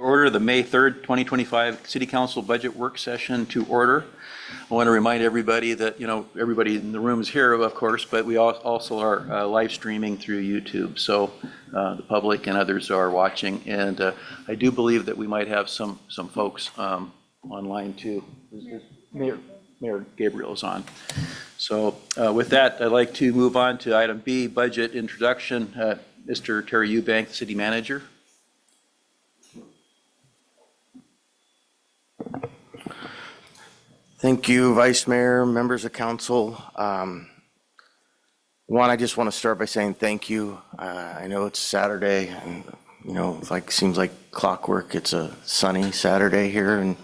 Order the May 3rd, 2025 City Council Budget Work Session to order. I want to remind everybody that, everybody in the room is here, of course, but we also are live streaming through YouTube. So the public and others are watching. And I do believe that we might have some folks online too. Mayor Gabriel is on. So with that, I'd like to move on to item B, budget introduction. Mr. Terry Eubank, the city manager. Thank you, Vice Mayor, members of council. One, I just want to start by saying thank you. I know it's Saturday, and seems like clockwork. It's a sunny Saturday here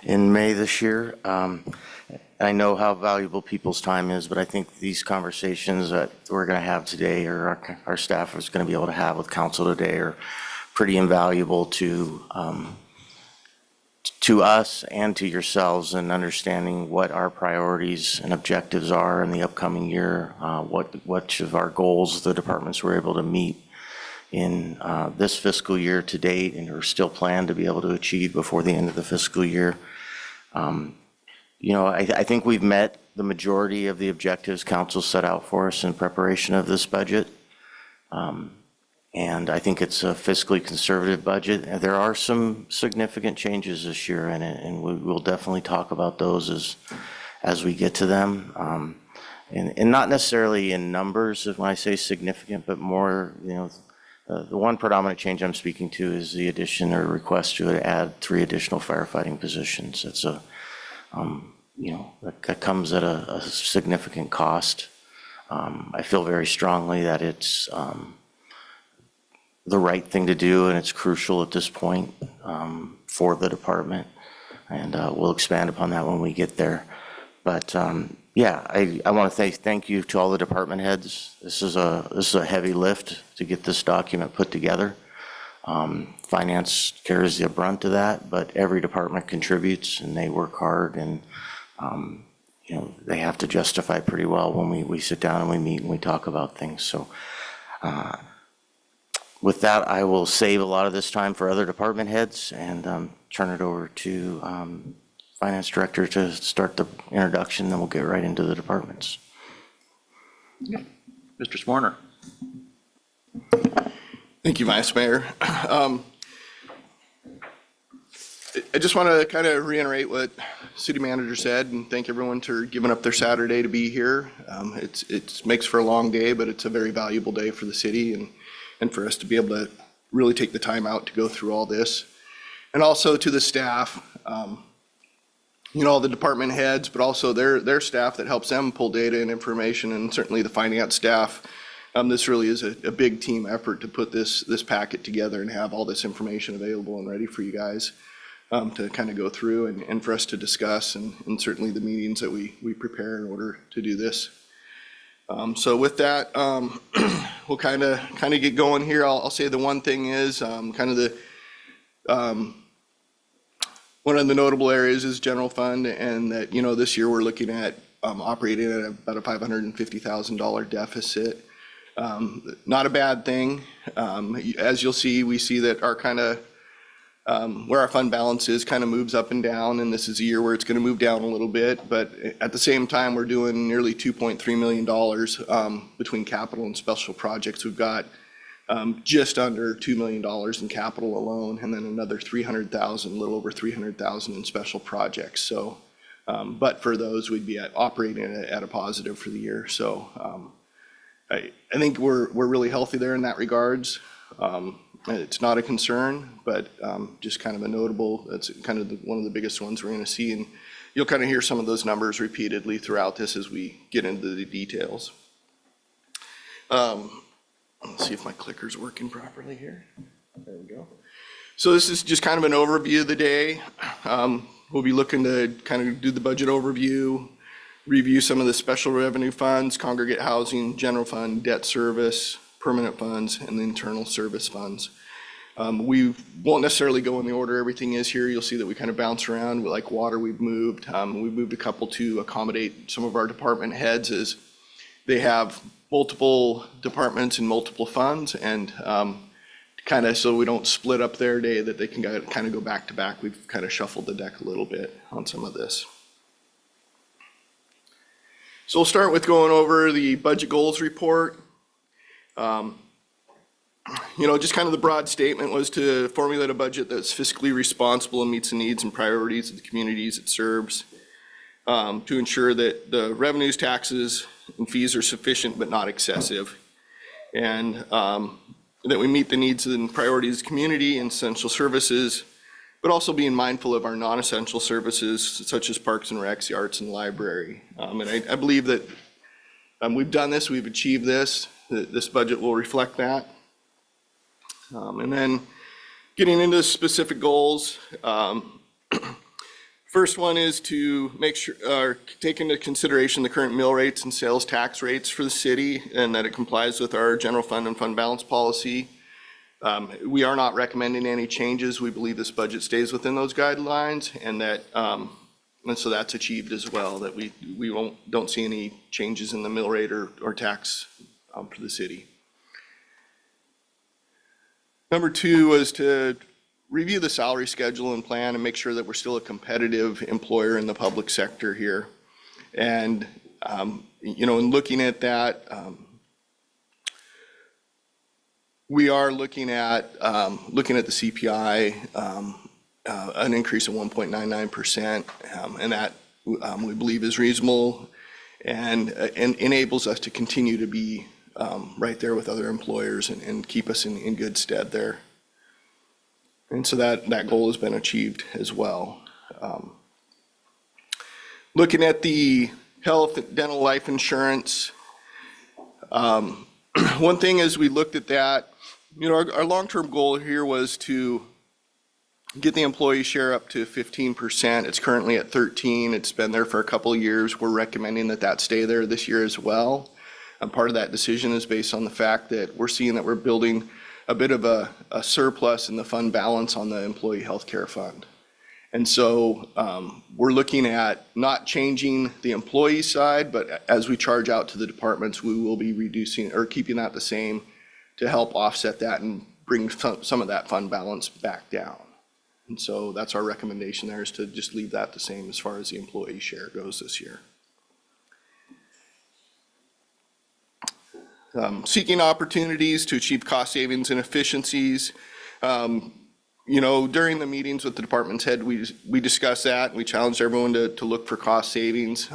in May this year. I know how valuable people's time is, but I think these conversations that we're going to have today, or our staff is going to be able to have with council today, are pretty invaluable to us and to yourselves in understanding what our priorities and objectives are in the upcoming year, what of our goals the departments were able to meet in this fiscal year to date and are still planned to be able to achieve before the end of the fiscal year. I think we've met the majority of the objectives council set out for us in preparation of this budget. And I think it's a fiscally conservative budget. There are some significant changes this year in it, and we will definitely talk about those as we get to them. And not necessarily in numbers when I say significant, but more, the one predominant change I'm speaking to is the addition or request to add 3 additional firefighting positions. That's that comes at a significant cost. I feel very strongly that it's the right thing to do, and it's crucial at this point for the department. And we'll expand upon that when we get there. But I want to thank you to all the department heads. This is a heavy lift to get this document put together. Finance carries the brunt of that, but every department contributes and they work hard, and they have to justify pretty well when we sit down and we meet and we talk about things. So with that, I will save a lot of this time for other department heads and turn it over to Finance Director to start the introduction, then we'll get right into the departments. Okay. Mr. Swarner. Thank you, Vice Mayor. I just want to kind of reiterate what City Manager said and thank everyone for giving up their Saturday to be here. It makes for a long day, but it's a very valuable day for the city and for us to be able to really take the time out to go through all this. And also to the staff, all the department heads, but also their staff that helps them pull data and information, and certainly the finance staff. This really is a big team effort to put this packet together and have all this information available and ready for you guys to kind of go through and for us to discuss, and certainly the meetings that we prepare in order to do this. So with that, we'll kind of get going here. I'll say the one thing is kind of the one of the notable areas is general fund, and that this year we're looking at operating at about a $550,000 deficit. Not a bad thing. As you'll see, we see that our kind of where our fund balance is kind of moves up and down, and this is a year where it's going to move down a little bit, but at the same time we're doing nearly $2.3 million between capital and special projects. We've got just under $2 million in capital alone, and then another $300,000, a little over $300,000 in special projects. So but for those we'd be operating at a positive for the year. So I think we're really healthy there in that regards. It's not a concern, but just kind of a notable, that's kind of one of the biggest ones we're going to see. And you'll kind of hear some of those numbers repeatedly throughout this as we get into the details. Let's see if my clicker's working properly here. There we go. So this is just kind of an overview of the day. We'll be looking to kind of do the budget overview, review some of the special revenue funds, congregate housing, general fund, debt service, permanent funds, and the internal service funds. We won't necessarily go in the order everything is here. You'll see that we kind of bounce around. Like water, we've moved. We've moved a couple to accommodate some of our department heads as they have multiple departments and multiple funds, and kind of so we don't split up their day, that they can kind of go back to back. We've kind of shuffled the deck a little bit on some of this. So we'll start with going over the budget goals report. Just kind of the broad statement was to formulate a budget that's fiscally responsible and meets the needs and priorities of the communities it serves, to ensure that the revenues, taxes, and fees are sufficient but not excessive, and that we meet the needs and priorities of the community and essential services, but also being mindful of our non-essential services such as parks and recs, the arts and library. And I believe that we've done this, we've achieved this, that this budget will reflect that. And then getting into specific goals, first one is to make sure, or take into consideration the current mill rates and sales tax rates for the city, and that it complies with our general fund and fund balance policy. We are not recommending any changes. We believe this budget stays within those guidelines, and that, and so that's achieved as well, that we don't see any changes in the mill rate or tax for the city. Number two was to review the salary schedule and plan and make sure that we're still a competitive employer in the public sector here. And, in looking at that, we are looking at the CPI, an increase of 1.99%, and that we believe is reasonable and enables us to continue to be right there with other employers and keep us in good stead there. And so that goal has been achieved as well. Looking at the health, dental, life insurance, one thing as we looked at that, our long-term goal here was to get the employee share up to 15%. It's currently at 13%. It's been there for a couple of years. We're recommending that stay there this year as well. And part of that decision is based on the fact that we're seeing that we're building a bit of a surplus in the fund balance on the employee health care fund. And so we're looking at not changing the employee side, but as we charge out to the departments, we will be reducing or keeping that the same to help offset that and bring some of that fund balance back down. And so that's our recommendation there, is to just leave that the same as far as the employee share goes this year. Seeking opportunities to achieve cost savings and efficiencies. During the meetings with the department's head, we discussed that. We challenged everyone to look for cost savings.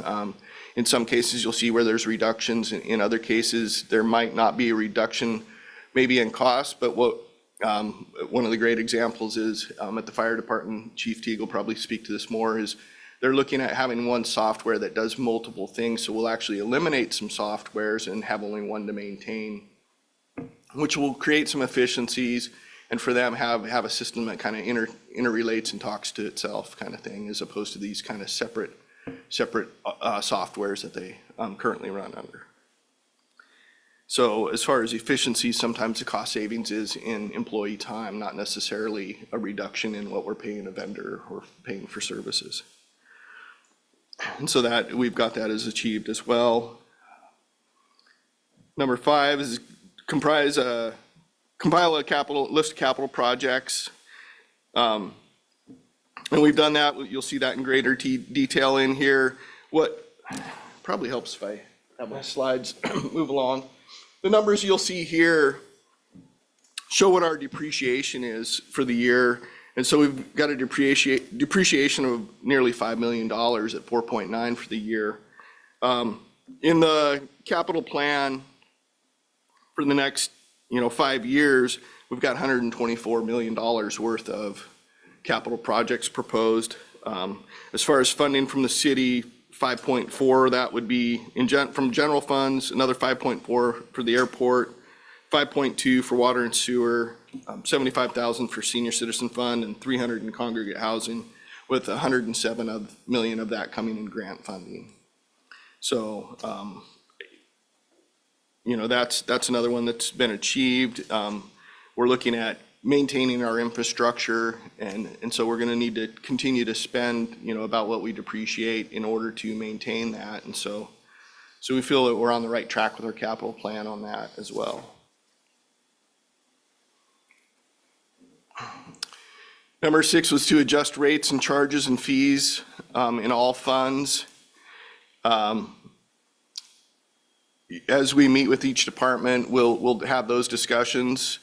In some cases, you'll see where there's reductions. In other cases, there might not be a reduction maybe in cost, but one of the great examples is at the fire department, Chief Teague will probably speak to this more, is they're looking at having one software that does multiple things. So we'll actually eliminate some softwares and have only one to maintain, which will create some efficiencies, and for them have a system that kind of interrelates and talks to itself kind of thing, as opposed to these kind of separate softwares that they currently run under. So as far as efficiency, sometimes the cost savings is in employee time, not necessarily a reduction in what we're paying a vendor or paying for services. And so that we've got that as achieved as well. Number 5 is compile a list of capital projects. And we've done that. You'll see that in greater detail in here. What probably helps if I have my slides move along. The numbers you'll see here show what our depreciation is for the year. And so we've got a depreciation of nearly $5 million at 4.9 for the year. In the capital plan for the next 5 years, we've got $124 million worth of capital projects proposed. As far as funding from the city, 5.4, that would be from general funds, another 5.4 for the airport, 5.2 for water and sewer, 75,000 for senior citizen fund, and 300 in congregate housing, with 107 million of that coming in grant funding. So, that's another one that's been achieved. We're looking at maintaining our infrastructure, and so we're going to need to continue to spend, about what we depreciate in order to maintain that. And so we feel that we're on the right track with our capital plan on that as well. Number 6 was to adjust rates and charges and fees in all funds. As we meet with each department, we'll have those discussions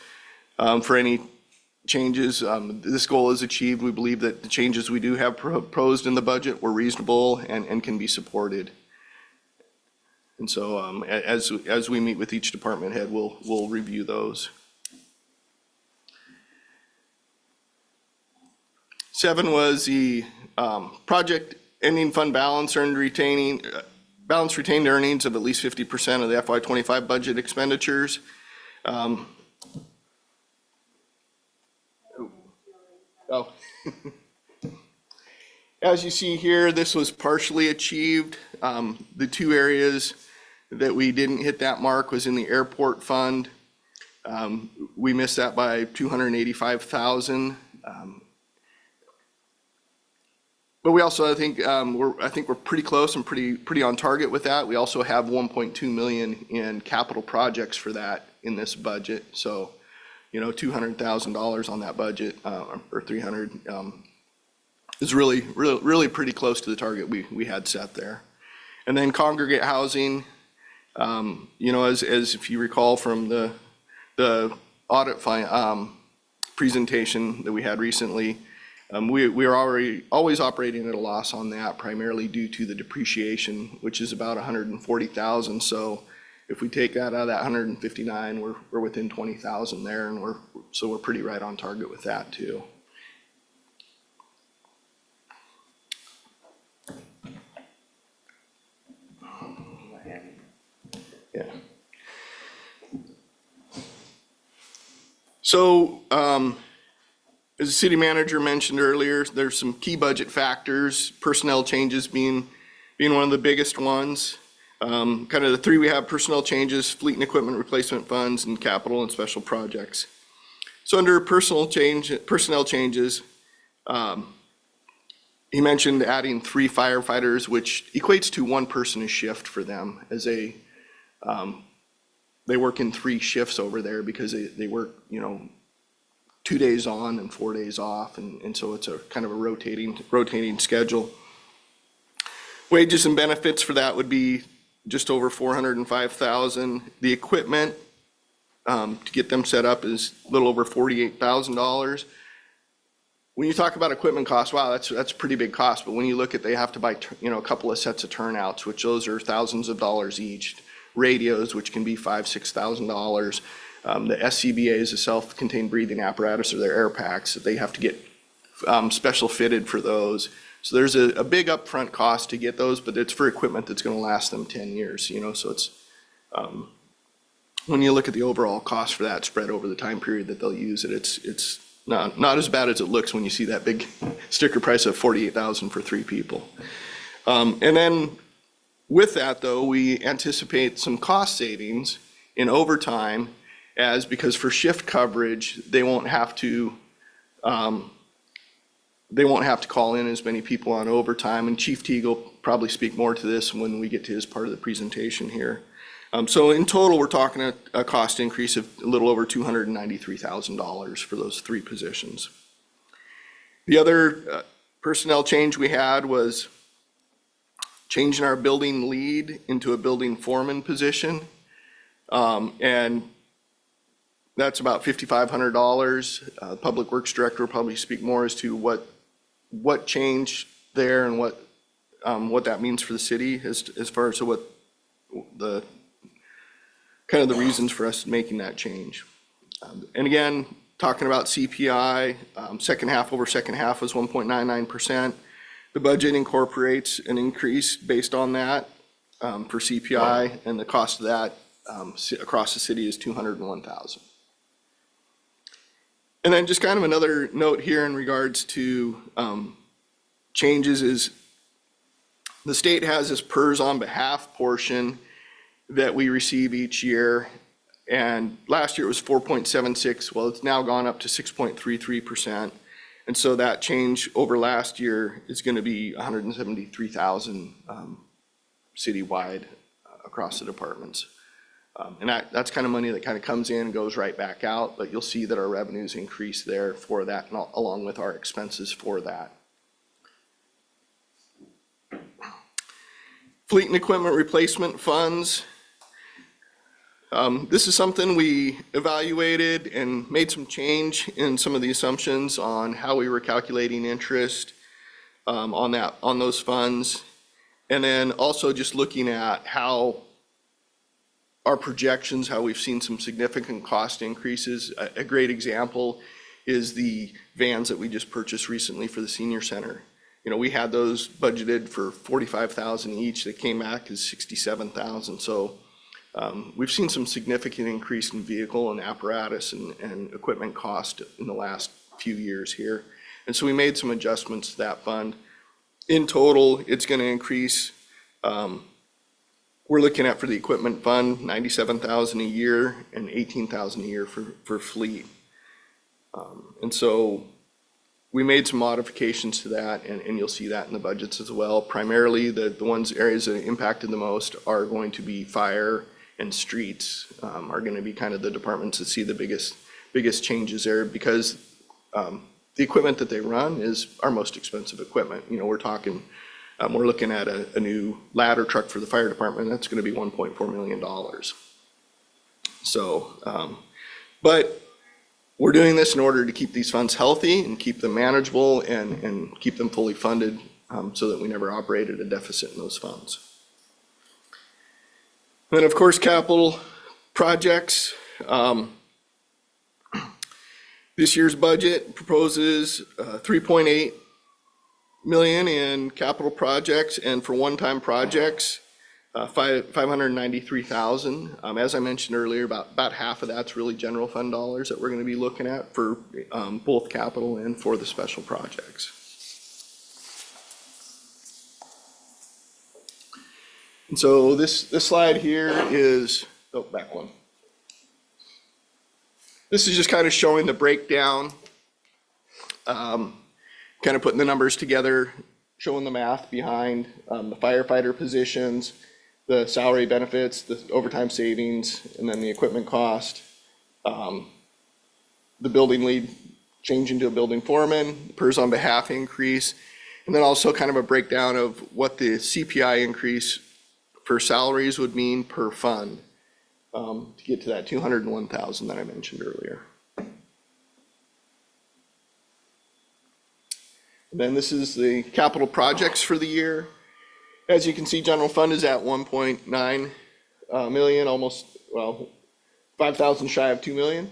for any changes. This goal is achieved. We believe that the changes we do have proposed in the budget were reasonable and can be supported. And so as we meet with each department head, we'll review those. 7 was the project ending fund balance retained earnings of at least 50% of the FY25 budget expenditures. As you see here, this was partially achieved. The 2 areas that we didn't hit that mark was in the airport fund. We missed that by $285,000. But we also, I think we're pretty close and pretty on target with that. We also have 1.2 million in capital projects for that in this budget. So, $200,000 on that budget or 300 is really pretty close to the target we had set there. And then congregate housing, as if you recall from the audit presentation that we had recently. We are always operating at a loss on that, primarily due to the depreciation, which is about $140,000. So if we take that out of that 159, we're within 20,000 there, and we're pretty right on target with that too. Yeah. So, as the city manager mentioned earlier, there's some key budget factors, personnel changes being one of the biggest ones. Kind of the 3 we have: personnel changes, fleet and equipment replacement funds, and capital and special projects. So under personnel changes, he mentioned adding 3 firefighters, which equates to 1 person a shift for them, as they work in 3 shifts over there because they work, 2 days on and 4 days off, and so it's a kind of a rotating schedule. Wages and benefits for that would be just over $405,000. The equipment to get them set up is a little over $48,000. When you talk about equipment costs, wow, that's a pretty big cost. But when you look at, they have to buy a couple of sets of turnouts, which those are thousands of dollars each. Radios, which can be $5,000-$6,000. The SCBAs, the self-contained breathing apparatus, or their air packs, that they have to get special fitted for those. So there's a big upfront cost to get those, but it's for equipment that's going to last them 10 years. So it's when you look at the overall cost for that spread over the time period that they'll use it, it's not as bad as it looks when you see that big sticker price of $48,000 for 3 people. And then with that, though, we anticipate some cost savings in overtime, because for shift coverage, they won't have to call in as many people on overtime. And Chief Teague will probably speak more to this when we get to his part of the presentation here. So in total, we're talking a cost increase of a little over $293,000 for those 3 positions. The other personnel change we had was changing our building lead into a building foreman position. And that's about $5,500. Public Works Director will probably speak more as to what changed there and what that means for the city as far as what the kind of the reasons for us making that change. And again, talking about CPI, second half over second half was 1.99%. The budget incorporates an increase based on that for CPI, and the cost of that across the city is $201,000. And then just kind of another note here in regards to changes is the state has this PERS on behalf portion that we receive each year. And last year it was 4.76. Well, it's now gone up to 6.33%. And so that change over last year is going to be $173,000 citywide across the departments. And that's kind of money that kind of comes in and goes right back out, but you'll see that our revenues increase there for that, and along with our expenses for that. Fleet and equipment replacement funds. This is something we evaluated and made some change in some of the assumptions on how we were calculating interest on those funds. And then also just looking at how our projections, how we've seen some significant cost increases. A great example is the vans that we just purchased recently for the senior center. You know, we had those budgeted for $45,000 each. They came back as $67,000. So we've seen some significant increase in vehicle and apparatus and equipment cost in the last few years here. And so we made some adjustments to that fund. In total, it's going to increase. We're looking at for the equipment fund, $97,000 a year and $18,000 a year for fleet. And so we made some modifications to that, and you'll see that in the budgets as well. Primarily, the areas that impacted the most are going to be fire and streets, are going to be kind of the departments that see the biggest changes there, because the equipment that they run is our most expensive equipment. You know, we're looking at a new ladder truck for the fire department. That's going to be $1.4 million. So, but we're doing this in order to keep these funds healthy and keep them manageable and keep them fully funded, so that we never operate at a deficit in those funds. And then, of course, capital projects. This year's budget proposes $3.8 million in capital projects, and for one-time projects, $593,000. As I mentioned earlier, about half of that's really general fund dollars that we're going to be looking at for both capital and for the special projects. And so this slide here is, back one. This is just kind of showing the breakdown, kind of putting the numbers together, showing the math behind the firefighter positions, the salary benefits, the overtime savings, and then the equipment cost. The building lead changing to a building foreman, PERS on behalf increase, and then also kind of a breakdown of what the CPI increase for salaries would mean per fund, to get to that $201,000 that I mentioned earlier. And then this is the capital projects for the year. As you can see, general fund is at 1.9 million, almost, well, 5,000 shy of 2 million.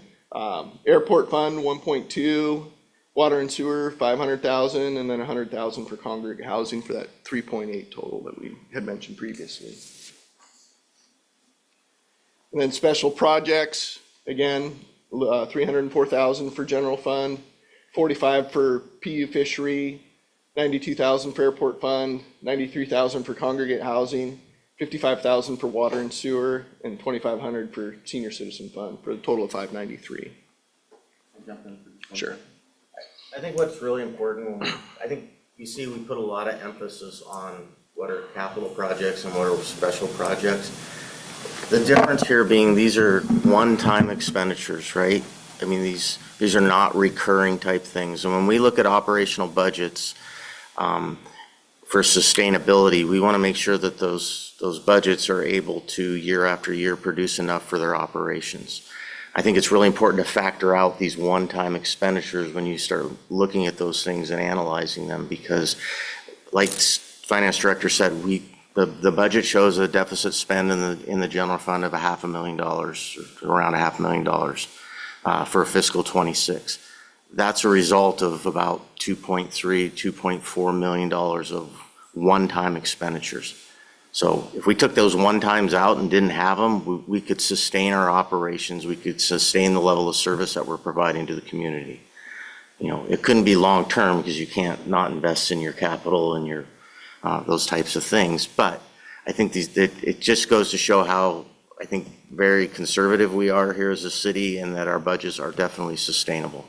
Airport fund, 1.2, water and sewer, 500,000, and then 100,000 for congregate housing for that 3.8 total that we had mentioned previously. And then special projects, again, 304,000 for general fund, 45 for PU fishery, 92,000 for airport fund, 93,000 for congregate housing, 55,000 for water and sewer, and 2,500 for senior citizen fund, for a total of 593. Sure. I think what's really important, I think you see we put a lot of emphasis on what are capital projects and what are special projects. The difference here being these are one-time expenditures, right? I mean, these are not recurring type things. And when we look at operational budgets for sustainability, we want to make sure that those budgets are able to year after year produce enough for their operations. I think it's really important to factor out these one-time expenditures when you start looking at those things and analyzing them, because like Finance Director said, the budget shows a deficit spend in the general fund of $500,000, around $500,000 for fiscal 26. That's a result of about $2.4 million of one-time expenditures. So if we took those one-times out and didn't have them, we could sustain our operations. We could sustain the level of service that we're providing to the community. You know, it couldn't be long-term because you can't not invest in your capital and your those types of things. But I think it just goes to show how, I think, very conservative we are here as a city, and that our budgets are definitely sustainable.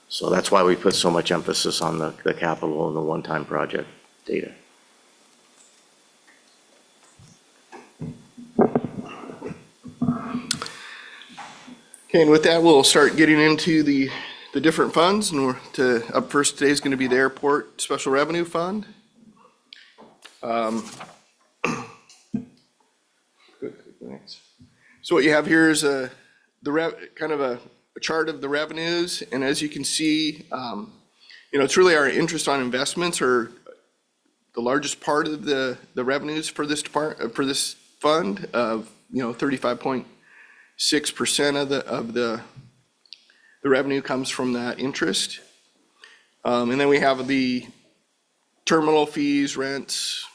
So that's why we put so much emphasis on the capital and the one-time project data. Okay, and with that, we'll start getting into the different funds, and up first today is going to be the Airport Special Revenue Fund. So what you have here is kind of a chart of the revenues, and as you can see, it's really our interest on investments are the largest part of the revenues for this fund of 35.6% of the revenue comes from that interest. And then we have the terminal fees, rents,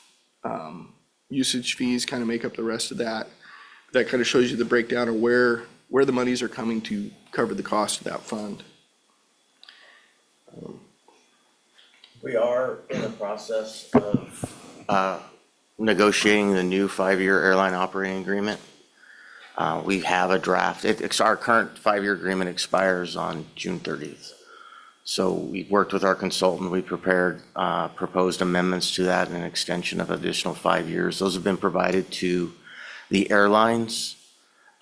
usage fees kind of make up the rest of that. That kind of shows you the breakdown of where the monies are coming to cover the cost of that fund. We are in the process of negotiating the new 5-year airline operating agreement. We have a draft. Our current 5-year agreement expires on June 30th. So we worked with our consultant. We prepared proposed amendments to that and an extension of additional 5 years. Those have been provided to the airlines.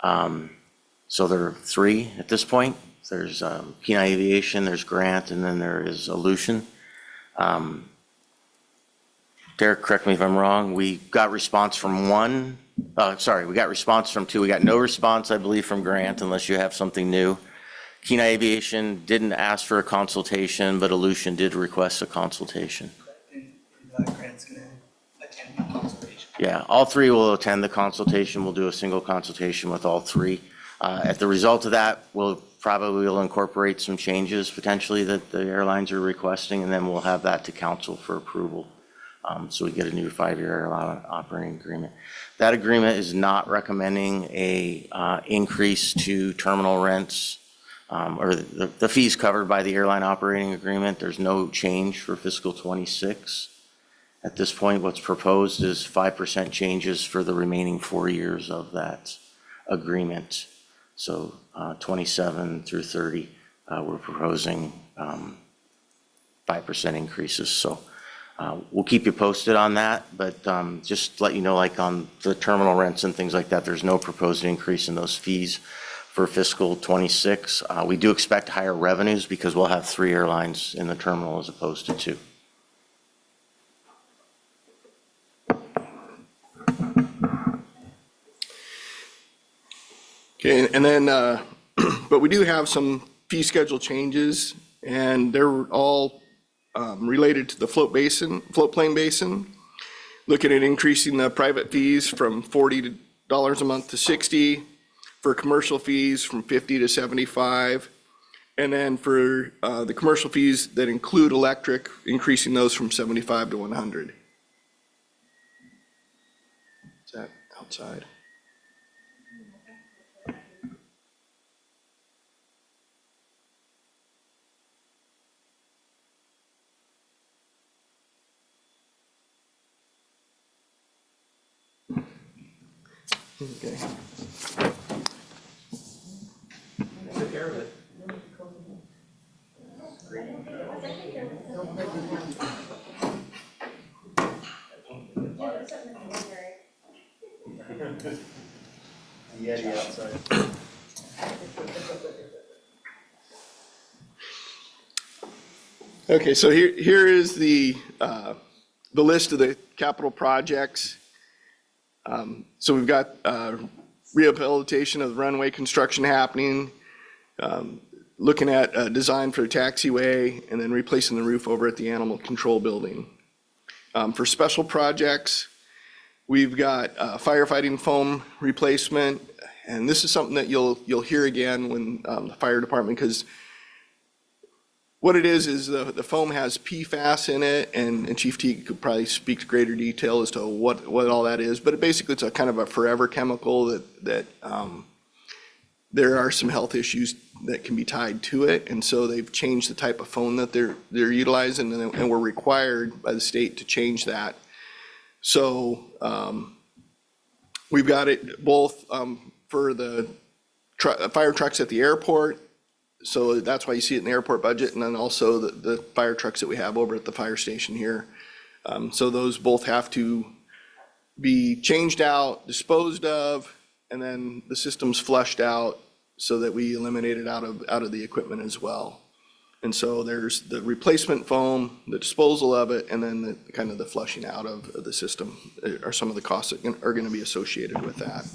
So there are 3 at this point. There's Kenai Aviation, there's Grant, and then there is Aleutian. Derek, correct me if I'm wrong. We got response from 1. We got response from 2. We got no response, I believe, from Grant, unless you have something new. Kenai Aviation didn't ask for a consultation, but Aleutian did request a consultation. Grant's going to attend the consultation. Yeah, all 3 will attend the consultation. We'll do a single consultation with all 3. At the result of that, we'll incorporate some changes potentially that the airlines are requesting, and then we'll have that to council for approval. So we get a new 5-year airline operating agreement. That agreement is not recommending a increase to terminal rents or the fees covered by the airline operating agreement. There's no change for fiscal 26. At this point, what's proposed is 5% changes for the remaining 4 years of that agreement. So 27 through 30, we're proposing 5% increases. So we'll keep you posted on that, but just to let you know, like on the terminal rents and things like that, there's no proposed increase in those fees for fiscal 26. We do expect higher revenues because we'll have 3 airlines in the terminal as opposed to 2. Okay, and then, but we do have some fee schedule changes, and they're all related to the floatplane basin. Looking at increasing the private fees from $40 a month to $60, for commercial fees from $50 to $75, and then for the commercial fees that include electric, increasing those from $75 to $100. Is that outside? Okay. Take care of it. Yeti outside. Okay, so here is the list of the capital projects. So we've got rehabilitation of the runway construction happening, looking at design for a taxiway, and then replacing the roof over at the animal control building. For special projects, we've got firefighting foam replacement, and this is something that you'll hear again when the fire department, because what it is the foam has PFAS in it, and Chief Teague could probably speak to greater detail as to what all that is. But basically, it's a kind of a forever chemical that there are some health issues that can be tied to it, and so they've changed the type of foam that they're utilizing, and we're required by the state to change that. So we've got it both for the fire trucks at the airport. So that's why you see it in the airport budget, and then also the fire trucks that we have over at the fire station here. So those both have to be changed out, disposed of, and then the system's flushed out so that we eliminate it out of the equipment as well. And so there's the replacement foam, the disposal of it, and then the kind of the flushing out of the system are some of the costs that are going to be associated with that.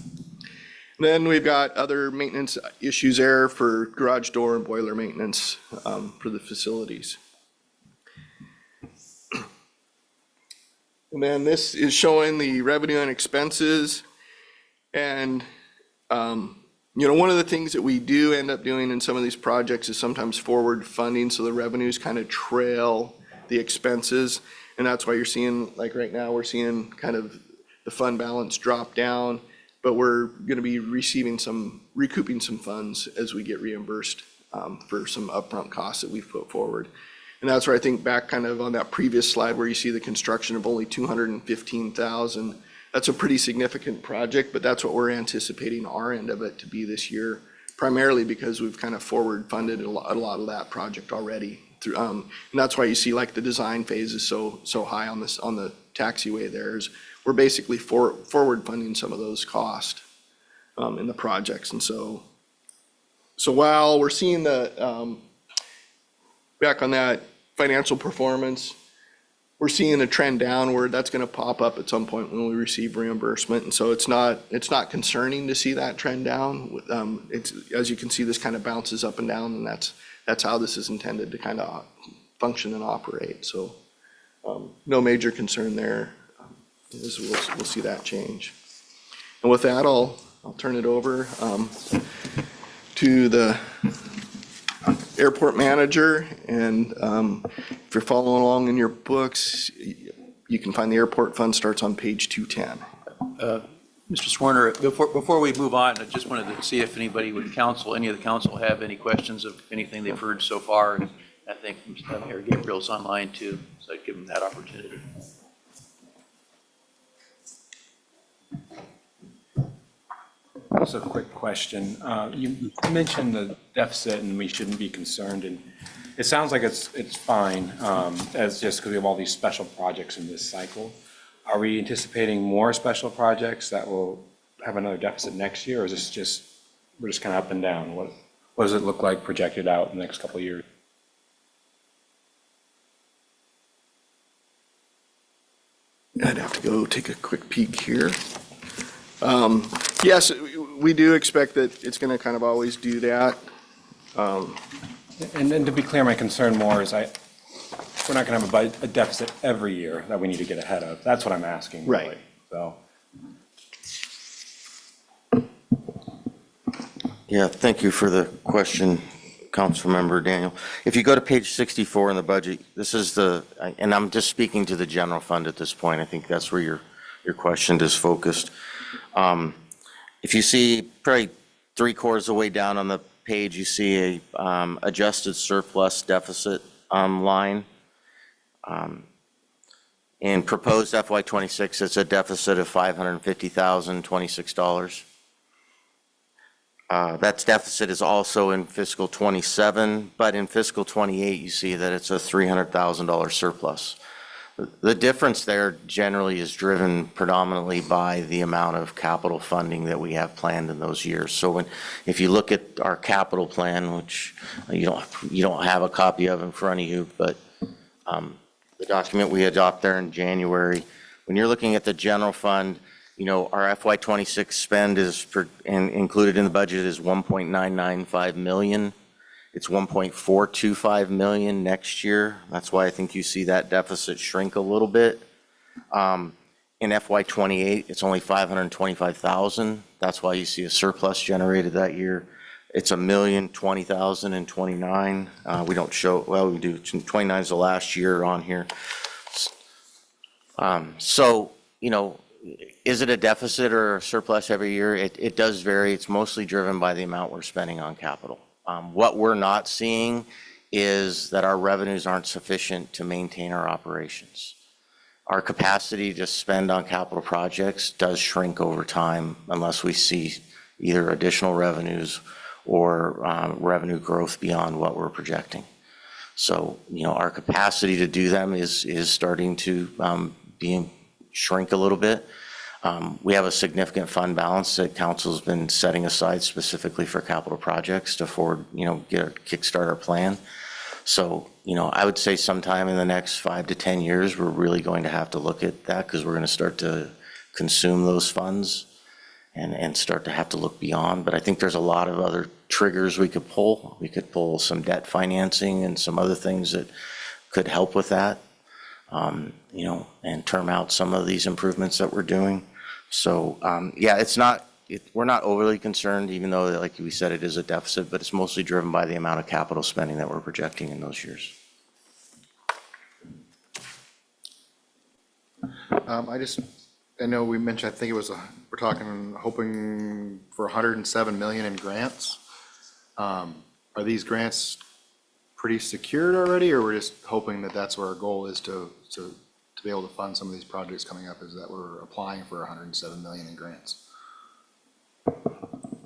Then we've got other maintenance issues there for garage door and boiler maintenance for the facilities. And then this is showing the revenue and expenses. And, you know, one of the things that we do end up doing in some of these projects is sometimes forward funding, so the revenues kind of trail the expenses. And that's why you're seeing, like right now, we're seeing kind of the fund balance drop down, but we're going to be recouping some funds as we get reimbursed for some upfront costs that we've put forward. And that's where I think back kind of on that previous slide where you see the construction of only 215,000. That's a pretty significant project, but that's what we're anticipating our end of it to be this year, primarily because we've kind of forward funded a lot of that project already. And that's why you see like the design phase is so high on the taxiway there, is we're basically forward funding some of those costs in the projects. And so while we're seeing the back on that financial performance, we're seeing a trend downward. That's going to pop up at some point when we receive reimbursement. And so it's not concerning to see that trend down. It's, as you can see, this kind of bounces up and down, and that's how this is intended to kind of function and operate. So no major concern there. We'll see that change. And with that, I'll turn it over to the airport manager. And if you're following along in your books, you can find the airport fund starts on page 210. Mr. Swerner, before we move on, I just wanted to see if anybody would any of the council have any questions of anything they've heard so far. And I think Mayor Gabriel's online too, so I'd give him that opportunity. Just a quick question. You mentioned the deficit and we shouldn't be concerned, and it sounds like it's fine, as just because we have all these special projects in this cycle. Are we anticipating more special projects that will have another deficit next year, or is this we're just kind of up and down? What does it look like projected out in the next couple of years? I'd have to go take a quick peek here. Yes, we do expect that it's going to kind of always do that. And to be clear, my concern more is we're not going to have a deficit every year that we need to get ahead of. That's what I'm asking, really. Right. So. Yeah, thank you for the question, Councilmember Daniel. If you go to page 64 in the budget, this is and I'm just speaking to the general fund at this point. I think that's where your question is focused. If you see probably 3/4 of the way down on the page, you see a adjusted surplus deficit line. In proposed FY26, it's a deficit of $550,026. That deficit is also in fiscal 27, but in fiscal 28, you see that it's a $300,000 surplus. The difference there generally is driven predominantly by the amount of capital funding that we have planned in those years. So if you look at our capital plan, which you don't have a copy of in front of you, but the document we adopt there in January, when you're looking at the general fund, you know, our FY26 spend and included in the budget is $1.995 million. It's $1.425 million next year. That's why I think you see that deficit shrink a little bit. In FY28, it's only $525,000. That's why you see a surplus generated that year. It's $1,020,000 in 29. We don't show, well, we do. 29 is the last year on here. So, you know, is it a deficit or a surplus every year? It does vary. It's mostly driven by the amount we're spending on capital. What we're not seeing is that our revenues aren't sufficient to maintain our operations. Our capacity to spend on capital projects does shrink over time unless we see either additional revenues or revenue growth beyond what we're projecting. So, you know, our capacity to do them is starting to shrink a little bit. We have a significant fund balance that council's been setting aside specifically for capital projects to forward, kickstart our plan. So, I would say sometime in the next 5 to 10 years, we're really going to have to look at that because we're going to start to consume those funds and start to have to look beyond. But I think there's a lot of other triggers we could pull. We could pull some debt financing and some other things that could help with that, and term out some of these improvements that we're doing. So, we're not overly concerned, even though, like we said, it is a deficit, but it's mostly driven by the amount of capital spending that we're projecting in those years. I know we mentioned, I think it was, hoping for 107 million in grants. Are these grants pretty secured already, or we're just hoping that that's where our goal is to be able to fund some of these projects coming up, is that we're applying for 107 million in grants?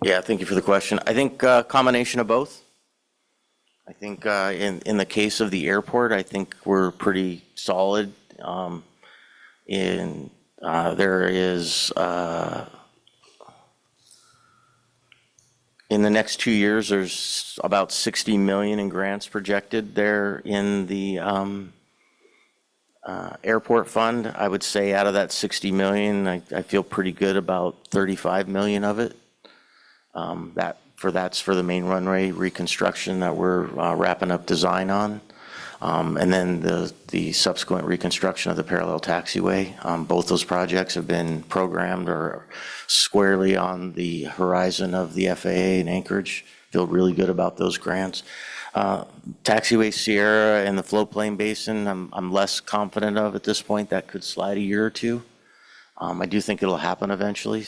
Yeah, thank you for the question. I think a combination of both. I think in the case of the airport, I think we're pretty solid. There is, in the next 2 years, there's about 60 million in grants projected there in the airport fund. I would say out of that 60 million, I feel pretty good about 35 million of it. That's for the main runway reconstruction that we're wrapping up design on. And then the subsequent reconstruction of the parallel taxiway. Both those projects have been programmed or squarely on the horizon of the FAA in Anchorage. Feel really good about those grants. Taxiway Sierra and the floodplain basin, I'm less confident of at this point. That could slide a year or two. I do think it'll happen eventually.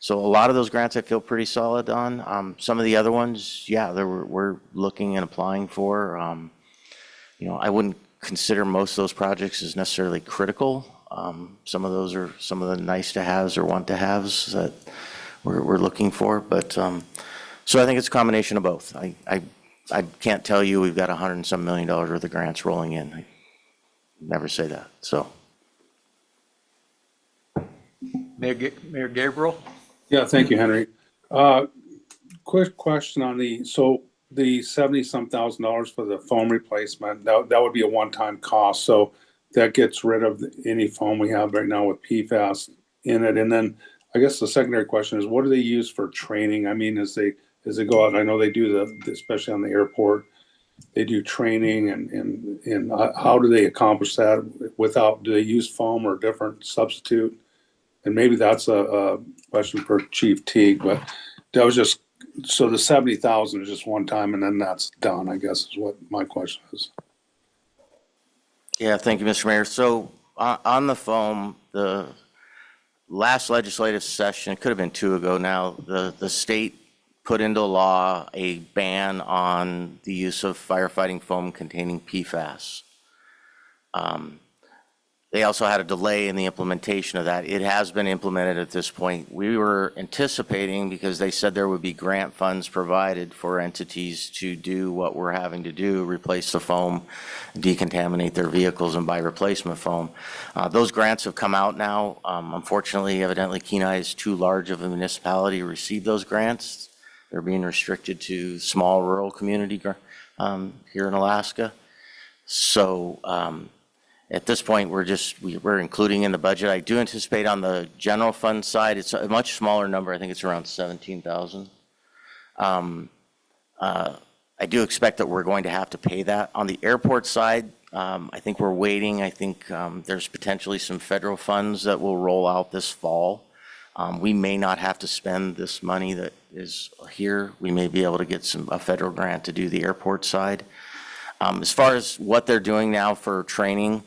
So a lot of those grants I feel pretty solid on. Some of the other ones, we're looking and applying for. I wouldn't consider most of those projects as necessarily critical. Some of those are some of the nice to haves or want to haves that we're looking for. But so I think it's a combination of both. I can't tell you we've got $100 and some million worth of grants rolling in. I never say that. So, Mayor Gabriel? Yeah, thank you, Henry. Quick question on the 70-some thousand dollars for the foam replacement, that would be a one-time cost. So that gets rid of any foam we have right now with PFAS in it. And then I guess the secondary question is, what do they use for training? I mean, as they go out, I know they do especially on the airport, they do training and how do they accomplish that do they use foam or different substitute? And maybe that's a question for Chief Teague, but that was just, so the 70,000 is just one time and then that's done, I guess is what my question is. yeah, thank you, Mr. Mayor. So on the foam, the last legislative session, it could have been 2 ago now, the state put into law a ban on the use of firefighting foam containing PFAS. They also had a delay in the implementation of that. It has been implemented at this point. We were anticipating, because they said there would be grant funds provided for entities to do what we're having to do, replace the foam, decontaminate their vehicles and buy replacement foam. Those grants have come out now. Unfortunately, evidently Kenai is too large of a municipality to receive those grants. They're being restricted to small rural community here in Alaska. So, at this point, we're including in the budget. I do anticipate on the general fund side, it's a much smaller number. I think it's around 17,000. I do expect that we're going to have to pay that. On the airport side, I think we're waiting. I think there's potentially some federal funds that will roll out this fall. We may not have to spend this money that is here. We may be able to get a federal grant to do the airport side. As far as what they're doing now for training,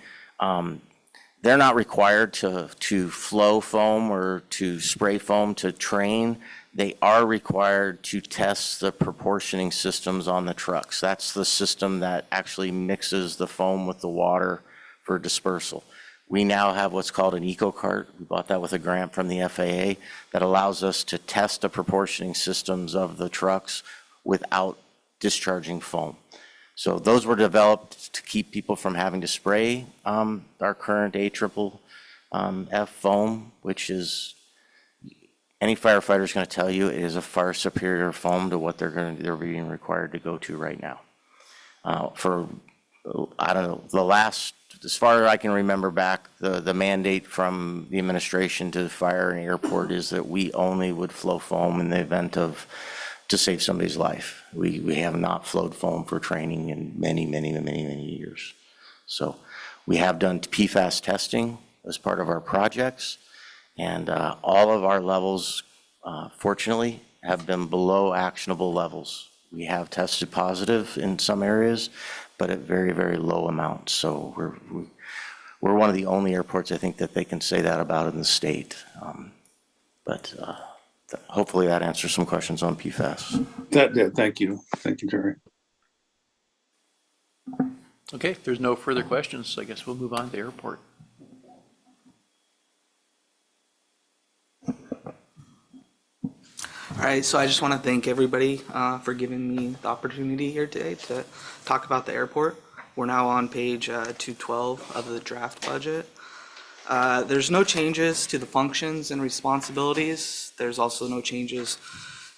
they're not required to flow foam or to spray foam to train. They are required to test the proportioning systems on the trucks. That's the system that actually mixes the foam with the water for dispersal. We now have what's called an EcoCart. We bought that with a grant from the FAA that allows us to test the proportioning systems of the trucks without discharging foam. So those were developed to keep people from having to spray our current F foam, which is, any firefighter is going to tell you it is a far superior foam to what they're being required to go to right now. For, I don't know, the last, as far as I can remember back, the mandate from the administration to the fire and airport is that we only would flow foam in the event of, to save somebody's life. We have not flowed foam for training in many, many, many, many years. So we have done PFAS testing as part of our projects, and all of our levels, fortunately, have been below actionable levels. We have tested positive in some areas, but at very, very low amounts. So we're one of the only airports, I think, that they can say that about in the state. But hopefully that answers some questions on PFAS. That did, thank you. Thank you, Jerry. Okay, if there's no further questions, I guess we'll move on to the airport. All right, so I just want to thank everybody for giving me the opportunity here today to talk about the airport. We're now on page 212 of the draft budget. There's no changes to the functions and responsibilities. There's also no changes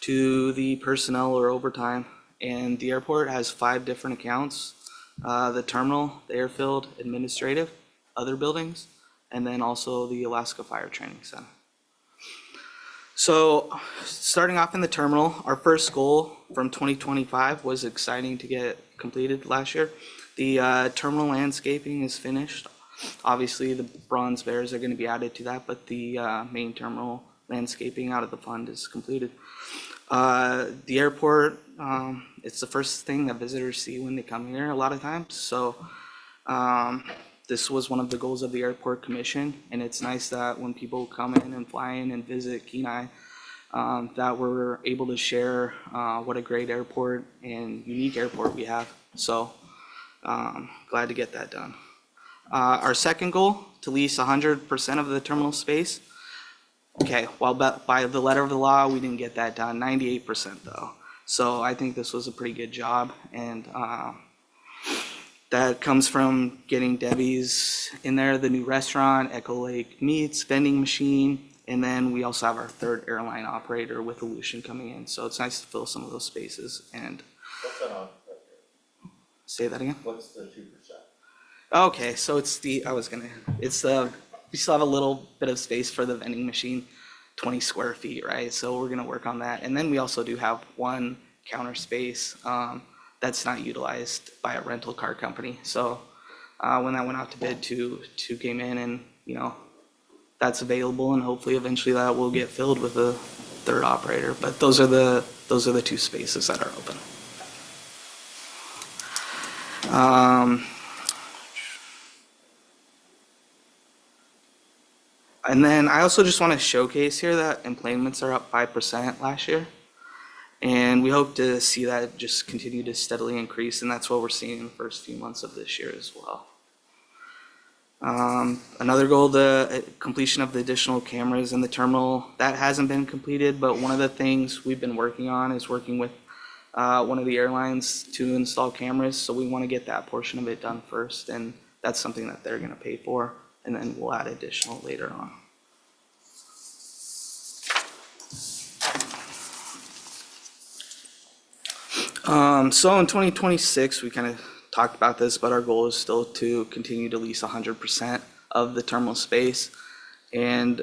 to the personnel or overtime. And the airport has 5 different accounts: the terminal, the airfield, administrative, other buildings, and then also the Alaska Fire Training Center. So starting off in the terminal, our first goal from 2025 was exciting to get completed last year. The terminal landscaping is finished. Obviously, the bronze bears are going to be added to that, but the main terminal landscaping out of the fund is completed. The airport, it's the first thing that visitors see when they come here a lot of times. So this was one of the goals of the airport commission, and it's nice that when people come in and fly in and visit Kenai, that we're able to share what a great airport and unique airport we have. So glad to get that done. Our second goal, to lease 100% of the terminal space. Okay, well, by the letter of the law, we didn't get that done, 98% though. So I think this was a pretty good job, and that comes from getting Debbie's in there, the new restaurant, Echo Lake Meats, vending machine, and then we also have our third airline operator with Aleutian coming in. So it's nice to fill some of those spaces. And What's that on? say that again. What's the 2%? Okay, so it's we still have a little bit of space for the vending machine, 20 square feet, right? So we're gonna work on that. And then we also do have one counter space that's not utilized by a rental car company. So when that went out to bid, two came in, and that's available, and hopefully eventually that will get filled with a third operator. But those are the 2 spaces that are open. And then I also just want to showcase here that employments are up 5% last year. And we hope to see that just continue to steadily increase, and that's what we're seeing in the first few months of this year as well. Another goal, the completion of the additional cameras in the terminal. That hasn't been completed, but one of the things we've been working on is working with one of the airlines to install cameras. So we want to get that portion of it done first, and that's something that they're going to pay for, and then we'll add additional later on. So in 2026, we kind of talked about this, but our goal is still to continue to lease 100% of the terminal space. And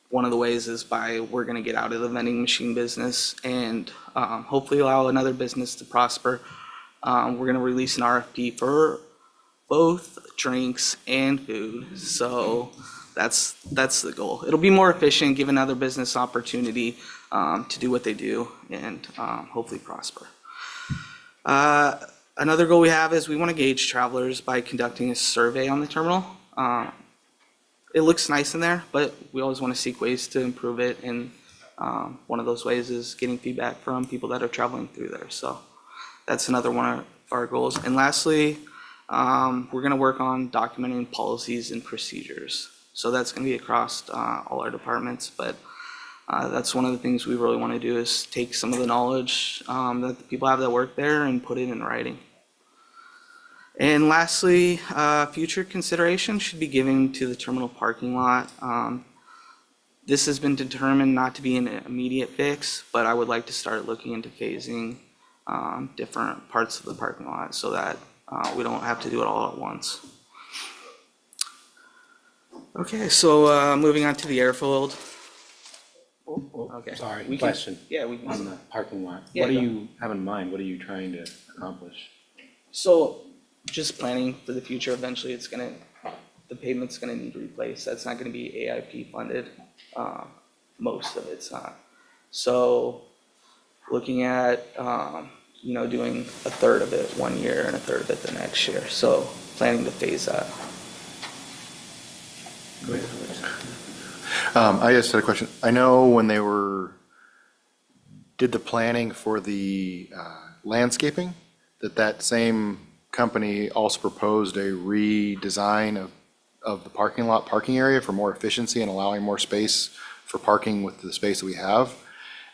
one of the ways is we're going to get out of the vending machine business and hopefully allow another business to prosper. We're going to release an RFP for both drinks and food. So that's the goal. It'll be more efficient, give another business opportunity to do what they do, and hopefully prosper. Another goal we have is we want to gauge travelers by conducting a survey on the terminal. It looks nice in there, but we always want to seek ways to improve it, and one of those ways is getting feedback from people that are traveling through there. So that's another one of our goals. And lastly, we're going to work on documenting policies and procedures. So that's going to be across all our departments, but that's one of the things we really want to do is take some of the knowledge that the people have that work there and put it in writing. And lastly, future consideration should be given to the terminal parking lot. This has been determined not to be an immediate fix, but I would like to start looking into phasing different parts of the parking lot so that we don't have to do it all at once. Okay, so moving on to the airfield. Okay. Sorry, We can- question Yeah, we can. on the parking lot. Yeah, What do go. you have in mind? What are you trying to accomplish? So just planning for the future, eventually the pavement's gonna need replaced. That's not gonna be AIP funded. Most of it's not. So looking at, doing a third of it one year and a third of it the next year. So planning to phase that. I just had a question. I know when they did the planning for the landscaping, that same company also proposed a redesign of the parking area for more efficiency and allowing more space for parking with the space that we have.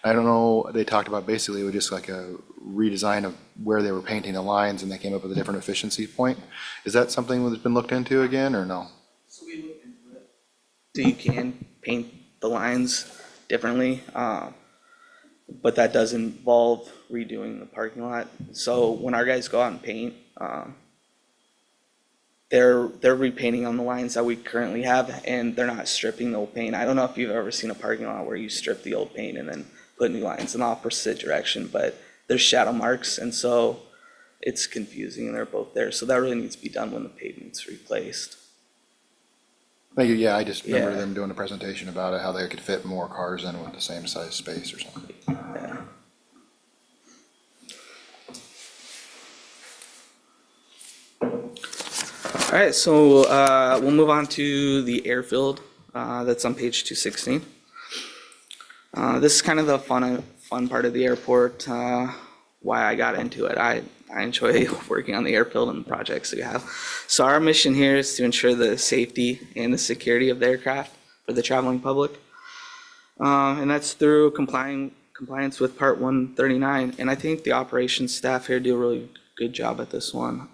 I don't know, they talked about basically it was just like a redesign of where they were painting the lines and they came up with a different efficiency point. Is that something that's been looked into again or no? So we looked into it. So you can paint the lines differently, but that does involve redoing the parking lot. So when our guys go out and paint, they're repainting on the lines that we currently have, and they're not stripping the old paint. I don't know if you've ever seen a parking lot where you strip the old paint and then put new lines in the opposite direction, but there's shadow marks, and so it's confusing, and they're both there. So that really needs to be done when the pavement's replaced. Thank you. Yeah, I just remember Yeah. them doing a presentation about it, how they could fit more cars in with the same size space or something. Yeah. All right, so we'll move on to the airfield. That's on page 216. This is kind of the fun part of the airport. Why I got into it. I enjoy working on the airfield and the projects that we have. So our mission here is to ensure the safety and the security of the aircraft for the traveling public. And that's through compliance with Part 139. And I think the operations staff here do a really good job at this one.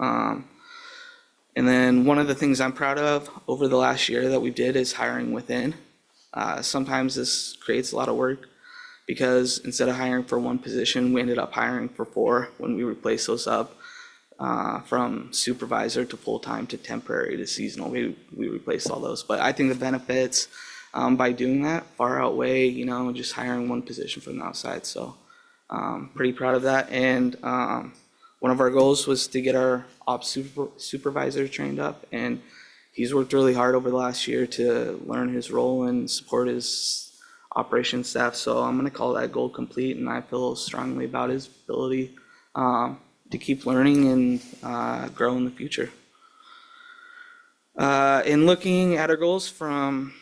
And then one of the things I'm proud of over the last year that we did is hiring within. Sometimes this creates a lot of work because instead of hiring for one position, we ended up hiring for 4 when we replaced those up. From supervisor to full-time to temporary to seasonal, we replaced all those. But I think the benefits by doing that far outweigh, just hiring one position from the outside. So pretty proud of that. And one of our goals was to get our ops supervisor trained up, and he's worked really hard over the last year to learn his role and support his operations staff. So I'm going to call that goal complete, and I feel strongly about his ability to keep learning and grow in the future. In looking at our goals from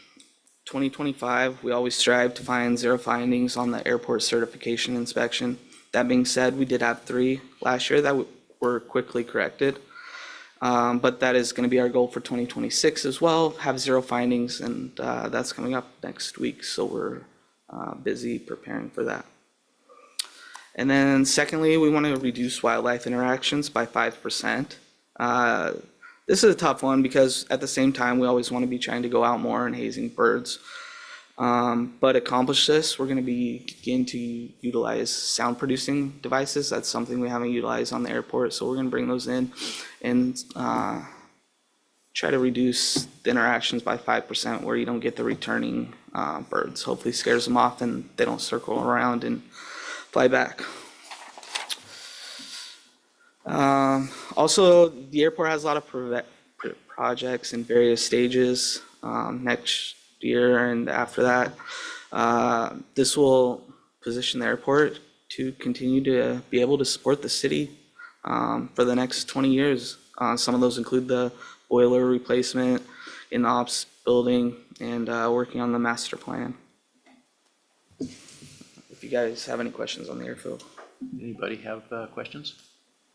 2025, we always strive to find 0 findings on the airport certification inspection. That being said, we did have 3 last year that were quickly corrected. But that is going to be our goal for 2026 as well, have 0 findings, and that's coming up next week. So we're busy preparing for that. And then secondly, we want to reduce wildlife interactions by 5%. This is a tough one because at the same time, we always want to be trying to go out more and hazing birds. But accomplish this, we're going to begin to utilize sound producing devices. That's something we haven't utilized on the airport. So we're going to bring those in and try to reduce the interactions by 5% where you don't get the returning birds. Hopefully scares them off and they don't circle around and fly back. Also, the airport has a lot of projects in various stages. Next year and after that, this will position the airport to continue to be able to support the city for the next 20 years. Some of those include the boiler replacement in the ops building and working on the master plan. If you guys have any questions on the airfield. Anybody have questions?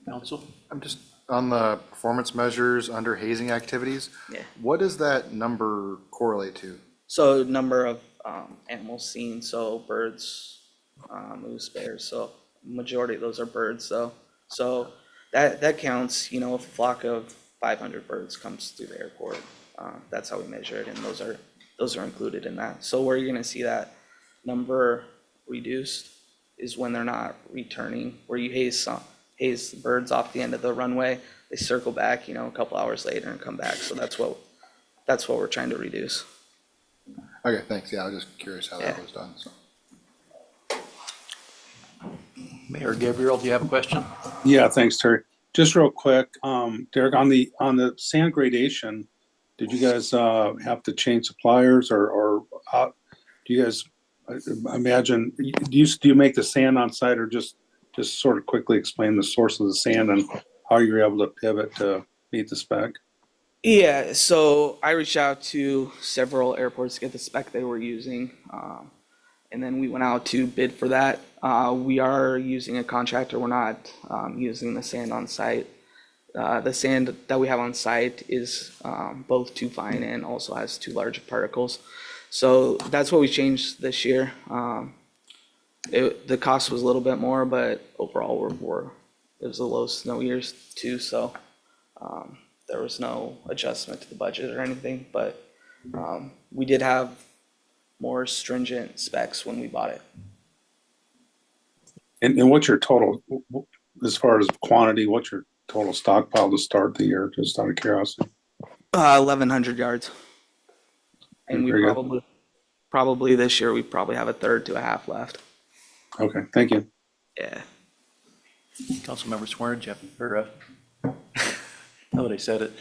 Council? I'm just on the performance measures under hazing activities. Yeah. What does that number correlate to? So number of animals seen, so birds, moose, bears, so majority of those are birds though. So that counts, you know, if a flock of 500 birds comes through the airport. That's how we measure it, and those are included in that. So where you're gonna see that number reduced is when they're not returning, where you haze the birds off the end of the runway, they circle back, you know, a couple hours later and come back. So that's what we're trying to reduce. Okay, thanks. Yeah, I was just curious how that Yeah. was done, so. Mayor Gabriel, do you have a question? Yeah, thanks, Terry. Just real quick, Derek, on the sand gradation, did you guys have to change suppliers or do you guys imagine, do you make the sand on site, or just sort of quickly explain the source of the sand and how you're able to pivot to meet the spec? Yeah, so I reached out to several airports to get the spec they were using, and then we went out to bid for that. We are using a contractor. We're not using the sand on site. The sand that we have on site is both too fine and also has too large of particles. So that's what we changed this year. The cost was a little bit more, but overall it was the low snow years too, so there was no adjustment to the budget or anything, but we did have more stringent specs when we bought it. And what's your total, as far as quantity, what's your total stockpile to start the year, just out of curiosity? 1,100 yards. And we Very good. probably this year, we probably have a third to a half left. Okay, thank you. Yeah. Councilmember Swear, Jeff, or, now that I said it.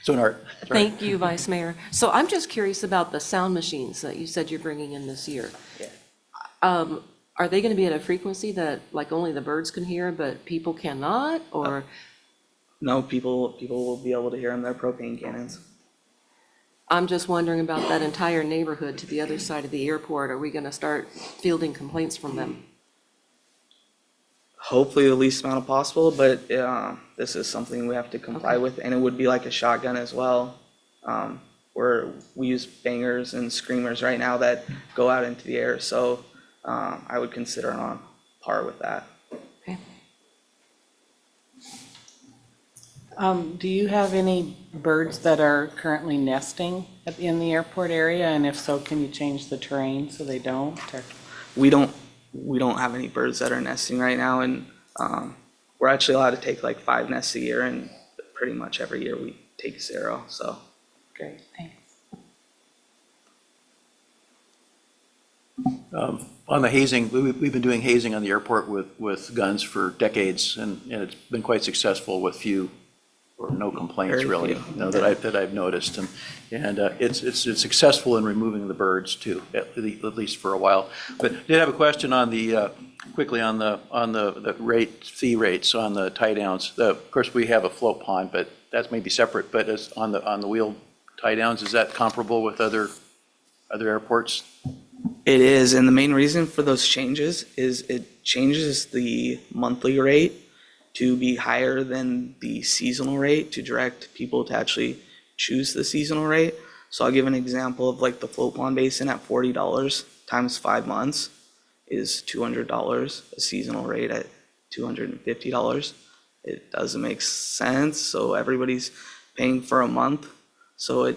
Sonart. sorry. Thank you, Vice Mayor. So I'm just curious about the sound machines that you said you're bringing in this year. Yeah. Are they going to be at a frequency that like only the birds can hear, but people cannot, or? No, people will be able to hear them. They're propane cannons. I'm just wondering about that entire neighborhood to the other side of the airport. Are we going to start fielding complaints from them? Hopefully the least amount possible, but this is something we have to comply with, and it would be like a shotgun as well. Where we use bangers and screamers right now that go out into the air, so I would consider it on par with that. Okay. Do you have any birds that are currently nesting in the airport area? And if so, can you change the terrain so they don't? Or- We don't have any birds that are nesting right now, and we're actually allowed to take like 5 nests a year, and pretty much every year we take 0, so. Great, thanks. On the hazing, we've been doing hazing on the airport with guns for decades, and it's been quite successful with few or no complaints, Very really, few. you know, that I've noticed. And it's successful in removing the birds too, at least for a while. But I did have a question on quickly on the fee rates on the tie downs. Of course, we have a float pond, but that's maybe separate. But as on the wheel tie downs, is that comparable with other airports? It is, and the main reason for those changes is it changes the monthly rate to be higher than the seasonal rate to direct people to actually choose the seasonal rate. So I'll give an example of like the float pond basin at $40 times 5 months is $200, a seasonal rate at $250. It doesn't make sense, so everybody's paying for a month. So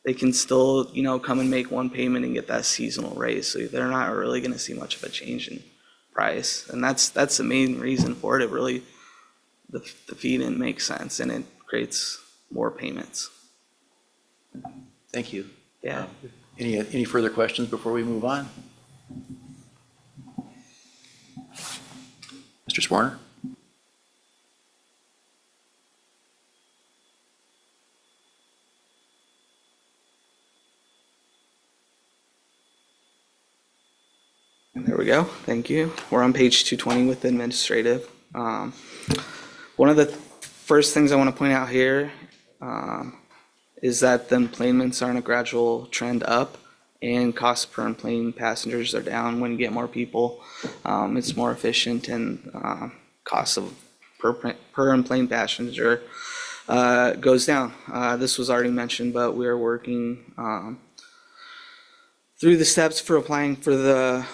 they can still, you know, come and make one payment and get that seasonal rate. So they're not really going to see much of a change in price. And that's the main reason for it. It really, the fee didn't make sense, and it creates more payments. Thank you. Yeah. Any further questions before we move on? Mr. Swarner? There we go. Thank you. We're on page 220 with administrative. One of the first things I want to point out here is that the enplanements are on a gradual trend up, and costs per enplane passengers are down when you get more people. It's more efficient, and cost of per enplane passenger goes down. This was already mentioned, but we are working through the steps for applying for the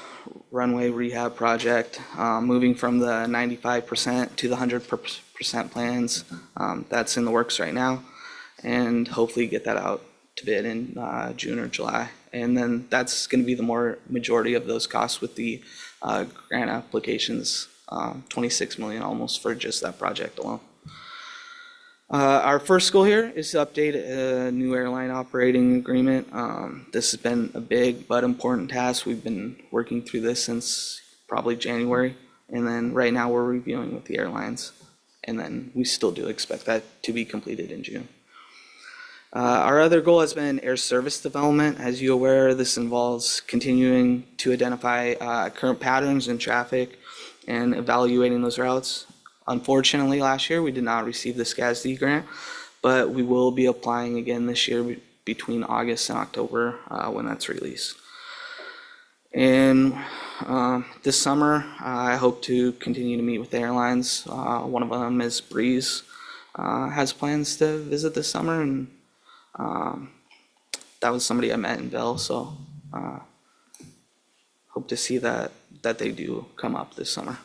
runway rehab project, moving from the 95% to the 100% 50% plans. That's in the works right now, and hopefully get that out to bid in June or July. And then that's going to be the more majority of those costs with the grant applications, 26 million almost for just that project alone. Our first goal here is to update a new airline operating agreement. This has been a big but important task. We've been working through this since probably January, and then right now we're reviewing with the airlines, and then we still do expect that to be completed in June. Our other goal has been air service development. As you're aware, this involves continuing to identify current patterns in traffic and evaluating those routes. Unfortunately, last year, we did not receive the SCASD grant, but we will be applying again this year between August and October when that's released. And this summer, I hope to continue to meet with the airlines. One of them is Breeze, has plans to visit this summer, and that was somebody I met in Bell, so hope to see that they do come up this summer.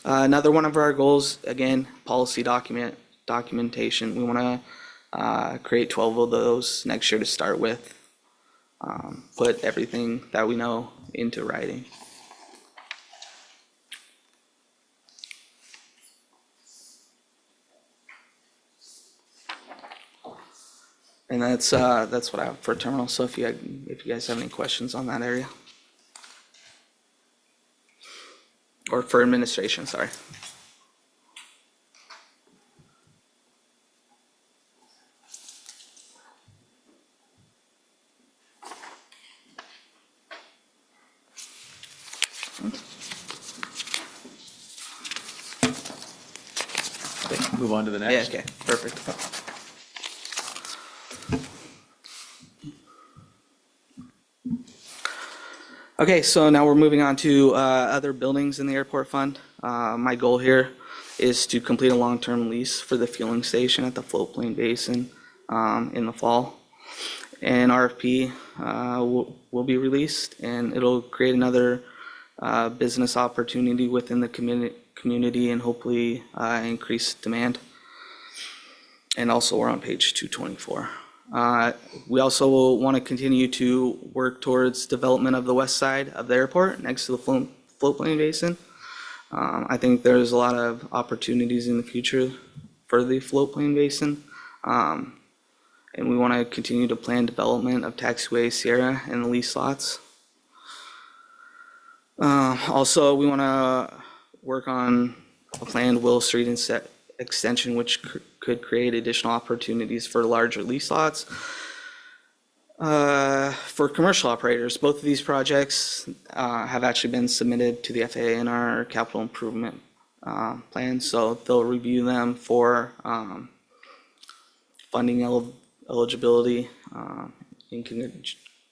Another one of our goals, again, policy documentation. We want to create 12 of those next year to start with. Put everything that we know into writing. And that's what I have for terminal. So if you guys have any questions on that area. Or for administration, sorry. Okay, move on to the Yeah, next. okay, perfect. Okay, so now we're moving on to other buildings in the airport fund. My goal here is to complete a long-term lease for the fueling station at the floatplane basin in the fall. An RFP will be released, and it'll create another business opportunity within the community and hopefully increase demand. And also, we're on page 224. We also want to continue to work towards development of the west side of the airport next to the floatplane basin. I think there's a lot of opportunities in the future for the floatplane basin. And we want to continue to plan development of Taxiway Sierra and the lease lots. Also, we want to work on a planned Willow Street extension, which could create additional opportunities for larger lease lots. For commercial operators, both of these projects have actually been submitted to the FAA in our capital improvement plan, so they'll review them for funding eligibility in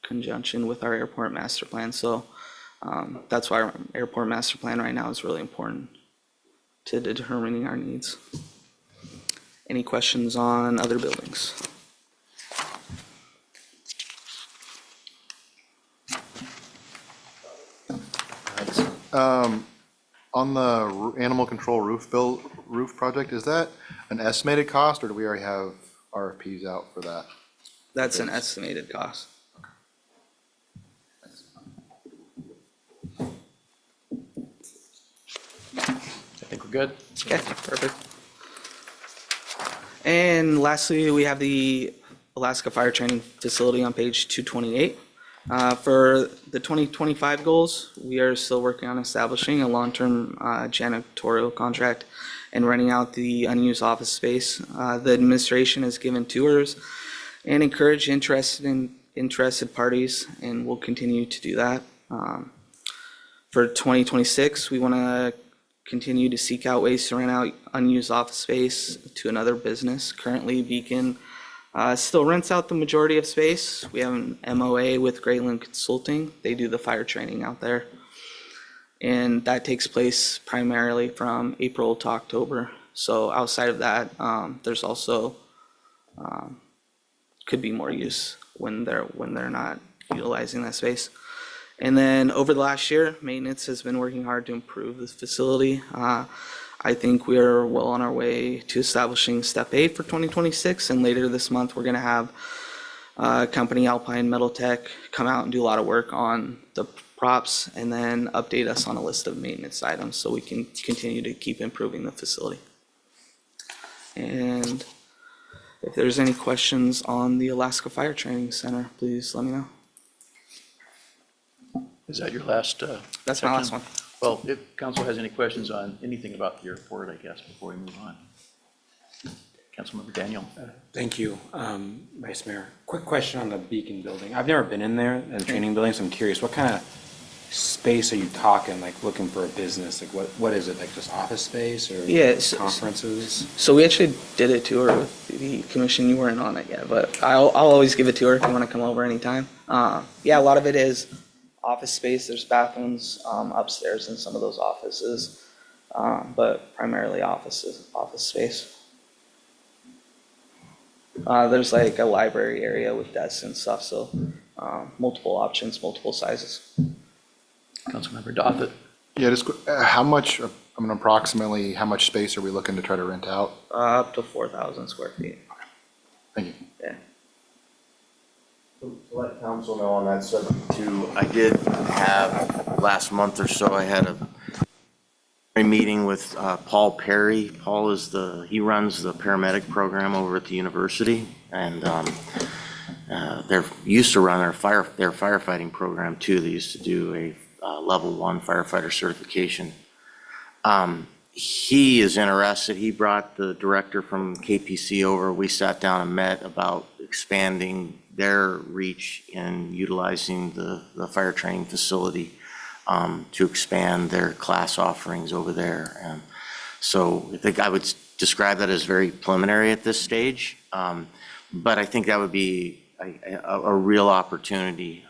conjunction with our airport master plan. So that's why our airport master plan right now is really important to determining our needs. Any questions on other buildings? On the animal control roof project, is that an estimated cost, or do we already have RFPs out for that? That's an estimated cost. I think we're good. Okay, perfect. And lastly, we have the Alaska Fire Training Facility on page 228. For the 2025 goals, we are still working on establishing a long-term janitorial contract and renting out the unused office space. The administration has given tours and encouraged interested parties, and we'll continue to do that. For 2026, we want to continue to seek out ways to rent out unused office space to another business. Currently, Beacon still rents out the majority of space. We have an MOA with Grayland Consulting. They do the fire training out there. And that takes place primarily from April to October. So outside of that, there's also could be more use when they're not utilizing that space. And then over the last year, maintenance has been working hard to improve this facility. I think we are well on our way to establishing step 8 for 2026, and later this month, we're going to have company Alpine Metal Tech come out and do a lot of work on the props and then update us on a list of maintenance items so we can continue to keep improving the facility. And if there's any questions on the Alaska Fire Training Center, please let me know. Is that your last? That's my last one. Well, if council has any questions on anything about the airport, I guess, before we move on. Councilmember Daniel. Thank you, Vice Mayor. Quick question on the Beacon building. I've never been in there, the training building, so I'm curious, what kind of space are you talking, like looking for a business? Like what is it, like just office space or Yeah, conferences? So we actually did a tour with the commission. You weren't on it yet, but I'll always give a tour if you want to come over anytime. Yeah, a lot of it is office space. There's bathrooms upstairs in some of those offices, but primarily office space. There's like a library area with desks and stuff, so multiple options, multiple sizes. Councilmember Dothett. Yeah, just, how much, approximately, how much space are we looking to try to rent out? Up to 4,000 square feet. Thank you. Yeah. To let council know on that subject too, I did have, last month or so, I had a meeting with Paul Perry. Paul is he runs the paramedic program over at the university, and they're used to run their firefighting program too. They used to do a level 1 firefighter certification. He is interested. He brought the director from KPC over. We sat down and met about expanding their reach in utilizing the fire training facility to expand their class offerings over there. And so I think I would describe that as very preliminary at this stage. But I think that would be a real opportunity.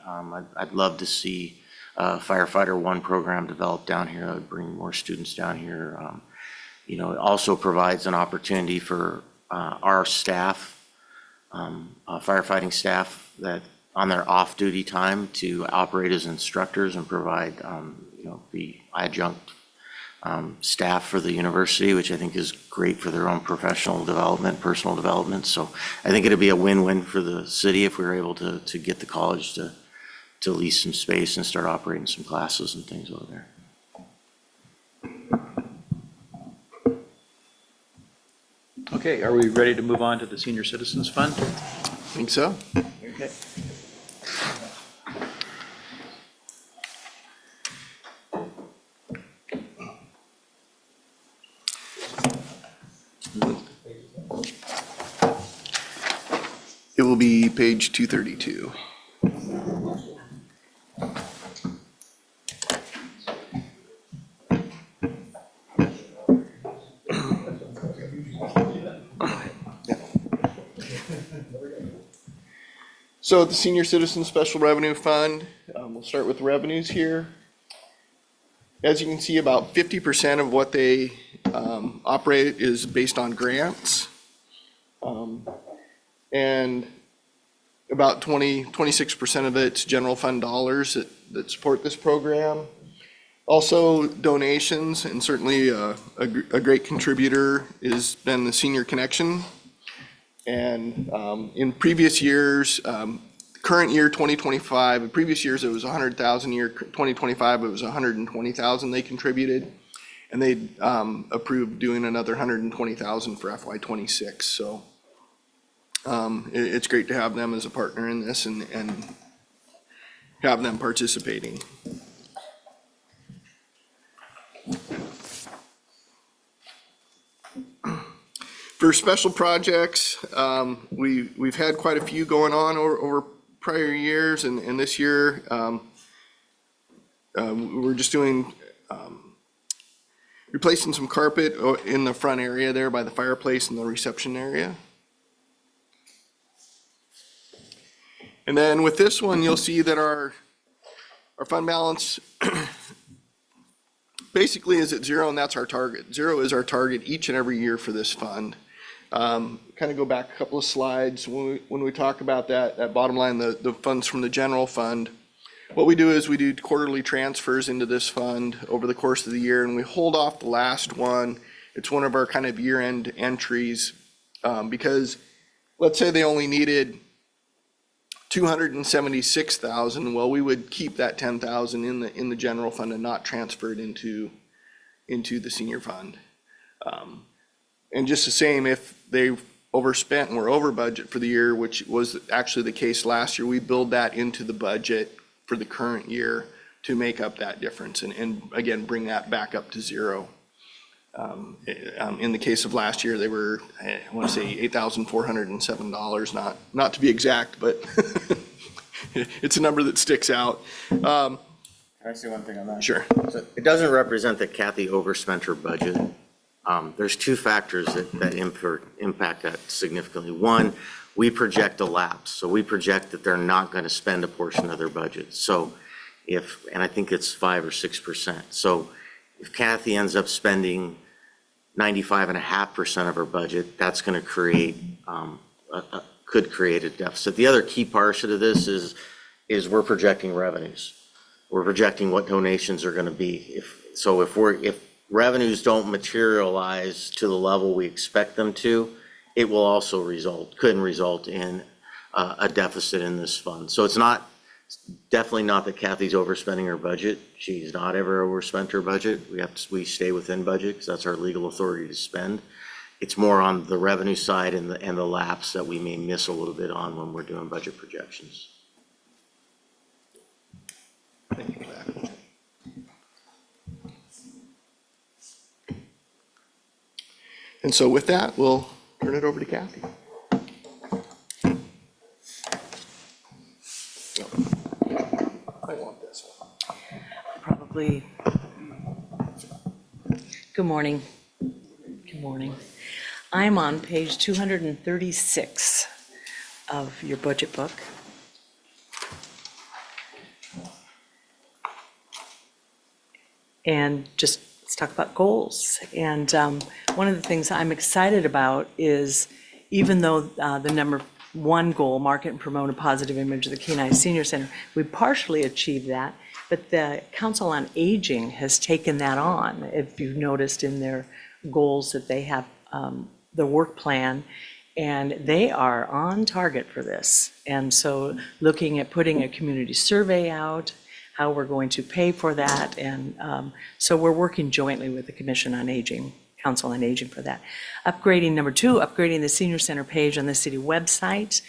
I'd love to see Firefighter 1 program developed down here. I would bring more students down here. It also provides an opportunity for our staff, firefighting staff, that on their off-duty time to operate as instructors and provide, the adjunct staff for the university, which I think is great for their own professional development, personal development. So I think it'd be a win-win for the city if we were able to get the college to lease some space and start operating some classes and things over there. Okay, are we ready to move on to the Senior Citizens Fund? Think so? Okay. It will be page 232. So the Senior Citizen Special Revenue Fund, we'll start with revenues here. As you can see, about 50% of what they operate is based on grants. And about 26% of it's general fund dollars that support this program. Also donations, and certainly a great contributor has been the Senior Connection. And in previous years, current year 2025, in previous years it was 100,000 a year, 2025 it was 120,000 they contributed. And they approved doing another 120,000 for FY26. So it's great to have them as a partner in this and have them participating. For special projects, we've had quite a few going on over prior years, and this year we're just doing replacing some carpet in the front area there by the fireplace and the reception area. And then with this one, you'll see that our fund balance basically is at 0, and that's our target. 0 is our target each and every year for this fund. Kind of go back a couple of slides when we talk about that bottom line, the funds from the general fund. what we do is we do quarterly transfers into this fund over the course of the year, and we hold off the last one. It's one of our kind of year-end entries, because let's say they only needed 276,000. Well, we would keep that 10,000 in the general fund and not transfer it into the senior fund. And just the same, if they overspent and were over budget for the year, which was actually the case last year, we build that into the budget for the current year to make up that difference and again, bring that back up to zero. In the case of last year, they were, I want to say $8,407, not to be exact, but it's a number that sticks out. Can I say one thing on that? Sure. So it doesn't represent that Kathy overspent her budget. There's two factors that impact that significantly. One, we project a lapse. So we project that they're not going to spend a portion of their budget. So and I think it's 5 or 6%. So if Kathy ends up spending 95.5% of her budget, that's going to create, could create a deficit. The other key portion of this is we're projecting revenues. We're projecting what donations are going to be. If revenues don't materialize to the level we expect them to, it will also could result in a deficit in this fund. So it's definitely not that Kathy's overspending her budget. She's not ever overspent her budget. We stay within budget because that's our legal authority to spend. It's more on the revenue side and the lapse that we may miss a little bit on when we're doing budget projections. Thank you for that. And so with that, we'll turn it over to Kathy. I want this one. Probably. Good morning. Good morning. I'm on page 236 of your budget book. And just let's talk about goals. And one of the things I'm excited about is even though the number one goal, market and promote a positive image of the Kenai Senior Center, we partially achieved that, but the Council on Aging has taken that on. If you've noticed in their goals that they have the work plan, and they are on target for this. And so looking at putting a community survey out, how we're going to pay for that. And so we're working jointly with the Commission on Aging, Council on Aging for that. Number two, upgrading the senior center page on the city website,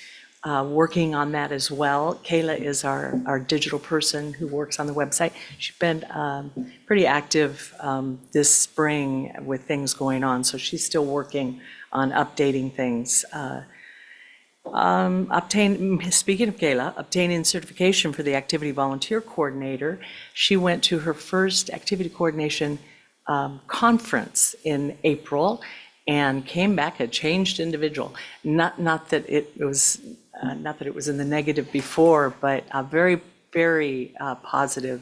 working on that as well. Kayla is our digital person who works on the website. She's been pretty active this spring with things going on, so she's still working on updating things. Speaking of Kayla, obtaining certification for the activity volunteer coordinator. She went to her first activity coordination conference in April and came back a changed individual. Not that it was in the negative before, but a very, very positive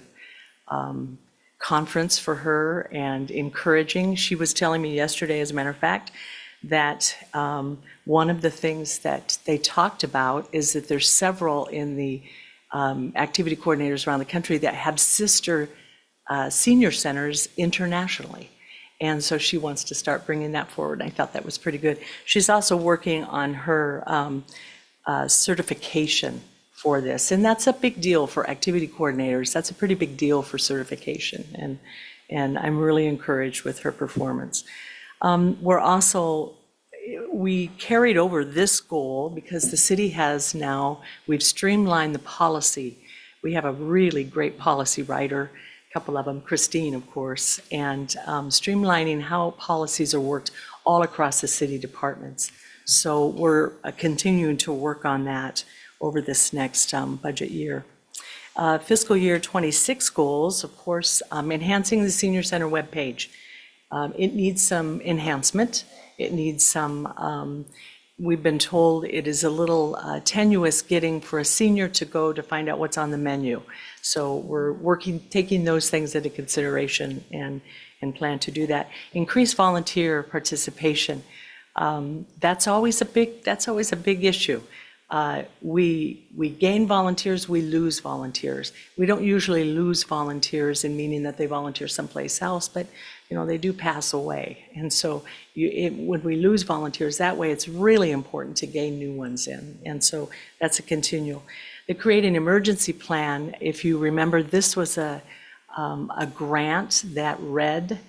conference for her and encouraging. She was telling me yesterday, as a matter of fact, that one of the things that they talked about is that there's several in the activity coordinators around the country that have sister senior centers internationally. And so she wants to start bringing that forward. I thought that was pretty good. She's also working on her certification for this. And that's a big deal for activity coordinators. That's a pretty big deal for certification. And I'm really encouraged with her performance. We carried over this goal because the city has now, we've streamlined the policy. We have a really great policy writer, a couple of them, Christine, of course, and streamlining how policies are worked all across the city departments. So we're continuing to work on that over this next budget year. Fiscal year 26 goals, of course, enhancing the senior center webpage. It needs some enhancement. It needs some, we've been told it is a little tenuous getting for a senior to go to find out what's on the menu. So we're taking those things into consideration and plan to do that. Increase volunteer participation. That's always a big issue. We gain volunteers, we lose volunteers. We don't usually lose volunteers in meaning that they volunteer someplace else, but, you know, they do pass away. And so when we lose volunteers that way, it's really important to gain new ones in. And so that's a continual. The Create an Emergency Plan, if you remember, this was a grant that Red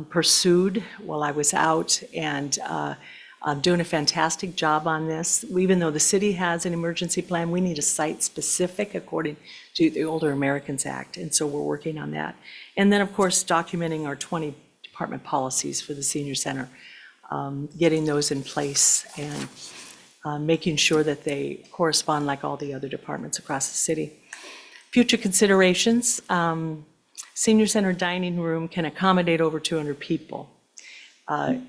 pursued while I was out, and doing a fantastic job on this. Even though the city has an emergency plan, we need a site-specific according to the Older Americans Act, and so we're working on that. And then, of course, documenting our 20 department policies for the senior center, getting those in place and making sure that they correspond like all the other departments across the city. Future considerations, senior center dining room can accommodate over 200 people.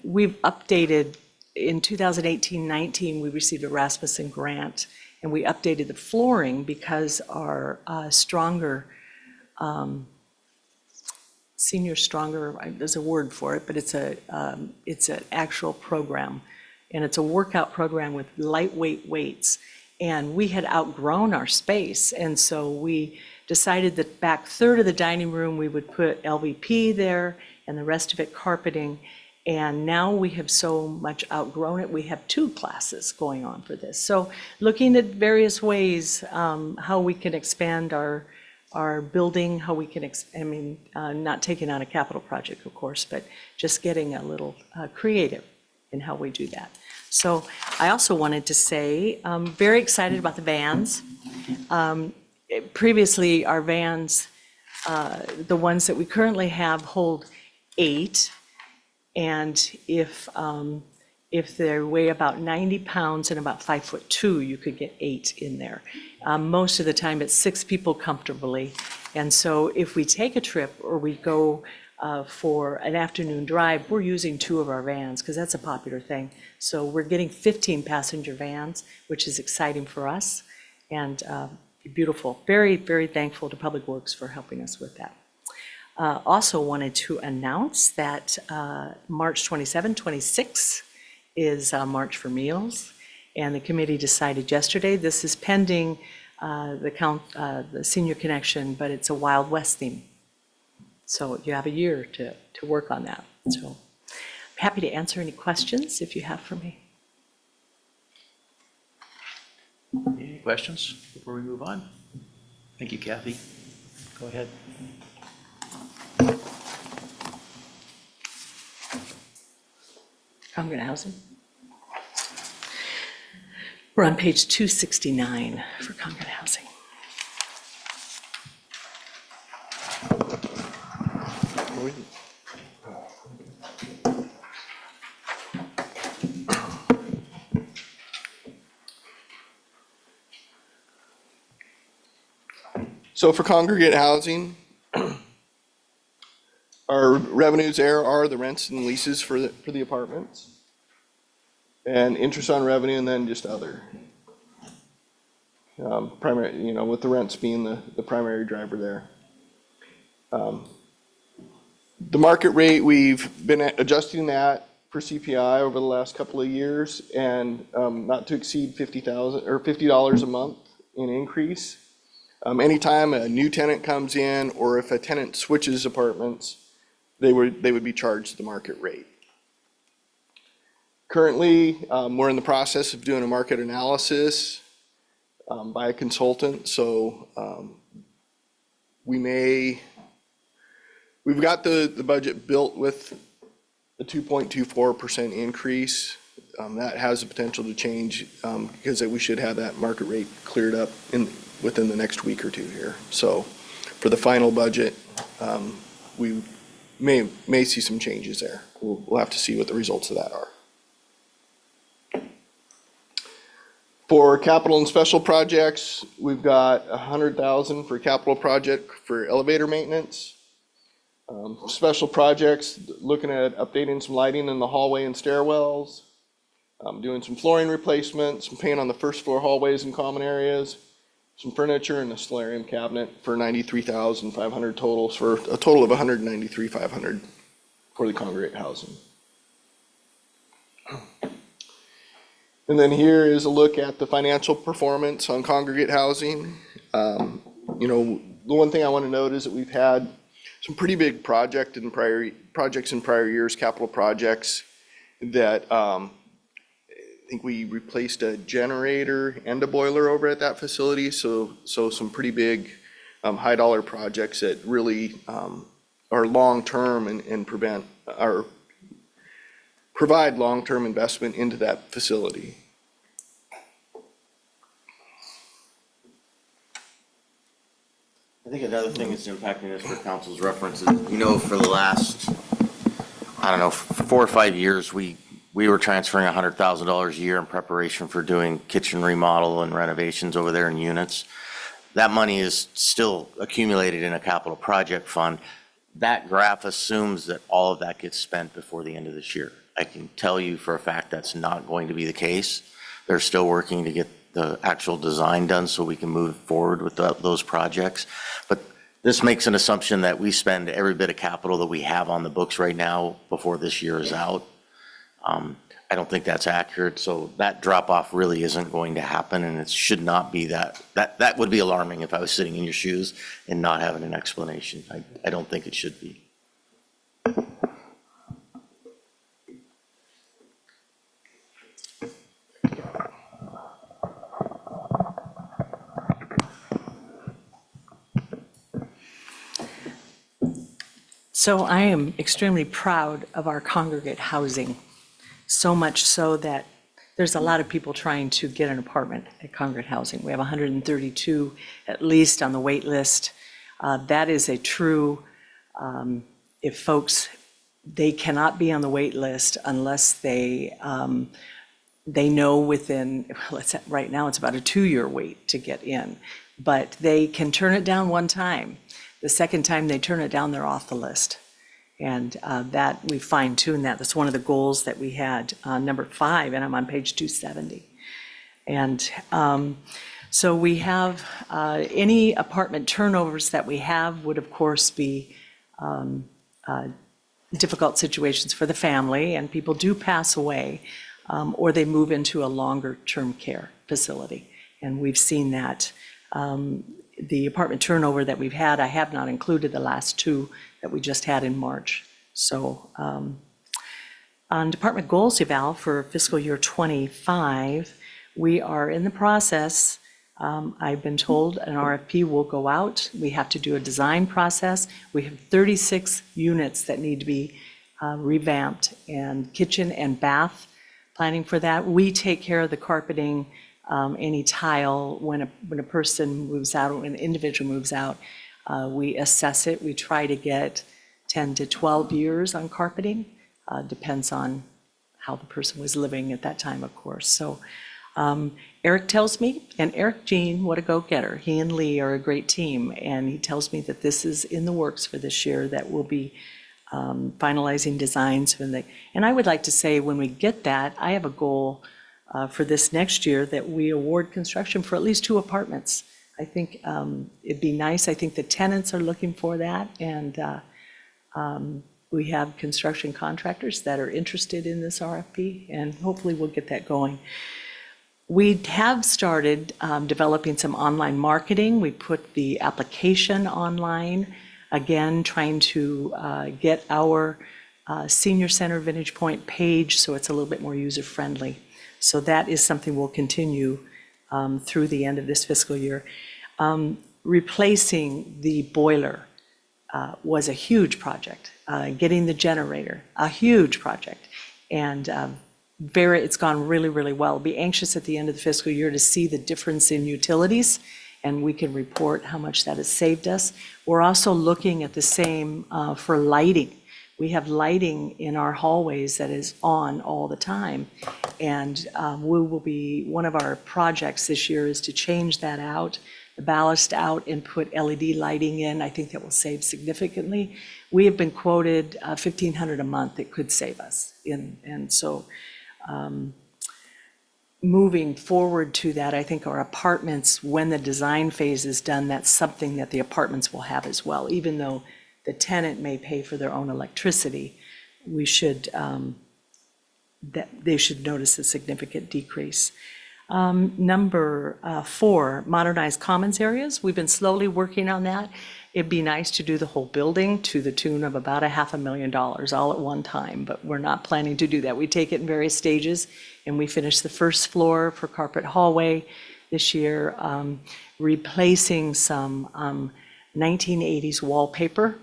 We've updated, in 2018-19, we received a Rasmussen grant, and we updated the flooring because our Senior Stronger, there's a word for it, but it's an actual program, and it's a workout program with lightweight weights. And we had outgrown our space, and so we decided that back third of the dining room, we would put LVP there, and the rest of it carpeting. And now we have so much outgrown it, we have 2 classes going on for this. So looking at various ways, how we can expand our building, how we can, not taking on a capital project, of course, but just getting a little creative in how we do that. So I also wanted to say, I'm very excited about the vans. Previously, our vans, the ones that we currently have, hold 8. And if they weigh about 90 pounds and about 5'2", you could get 8 in there. Most of the time, it's 6 people comfortably. And so if we take a trip or we go for an afternoon drive, we're using 2 of our vans because that's a popular thing. So we're getting 15 passenger vans, which is exciting for us and beautiful. Very, very thankful to Public Works for helping us with that. Also wanted to announce that March 27, 26 is March for Meals, and the committee decided yesterday, this is pending the Senior Connection, but it's a Wild West theme. So you have a year to work on that. So I'm happy to answer any questions if you have for me. Any questions before we move on? Thank you, Kathy. Go ahead. Concord Housing. We're on page 269 for Concord Housing. So for congregate housing, our revenues there are the rents and leases for the apartments, and interest on revenue, and then just other. Primary, with the rents being the primary driver there. The market rate, we've been adjusting that for CPI over the last couple of years, and not to exceed $50 a month in increase. Anytime a new tenant comes in, or if a tenant switches apartments, they would be charged the market rate. Currently, we're in the process of doing a market analysis by a consultant, so we've got the budget built with a 2.24% increase. That has the potential to change because we should have that market rate cleared up within the next week or two here. So for the final budget, we may see some changes there. We'll have to see what the results of that are. For capital and special projects, we've got $100,000 for capital project for elevator maintenance. Special projects, looking at updating some lighting in the hallway and stairwells, doing some flooring replacements, some paint on the first floor hallways and common areas, some furniture and a solarium cabinet for $93,500 total, for a total of $193,500 for the congregate housing. And then here is a look at the financial performance on congregate housing. You know, the one thing I want to note is that we've had some pretty big projects in prior years, capital projects that I think we replaced a generator and a boiler over at that facility. So some pretty big high dollar projects that really are long-term and provide long-term investment into that facility. I think another thing that's impacting us for council's reference is, you know, for the last, I don't know, 4 or 5 years, we were transferring $100,000 a year in preparation for doing kitchen remodel and renovations over there in units. That money is still accumulated in a capital project fund. That graph assumes that all of that gets spent before the end of this year. I can tell you for a fact that's not going to be the case. They're still working to get the actual design done so we can move forward with those projects. But this makes an assumption that we spend every bit of capital that we have on the books right now before this year is out. I don't think that's accurate, so that drop-off really isn't going to happen, and it should not be that. That would be alarming if I was sitting in your shoes and not having an explanation. I don't think it should be. So I am extremely proud of our congregate housing, so much so that there's a lot of people trying to get an apartment at congregate housing. We have 132 at least on the wait list. That is a true, if folks, they cannot be on the wait list unless they know within, well, right now it's about a 2-year wait to get in, but they can turn it down one time. The second time they turn it down, they're off the list. And that we fine-tuned that. That's one of the goals that we had, number 5, and I'm on page 270. And so we have, any apartment turnovers that we have would of course be difficult situations for the family, and people do pass away, or they move into a longer-term care facility. And we've seen that. The apartment turnover that we've had, I have not included the last 2 that we just had in March. So on department goals eval for fiscal year 25, we are in the process. I've been told an RFP will go out. We have to do a design process. We have 36 units that need to be revamped, and kitchen and bath planning for that. We take care of the carpeting, any tile. When a person moves out, when an individual moves out, we assess it. We try to get 10 to 12 years on carpeting. Depends on how the person was living at that time, of course. So Eric tells me, and Eric Jean, what a go-getter. He and Lee are a great team, and he tells me that this is in the works for this year, that we'll be finalizing designs. And I would like to say, when we get that, I have a goal for this next year that we award construction for at least 2 apartments. I think it'd be nice. I think the tenants are looking for that, and we have construction contractors that are interested in this RFP, and hopefully we'll get that going. We have started developing some online marketing. We put the application online, again, trying to get our Senior Center Vintage Point page so it's a little bit more user-friendly. So that is something we'll continue through the end of this fiscal year. Replacing the boiler was a huge project. Getting the generator, a huge project. And it's gone really, really well. Be anxious at the end of the fiscal year to see the difference in utilities, and we can report how much that has saved us. We're also looking at the same for lighting. We have lighting in our hallways that is on all the time. And one of our projects this year is to change that out, the ballast out, and put LED lighting in. I think that will save significantly. We have been quoted $1,500 a month it could save us. And so moving forward to that, I think our apartments, when the design phase is done, that's something that the apartments will have as well. Even though the tenant may pay for their own electricity, we should that they should notice a significant decrease. Number 4, modernize commons areas. We've been slowly working on that. It'd be nice to do the whole building to the tune of about $500,000 all at one time, but we're not planning to do that. We take it in various stages, and we finish the first floor for carpet hallway this year, replacing some 1980s wallpaper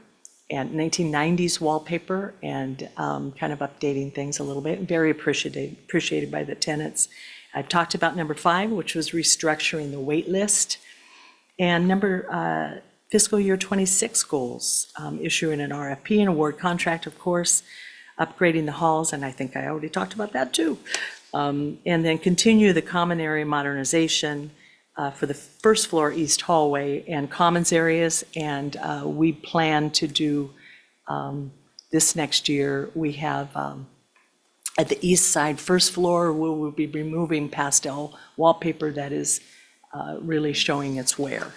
and 1990s wallpaper, and kind of updating things a little bit. Very appreciated by the tenants. I've talked about number 5, which was restructuring the wait list. And number fiscal year 26 goals, issuing an RFP and award contract, of course, upgrading the halls, and I think I already talked about that too. And then continue the common area modernization for the first floor east hallway and commons areas. And we plan to do this next year. We have at the east side first floor, we will be removing pastel wallpaper that is really showing its wear.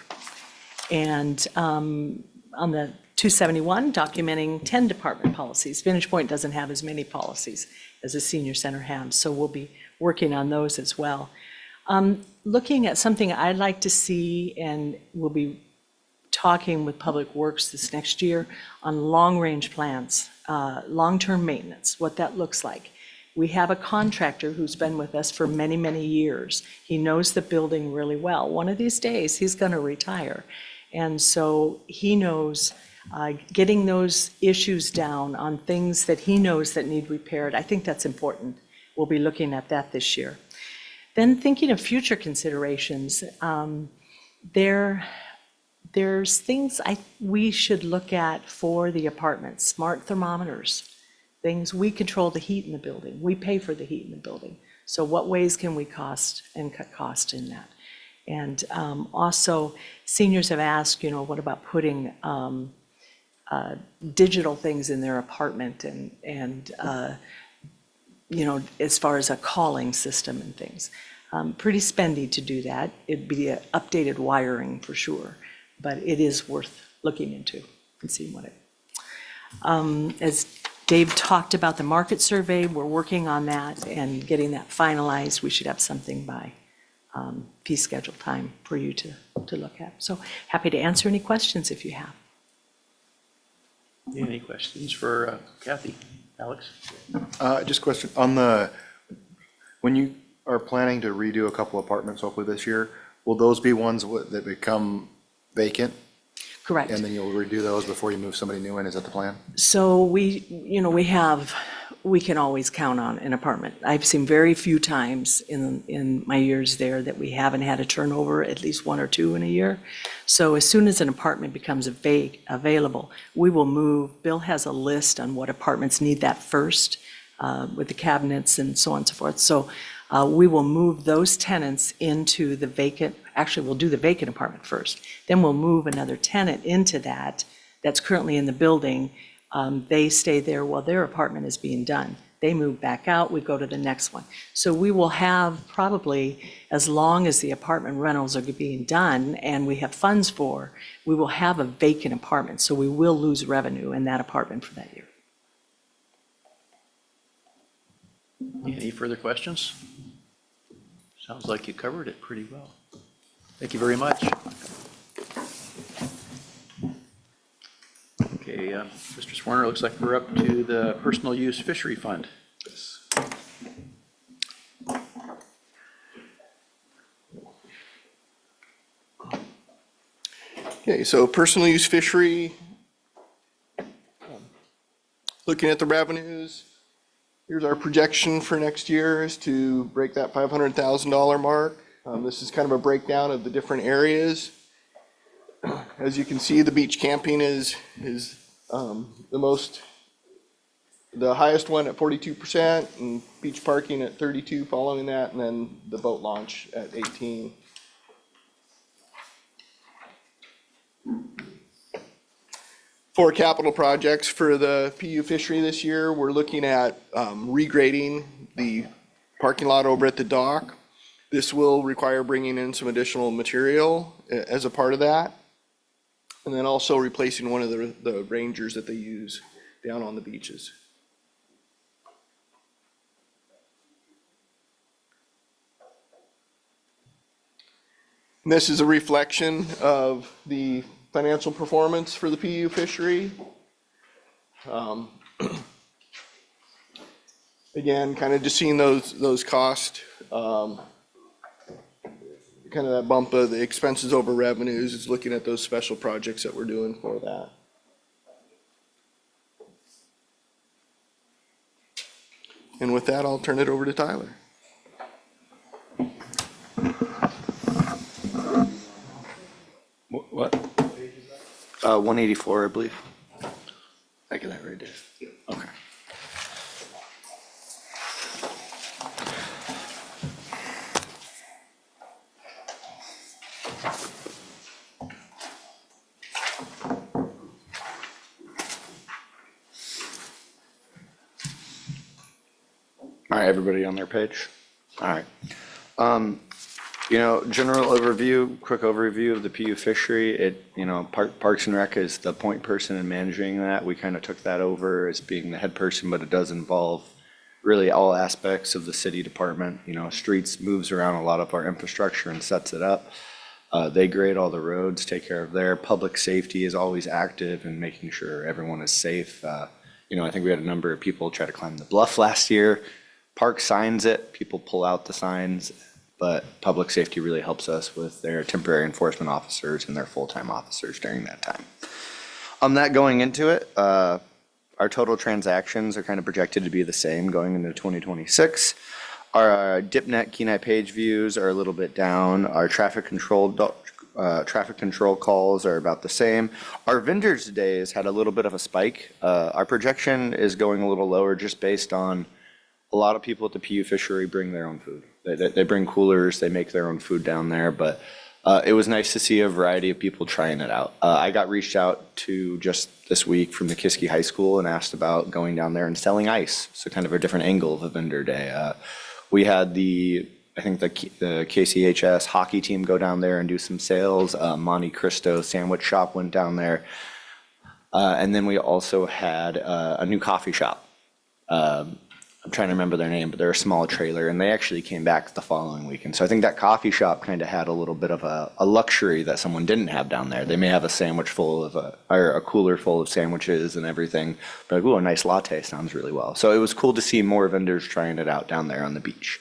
And on the 271, documenting 10 department policies. Vantage Point doesn't have as many policies as the senior center has, so we'll be working on those as well. Looking at something I'd like to see, and we'll be talking with Public Works this next year on long-range plans, long-term maintenance, what that looks like. We have a contractor who's been with us for many, many years. He knows the building really well. One of these days, he's going to retire. And so he knows getting those issues down on things that he knows that need repaired. I think that's important. We'll be looking at that this year. Then thinking of future considerations, there's things we should look at for the apartments, smart thermometers, things. We control the heat in the building. We pay for the heat in the building. So what ways can we cut cost in that? And also, seniors have asked, what about putting digital things in their apartment and as far as a calling system and things. Pretty spendy to do that. It'd be updated wiring for sure, but it is worth looking into and seeing what it. As Dave talked about the market survey, we're working on that and getting that finalized. We should have something by fee schedule time for you to look at. So happy to answer any questions if you have. Any questions for Kathy? Alex? Just a question, when you are planning to redo a couple apartments hopefully this year, will those be ones that become vacant? Correct. And then you'll redo those before you move somebody new in, is that the plan? So we can always count on an apartment. I've seen very few times in my years there that we haven't had a turnover, at least 1 or 2 in a year. So as soon as an apartment becomes available, we will move. Bill has a list on what apartments need that first, with the cabinets and so on and so forth. So we will move those tenants into the vacant, actually we'll do the vacant apartment first. Then we'll move another tenant into that's currently in the building. They stay there while their apartment is being done. They move back out, we go to the next one. So we will have probably, as long as the apartment rentals are being done and we have funds for, we will have a vacant apartment. So we will lose revenue in that apartment for that year. Any further questions? Sounds like you covered it pretty well. Thank you very much. Okay, Mr. Swarner, looks like we're up to the personal use fishery fund. Okay, so personal use fishery, looking at the revenues, here's our projection for next year is to break that $500,000 mark. This is kind of a breakdown of the different areas. As you can see, the beach camping is the highest one at 42%, and beach parking at 32% following that, and then the boat launch at 18%. For capital projects for the PU fishery this year, we're looking at regrading the parking lot over at the dock. This will require bringing in some additional material as a part of that. And then also replacing one of the rangers that they use down on the beaches. And this is a reflection of the financial performance for the PU fishery. Again, kind of just seeing those costs, kind of that bump of the expenses over revenues is looking at those special projects that we're doing for that. And with that, I'll turn it over to Tyler. What? 184, I believe. I get that right, Dave? Okay. All right, everybody on their page? All right. General overview, quick overview of the PU fishery. Parks and Rec is the point person in managing that. We kind of took that over as being the head person, but it does involve really all aspects of the city department. Streets moves around a lot of our infrastructure and sets it up. They grade all the roads, take care of their public safety is always active and making sure everyone is safe. I think we had a number of people try to climb the bluff last year. Park signs it, people pull out the signs, but public safety really helps us with their temporary enforcement officers and their full-time officers during that time. On that going into it, our total transactions are kind of projected to be the same going into 2026. Our DipNet Kenai page views are a little bit down. Our traffic control calls are about the same. Our vendors days had a little bit of a spike. Our projection is going a little lower just based on a lot of people at the PU fishery bring their own food. They bring coolers, they make their own food down there, but it was nice to see a variety of people trying it out. I got reached out to just this week from the Kiski High School and asked about going down there and selling ice. So kind of a different angle of a vendor day. We had the KCHS hockey team go down there and do some sales. Monte Cristo sandwich shop went down there. And then we also had a new coffee shop. I'm trying to remember their name, but they're a small trailer, and they actually came back the following week. And so I think that coffee shop kind of had a little bit of a luxury that someone didn't have down there. They may have a sandwich full of, or a cooler full of sandwiches and everything, but like, ooh, a nice latte sounds really well. So it was cool to see more vendors trying it out down there on the beach.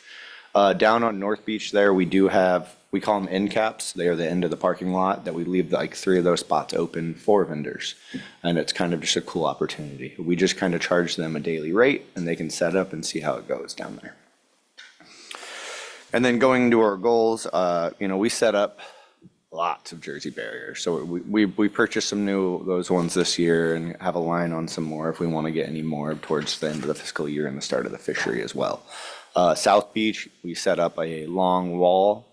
Down on North Beach there, we call them end caps. They are the end of the parking lot that we leave like 3 of those spots open for vendors. And it's kind of just a cool opportunity. We just kind of charge them a daily rate and they can set up and see how it goes down there. And then going to our goals, we set up lots of Jersey barriers. So we purchased some those ones this year and have a line on some more if we want to get any more towards the end of the fiscal year and the start of the fishery as well. South Beach, we set up a long wall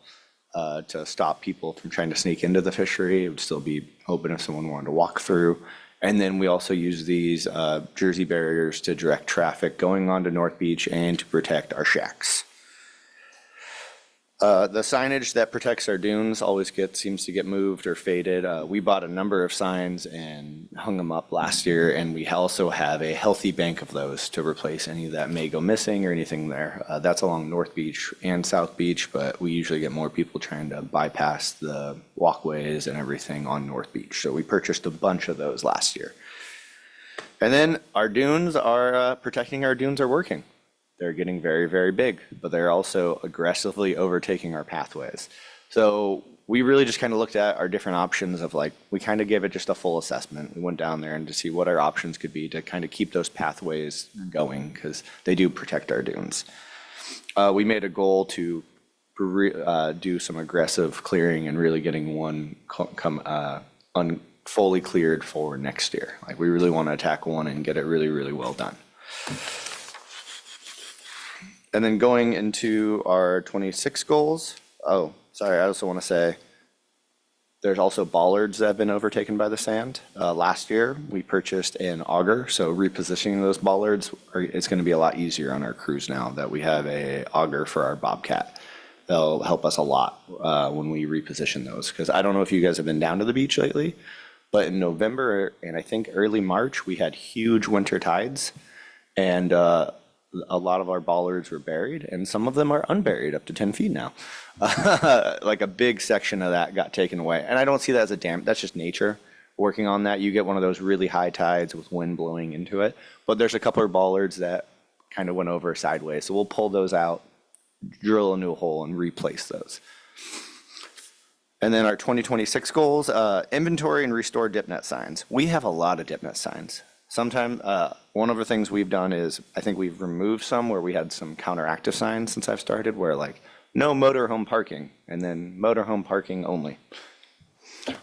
to stop people from trying to sneak into the fishery. It would still be open if someone wanted to walk through. And then we also use these Jersey barriers to direct traffic going onto North Beach and to protect our shacks. The signage that protects our dunes always seems to get moved or faded. We bought a number of signs and hung them up last year, and we also have a healthy bank of those to replace any that may go missing or anything there. That's along North Beach and South Beach, but we usually get more people trying to bypass the walkways and everything on North Beach. So we purchased a bunch of those last year. And then our dunes are, protecting our dunes are working. They're getting very, very big, but they're also aggressively overtaking our pathways. So we really just kind of looked at our different options of we kind of gave it just a full assessment. We went down there and to see what our options could be to kind of keep those pathways going because they do protect our dunes. We made a goal to do some aggressive clearing and really getting one fully cleared for next year. We really want to attack one and get it really, really well done. And then going into our 26 goals. Oh, sorry, I also want to say there's also bollards that have been overtaken by the sand. Last year, we purchased an auger, so repositioning those bollards, it's going to be a lot easier on our crews now that we have a auger for our Bobcat. They'll help us a lot when we reposition those, because I don't know if you guys have been down to the beach lately, but in November and I think early March, we had huge winter tides, and a lot of our bollards were buried, and some of them are unburied up to 10 feet now. Like a big section of that got taken away. And I don't see that as a dam, that's just nature working on that. You get one of those really high tides with wind blowing into it. But there's a couple of bollards that kind of went over sideways. So we'll pull those out, drill a new hole, and replace those. And then our 2026 goals, inventory and restore dipnet signs. We have a lot of dipnet signs. Sometimes, one of the things we've done is, I think we've removed some where we had some counteractive signs since I've started, where like, no motorhome parking, and then motorhome parking only.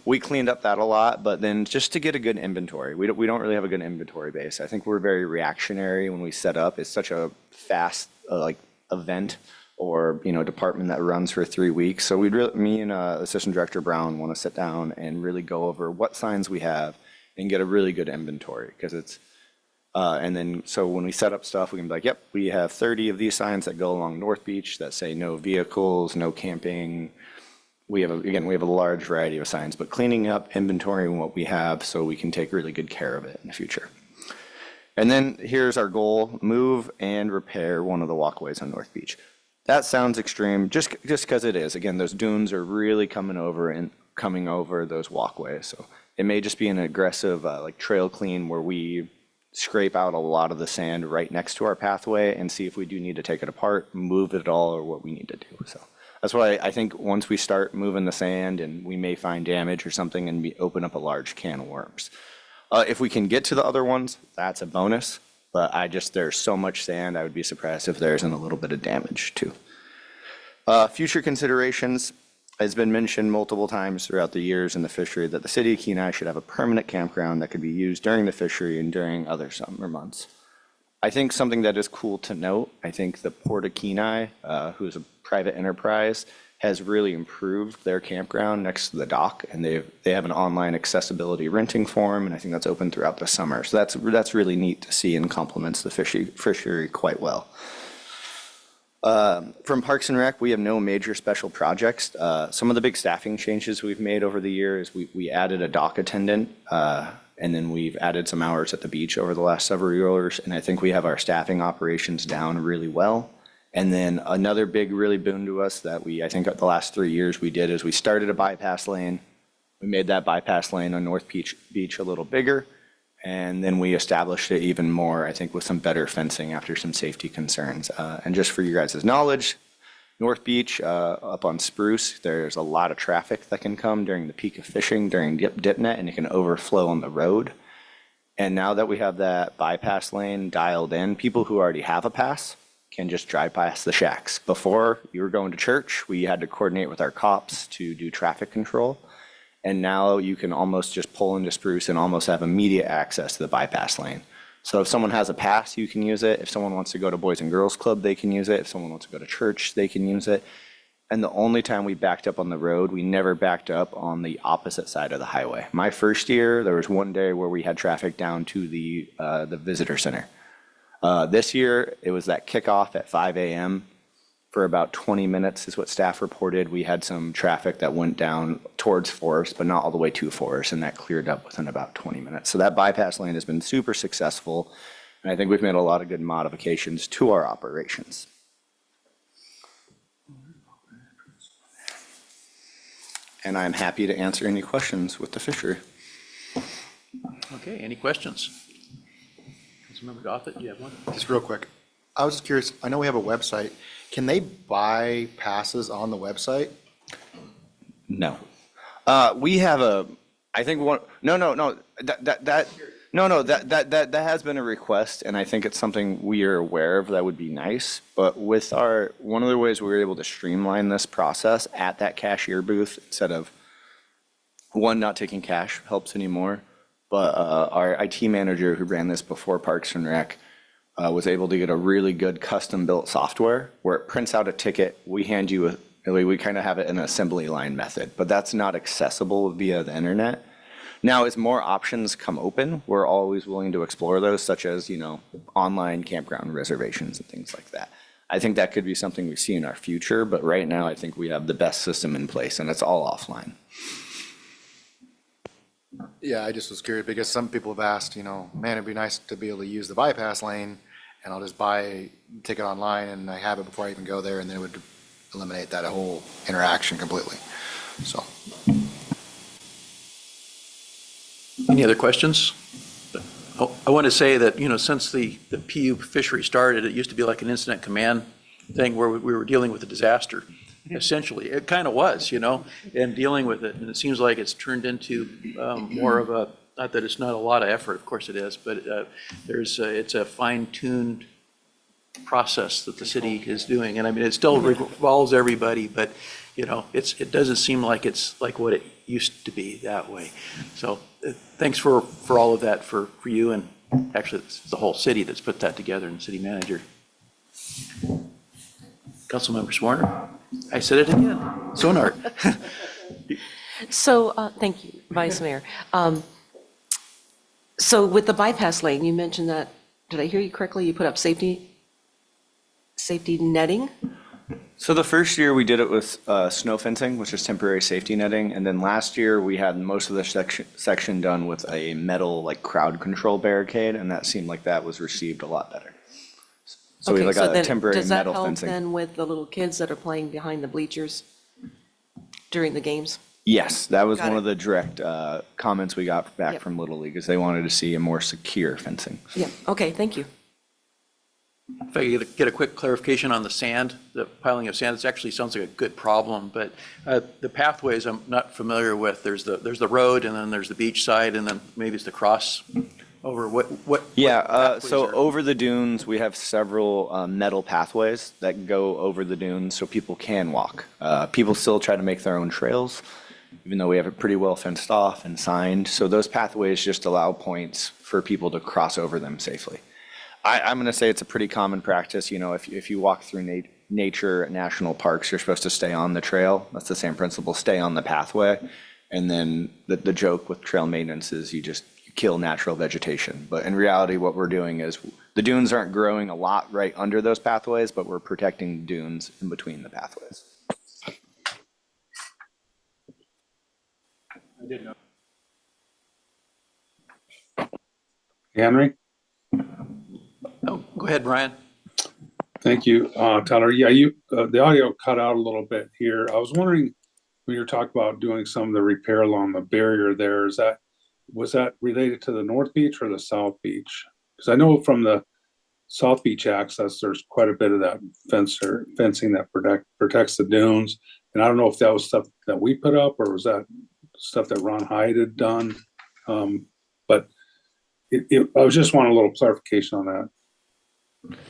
We cleaned up that a lot, but then just to get a good inventory, we don't really have a good inventory base. I think we're very reactionary when we set up. It's such a fast, like, event or, department that runs for 3 weeks. So me and Assistant Director Brown want to sit down and really go over what signs we have and get a really good inventory, because it's, and then, so when we set up stuff, we can be like, yep, we have 30 of these signs that go along North Beach that say no vehicles, no camping. We have a large variety of signs, but cleaning up, inventorying what we have so we can take really good care of it in the future. And then here's our goal: move and repair one of the walkways on North Beach. That sounds extreme, just because it is. Again, those dunes are really coming over those walkways. So it may just be an aggressive like trail clean where we scrape out a lot of the sand right next to our pathway and see if we do need to take it apart, move it all, or what we need to do. So that's why I think once we start moving the sand, and we may find damage or something, and we open up a large can of worms. If we can get to the other ones, that's a bonus. But there's so much sand, I would be surprised if there isn't a little bit of damage too. Future considerations. It's been mentioned multiple times throughout the years in the fishery that the city of Kenai should have a permanent campground that could be used during the fishery and during other summer months. I think something that is cool to note, I think the Port of Kenai, who is a private enterprise, has really improved their campground next to the dock, and they have an online accessibility renting form, and I think that's open throughout the summer. So that's really neat to see, and complements the fishery quite well. From Parks and Rec, we have no major special projects. Some of the big staffing changes we've made over the years, we added a dock attendant, and then we've added some hours at the beach over the last several years, and I think we have our staffing operations down really well. And then another big really boon to us that I think the last 3 years we did is we started a bypass lane. We made that bypass lane on North Beach a little bigger, and then we established it even more, I think, with some better fencing after some safety concerns. And just for you guys' knowledge, North Beach, up on Spruce, there's a lot of traffic that can come during the peak of fishing, during dipnet, and it can overflow on the road. And now that we have that bypass lane dialed in, people who already have a pass can just drive past the shacks. Before, you were going to church, we had to coordinate with our cops to do traffic control. And now you can almost just pull into Spruce and almost have immediate access to the bypass lane. So if someone has a pass, you can use it. If someone wants to go to Boys and Girls Club, they can use it. If someone wants to go to church, they can use it. And the only time we backed up on the road, we never backed up on the opposite side of the highway. My first year, there was one day where we had traffic down to the visitor center. This year, it was that kickoff at 5 a.m. for about 20 minutes is what staff reported. We had some traffic that went down towards Forest, but not all the way to Forest, and that cleared up within about 20 minutes. So that bypass lane has been super successful, and I think we've made a lot of good modifications to our operations. And I'm happy to answer any questions with the fishery. Okay, any questions? Councilmember Goffett, you have one? Just real quick. I was just curious, I know we have a website. Can they buy passes on the website? No. We have I think one, that has been a request, and I think it's something we are aware of that would be nice. But with one of the ways we were able to streamline this process at that cashier booth, instead of not taking cash helps anymore, but our IT manager who ran this before Parks and Rec was able to get a really good custom-built software where it prints out a ticket. We hand you we kind of have it in an assembly line method, but that's not accessible via the internet. Now, as more options come open, we're always willing to explore those, such as, online campground reservations and things like that. I think that could be something we see in our future, but right now I think we have the best system in place, and it's all offline. Yeah, I just was curious because some people have asked, man, it'd be nice to be able to use the bypass lane and I'll just take it online and I have it before I even go there, and then it would eliminate that whole interaction completely. So, Any other questions? Oh, I want to say that, since the PU fishery started, it used to be like an incident command thing where we were dealing with a disaster. Essentially, it kind of was, and dealing with it. And it seems like it's turned into more of a, not that it's not a lot of effort, of course it is, but it's a fine-tuned process that the city is doing. And I mean, it still involves everybody, but, it doesn't seem like it's like what it used to be that way. So thanks for all of that for you, and actually it's the whole city that's put that together, and city manager. Councilmember Warner, I said it again, Sonar. So, thank you, Vice Mayor. So with the bypass lane, you mentioned that, did I hear you correctly? You put up safety netting? So the first year we did it with snow fencing, which is temporary safety netting, and then last year we had most of the section done with a metal like crowd control barricade, and that seemed like that was received a lot better. So we Okay, have so like a then temporary does that metal help fencing. then with the little kids that are playing behind the bleachers during the games? Yes, that was Got one it. of the direct comments we got back Yep. from Little League, is they wanted to see a more secure fencing. Yeah, okay, thank you. If I could get a quick clarification on the sand, the piling of sand, it actually sounds like a good problem, but the pathways I'm not familiar with. There's the road, and then there's the beach side, and then maybe it's the cross over. What Yeah, pathways so are- over the dunes, we have several metal pathways that go over the dunes so people can walk. People still try to make their own trails, even though we have it pretty well fenced off and signed. So those pathways just allow points for people to cross over them safely. I'm going to say it's a pretty common practice. If you walk through nature national parks, you're supposed to stay on the trail. That's the same principle, stay on the pathway. And then the joke with trail maintenance is you kill natural vegetation. But in reality, what we're doing is the dunes aren't growing a lot right under those pathways, but we're protecting dunes in between the pathways. Henry? Oh, go ahead, Brian. Thank you, Tyler. Yeah, the audio cut out a little bit here. I was wondering, when you were talking about doing some of the repair along the barrier there, was that related to the North Beach or the South Beach? Because I know from the South Beach access, there's quite a bit of that fencing that protects the dunes. And I don't know if that was stuff that we put up, or was that stuff that Ron Hyde had done? But I was just wanting a little clarification on that.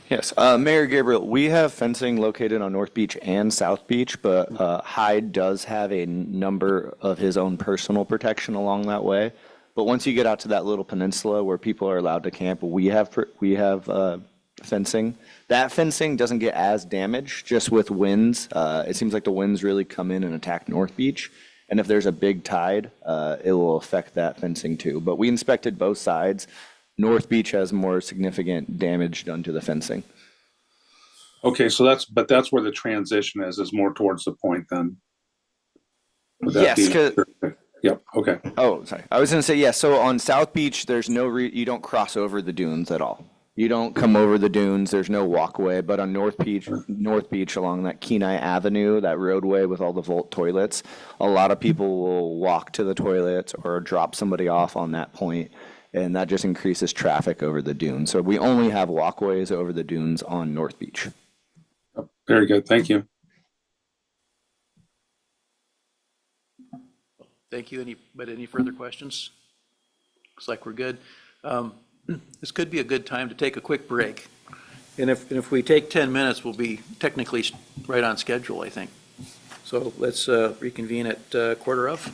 Yes, Mayor Gabriel, we have fencing located on North Beach and South Beach, but Hyde does have a number of his own personal protection along that way. But once you get out to that little peninsula where people are allowed to camp, we have fencing. That fencing doesn't get as damaged just with winds. It seems like the winds really come in and attack North Beach. And if there's a big tide, it will affect that fencing too. But we inspected both sides. North Beach has more significant damage done to the fencing. Okay, so that's where the transition is more towards the point then. Would that Yes, be- 'cause- Yep, okay. Oh, sorry. I was going to say, yes. So on South Beach, there's you don't cross over the dunes at all. You don't come over the dunes. There's no walkway. But on North Beach along that Kenai Avenue, that roadway with all the Volt toilets, a lot of people will walk to the toilets or drop somebody off on that point, and that just increases traffic over the dunes. So we only have walkways over the dunes on North Beach. Very good, thank you. Thank you. Any further questions? Looks like we're good. This could be a good time to take a quick break. And if we take 10 minutes, we'll be technically right on schedule, I think. So let's reconvene at 1:15.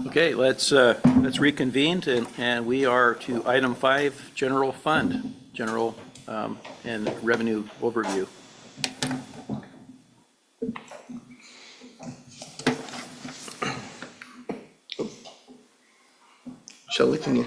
Okay, let's reconvene, and we are to item 5, general fund, general and revenue overview. Shelley, can you?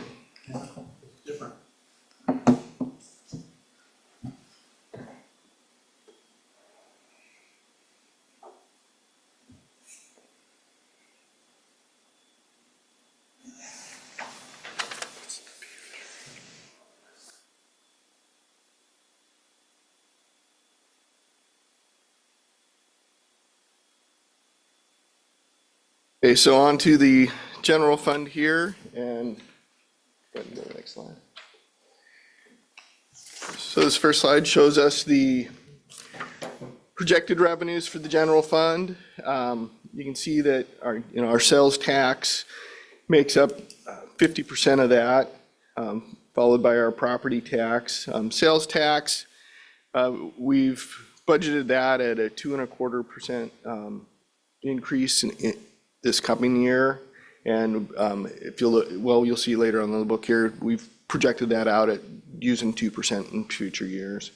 Okay, so on to the general fund here, and go ahead and go to the next slide. So this first slide shows us the projected revenues for the general fund. You can see that our sales tax makes up 50% of that, followed by our property tax. Sales tax, we've budgeted that at a 2.25% increase in this coming year. And if you'll look, well, you'll see later on in the book here, we've projected that out at using 2% in future years.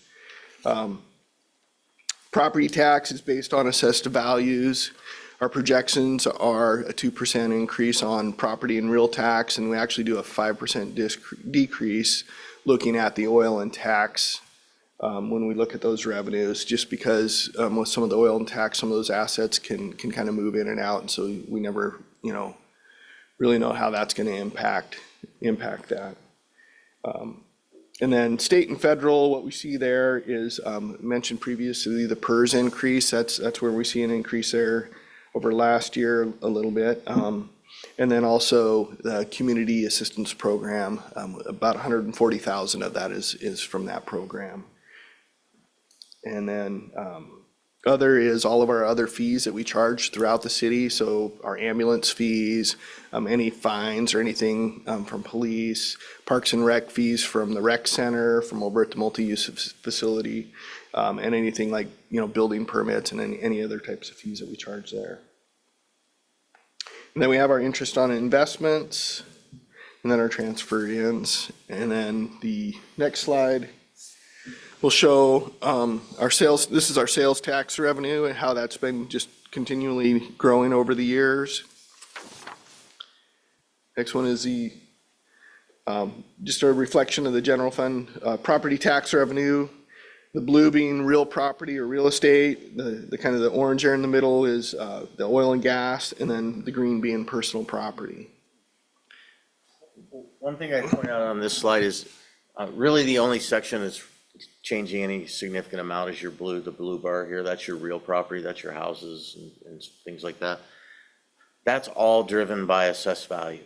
Property tax is based on assessed values. Our projections are a 2% increase on property and real tax, and we actually do a 5% decrease looking at the oil and tax when we look at those revenues, just because with some of the oil and tax, some of those assets can kind of move in and out, and so we never, really know how that's going to impact that. And then state and federal, what we see there is mentioned previously, the PERS increase. That's where we see an increase there over last year a little bit. And then also the community assistance program, about 140,000 of that is from that program. And then other is all of our other fees that we charge throughout the city. So our ambulance fees, any fines or anything from police, parks and rec fees from the rec center, from over at the multi-use facility, and anything like, building permits and any other types of fees that we charge there. And then we have our interest on investments, and then our transfer ins. And then the next slide will show our sales. This is our sales tax revenue and how that's been just continually growing over the years. Next one is just a reflection of the general fund property tax revenue. The blue being real property or real estate. The kind of the orange there in the middle is the oil and gas, and then the green being personal property. One thing I'd point out on this slide is really the only section that's changing any significant amount is the blue bar here. That's your real property, that's your houses and things like that. That's all driven by assessed value.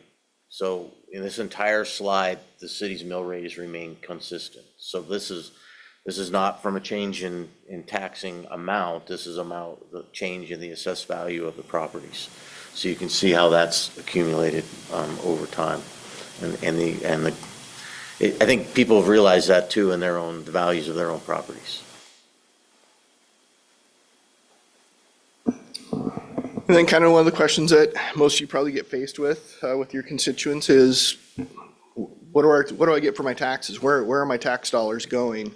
So in this entire slide, the city's mill rate has remained consistent. So this is not from a change in taxing amount. This is the change in the assessed value of the properties. So you can see how that's accumulated over time, I think people have realized that too in the values of their own properties. And then kind of one of the questions that most of you probably get faced with your constituents is, what do I get for my taxes? Where are my tax dollars going?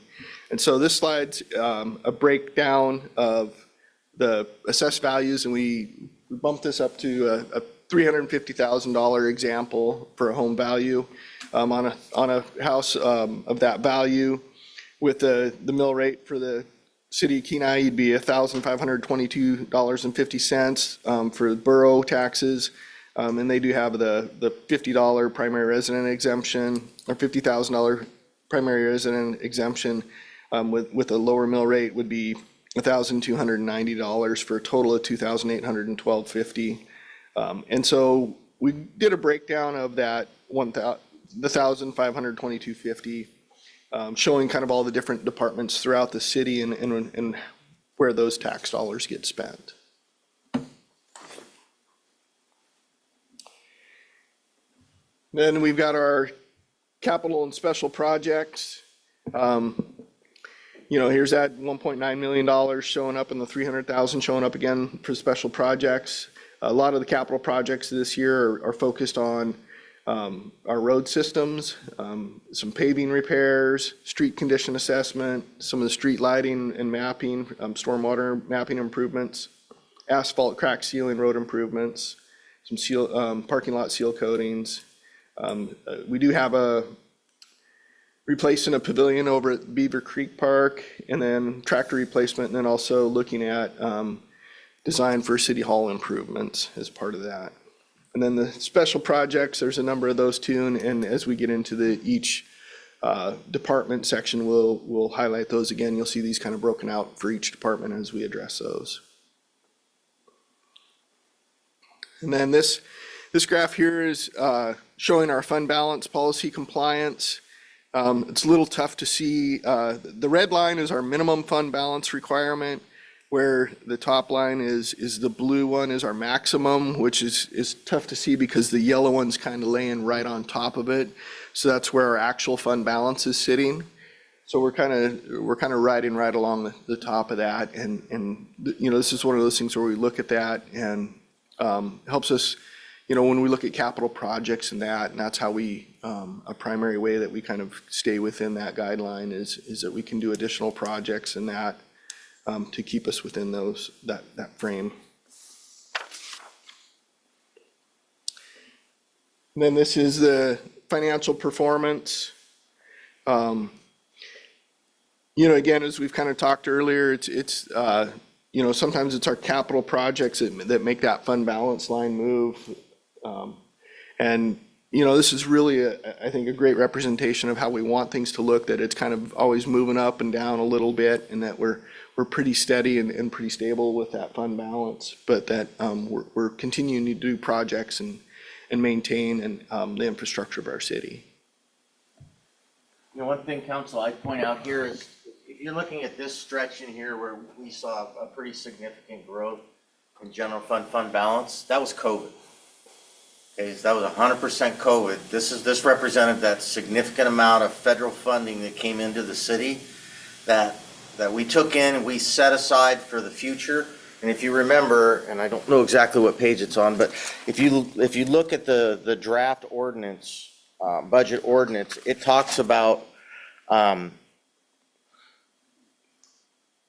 And so this slide's a breakdown of the assessed values, and we bumped this up to a $350,000 example for a home value on a house of that value. With the mill rate for the city of Kenai, you'd be $1,522.50 for borough taxes, and they do have the $50 primary resident exemption or $50,000 primary resident exemption. With a lower mill rate would be $1,290 for a total of $2,812.50. And so we did a breakdown of that the $1,522.50, showing kind of all the different departments throughout the city and where those tax dollars get spent. Then we've got our capital and special projects. Here's that $1.9 million showing up, and the $300,000 showing up again for special projects. A lot of the capital projects this year are focused on our road systems, some paving repairs, street condition assessment, some of the street lighting and mapping, stormwater mapping improvements, asphalt crack sealing road improvements, some seal, parking lot seal coatings. We do have replacing a pavilion over at Beaver Creek Park, and then tractor replacement, and then also looking at design for City Hall improvements as part of that. And then the special projects, there's a number of those too, and as we get into each department section, we'll highlight those again. You'll see these kind of broken out for each department as we address those. And then this graph here is showing our fund balance policy compliance. It's a little tough to see. The red line is our minimum fund balance requirement, where the top line is the blue one is our maximum, which is tough to see because the yellow one's kind of laying right on top of it. So that's where our actual fund balance is sitting. So we're kind of riding right along the top of that, and you know, this is one of those things where we look at that and helps us. You know, when we look at capital projects and that's how we, a primary way that we kind of stay within that guideline is that we can do additional projects and that to keep us within that frame. And then this is the financial performance. You know, again, as we've kind of talked earlier, it's you know, sometimes it's our capital projects that make that fund balance line move. And, you know, this is really, I think, a great representation of how we want things to look, that it's kind of always moving up and down a little bit, and that we're pretty steady and pretty stable with that fund balance, but that we're continuing to do projects and maintain the infrastructure of our city. You know, one thing, council, I'd point out here is, if you're looking at this stretch in here where we saw a pretty significant growth in general fund balance, that was COVID. Okay, so that was 100% COVID. This represented that significant amount of federal funding that came into the city that we took in and we set aside for the future. And if you remember, and I don't know exactly what page it's on, but if you look at the draft ordinance, budget ordinance, it talks about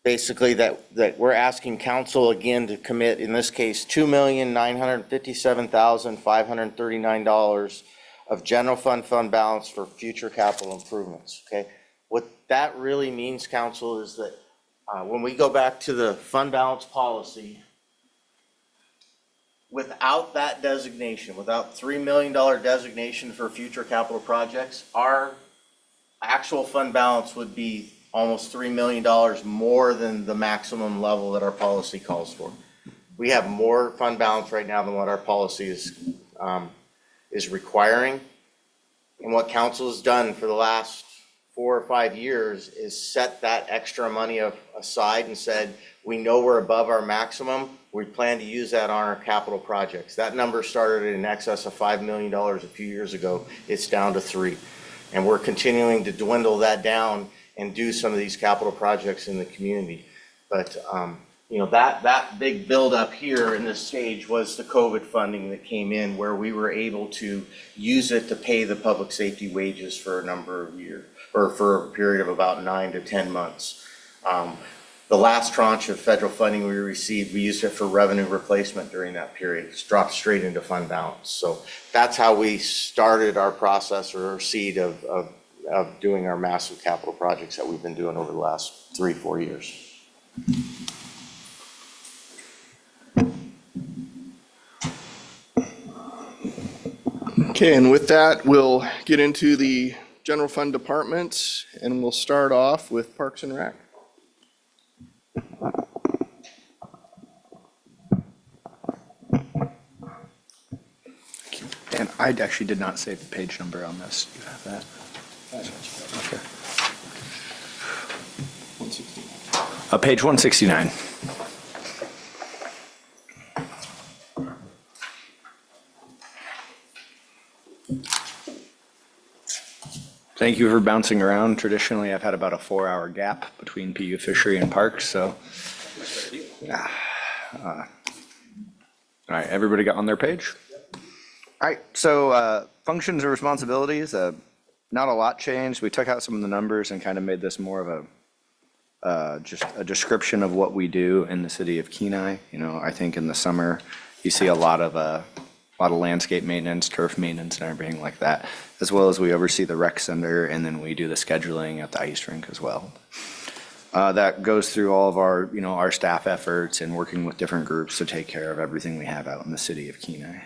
basically that we're asking council again to commit, in this case, $2,957,539 of general fund balance for future capital improvements, okay? What that really means, council, is that when we go back to the fund balance policy, without that designation, without $3 million designation for future capital projects, our actual fund balance would be almost $3 million more than the maximum level that our policy calls for. We have more fund balance right now than what our policy is requiring. And what council has done for the last 4 or 5 years is set that extra money aside and said, we know we're above our maximum. We plan to use that on our capital projects. That number started in excess of $5 million a few years ago. It's down to 3. And we're continuing to dwindle that down and do some of these capital projects in the community. But, you know, that big buildup here in this stage was the COVID funding that came in, where we were able to use it to pay the public safety wages for a number of years, or for a period of about 9 to 10 months. The last tranche of federal funding we received, we used it for revenue replacement during that period. It's dropped straight into fund balance. So that's how we started our process, or our seed of doing our massive capital projects that we've been doing over the last 3-4 years. Okay, and with that, we'll get into the general fund departments, and we'll start off with Parks and Rec. And I actually did not save the page number on this. You have that? Okay. Page 169. Thank you for bouncing around. Traditionally, I've had about a 4-hour gap between PU Fishery and Parks, so All right, everybody got on their page? All right, so functions and responsibilities, not a lot changed. We took out some of the numbers and kind of made this more of just a description of what we do in the city of Kenai. You know, I think in the summer, you see a lot of landscape maintenance, turf maintenance and everything like that, as well as we oversee the rec center, and then we do the scheduling at the ice rink as well. That goes through all of our, our staff efforts and working with different groups to take care of everything we have out in the city of Kenai.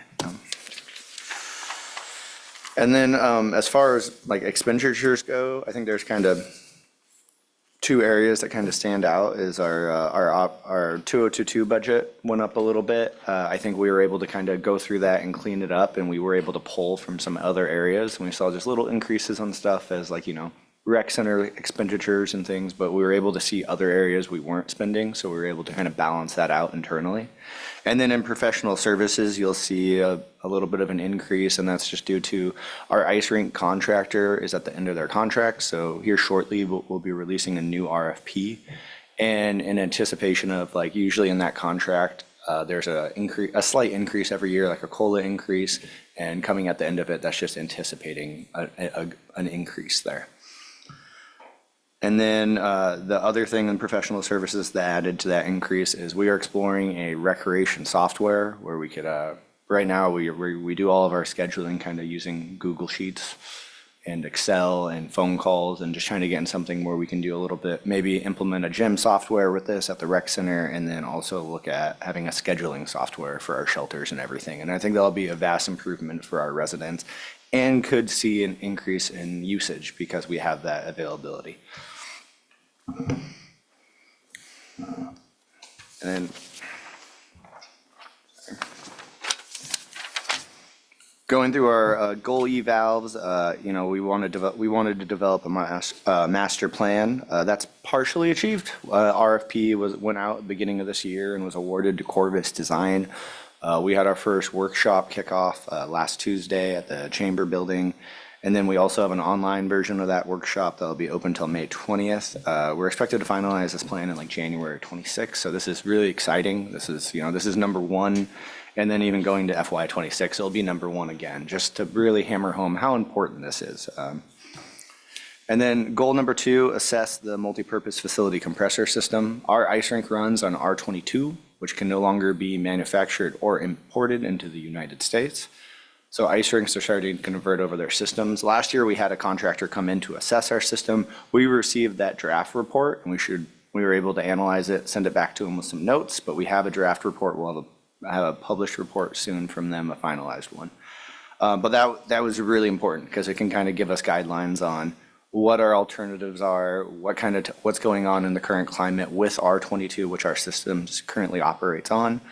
And then as far as like expenditures go, I think there's kind of two areas that kind of stand out is our 2022 budget went up a little bit. I think we were able to kind of go through that and clean it up, and we were able to pull from some other areas. And we saw just little increases on stuff as like, rec center expenditures and things, but we were able to see other areas we weren't spending, so we were able to kind of balance that out internally. And then in professional services, you'll see a little bit of an increase, and that's just due to our ice rink contractor is at the end of their contract, so here shortly we'll be releasing a new RFP. And in anticipation of like usually in that contract, there's a slight increase every year, like a COLA increase, and coming at the end of it, that's just anticipating an increase there. And then the other thing in professional services that added to that increase is we are exploring a recreation software where we could, right now we do all of our scheduling kind of using Google Sheets and Excel and phone calls, and just trying to get in something where we can do a little bit, maybe implement a gym software with this at the rec center, and then also look at having a scheduling software for our shelters and everything. And I think that'll be a vast improvement for our residents and could see an increase in usage because we have that availability. And then going through our goal evals, we wanted to develop a master plan. That's partially achieved. RFP went out at the beginning of this year and was awarded to Corvus Design. We had our first workshop kickoff last Tuesday at the Chamber Building. And then we also have an online version of that workshop that'll be open till May 20th. We're expected to finalize this plan in like January 26th. So this is really exciting. This is number one. And then even going to FY26, it'll be number one again, just to really hammer home how important this is. And then goal number two, assess the multipurpose facility compressor system. Our ice rink runs on R22, which can no longer be manufactured or imported into the United States. So ice rinks are starting to convert over their systems. Last year, we had a contractor come in to assess our system. We received that draft report, and we were able to analyze it, send it back to them with some notes, but we have a draft report. We'll have a published report soon from them, a finalized one. But that was really important because it can kind of give us guidelines on what our alternatives are, what's going on in the current climate with R22, which our systems currently operates on.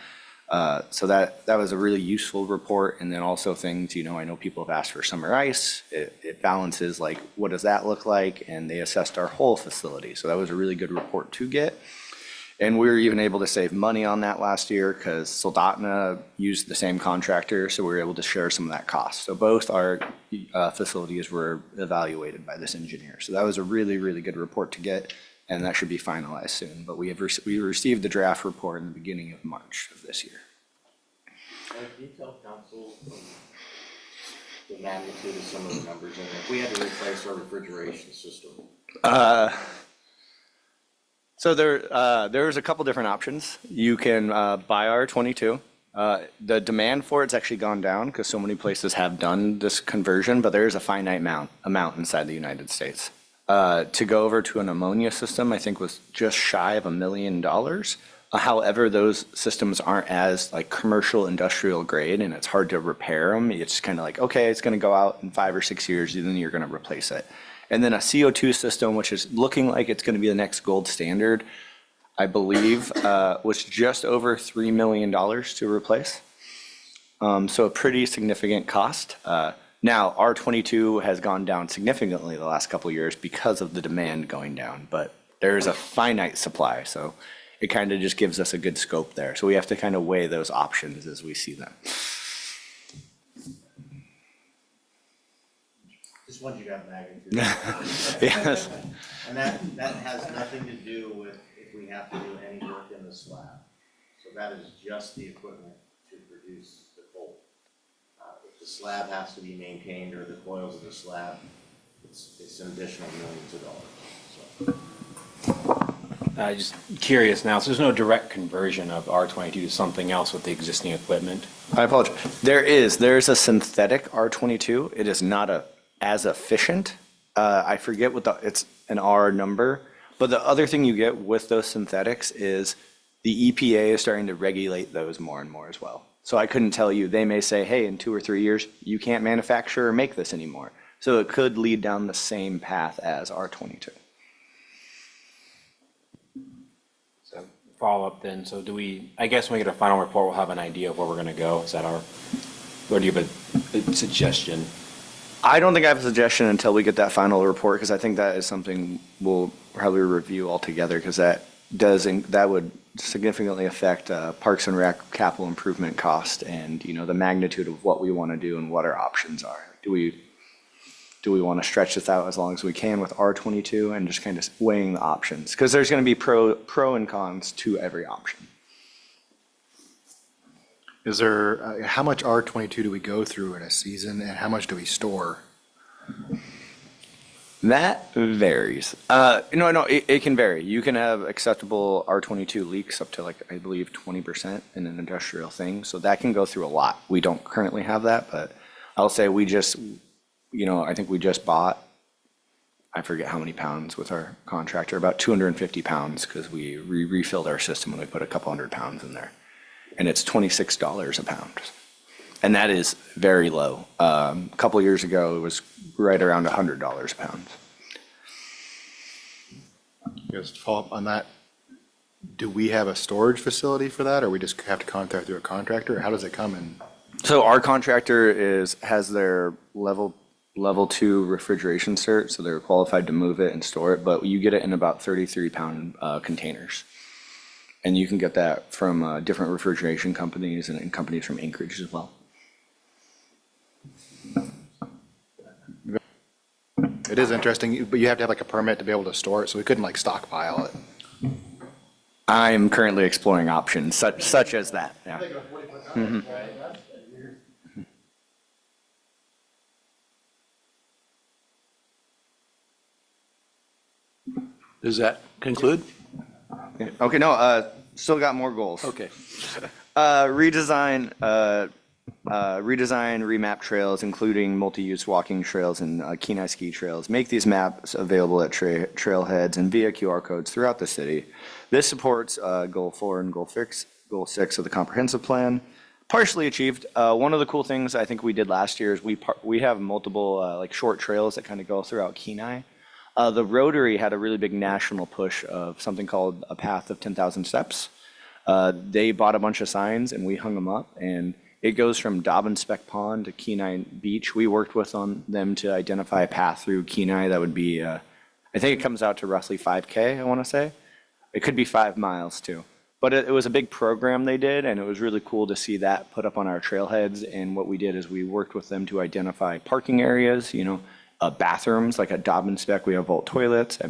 So that was a really useful report. And then also things, I know people have asked for summer ice. It balances like, what does that look like? And they assessed our whole facility. So that was a really good report to get. And we were even able to save money on that last year because Soldotna used the same contractor. So we were able to share some of that cost. So both our facilities were evaluated by this engineer. So that was a really, really good report to get. And that should be finalized soon. But we received the draft report in the beginning of March of this year. Can you tell council the magnitude of some of the numbers in it? If we had to replace our refrigeration system. So there's a couple different options. You can buy our 22. The demand for it's actually gone down because so many places have done this conversion, but there is a finite amount inside the United States. To go over to an ammonia system, I think was just shy of $1 million. However, those systems aren't as like commercial industrial grade, and it's hard to repair them. It's kind of like, okay, it's going to go out in 5 or 6 years, and then you're going to replace it. And then a CO2 system, which is looking like it's going to be the next gold standard, I believe, was just over $3 million to replace. So a pretty significant cost. Now, R22 has gone down significantly the last couple of years because of the demand going down, but there is a finite supply, so it kind of just gives us a good scope there. So we have to kind of weigh those options as we see them. Just wanted you to have magnitude. Yes. And that has nothing to do with if we have to do any work in the slab. So that is just the equipment to produce. reduce the cold. If the slab has to be maintained or the coils of the slab, it's an additional millions of dollars, so. Just curious now, so there's no direct conversion of R22 to something else with the existing equipment? I apologize. There's a synthetic R22. It is not as efficient. I forget it's an R number. But the other thing you get with those synthetics is the EPA is starting to regulate those more and more as well. So I couldn't tell you, they may say, hey, in 2 or 3 years, you can't manufacture or make this anymore. So it could lead down the same path as R22. So follow up then, so I guess when we get a final report, we'll have an idea of where we're gonna go. Is that or do you have a suggestion? I don't think I have a suggestion until we get that final report, because I think that is something we'll probably review altogether, because that would significantly affect Parks and Rec capital improvement cost and, the magnitude of what we want to do and what our options are. Do we want to stretch this out as long as we can with R22 and just kind of weighing the options? Because there's going to be pro and cons to every option. Is there, how much R22 do we go through in a season, and how much do we store? That varies. It can vary. You can have acceptable R22 leaks up to I believe 20% in an industrial thing. So that can go through a lot. We don't currently have that, but I'll say I think we just bought, I forget how many pounds with our contractor, about 250 pounds, because we refilled our system and we put a couple hundred pounds in there. And it's $26 a pound. And that is very low. A couple of years ago, it was right around $100 a pound. Just to follow up on that, do we have a storage facility for that, or we just have to contact through a contractor? How does it come in? So our contractor has their level 2 refrigeration cert, so they're qualified to move it and store it, but you get it in about 33-pound containers. And you can get that from different refrigeration companies and companies from Anchorage as well. It is interesting, but you have to have a permit to be able to store it, so we couldn't stockpile it. I'm currently exploring options such as that, yeah. Mhm. Does that conclude? Okay, no, still got more goals. Okay. Redesign, remap trails, including multi-use walking trails and Kenai ski trails. Make these maps available at trailheads and via QR codes throughout the city. This supports Goal 4 and Goal 6 of the comprehensive plan. Partially achieved. One of the cool things I think we did last year is we have multiple short trails that kind of go throughout Kenai. The Rotary had a really big national push of something called a Path of 10,000 Steps. They bought a bunch of signs and we hung them up, and it goes from Dobbin Speck Pond to Kenai Beach. We worked with them to identify a path through Kenai that would be, I think it comes out to roughly 5K, I want to say. It could be 5 miles too. But it was a big program they did, and it was really cool to see that put up on our trailheads. And what we did is we worked with them to identify parking areas, bathrooms. Like at Dobbin Speck, we have vault toilets. At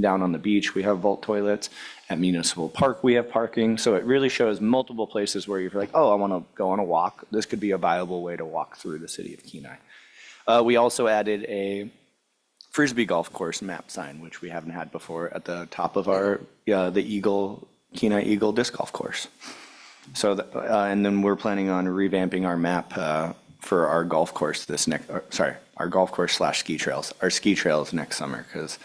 down on the beach, we have vault toilets. At Municipal Park, we have parking. So it really shows multiple places where you're like, oh, I want to go on a walk. This could be a viable way to walk through the city of Kenai. We also added a Frisbee golf course map sign, which we haven't had before, at the top of our the Kenai Eagle disc golf course. So, and then we're planning on revamping our map for our golf course our golf course / ski trails, our ski trails next summer, because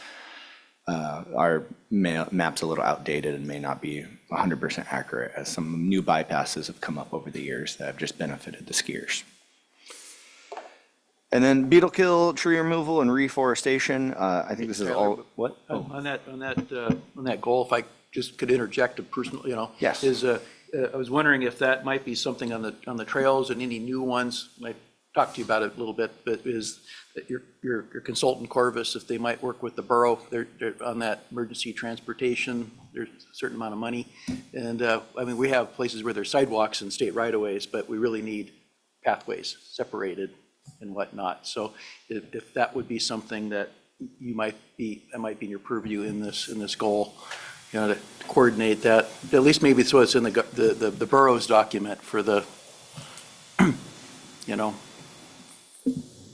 our map's a little outdated and may not be 100% accurate, as some new bypasses have come up over the years that have just benefited the skiers. And then beetle kill, tree removal, and reforestation. I think this is all, what? Oh. On that goal, if I just could interject a personal, Yes. I was wondering if that might be something on the trails and any new ones. I talked to you about it a little bit, but is that your consultant Corvus, if they might work with the borough, they're on that emergency transportation. There's a certain amount of money, and we have places where there's sidewalks and state right-of-ways, but we really need pathways separated and whatnot. So if that would be something that might be in your purview in this goal, to coordinate that, at least maybe so it's in the borough's document for the you know,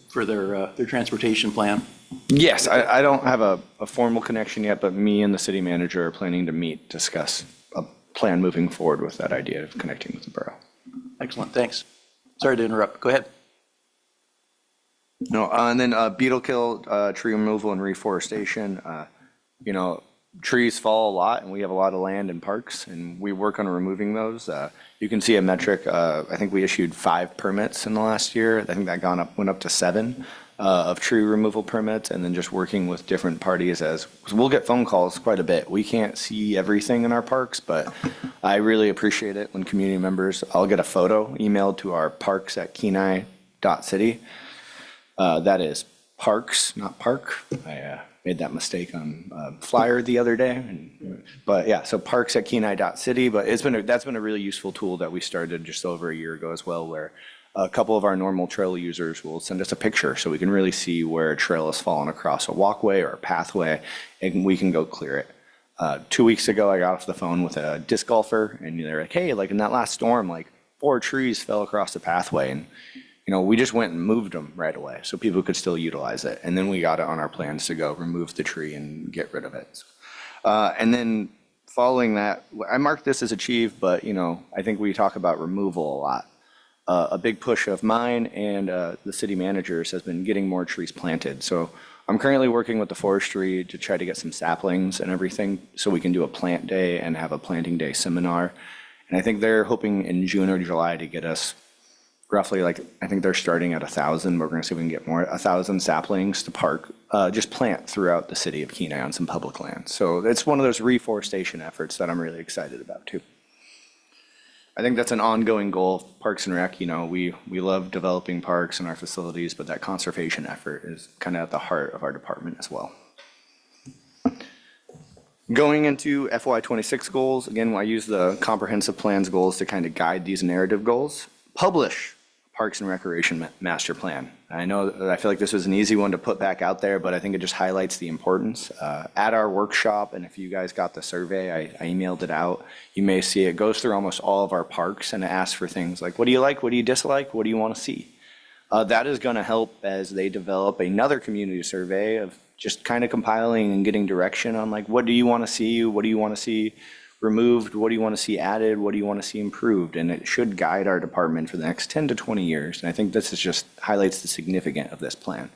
for their transportation plan. Yes, I don't have a formal connection yet, but me and the city manager are planning to meet, discuss a plan moving forward with that idea of connecting with the borough. Excellent, thanks. Sorry to interrupt, go ahead. No, and then beetle kill, tree removal and reforestation. You know, trees fall a lot and we have a lot of land and parks and we work on removing those. You can see a metric, I think we issued 5 permits in the last year. I think that went up to 7 of tree removal permits, and then just working with different parties as, 'cause we'll get phone calls quite a bit. We can't see everything in our parks, but I really appreciate it when community members, I'll get a photo emailed to our parks@kenai.city. That is parks, not park. I made that mistake on a flyer the other day. But yeah, so parks@kenai.city, but that's been a really useful tool that we started just over a year ago as well, where a couple of our normal trail users will send us a picture so we can really see where a trail has fallen across a walkway or a pathway, and we can go clear it. 2 weeks ago, I got off the phone with a disc golfer, and they're like, hey, like in that last storm, like 4 trees fell across the pathway, and you know, we just went and moved them right away so people could still utilize it. And then we got it on our plans to go remove the tree and get rid of it. And then following that, I marked this as achieved, but you know, I think we talk about removal a lot. A big push of mine and the city managers has been getting more trees planted. So I'm currently working with the forestry to try to get some saplings and everything so we can do a plant day and have a planting day seminar. And I think they're hoping in June or July to get us roughly, like, I think they're starting at 1,000, but we're gonna see if we can get more, 1,000 saplings to just plant throughout the city of Kenai on some public land. So it's one of those reforestation efforts that I'm really excited about too. I think that's an ongoing goal of Parks and Rec. You know, we love developing parks and our facilities, but that conservation effort is kind of at the heart of our department as well. Going into FY26 goals, again, I use the comprehensive plans goals to kind of guide these narrative goals. Publish Parks and Recreation Master Plan. I know that I feel like this was an easy one to put back out there, but I think it just highlights the importance. At our workshop, and if you guys got the survey, I emailed it out. You may see it goes through almost all of our parks and it asks for things like, what do you like? What do you dislike? What do you want to see? That is going to help as they develop another community survey of just kind of compiling and getting direction on like, what do you want to see? What do you want to see removed? What do you want to see added? What do you want to see improved? And it should guide our department for the next 10 to 20 years. And I think this is just highlights the significance of this plan.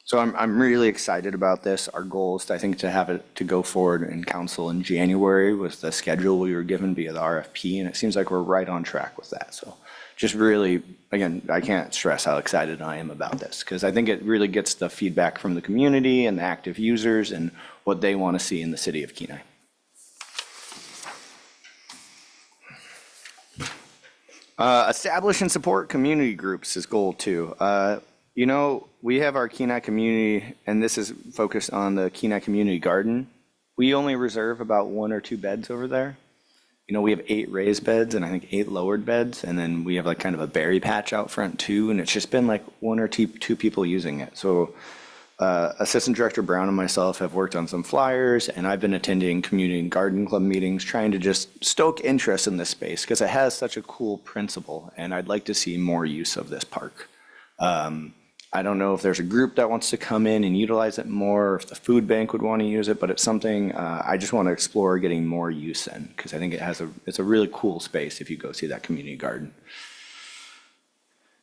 So I'm really excited about this. Our goal is, I think, to have it to go forward in council in January with the schedule we were given via the RFP. And it seems like we're right on track with that. So just really, again, I can't stress how excited I am about this because I think it really gets the feedback from the community and the active users and what they want to see in the city of Kenai. Establish and support community groups is goal 2. You know, we have our Kenai community, and this is focused on the Kenai Community Garden. We only reserve about 1 or 2 beds over there. You know, we have 8 raised beds and I think 8 lowered beds, and then we have like kind of a berry patch out front too, and it's just been like 1 or 2 people using it. So Assistant Director Brown and myself have worked on some flyers, and I've been attending community and garden club meetings trying to just stoke interest in this space because it has such a cool principle, and I'd like to see more use of this park. I don't know if there's a group that wants to come in and utilize it more, or if the food bank would want to use it, but it's something I just want to explore getting more use in because I think it's a really cool space if you go see that community garden.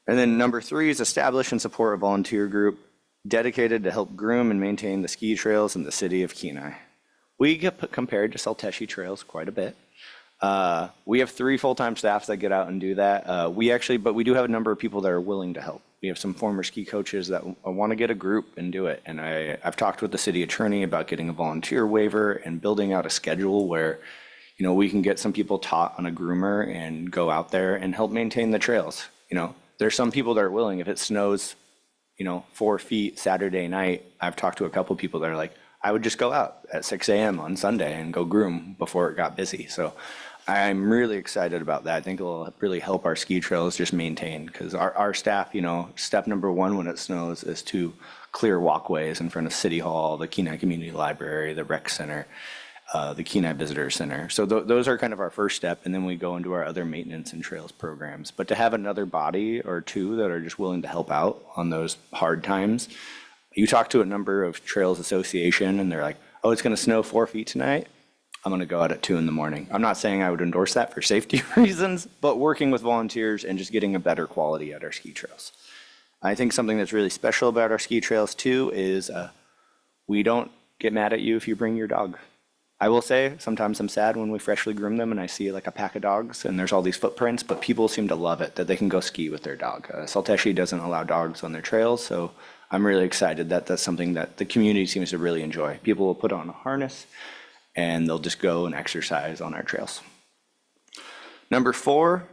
And then number 3 is establish and support a volunteer group dedicated to help groom and maintain the ski trails in the city of Kenai. We get compared to Salteshi Trails quite a bit. We have 3 full-time staffs that get out and do that. But we do have a number of people that are willing to help. We have some former ski coaches that want to get a group and do it. And I've talked with the city attorney about getting a volunteer waiver and building out a schedule where, you know, we can get some people taught on a groomer and go out there and help maintain the trails. You know, there's some people that are willing. If it snows, you know, 4 feet Saturday night, I've talked to a couple people that are like, I would just go out at 6 a.m. on Sunday and go groom before it got busy. So I'm really excited about that. I think it'll really help our ski trails just maintain because our staff, you know, step number 1 when it snows is to clear walkways in front of City Hall, the Kenai Community Library, the rec center. the Kenai Visitor Center. So those are kind of our first step, and then we go into our other maintenance and trails programs. But to have another body or two that are just willing to help out on those hard times, you talk to a number of Trails Association, and they're like, oh, it's going to snow 4 feet tonight. I'm going to go out at 2 a.m. I'm not saying I would endorse that for safety reasons, but working with volunteers and just getting a better quality at our ski trails. I think something that's really special about our ski trails too is we don't get mad at you if you bring your dog. I will say, sometimes I'm sad when we freshly groom them and I see like a pack of dogs and there's all these footprints, but people seem to love it, that they can go ski with their dog. Salteshi doesn't allow dogs on their trails, so I'm really excited that that's something that the community seems to really enjoy. People will put on a harness and they'll just go and exercise on our trails. Number 4,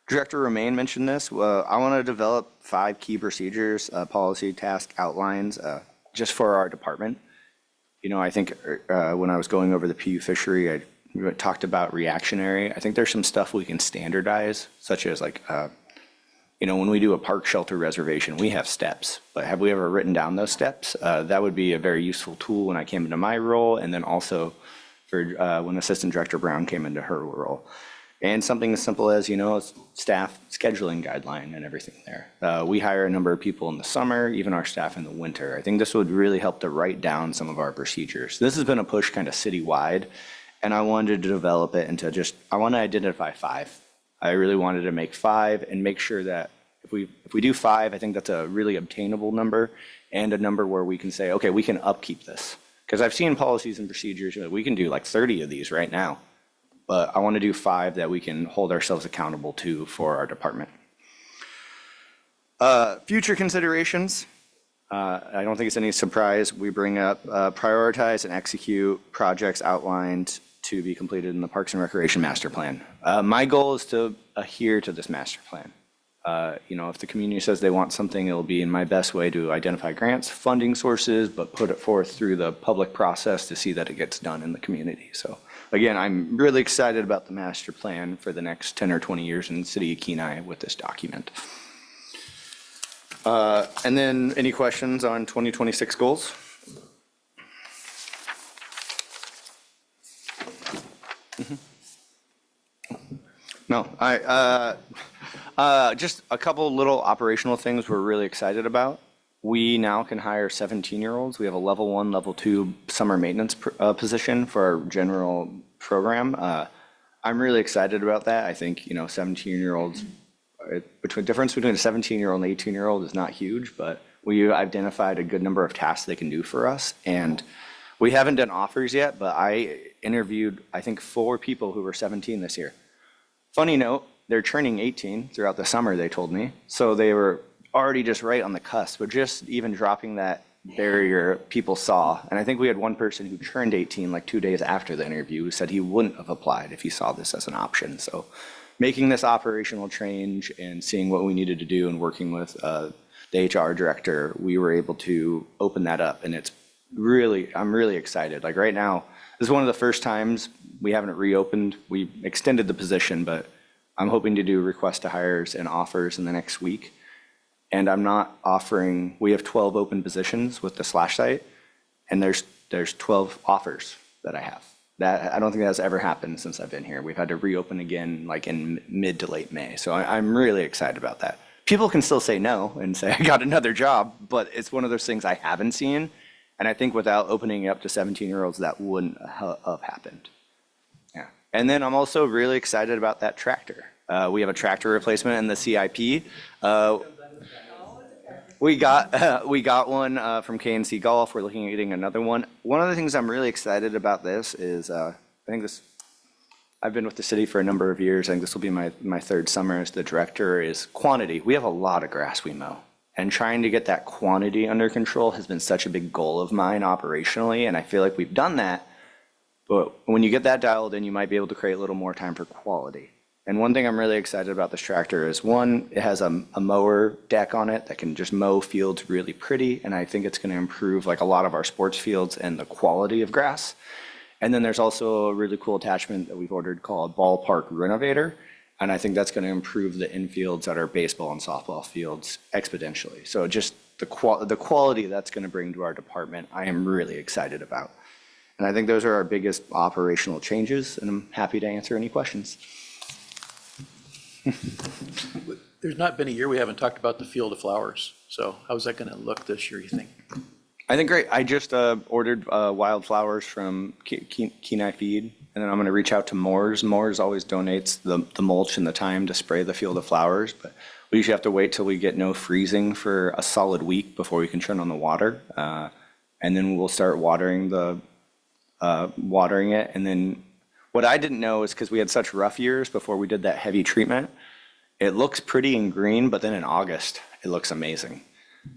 Director Romaine mentioned this. I want to develop 5 key procedures, policy, task outlines, just for our department. You know, I think when I was going over the PU fishery, I talked about reactionary. I think there's some stuff we can standardize, such as like, you know, when we do a park shelter reservation, we have steps, but have we ever written down those steps? That would be a very useful tool when I came into my role, and then also for when Assistant Director Brown came into her role. And something as simple as, you know, staff scheduling guideline and everything there. We hire a number of people in the summer, even our staff in the winter. I think this would really help to write down some of our procedures. This has been a push kind of citywide, and I wanted to develop it into just, I want to identify 5. I really wanted to make 5 and make sure that if we do 5, I think that's a really obtainable number and a number where we can say, okay, we can upkeep this. Because I've seen policies and procedures, we can do like 30 of these right now. But I want to do 5 that we can hold ourselves accountable to for our department. Future considerations. I don't think it's any surprise. We bring up prioritize and execute projects outlined to be completed in the Parks and Recreation Master Plan. My goal is to adhere to this master plan. You know, if the community says they want something, it'll be in my best way to identify grants, funding sources, but put it forth through the public process to see that it gets done in the community. So again, I'm really excited about the master plan for the next 10 or 20 years in the city of Kenai with this document. And then any questions on 2026 goals? No, just a couple little operational things we're really excited about. We now can hire 17-year-olds. We have a level 1, level 2 summer maintenance position for our general program. I'm really excited about that. I think, you know, 17-year-olds, difference between a 17-year-old and an 18-year-old is not huge, but we identified a good number of tasks they can do for us. And we haven't done offers yet, but I interviewed, I think, 4 people who were 17 this year. Funny note, they're turning 18 throughout the summer, they told me. So they were already just right on the cusp, but just even dropping that barrier people saw. And I think we had one person who turned 18 like 2 days after the interview who said he wouldn't have applied if he saw this as an option. So making this operational change and seeing what we needed to do and working with the HR director, we were able to open that up. And it's really, I'm really excited. Like right now, this is one of the first times we haven't reopened. We extended the position, but I'm hoping to do request to hires and offers in the next week. And I'm not offering, we have 12 open positions with the Slash site, and there's 12 offers that I have. That, I don't think that's ever happened since I've been here. We've had to reopen again like in mid to late May. So I'm really excited about that. People can still say no and say, I got another job, but it's one of those things I haven't seen. And I think without opening it up to 17-year-olds, that wouldn't have happened. Yeah. And then I'm also really excited about that tractor. We have a tractor replacement in the CIP. We got one from KNC Golf. We're looking at getting another one. One of the things I'm really excited about this is, I've been with the city for a number of years. I think this will be my 3rd summer as the director, is quantity. We have a lot of grass we mow. And trying to get that quantity under control has been such a big goal of mine operationally, and I feel like we've done that. But when you get that dialed in, you might be able to create a little more time for quality. And one thing I'm really excited about this tractor is, one, it has a mower deck on it that can just mow fields really pretty, and I think it's going to improve like a lot of our sports fields and the quality of grass. And then there's also a really cool attachment that we've ordered called Ballpark Renovator. And I think that's going to improve the infields at our baseball and softball fields exponentially. So just the quality that's going to bring to our department, I am really excited about. And I think those are our biggest operational changes, and I'm happy to answer any questions. There's not been a year we haven't talked about the Field of Flowers. So how's that going to look this year, you think? I think great. I just ordered wildflowers from Kenai Feed, and then I'm going to reach out to Moores. Moores always donates the mulch and the time to spray the Field of Flowers, but we usually have to wait till we get no freezing for a solid week before we can turn on the water. And then we'll start watering it. And then what I didn't know is because we had such rough years before we did that heavy treatment, it looks pretty and green, but then in August, it looks amazing.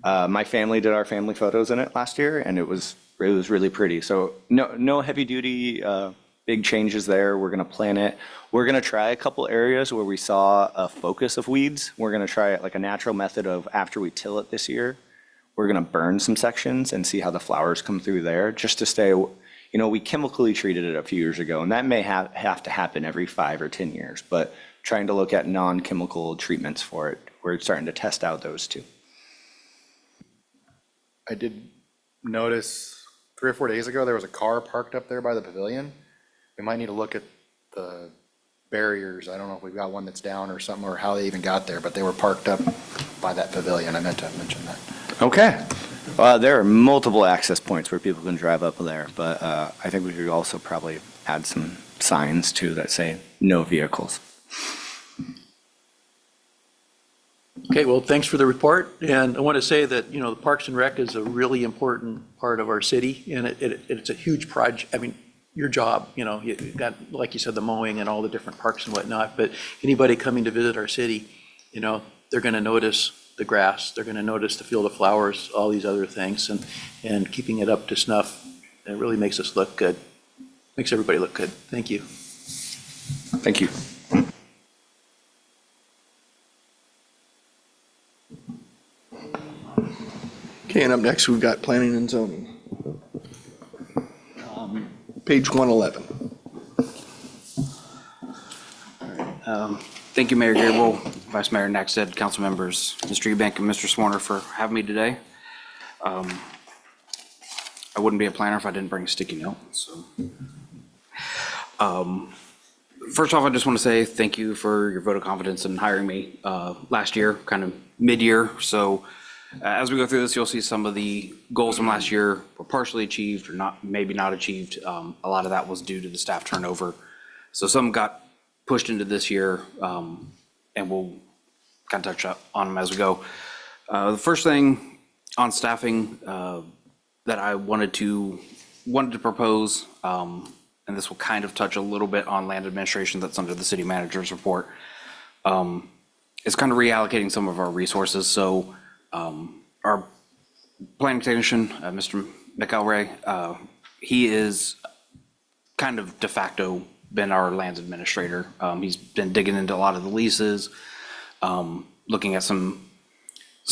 My family did our family photos in it last year, and it was really pretty. So no heavy duty big changes there. We're going to plant it. We're going to try a couple areas where we saw a focus of weeds. We're going to try it like a natural method of after we till it this year, we're going to burn some sections and see how the flowers come through there, just to stay. We chemically treated it a few years ago, and that may have to happen every 5 or 10 years. But trying to look at non-chemical treatments for it, we're starting to test out those too. I did notice 3 or 4 days ago, there was a car parked up there by the pavilion. We might need to look at the barriers. I don't know if we've got one that's down or something, or how they even got there, but they were parked up by that pavilion. I meant to mention that. Okay. There are multiple access points where people can drive up there, but I think we could also probably add some signs too that say no vehicles. Okay, well, thanks for the report. And I want to say that, the Parks and Rec is a really important part of our city, and it's a huge project. I mean, your job, you've got, like you said, the mowing and all the different parks and whatnot, but anybody coming to visit our city, they're going to notice the grass, they're going to notice the Field of Flowers, all these other things, and keeping it up to snuff, it really makes us look good, makes everybody look good. Thank you. Thank you. Okay, and up next, we've got planning and zoning. Page 111. Thank you, Mayor Gabriel, Vice Mayor Naxted, council members, Mr. Eubank and Mr. Swarner for having me today. I wouldn't be a planner if I didn't bring a sticky note, so. First off, I just want to say thank you for your vote of confidence in hiring me last year, kind of mid-year. So as we go through this, you'll see some of the goals from last year were partially achieved or maybe not achieved. A lot of that was due to the staff turnover. So some got pushed into this year, and we'll kind of touch on them as we go. The first thing on staffing that I wanted to propose, and this will kind of touch a little bit on land administration that's under the city manager's report, is kind of reallocating some of our resources. So our planning technician, Mr. McElray, he is kind of de facto been our lands administrator. He's been digging into a lot of the leases, looking at some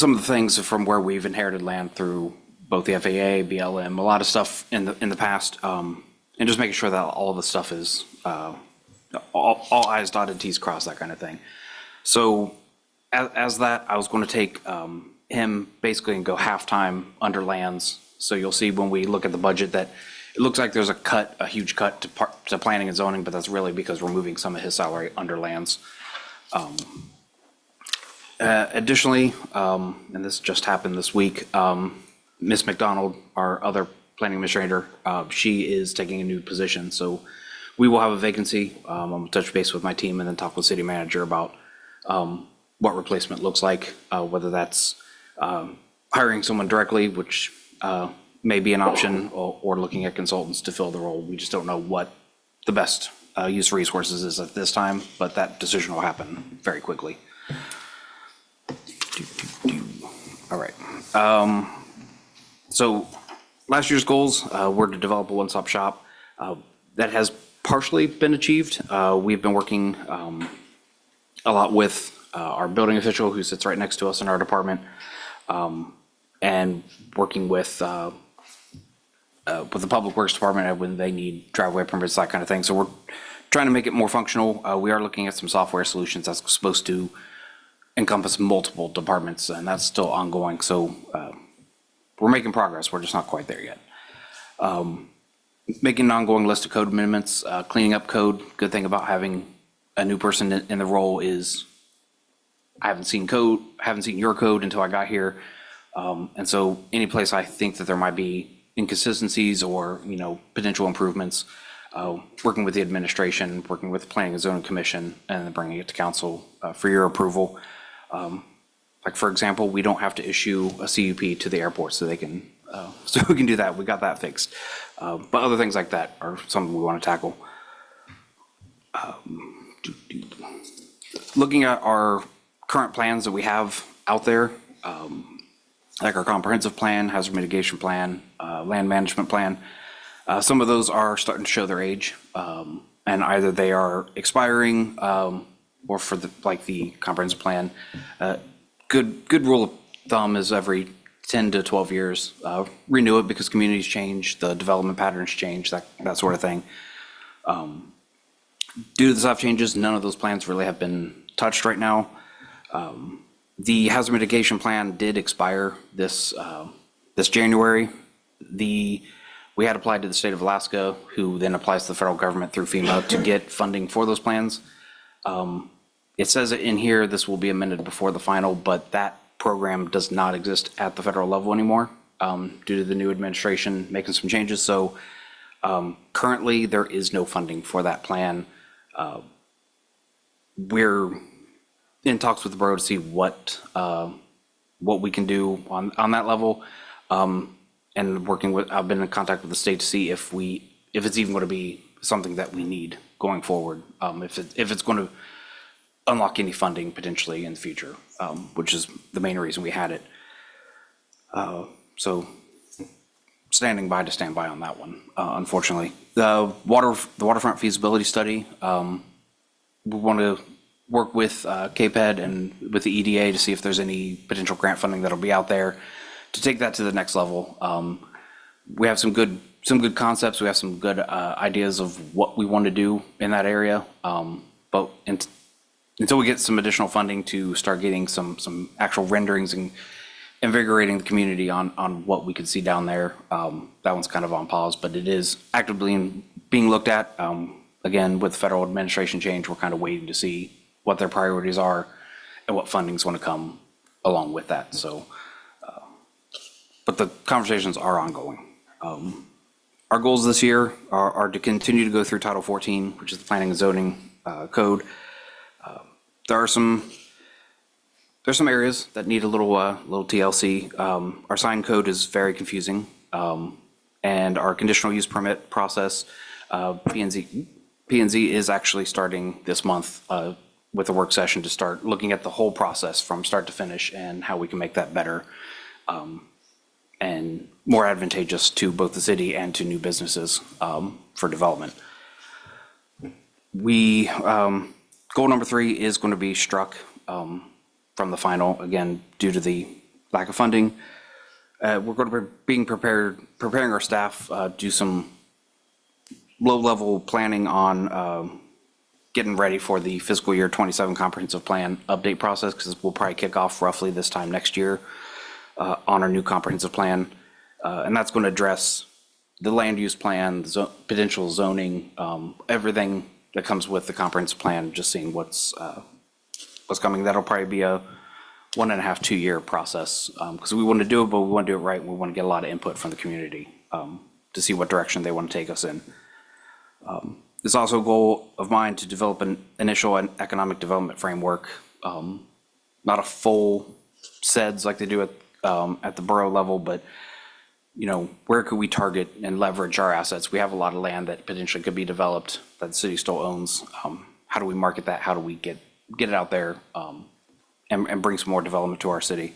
of the things from where we've inherited land through both the FAA, BLM, a lot of stuff in the past, and just making sure that all the stuff is all I's dotted, T's crossed, that kind of thing. So as that, I was going to take him basically and go half-time under lands. So you'll see when we look at the budget that it looks like there's a huge cut to planning and zoning, but that's really because we're moving some of his salary under lands. Additionally, and this just happened this week, Ms. McDonald, our other planning administrator, she is taking a new position. So we will have a vacancy. I'm going to touch base with my team and then talk with city manager about what replacement looks like, whether that's hiring someone directly, which may be an option, or looking at consultants to fill the role. We just don't know what the best use of resources is at this time, but that decision will happen very quickly. All right. So last year's goals were to develop a one-stop shop. That has partially been achieved. We've been working a lot with our building official who sits right next to us in our department, and working with the Public Works Department when they need driveway permits, that kind of thing. So we're trying to make it more functional. We are looking at some software solutions that's supposed to encompass multiple departments, and that's still ongoing. So we're making progress. We're just not quite there yet. making an ongoing list of code amendments, cleaning up code. Good thing about having a new person in the role is I haven't seen your code until I got here. And so any place I think that there might be inconsistencies or, potential improvements, working with the administration, working with the Planning and Zoning Commission, and then bringing it to council for your approval. Like, for example, we don't have to issue a CUP to the airport so we can do that. We got that fixed. But other things like that are something we want to tackle. Looking at our current plans that we have out there, like our comprehensive plan, hazard mitigation plan, land management plan, some of those are starting to show their age. And either they are expiring, or for the comprehensive plan, good rule of thumb is every 10 to 12 years, renew it because communities change, the development patterns change, that sort of thing. Due to the staff changes, none of those plans really have been touched right now. The hazard mitigation plan did expire this January. We had applied to the state of Alaska, who then applies to the federal government through FEMA to get funding for those plans. It says in here this will be amended before the final, but that program does not exist at the federal level anymore due to the new administration making some changes. So currently there is no funding for that plan. We're in talks with the borough to see what we can do on that level, and I've been in contact with the state to see if it's even going to be something that we need going forward, if it's going to unlock any funding potentially in the future, which is the main reason we had it. So stand by on that one, unfortunately. The waterfront feasibility study, we want to work with KPED and with the EDA to see if there's any potential grant funding that'll be out there to take that to the next level. We have some good concepts. We have some good ideas of what we want to do in that area. But until we get some additional funding to start getting some actual renderings and invigorating the community on what we could see down there, that one's kind of on pause, but it is actively being looked at. Again, with federal administration change, we're kind of waiting to see what their priorities are and what funding's going to come along with that. So, but the conversations are ongoing. Our goals this year are to continue to go through Title 14, which is the Planning and Zoning Code. There's some areas that need a little TLC. Our sign code is very confusing, and our conditional use permit process, P&Z is actually starting this month with a work session to start looking at the whole process from start to finish and how we can make that better and more advantageous to both the city and to new businesses for development. Goal number 3 is going to be struck from the final, again, due to the lack of funding. We're going to be preparing our staff, do some low-level planning on getting ready for the fiscal year 27 comprehensive plan update process, because we'll probably kick off roughly this time next year on our new comprehensive plan. And that's going to address the land use plan, potential zoning, everything that comes with the comprehensive plan, just seeing what's coming. That'll probably be a 1.5 to 2 year process, because we want to do it, but we want to do it right. We want to get a lot of input from the community to see what direction they want to take us in. It's also a goal of mine to develop an initial economic development framework, not a full SEDS like they do at the borough level, but where could we target and leverage our assets? We have a lot of land that potentially could be developed that the city still owns. How do we market that? How do we get it out there and bring some more development to our city?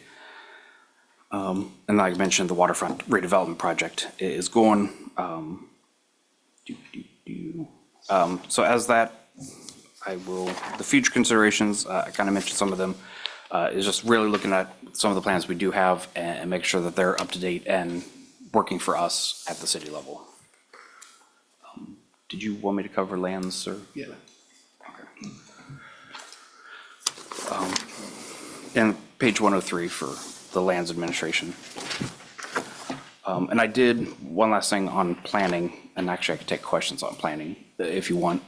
And like I mentioned, the waterfront redevelopment project is going. So as that, the future considerations, I kind of mentioned some of them, is just really looking at some of the plans we do have and make sure that they're up to date and working for us at the city level. Did you want me to cover lands or? Yeah. Okay. And page 103 for the lands administration. And I did one last thing on planning. and actually I could take questions on planning if you want.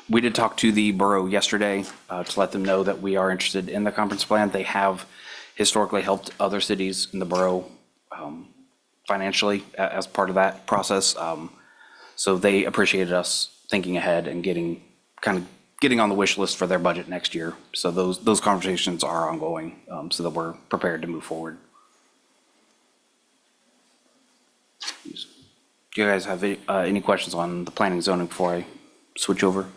We did talk to the borough yesterday to let them know that we are interested in the conference plan. They have historically helped other cities in the borough financially as part of that process. So they appreciated us thinking ahead and getting on the wish list for their budget next year. So those conversations are ongoing, so that we're prepared to move forward. Do you guys have any questions on the planning zoning before I switch over?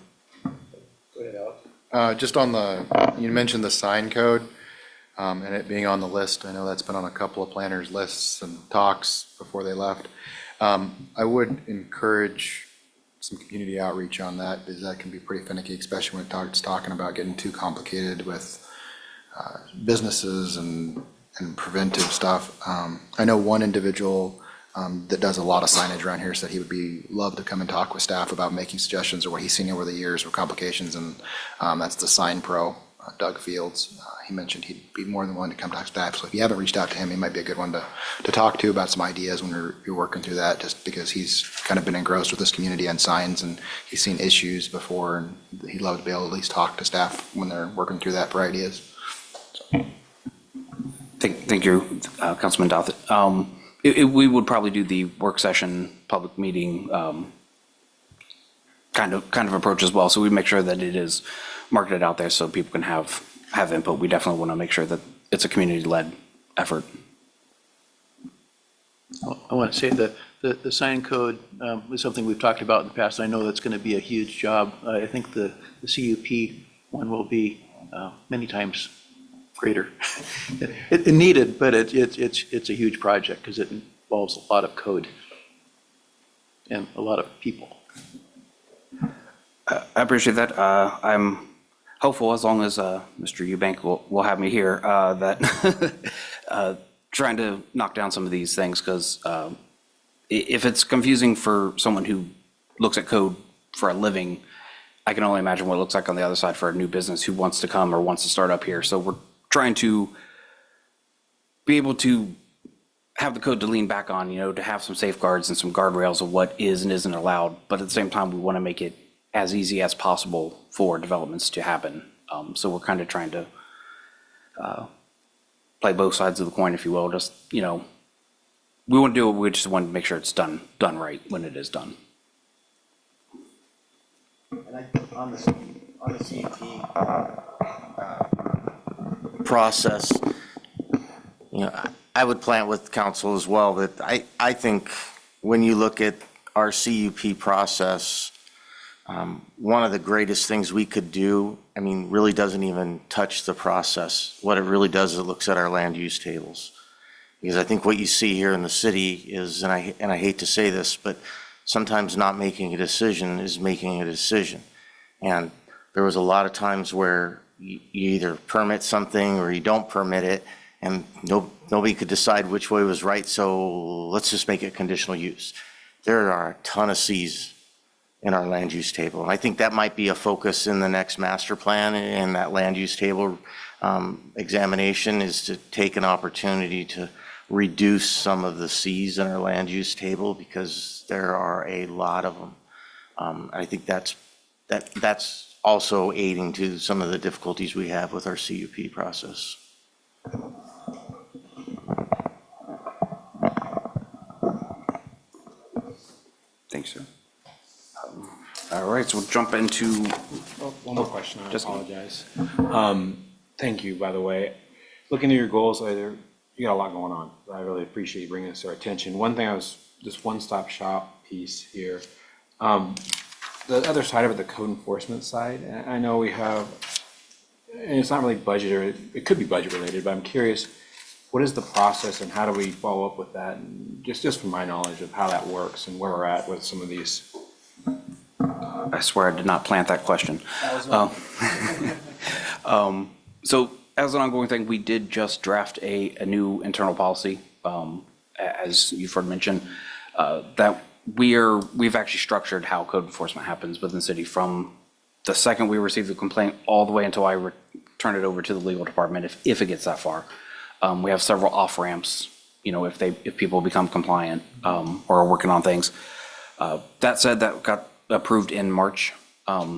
Just on you mentioned the sign code, and it being on the list. I know that's been on a couple of planners' lists and talks before they left. I would encourage some community outreach on that, because that can be pretty finicky, especially when it starts talking about getting too complicated with businesses and preventive stuff. I know one individual that does a lot of signage around here said he would love to come and talk with staff about making suggestions or what he's seen over the years with complications, and that's the Sign Pro, Doug Fields. He mentioned he'd be more than willing to come talk to staff, so if you haven't reached out to him, he might be a good one to talk to about some ideas when you're working through that, just because he's kind of been engrossed with this community on signs, and he's seen issues before, and he'd love to be able to at least talk to staff when they're working through that for ideas. Thank you, Councilman Dothert. We would probably do the work session, public meeting kind of approach as well. So we make sure that it is marketed out there so people can have input. We definitely want to make sure that it's a community-led effort. I want to say that the sign code is something we've talked about in the past. I know that's going to be a huge job. I think the CUP one will be many times greater. It needed, but it's a huge project because it involves a lot of code and a lot of people. I appreciate that. I'm hopeful, as long as Mr. Eubank will have me here, that trying to knock down some of these things, because if it's confusing for someone who looks at code for a living, I can only imagine what it looks like on the other side for a new business who wants to come or wants to start up here. So we're trying to be able to have the code to lean back on, to have some safeguards and some guardrails of what is and isn't allowed. But at the same time, we want to make it as easy as possible for developments to happen. So we're kind of trying to play both sides of the coin, if you will. Just, we want to do it, we just want to make sure it's done right when it is done. And I think on the CUP process, I would plant with council as well, but I think when you look at our CUP process, one of the greatest things we could do, really doesn't even touch the process. What it really does is it looks at our land use tables. Because I think what you see here in the city is, and I hate to say this, but sometimes not making a decision is making a decision. And there was a lot of times where you either permit something or you don't permit it, and nobody could decide which way was right, so let's just make it conditional use. There are a ton of Cs in our land use table. And I think that might be a focus in the next master plan, and that land use table examination is to take an opportunity to reduce some of the Cs in our land use table, because there are a lot of them. I think that's also aiding to some of the difficulties we have with our CUP process. Thanks, sir. All right, so we'll jump into. One more question, I Just- apologize. Thank you, by the way. Looking at your goals, you got a lot going on. I really appreciate you bringing this to our attention. One thing this one-stop shop piece here. The other side of it, the code enforcement side, and I know we have, and it's not really budget, or it could be budget related, but I'm curious, what is the process and how do we follow up with that? And just from my knowledge of how that works and where we're at with some of these. I swear I did not plant that question. So as an ongoing thing, we did just draft a new internal policy, as you've heard mentioned, that we've actually structured how code enforcement happens within the city from the second we receive the complaint all the way until I turn it over to the legal department, if it gets that far. We have several off ramps, if people become compliant or are working on things. That said, that got approved in March.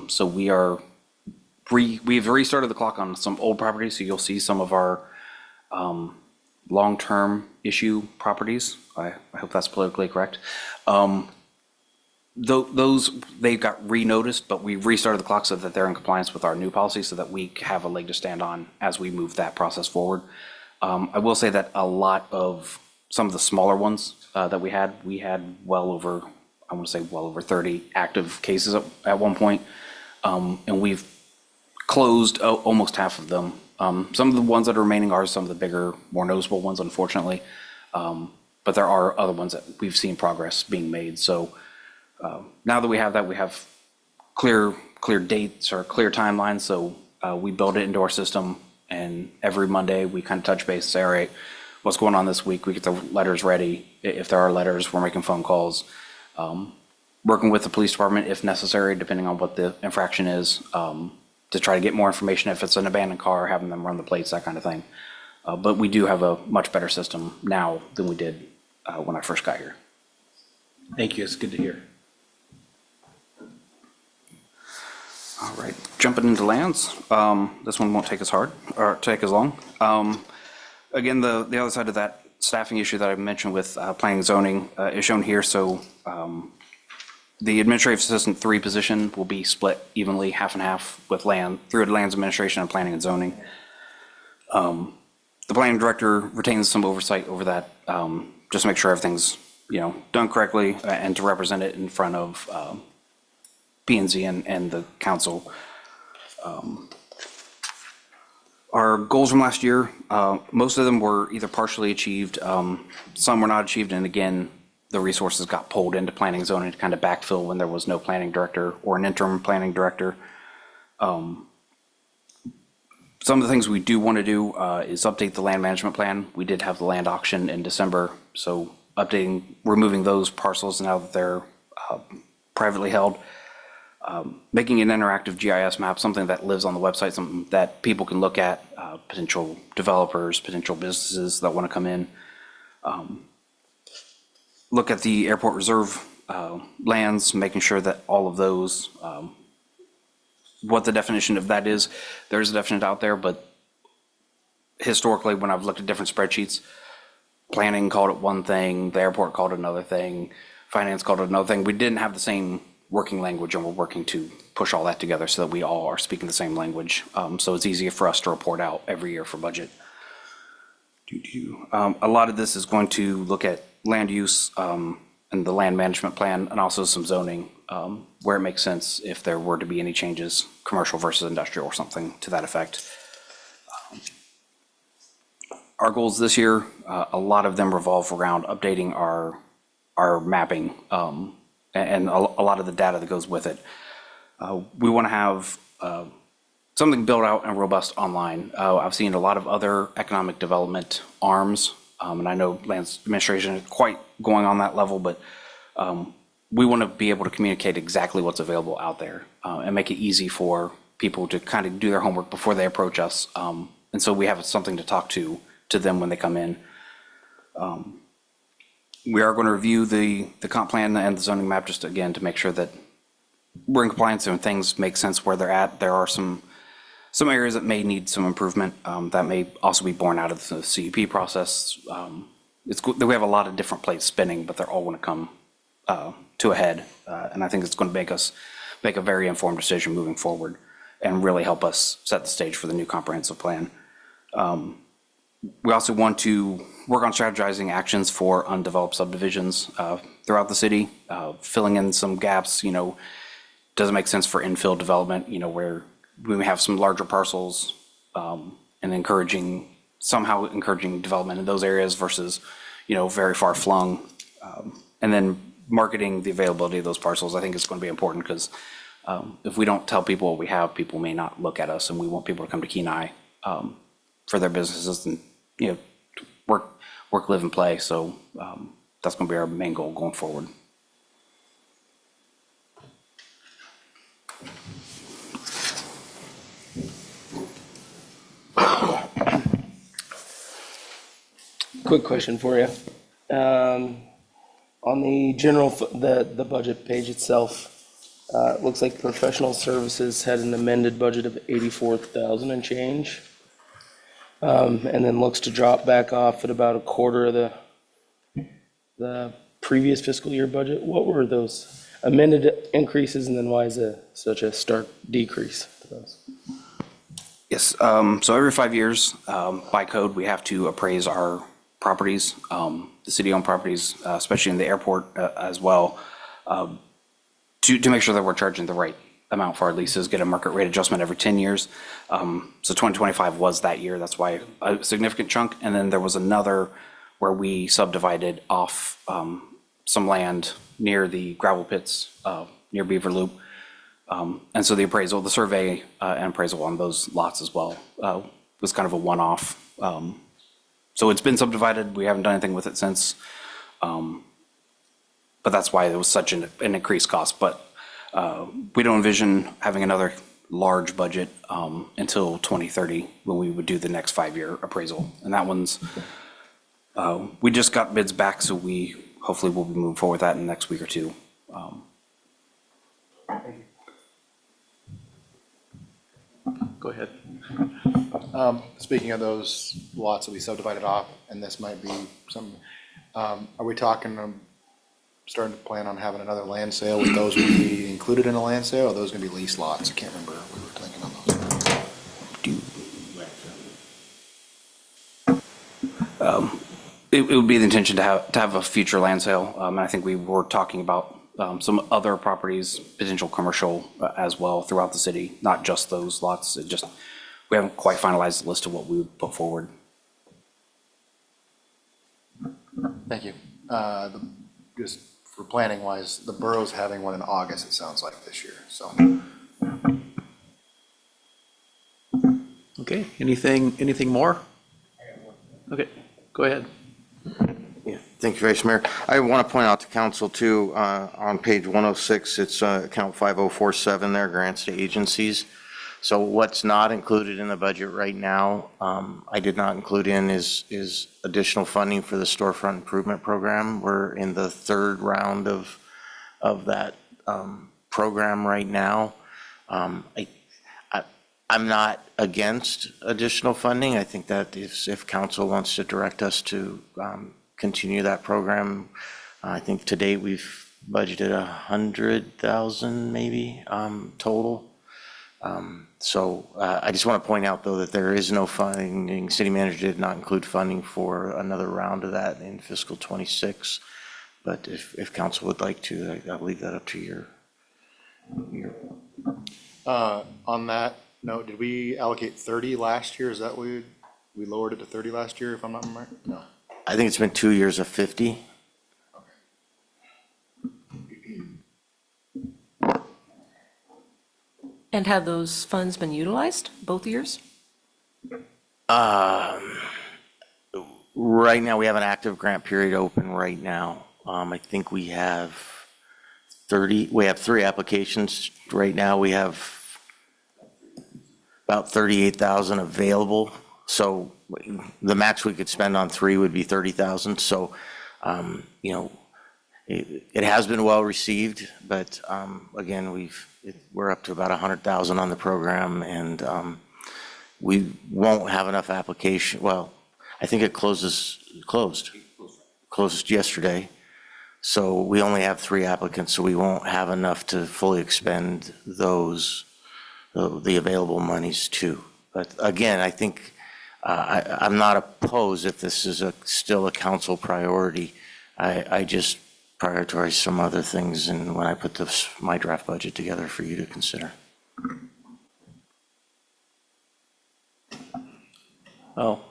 So we've restarted the clock on some old properties, so you'll see some of our long-term issue properties. I hope that's politically correct. Those, they got re-noticed, but we restarted the clock so that they're in compliance with our new policy so that we have a leg to stand on as we move that process forward. I will say that a lot of some of the smaller ones that we had well over, I want to say well over 30 active cases at one point. And we've closed almost half of them. Some of the ones that are remaining are some of the bigger, more noticeable ones, unfortunately. But there are other ones that we've seen progress being made. So now that we have that, we have clear dates or clear timelines. So we build it into our system, and every Monday we kind of touch base and say, all right, what's going on this week? We get the letters ready. If there are letters, we're making phone calls. Working with the police department if necessary, depending on what the infraction is, to try to get more information if it's an abandoned car, having them run the plates, that kind of thing. But we do have a much better system now than we did when I first got here. Thank you, it's good to hear. All right, jumping into lands. This one won't take as hard or take as long. Again, the other side of that staffing issue that I mentioned with planning and zoning is shown here. So the administrative assistant 3 position will be split evenly, half and half, with through lands administration and planning and zoning. The planning director retains some oversight over that, just to make sure everything's done correctly and to represent it in front of P&Z and the council. Our goals from last year, most of them were either partially achieved, some were not achieved, and again, the resources got pulled into planning and zoning to kind of backfill when there was no planning director or an interim planning director. Some of the things we do want to do is update the land management plan. We did have the land auction in December, so removing those parcels now that they're privately held. Making an interactive GIS map, something that lives on the website, something that people can look at, potential developers, potential businesses that want to come in. Look at the airport reserve lands, making sure that all of those, what the definition of that is. There's a definition out there, but historically, when I've looked at different spreadsheets, planning called it one thing, the airport called it another thing, finance called it another thing. We didn't have the same working language, and we're working to push all that together so that we all are speaking the same language. So it's easier for us to report out every year for budget. A lot of this is going to look at land use and the land management plan, and also some zoning, where it makes sense if there were to be any changes, commercial versus industrial or something to that effect. Our goals this year, a lot of them revolve around updating our mapping and a lot of the data that goes with it. We want to have something built out and robust online. I've seen a lot of other economic development arms, and I know lands administration is quite going on that level, but we want to be able to communicate exactly what's available out there and make it easy for people to kind of do their homework before they approach us. And so we have something to talk to them when they come in. We are going to review the comp plan and the zoning map just again to make sure that we're in compliance and things make sense where they're at. There are some areas that may need some improvement that may also be born out of the CUP process. We have a lot of different plates spinning, but they're all going to come to a head. And I think it's going to make us make a very informed decision moving forward and really help us set the stage for the new comprehensive plan. We also want to work on strategizing actions for undeveloped subdivisions throughout the city, filling in some gaps. Does it make sense for infill development, where we have some larger parcels and somehow encouraging development in those areas versus, very far flung. And then marketing the availability of those parcels, I think is going to be important because if we don't tell people what we have, people may not look at us, and we want people to come to Kenai for their businesses and, work, live, and play. So that's going to be our main goal going forward. Quick question for you. On On the the budget page itself, it looks like professional services had an amended budget of 84,000 and change. And then looks to drop back off at about a quarter of the previous fiscal year budget. What were those amended increases, and then why is such a stark decrease to those? Yes, so every 5 years, by code, we have to appraise our properties, the city-owned properties, especially in the airport as well, to make sure that we're charging the right amount for our leases, get a market rate adjustment every 10 years. So 2025 was that year, that's why a significant chunk. And then there was another where we subdivided off some land near the gravel pits, near Beaver Loop. And so the appraisal, the survey and appraisal on those lots as well was kind of a one-off. So it's been subdivided, we haven't done anything with it since. But that's why there was such an increased cost. But we don't envision having another large budget until 2030, when we would do the next 5-year appraisal. And that one's, we just got bids back, so we hopefully will be moving forward with that in the next week or two. Go ahead. Speaking of those lots that we subdivided off, and this might be some, are we talking, starting to plan on having another land sale? Would those would be included in a land sale, or are those gonna be lease lots? I can't remember if we were thinking on those. It would be the intention to have a future land sale. And I think we were talking about some other properties, potential commercial as well throughout the city, not just those lots. It just, we haven't quite finalized the list of what we would put forward. Thank you. Just for planning wise, the borough's having one in August, it sounds like, this year, so. Okay, anything more? Okay, go ahead. Yeah, thank you, Vice Mayor. I want to point out to council too, on page 106, it's account 5047 there, grants to agencies. So what's not included in the budget right now, I did not include in is additional funding for the storefront improvement program. We're in the third round of that program right now. I'm not against additional funding. I think that if council wants to direct us to continue that program, I think to date we've budgeted 100,000 maybe total. So I just want to point out though that there is no funding. City manager did not include funding for another round of that in fiscal 26. But if council would like to, I'll leave that up to your. On that note, did we allocate 30 last year? Is that what we lowered it to 30 last year, if I'm not right? No. I think it's been 2 years of 50. And have those funds been utilized both years? Right now, we have an active grant period open right now. I think we have 3 applications right now. We have about 38,000 available. So the max we could spend on 3 would be 30,000. So, you know, it has been well received, but again, we're up to about 100,000 on the program, and we won't have enough application. Well, I think it closed yesterday. So we only have 3 applicants, so we won't have enough to fully expend those, the available monies too. But again, I think I'm not opposed if this is still a council priority. I just prioritize some other things, and when I put my draft budget together for you to consider. Well,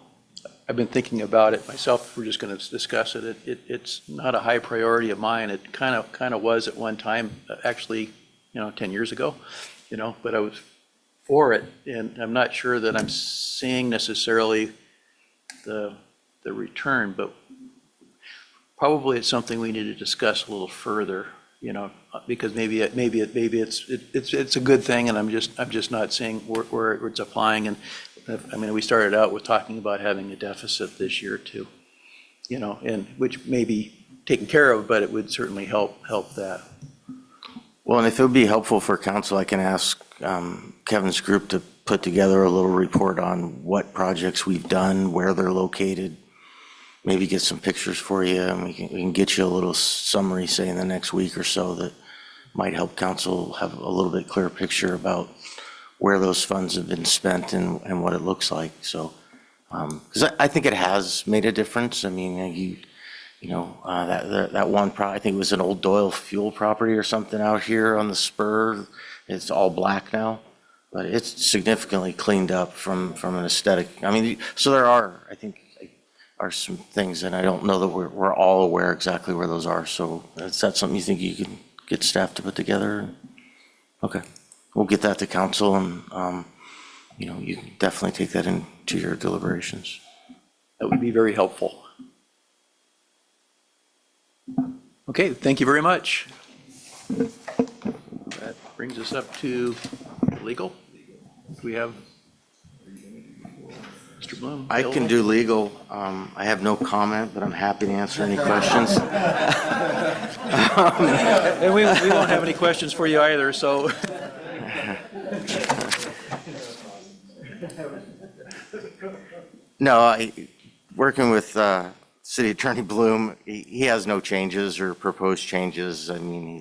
I've been thinking about it myself. We're just going to discuss it. It's not a high priority of mine. It kind of was at one time, actually, 10 years ago, but I was for it, and I'm not sure that I'm seeing necessarily the return, but probably it's something we need to discuss a little further, because maybe it's a good thing, and I'm just not seeing where it's applying. And I mean, we started out with talking about having a deficit this year too, and which maybe taken care of, but it would certainly help that. Well, and if it would be helpful for council, I can ask Kevin's group to put together a little report on what projects we've done, where they're located, maybe get some pictures for you, and we can get you a little summary, say, in the next week or so that might help council have a little bit clearer picture about where those funds have been spent and what it looks like. So, because I think it has made a difference. I mean, that one, I think it was an old Doyle Fuel property or something out here on the spur. It's all black now, but it's significantly cleaned up from an aesthetic. I mean, so there are, I think, are some things, and I don't know that we're all aware exactly where those are. So is that something you think you can get staff to put together? Okay, we'll get that to council, and you can definitely take that into your deliberations. That would be very helpful. Okay, thank you very much. That brings us up to legal. Do we have Mr. Bloom? I can do legal. I have no comment, but I'm happy to answer any questions. And we won't have any questions for you either, so. No, working with City Attorney Bloom, he has no changes or proposed changes. I mean,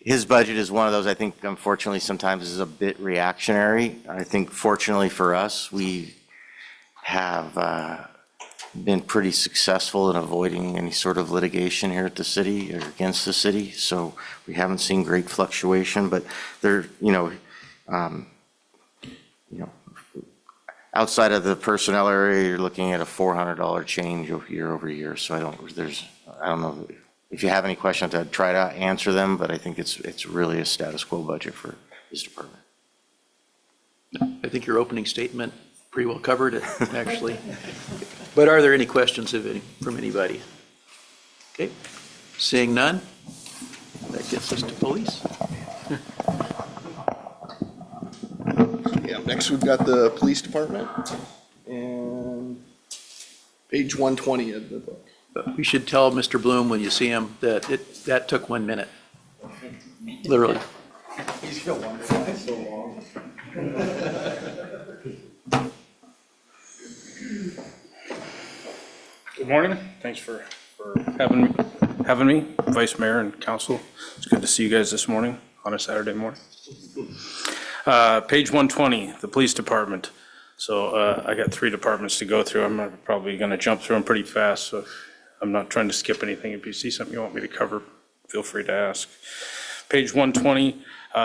his budget is one of those, I think, unfortunately, sometimes is a bit reactionary. I think fortunately for us, we have been pretty successful in avoiding any sort of litigation here at the city or against the city. So we haven't seen great fluctuation, but there, outside of the personnel area, you're looking at a $400 change year over year. So I don't know if you have any questions, I'd try to answer them, but I think it's really a status quo budget for this department. I think your opening statement pretty well covered it, actually. But are there any questions from anybody? Okay, seeing none, that gets us to police. Yeah, next we've got the police department and page 120 of the book. But we should tell Mr. Bloom when you see him that took 1 minute, literally. He's gonna wonder why it's so long. Good morning. Thanks for having me, Vice Mayor and Council. It's good to see you guys this morning on a Saturday morning. Page 120, the Police Department. So I got 3 departments to go through. I'm probably going to jump through them pretty fast, so I'm not trying to skip anything. If you see something you want me to cover, feel free to ask. Page 120,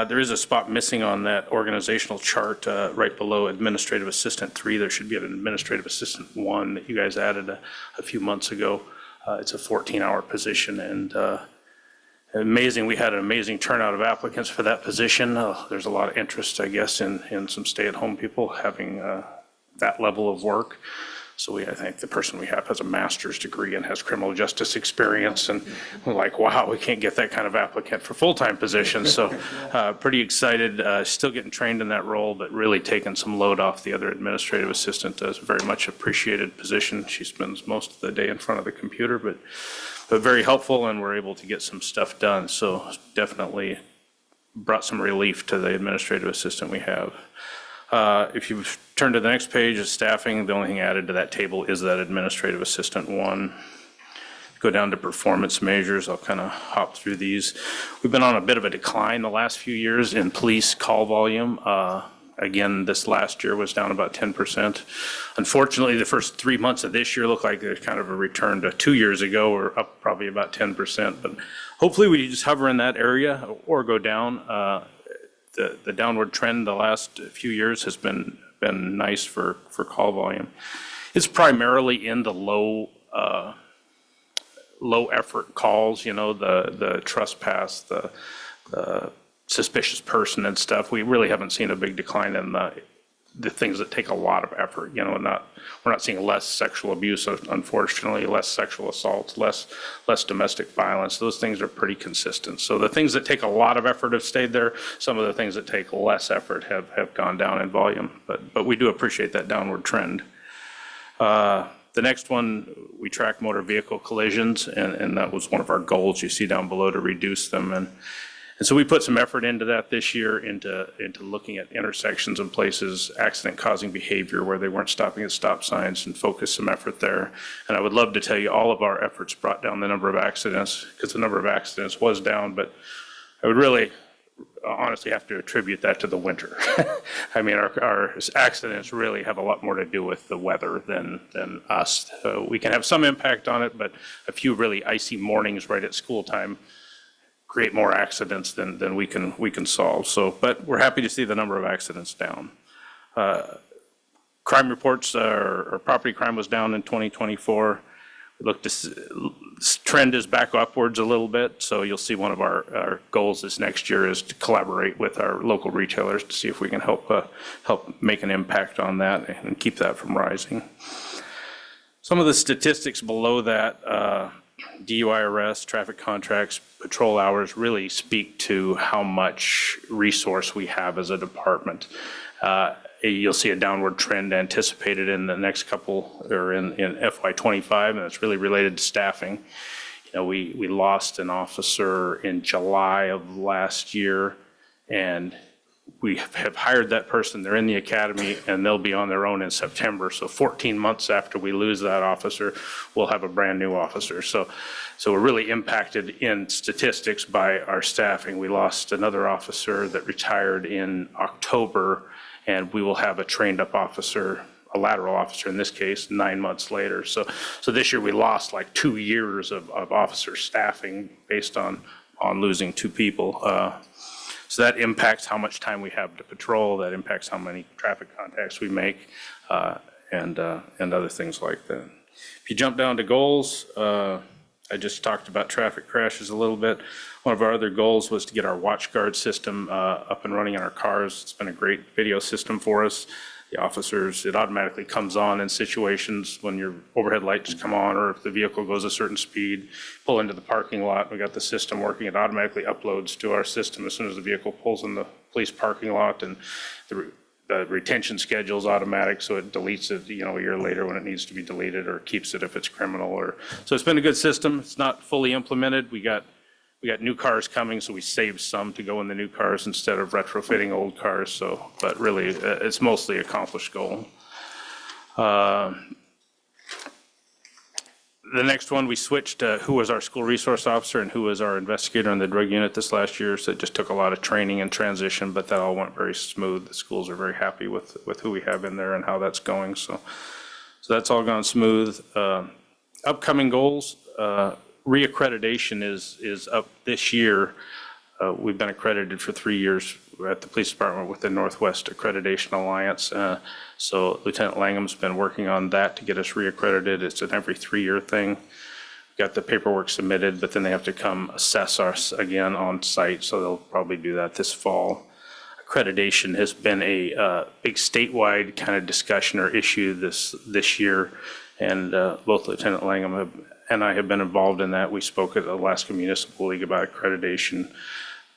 there is a spot missing on that organizational chart right below Administrative Assistant 3. There should be an Administrative Assistant 1 that you guys added a few months ago. It's a 14-hour position, and amazing. We had an amazing turnout of applicants for that position. There's a lot of interest, I guess, in some stay-at-home people having that level of work. So I think the person we have has a master's degree and has criminal justice experience, and we're like, wow, we can't get that kind of applicant for full-time positions. So pretty excited, still getting trained in that role, but really taking some load off the other administrative assistant. Does a very much appreciated position. She spends most of the day in front of the computer, but very helpful, and we're able to get some stuff done. So definitely brought some relief to the administrative assistant we have. If you turn to the next page of staffing, the only thing added to that table is that administrative assistant 1. Go down to performance measures. I'll kind of hop through these. We've been on a bit of a decline the last few years in police call volume. Again, this last year was down about 10%. Unfortunately, the first 3 months of this year look like there's kind of a return to 2 years ago, or up probably about 10%. But hopefully we just hover in that area or go down. The downward trend the last few years has been nice for call volume. It's primarily in the low effort calls, the trespass, the suspicious person and stuff. We really haven't seen a big decline in the things that take a lot of effort. We're not seeing less sexual abuse, unfortunately, less sexual assaults, less domestic violence. Those things are pretty consistent. So the things that take a lot of effort have stayed there. Some of the things that take less effort have gone down in volume. But we do appreciate that downward trend. The next one, we track motor vehicle collisions, and that was one of our goals you see down below to reduce them. And so we put some effort into that this year, into looking at intersections and places, accident-causing behavior where they weren't stopping at stop signs, and focus some effort there. And I would love to tell you all of our efforts brought down the number of accidents, because the number of accidents was down, but I would really honestly have to attribute that to the winter. I mean, our accidents really have a lot more to do with the weather than us. We can have some impact on it, but a few really icy mornings right at school time create more accidents than we can solve. So, but we're happy to see the number of accidents down. Crime reports, or property crime was down in 2024. Look, this trend is back upwards a little bit, so you'll see one of our goals this next year is to collaborate with our local retailers to see if we can help make an impact on that and keep that from rising. Some of the statistics below that, DUI arrests, traffic contracts, patrol hours really speak to how much resource we have as a department. You'll see a downward trend anticipated in the next couple, or in FY25, and it's really related to staffing. You know, we lost an officer in July of last year, and we have hired that person. They're in the academy, and they'll be on their own in September. So 14 months after we lose that officer, we'll have a brand new officer. So we're really impacted in statistics by our staffing. We lost another officer that retired in October, and we will have a trained up officer, a lateral officer in this case, 9 months later. So this year we lost like 2 years of officer staffing based on losing 2 people. So that impacts how much time we have to patrol, that impacts how many traffic contacts we make, and other things like that. If you jump down to goals, I just talked about traffic crashes a little bit. One of our other goals was to get our WatchGuard system up and running in our cars. It's been a great video system for us. The officers, it automatically comes on in situations when your overhead lights come on, or if the vehicle goes a certain speed, pull into the parking lot. We got the system working. It automatically uploads to our system as soon as the vehicle pulls in the police parking lot, and the retention schedule is automatic, so it deletes it, you know, a year later when it needs to be deleted, or keeps it if it's criminal. Or so it's been a good system. It's not fully implemented. We got new cars coming, so we saved some to go in the new cars instead of retrofitting old cars. So, but really, it's mostly accomplished goal. The next one, we switched who was our school resource officer and who was our investigator in the drug unit this last year. So it just took a lot of training and transition, but that all went very smooth. The schools are very happy with who we have in there and how that's going. So that's all gone smooth. Upcoming goals, reaccreditation is up this year. We've been accredited for 3 years at the police department with the Northwest Accreditation Alliance. So Lieutenant Langham's been working on that to get us reaccredited. It's an every 3-year thing. We've got the paperwork submitted, but then they have to come assess us again on site. So they'll probably do that this fall. Accreditation has been a big statewide kind of discussion or issue this year. And both Lieutenant Langham and I have been involved in that. We spoke at the Alaska Municipal League about accreditation.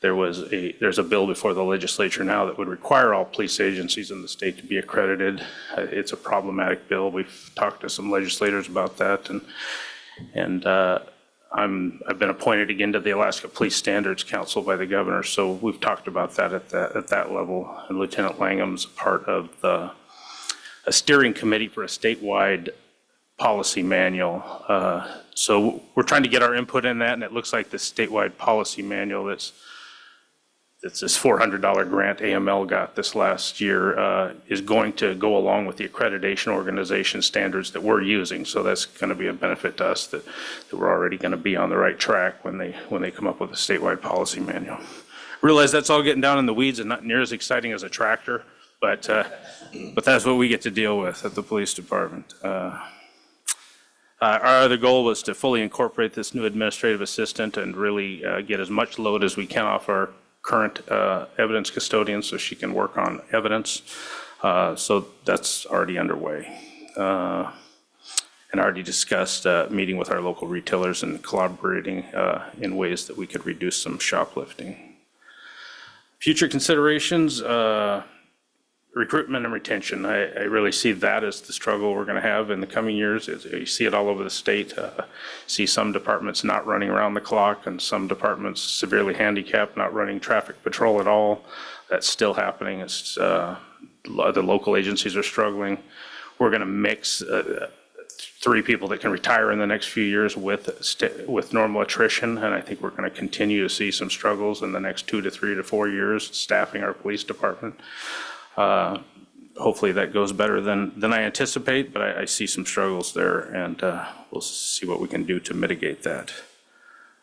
There's a bill before the legislature now that would require all police agencies in the state to be accredited. It's a problematic bill. We've talked to some legislators about that, and I've been appointed again to the Alaska Police Standards Council by the governor. So we've talked about that at that level. And Lieutenant Langham's part of a steering committee for a statewide policy manual. So we're trying to get our input in that, and it looks like the statewide policy manual that's this $400 grant AML got this last year is going to go along with the accreditation organization standards that we're using. So that's going to be a benefit to us that we're already going to be on the right track when they come up with a statewide policy manual. Realize that's all getting down in the weeds and not near as exciting as a tractor, but that's what we get to deal with at the police department. Our other goal was to fully incorporate this new administrative assistant and really get as much load as we can off our current evidence custodian so she can work on evidence. So that's already underway. And already discussed meeting with our local retailers and collaborating in ways that we could reduce some shoplifting. Future considerations, recruitment and retention. I really see that as the struggle we're going to have in the coming years. You see it all over the state. See some departments not running around the clock and some departments severely handicapped, not running traffic patrol at all. That's still happening. It's, the local agencies are struggling. We're going to mix 3 people that can retire in the next few years with normal attrition, and I think we're going to continue to see some struggles in the next 2 to 3 to 4 years staffing our police department. Hopefully that goes better than I anticipate, but I see some struggles there, and we'll see what we can do to mitigate that.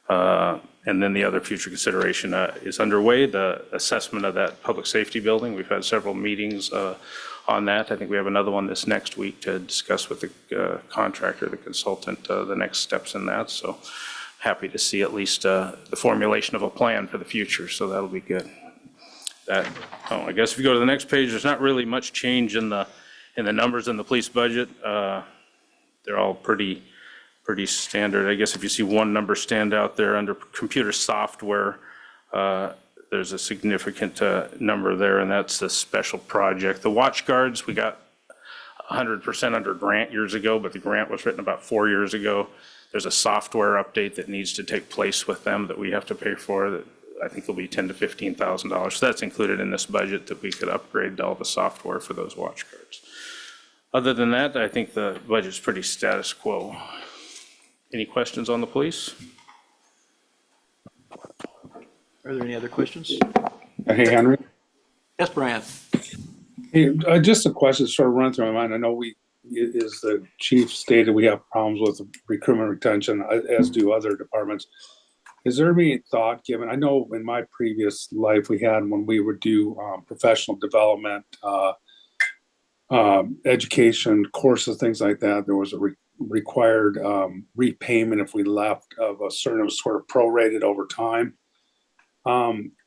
And then the other future consideration is underway, the assessment of that public safety building. We've had several meetings on that. I think we have another one this next week to discuss with the contractor, the consultant, the next steps in that. So happy to see at least the formulation of a plan for the future, so that'll be good. I guess if you go to the next page, there's not really much change in the numbers in the police budget. They're all pretty standard. I guess if you see one number stand out there under computer software, there's a significant number there, and that's the special project. The watch guards, we got 100% under grant years ago, but the grant was written about 4 years ago. There's a software update that needs to take place with them that we have to pay for that I think will be $10,000 to $15,000. So that's included in this budget, that we could upgrade all the software for those watch guards. Other than that, I think the budget's pretty status quo. Any questions on the police? Are there any other questions? Hey, Henry. Yes, Brian. Hey, just a question sort of run through my mind. I know as the chief stated, we have problems with recruitment retention, as do other departments. Is there any thought given? I know in my previous life we had, when we would do professional development, education courses, things like that, there was a required repayment if we left of a certain sort of prorated over time.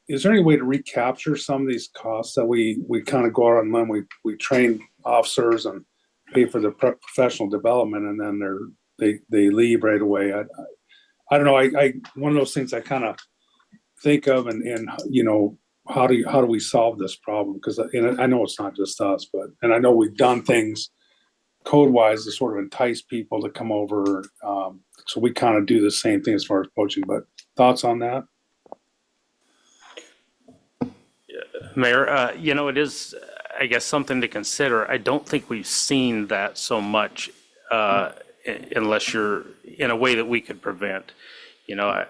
Is there any way to recapture some of these costs that we kind of go out and when we train officers and pay for the professional development, and then they leave right away? I don't know. I one of those things I kind of think of, and you know, how do we solve this problem? Because I know it's not just us, and I know we've done things code-wise to sort of entice people to come over. So we kind of do the same thing as far as poaching. But thoughts on that? Mayor, you know, it is, I guess, something to consider. I don't think we've seen that so much unless you're in a way that we could prevent. You know,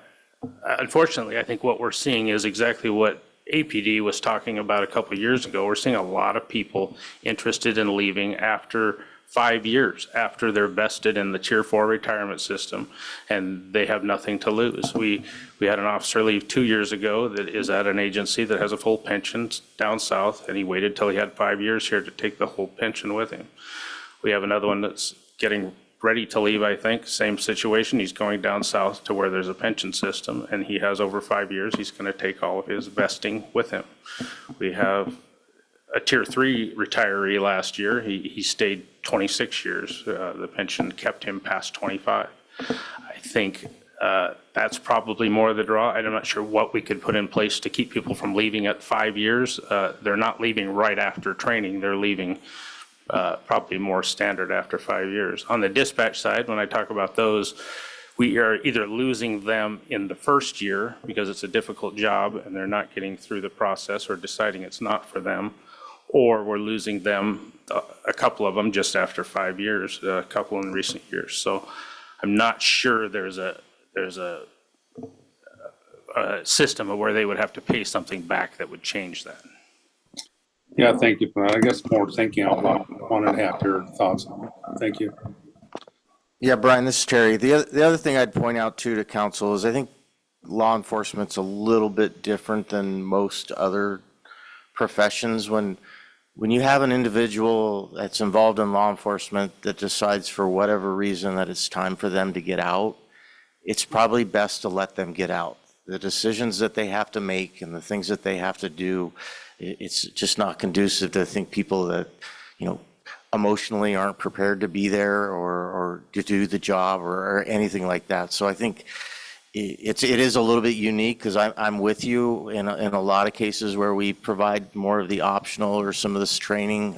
unfortunately, I think what we're seeing is exactly what APD was talking about a couple of years ago. We're seeing a lot of people interested in leaving after 5 years, after they're vested in the Tier 4 retirement system, and they have nothing to lose. We had an officer leave 2 years ago that is at an agency that has a full pension down south, and he waited till he had 5 years here to take the whole pension with him. We have another one that's getting ready to leave, I think, same situation. He's going down south to where there's a pension system, and he has over 5 years. He's going to take all of his vesting with him. We have a Tier 3 retiree last year. He stayed 26 years. The pension kept him past 25. I think that's probably more the draw. I'm not sure what we could put in place to keep people from leaving at 5 years. They're not leaving right after training. They're leaving probably more standard after 5 years. On the dispatch side, when I talk about those, we are either losing them in the first year because it's a difficult job and they're not getting through the process or deciding it's not for them, or we're losing them, a couple of them, just after 5 years, a couple in recent years. So I'm not sure there's a system of where they would have to pay something back that would change that. Yeah, thank you for that. I guess more thinking out loud. I wanted to have your thoughts on it. Thank you. Yeah, Brian, this is Terry. The other thing I'd point out too to council is I think law enforcement's a little bit different than most other professions. When you have an individual that's involved in law enforcement that decides for whatever reason that it's time for them to get out, it's probably best to let them get out. The decisions that they have to make and the things that they have to do, it's just not conducive to, I think, people that, you know, emotionally aren't prepared to be there or to do the job or anything like that. So I think it is a little bit unique because I'm with you in a lot of cases where we provide more of the optional or some of this training.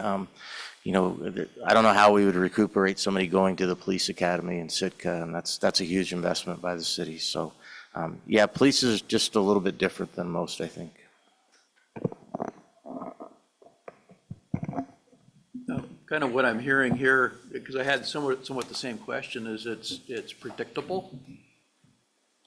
You know, I don't know how we would recuperate somebody going to the police academy in Sitka, and that's a huge investment by the city. So, yeah, police is just a little bit different than most, I think. Kind of what I'm hearing here, because I had somewhat the same question, is it's predictable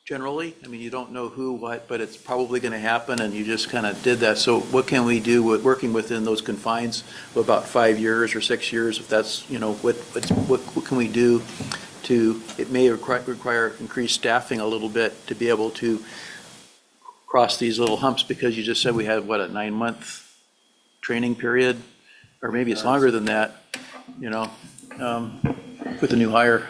generally. I mean, you don't know who, what, but it's probably going to happen, and you just kind of did that. So what can we do with working within those confines of about 5 years or 6 years, if that's, you know, what can we do to, it may require increased staffing a little bit to be able to cross these little humps, because you just said we had, what, a 9-month training period? Or maybe it's longer than that, you know, with a new hire.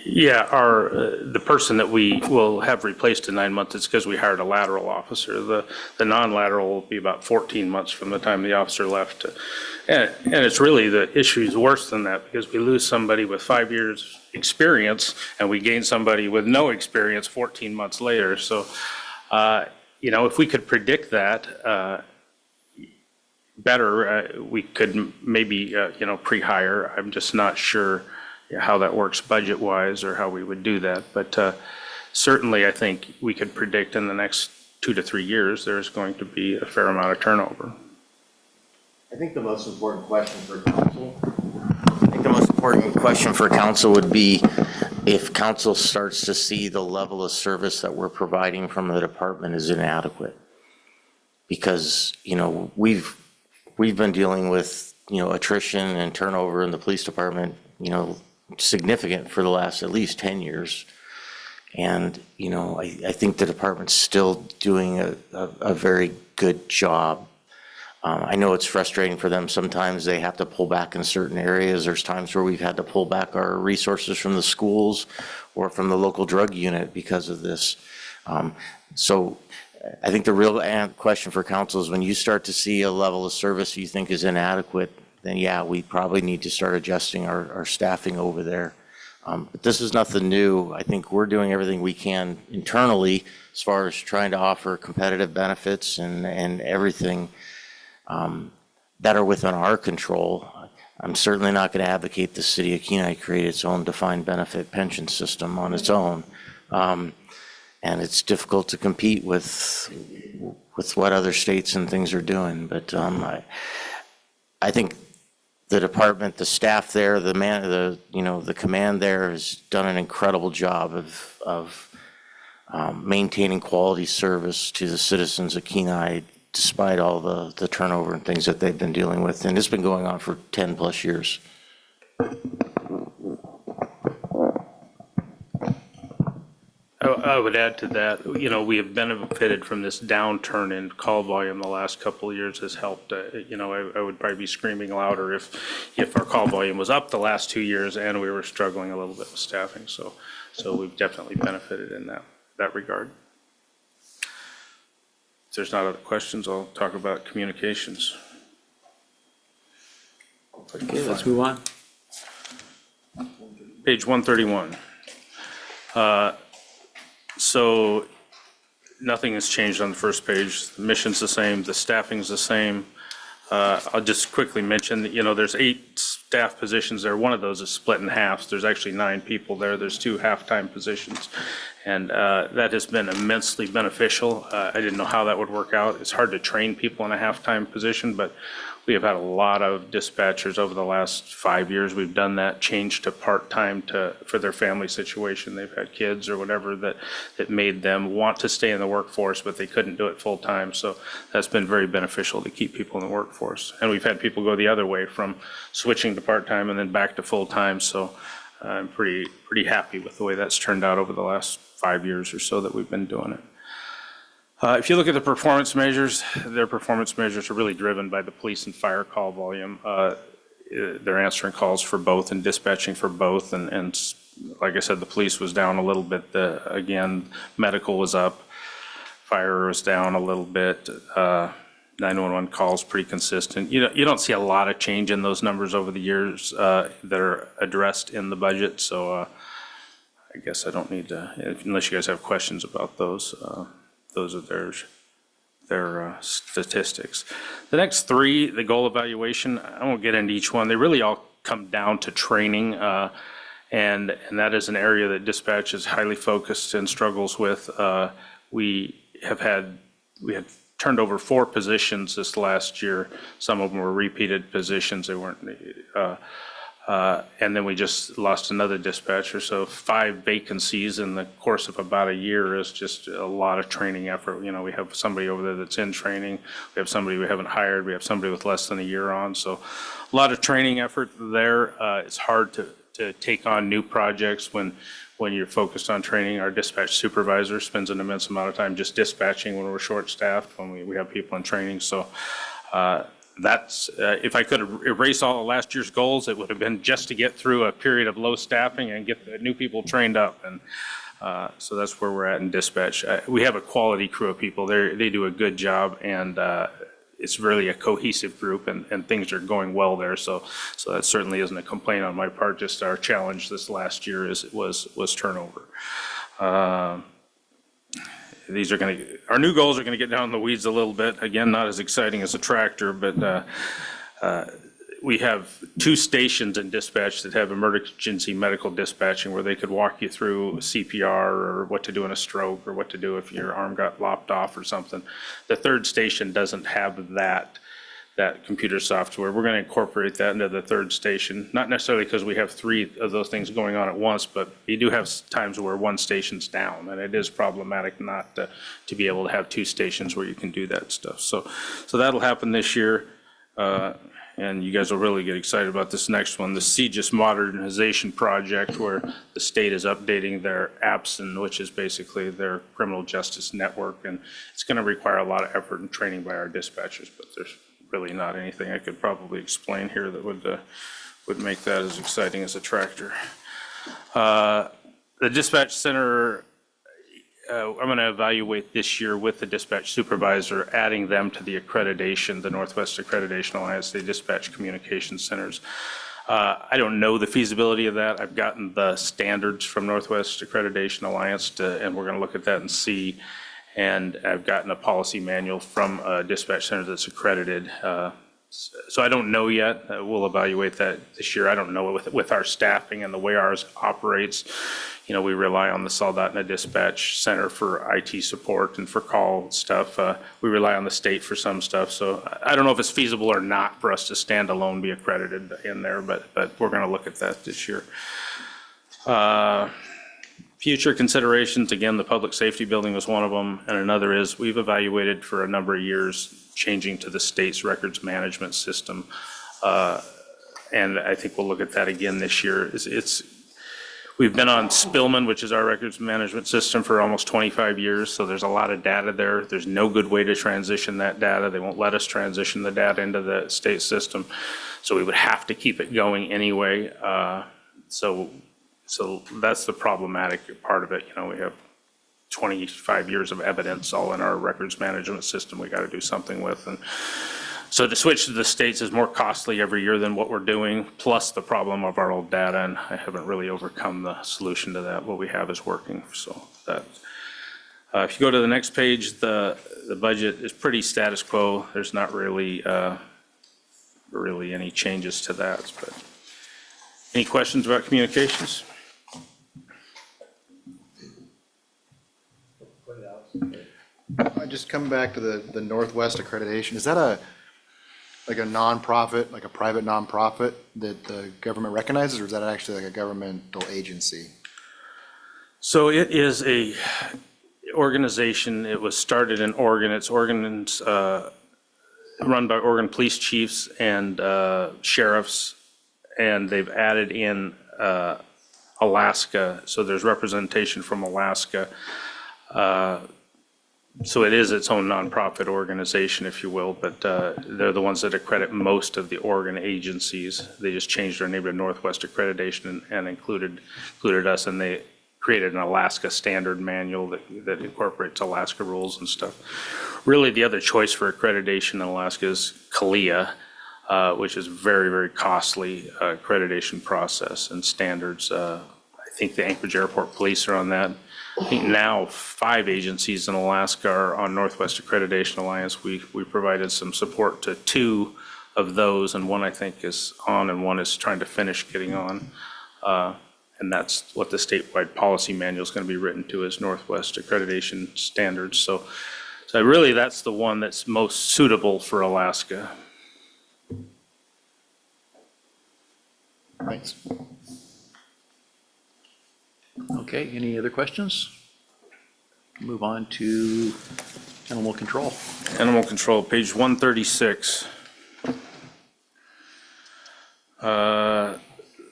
Yeah, the person that we will have replaced in 9 months, it's because we hired a lateral officer. The non-lateral will be about 14 months from the time the officer left. And it's really, the issue is worse than that, because we lose somebody with 5 years experience and we gain somebody with no experience 14 months later. So, you know, if we could predict that, better, we could maybe, you know, pre-hire. I'm just not sure how that works budget-wise or how we would do that. But certainly, I think we could predict in the next 2 to 3 years, there's going to be a fair amount of turnover. I think the most important question for council would be if council starts to see the level of service that we're providing from the department is inadequate. Because, you know, we've been dealing with, you know, attrition and turnover in the police department, you know, significant for the last at least 10 years. And, you know, I think the department's still doing a very good job. I know it's frustrating for them. Sometimes they have to pull back in certain areas. There's times where we've had to pull back our resources from the schools or from the local drug unit because of this. So I think the real question for council is when you start to see a level of service you think is inadequate, then yeah, we probably need to start adjusting our staffing over there. But this is nothing new. I think we're doing everything we can internally as far as trying to offer competitive benefits and everything that are within our control. I'm certainly not going to advocate the city of Kenai create its own defined benefit pension system on its own. And it's difficult to compete with what other states and things are doing. But I think the department, the staff there, the command there has done an incredible job of maintaining quality service to the citizens of Kenai, despite all the turnover and things that they've been dealing with. And it's been going on for 10 plus years. I would add to that, you know, we have benefited from this downturn in call volume the last couple of years has helped. You know, I would probably be screaming louder if our call volume was up the last 2 years and we were struggling a little bit with staffing. So we've definitely benefited in that regard. If there's not other questions, I'll talk about communications. Okay, let's move on. Page 131. So nothing has changed on the first page. The mission's the same, the staffing's the same. I'll just quickly mention that, you know, there's 8 staff positions there. One of those is split in half. There's actually 9 people there. There's 2 half-time positions. And that has been immensely beneficial. I didn't know how that would work out. It's hard to train people in a half-time position, but we have had a lot of dispatchers over the last 5 years. We've done that, changed to part-time for their family situation. They've had kids or whatever that made them want to stay in the workforce, but they couldn't do it full-time. So that's been very beneficial to keep people in the workforce. And we've had people go the other way from switching to part-time and then back to full-time. So I'm pretty happy with the way that's turned out over the last 5 years or so that we've been doing it. If you look at the performance measures, their performance measures are really driven by the police and fire call volume. They're answering calls for both and dispatching for both. And like I said, the police was down a little bit. Again, medical was up, fire was down a little bit. 911 calls pretty consistent. You don't see a lot of change in those numbers over the years that are addressed in the budget. So I guess I don't need to, unless you guys have questions about those. Those are their statistics. The next three, the goal evaluation, I won't get into each one. They really all come down to training, and that is an area that dispatch is highly focused and struggles with. We have turned over 4 positions this last year. Some of them were repeated positions. They weren't, and then we just lost another dispatcher. So 5 vacancies in the course of about a year is just a lot of training effort. You know, we have somebody over there that's in training. We have somebody we haven't hired. We have somebody with less than a year on. So a lot of training effort there. It's hard to take on new projects when you're focused on training. Our dispatch supervisor spends an immense amount of time just dispatching when we're short-staffed, when we have people in training. So that's, if I could erase all of last year's goals, it would have been just to get through a period of low staffing and get the new people trained up. And so that's where we're at in dispatch. We have a quality crew of people. They do a good job, and it's really a cohesive group, and things are going well there. So that certainly isn't a complaint on my part. Just our challenge this last year was turnover. Our new goals are going to get down in the weeds a little bit. Again, not as exciting as a tractor, but we have 2 stations in dispatch that have emergency medical dispatching where they could walk you through CPR or what to do in a stroke or what to do if your arm got lopped off or something. The 3rd station doesn't have that computer software. We're going to incorporate that into the 3rd station, not necessarily because we have 3 of those things going on at once, but you do have times where one station's down, and it is problematic not to be able to have 2 stations where you can do that stuff. So that'll happen this year, and you guys will really get excited about this next one, the CJIS modernization project, where the state is updating their APSN, which is basically their criminal justice network, and it's going to require a lot of effort and training by our dispatchers, but there's really not anything I could probably explain here that would make that as exciting as a tractor. The dispatch center, I'm going to evaluate this year with the dispatch supervisor, adding them to the accreditation, the Northwest Accreditation Alliance, the dispatch communication centers. I don't know the feasibility of that. I've gotten the standards from Northwest Accreditation Alliance, and we're going to look at that and see. And I've gotten a policy manual from a dispatch center that's accredited. So I don't know yet. We'll evaluate that this year. I don't know with our staffing and the way ours operates. You know, we rely on the Soldotna Dispatch Center for IT support and for call stuff. We rely on the state for some stuff. So I don't know if it's feasible or not for us to stand alone, be accredited in there, but we're going to look at that this year. Future considerations, again, the public safety building was one of them, and another is we've evaluated for a number of years changing to the state's records management system. And I think we'll look at that again this year. We've been on Spillman, which is our records management system, for almost 25 years, so there's a lot of data there. There's no good way to transition that data. They won't let us transition the data into the state system, so we would have to keep it going anyway. So that's the problematic part of it. You know, we have 25 years of evidence all in our records management system we got to do something with. And so to switch to the states is more costly every year than what we're doing, plus the problem of our old data, and I haven't really overcome the solution to that. What we have is working. So that, if you go to the next page, the budget is pretty status quo. There's not really any changes to that. But any questions about communications? Just coming back to the Northwest accreditation, is that like a nonprofit, like a private nonprofit that the government recognizes, or is that actually like a governmental agency? So it is a organization. It was started in Oregon. It's Oregon's run by Oregon police chiefs and sheriffs, and they've added in Alaska. So there's representation from Alaska. So it is its own nonprofit organization, if you will, but they're the ones that accredit most of the Oregon agencies. They just changed their name to Northwest Accreditation and included us, and they created an Alaska standard manual that incorporates Alaska rules and stuff. Really, the other choice for accreditation in Alaska is CALIA, which is very, very costly accreditation process and standards. I think the Anchorage Airport Police are on that. I think now 5 agencies in Alaska are on Northwest Accreditation Alliance. We provided some support to 2 of those, and one I think is on and one is trying to finish getting on. And that's what the statewide policy manual is going to be written to, as Northwest Accreditation Standards. So really, that's the one that's most suitable for Alaska. Thanks. Okay, any other questions? Move on to animal control. Animal control, page 136.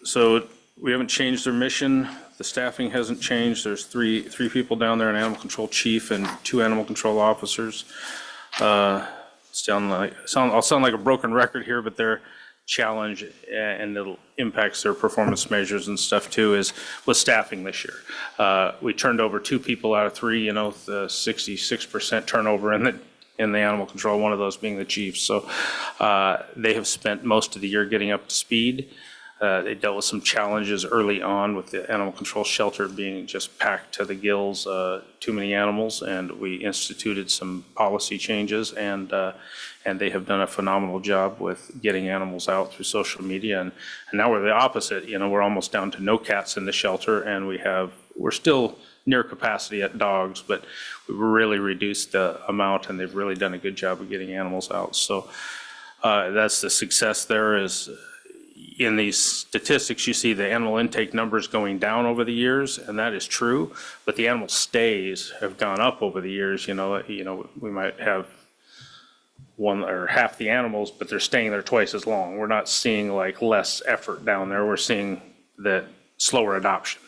So we haven't changed their mission. The staffing hasn't changed. There's three people down there, an animal control chief and 2 animal control officers. I'll sound like a broken record here, but their challenge, and it impacts their performance measures and stuff too, was staffing this year. We turned over 2 people out of 3, the 66% turnover in the animal control, one of those being the chief. So they have spent most of the year getting up to speed. They dealt with some challenges early on with the animal control shelter being just packed to the gills, too many animals, and we instituted some policy changes, and they have done a phenomenal job with getting animals out through social media. And now we're the opposite. We're almost down to no cats in the shelter, and we're still near capacity at dogs, but we've really reduced the amount, and they've really done a good job of getting animals out. So that's the success there. Is in these statistics, you see the animal intake numbers going down over the years, and that is true, but the animal stays have gone up over the years. We might have one or half the animals, but they're staying there twice as long. We're not seeing like less effort down there. We're seeing that slower adoption.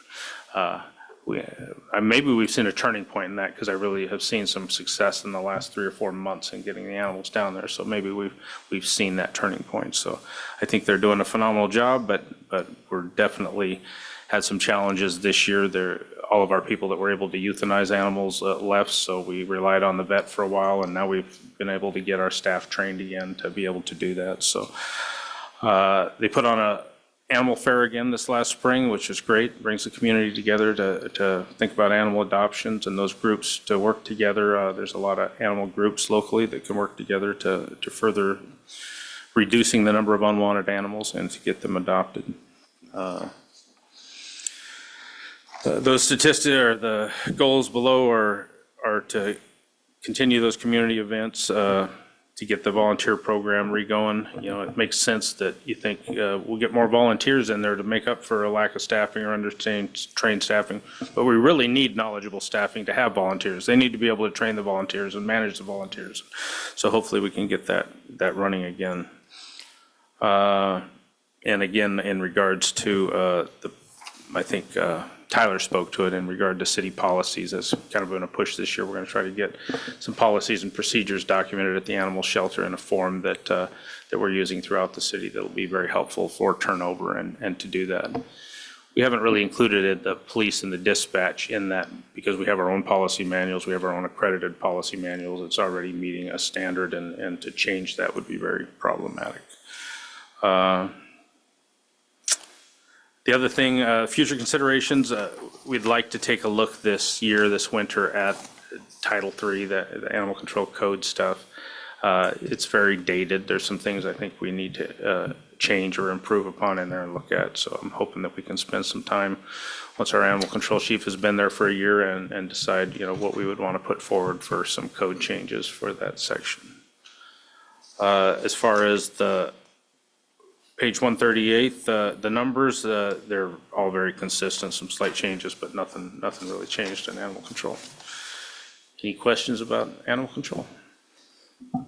Maybe we've seen a turning point in that, because I really have seen some success in the last 3 or 4 months in getting the animals down there. So maybe we've seen that turning point. So I think they're doing a phenomenal job, but we're definitely had some challenges this year. All of our people that were able to euthanize animals left, so we relied on the vet for a while, and now we've been able to get our staff trained again to be able to do that. So they put on a animal fair again this last spring, which is great. Brings the community together to think about animal adoptions, and those groups to work together. There's a lot of animal groups locally that can work together to further reducing the number of unwanted animals and to get them adopted. Those statistics, or the goals below, are to continue those community events, to get the volunteer program re-going. It makes sense that you think we'll get more volunteers in there to make up for a lack of staffing or trained staffing. But we really need knowledgeable staffing to have volunteers. They need to be able to train the volunteers and manage the volunteers. So hopefully we can get that running again. And again, in regards to I think Tyler spoke to it in regard to city policies. That's kind of been a push this year. We're going to try to get some policies and procedures documented at the animal shelter in a form that we're using throughout the city that will be very helpful for turnover and to do that. We haven't really included the police and the dispatch in that, because we have our own policy manuals. We have our own accredited policy manuals. It's already meeting a standard, and to change that would be very problematic. The other thing, future considerations, we'd like to take a look this winter at Title III, the animal control code stuff. It's very dated. There's some things I think we need to change or improve upon in there and look at. So I'm hoping that we can spend some time, once our animal control chief has been there for a year, and decide, what we would want to put forward for some code changes for that section. As far as the page 138, the numbers, they're all very consistent, some slight changes, but nothing really changed in animal control. Any questions about animal control?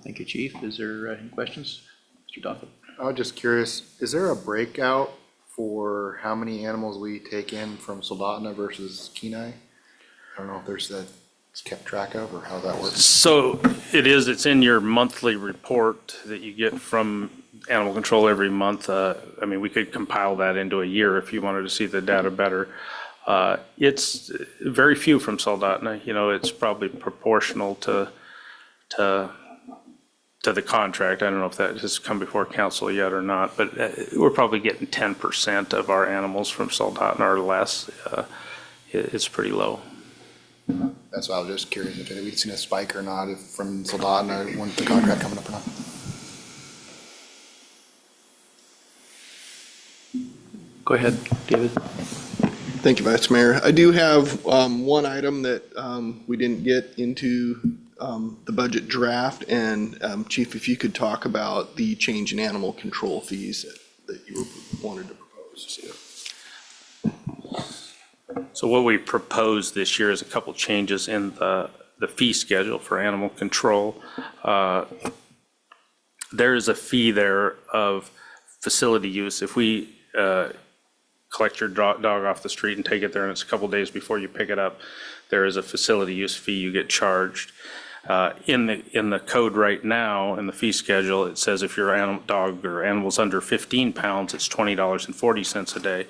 Thank you, Chief. Is there any questions? Mr. Doffin? I was just curious, is there a breakout for how many animals we take in from Soldotna versus Kenai? I don't know if it's kept track of, or how that works. So it's in your monthly report that you get from animal control every month. We could compile that into a year if you wanted to see the data better. It's very few from Soldotna. It's probably proportional to to the contract. I don't know if that has come before council yet or not, but we're probably getting 10% of our animals from Soldotna or less. It's pretty low. That's why I was just curious if we'd seen a spike or not, if from Soldotna, or when the contract coming up or not. Go ahead, David. Thank you, Vice Mayor. I do have one item that we didn't get into the budget draft, and Chief, if you could talk about the change in animal control fees that you wanted to propose. So what we proposed this year is a couple changes in the fee schedule for animal control. There is a fee there of facility use. If we collect your dog off the street and take it there, and it's a couple days before you pick it up, there is a facility use fee you get charged. In the code right now, in the fee schedule, it says if your dog or animal's under 15 pounds, it's $20.40 a day.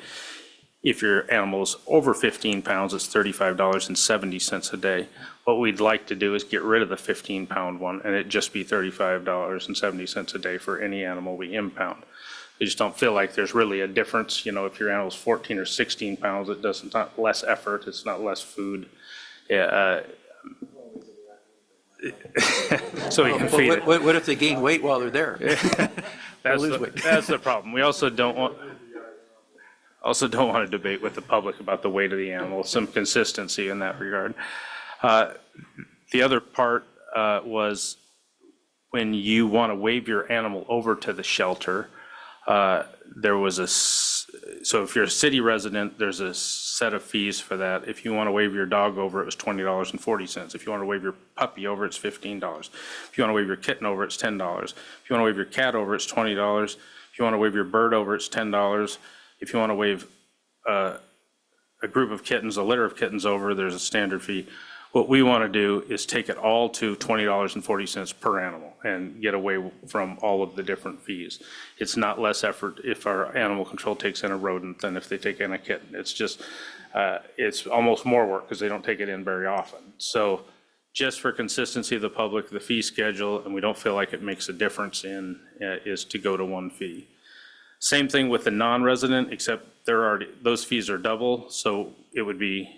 If your animal's over 15 pounds, it's $35.70 a day. What we'd like to do is get rid of the 15-pound one, and it just be $35.70 a day for any animal we impound. We just don't feel like there's really a difference. You know, if your animal's 14 or 16 pounds, it's not less effort, it's not less food. So we can feed it. What if they gain weight while they're there? That's the problem. We also don't want to debate with the public about the weight of the animal, some consistency in that regard. The other part was when you want to wave your animal over to the shelter, there was so if you're a city resident, there's a set of fees for that. If you want to wave your dog over, it was $20.40. If you want to wave your puppy over, it's $15. If you want to wave your kitten over, it's $10. If you want to wave your cat over, it's $20. If you want to wave your bird over, it's $10. If you want to wave a group of kittens, a litter of kittens over, there's a standard fee. What we want to do is take it all to $20.40 per animal and get away from all of the different fees. It's not less effort if our animal control takes in a rodent than if they take in a kitten. It's just, it's almost more work because they don't take it in very often. So just for consistency of the public, the fee schedule, and we don't feel like it makes a difference in, is to go to one fee. Same thing with the non-resident, except those fees are double, so it would be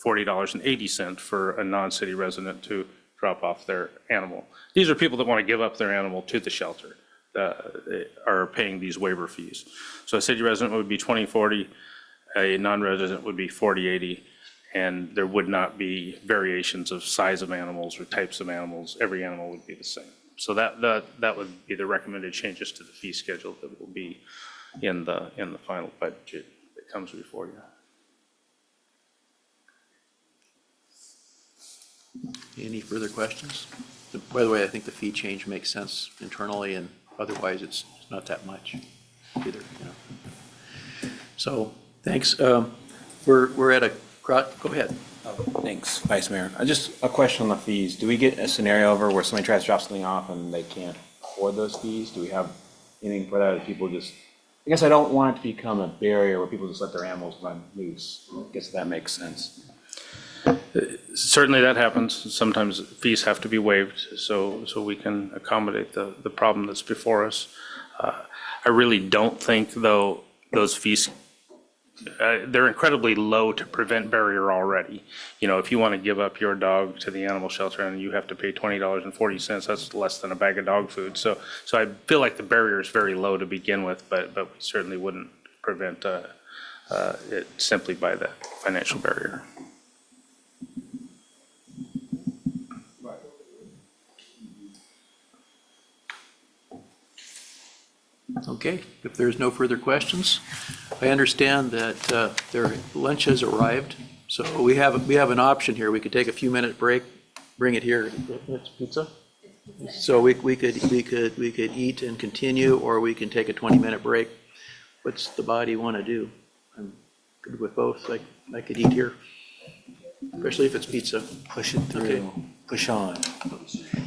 $40.80 for a non-city resident to drop off their animal. These are people that want to give up their animal to the shelter that are paying these waiver fees. So a city resident would be $20.40, a non-resident would be $40.80, and there would not be variations of size of animals or types of animals. Every animal would be the same. So that would be the recommended changes to the fee schedule that will be in the final budget that comes before you. Any further questions? By the way, I think the fee change makes sense internally, and otherwise it's not that much either, you know. So, thanks. We're at go ahead. Thanks, Vice Mayor. Just a question on the fees. Do we get a scenario over where somebody tries to drop something off and they can't afford those fees? Do we have anything for that? Or people just, I guess I don't want it to become a barrier where people just let their animals run loose. I guess that makes sense. Certainly that happens. Sometimes fees have to be waived so we can accommodate the problem that's before us. I really don't think, though, those fees, they're incredibly low to prevent barrier already. You know, if you want to give up your dog to the animal shelter and you have to pay $20.40, that's less than a bag of dog food. So I feel like the barrier is very low to begin with, but we certainly wouldn't prevent it simply by the financial barrier. Okay, if there's no further questions, I understand that their lunch has arrived. So we have an option here. We could take a few minute break, bring it here. It's pizza. So we could eat and continue, or we can take a 20-minute break. What's the body want to do? I'm good with both. I could eat here, especially if it's pizza. Push it through. Okay. Push on.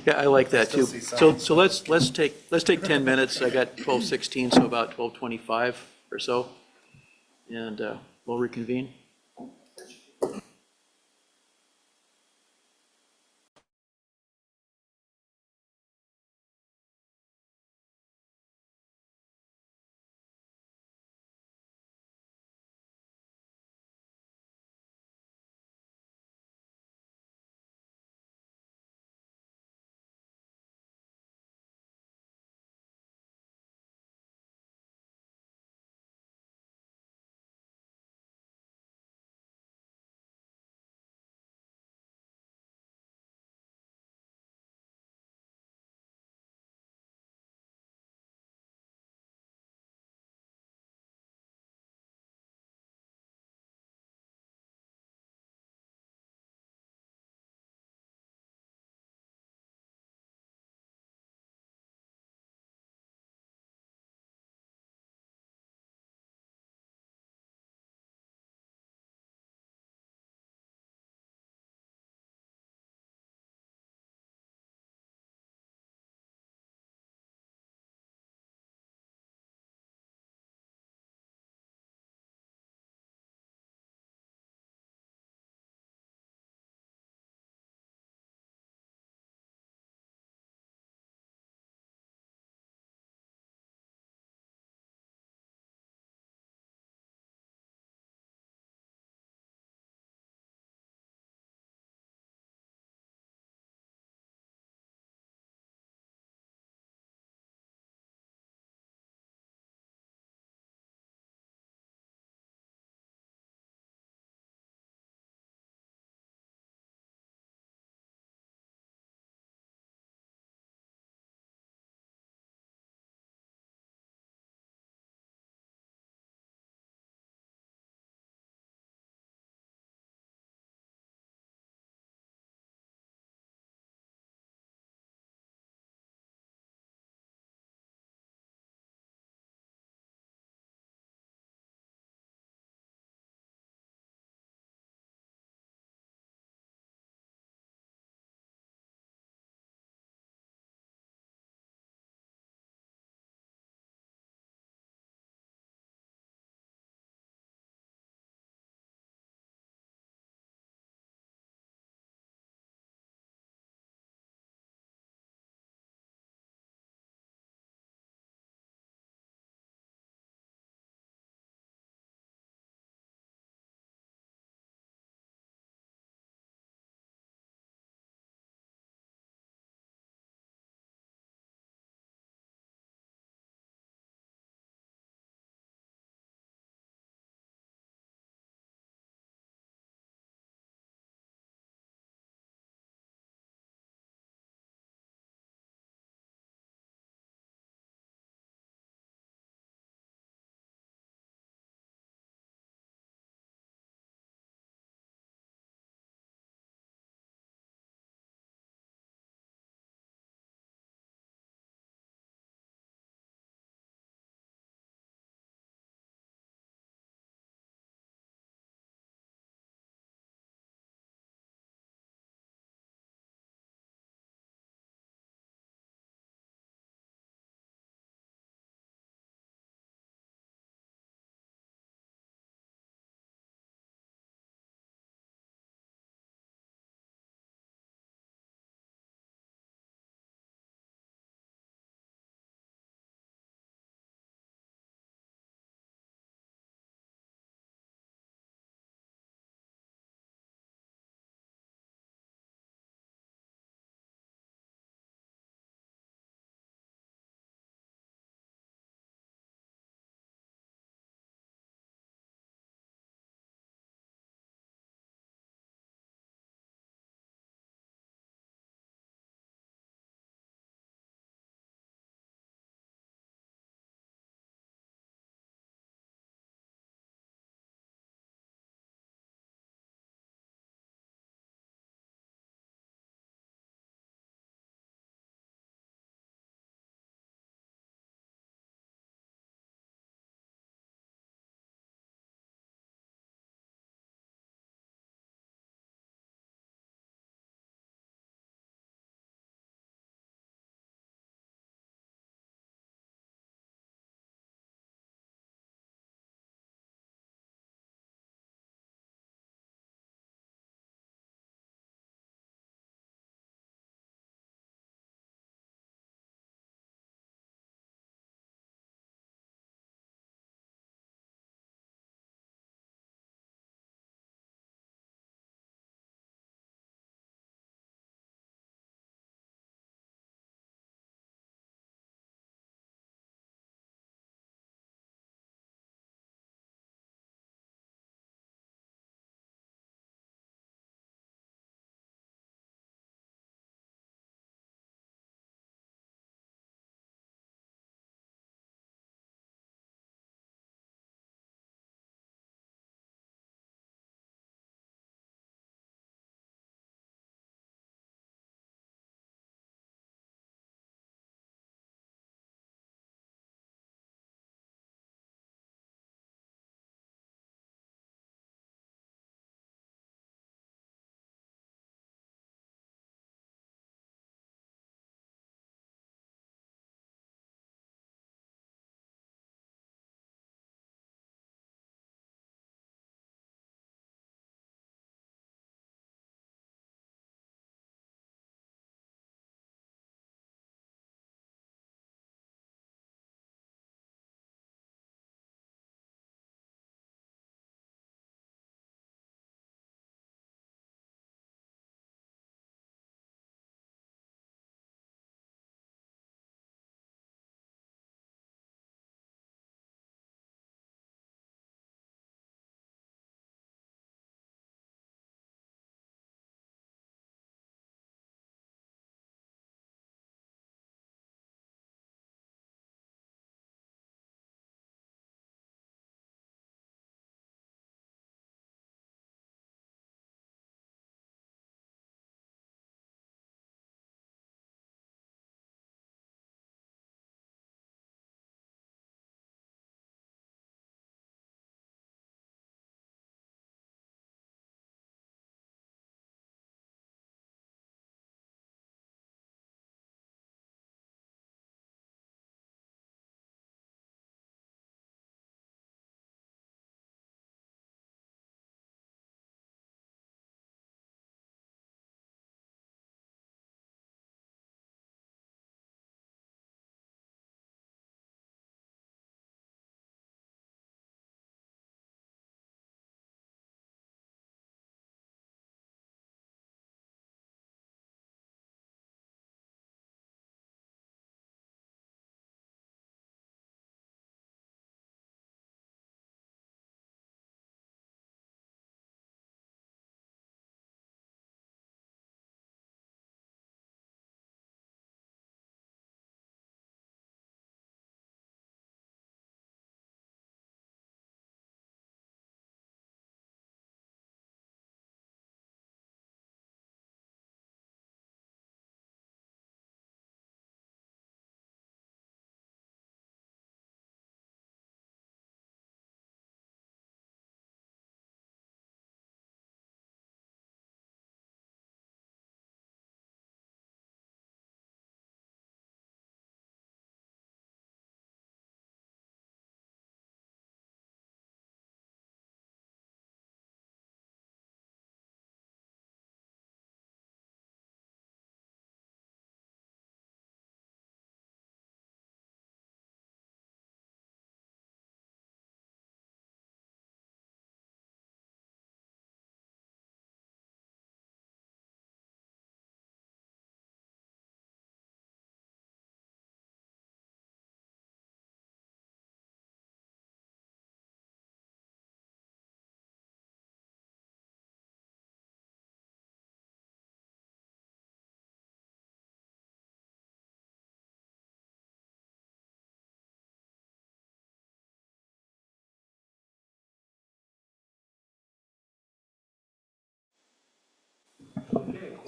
Yeah, I like that too. So let's take 10 minutes. I got 12:16, so about 12:25 or so, and we'll reconvene.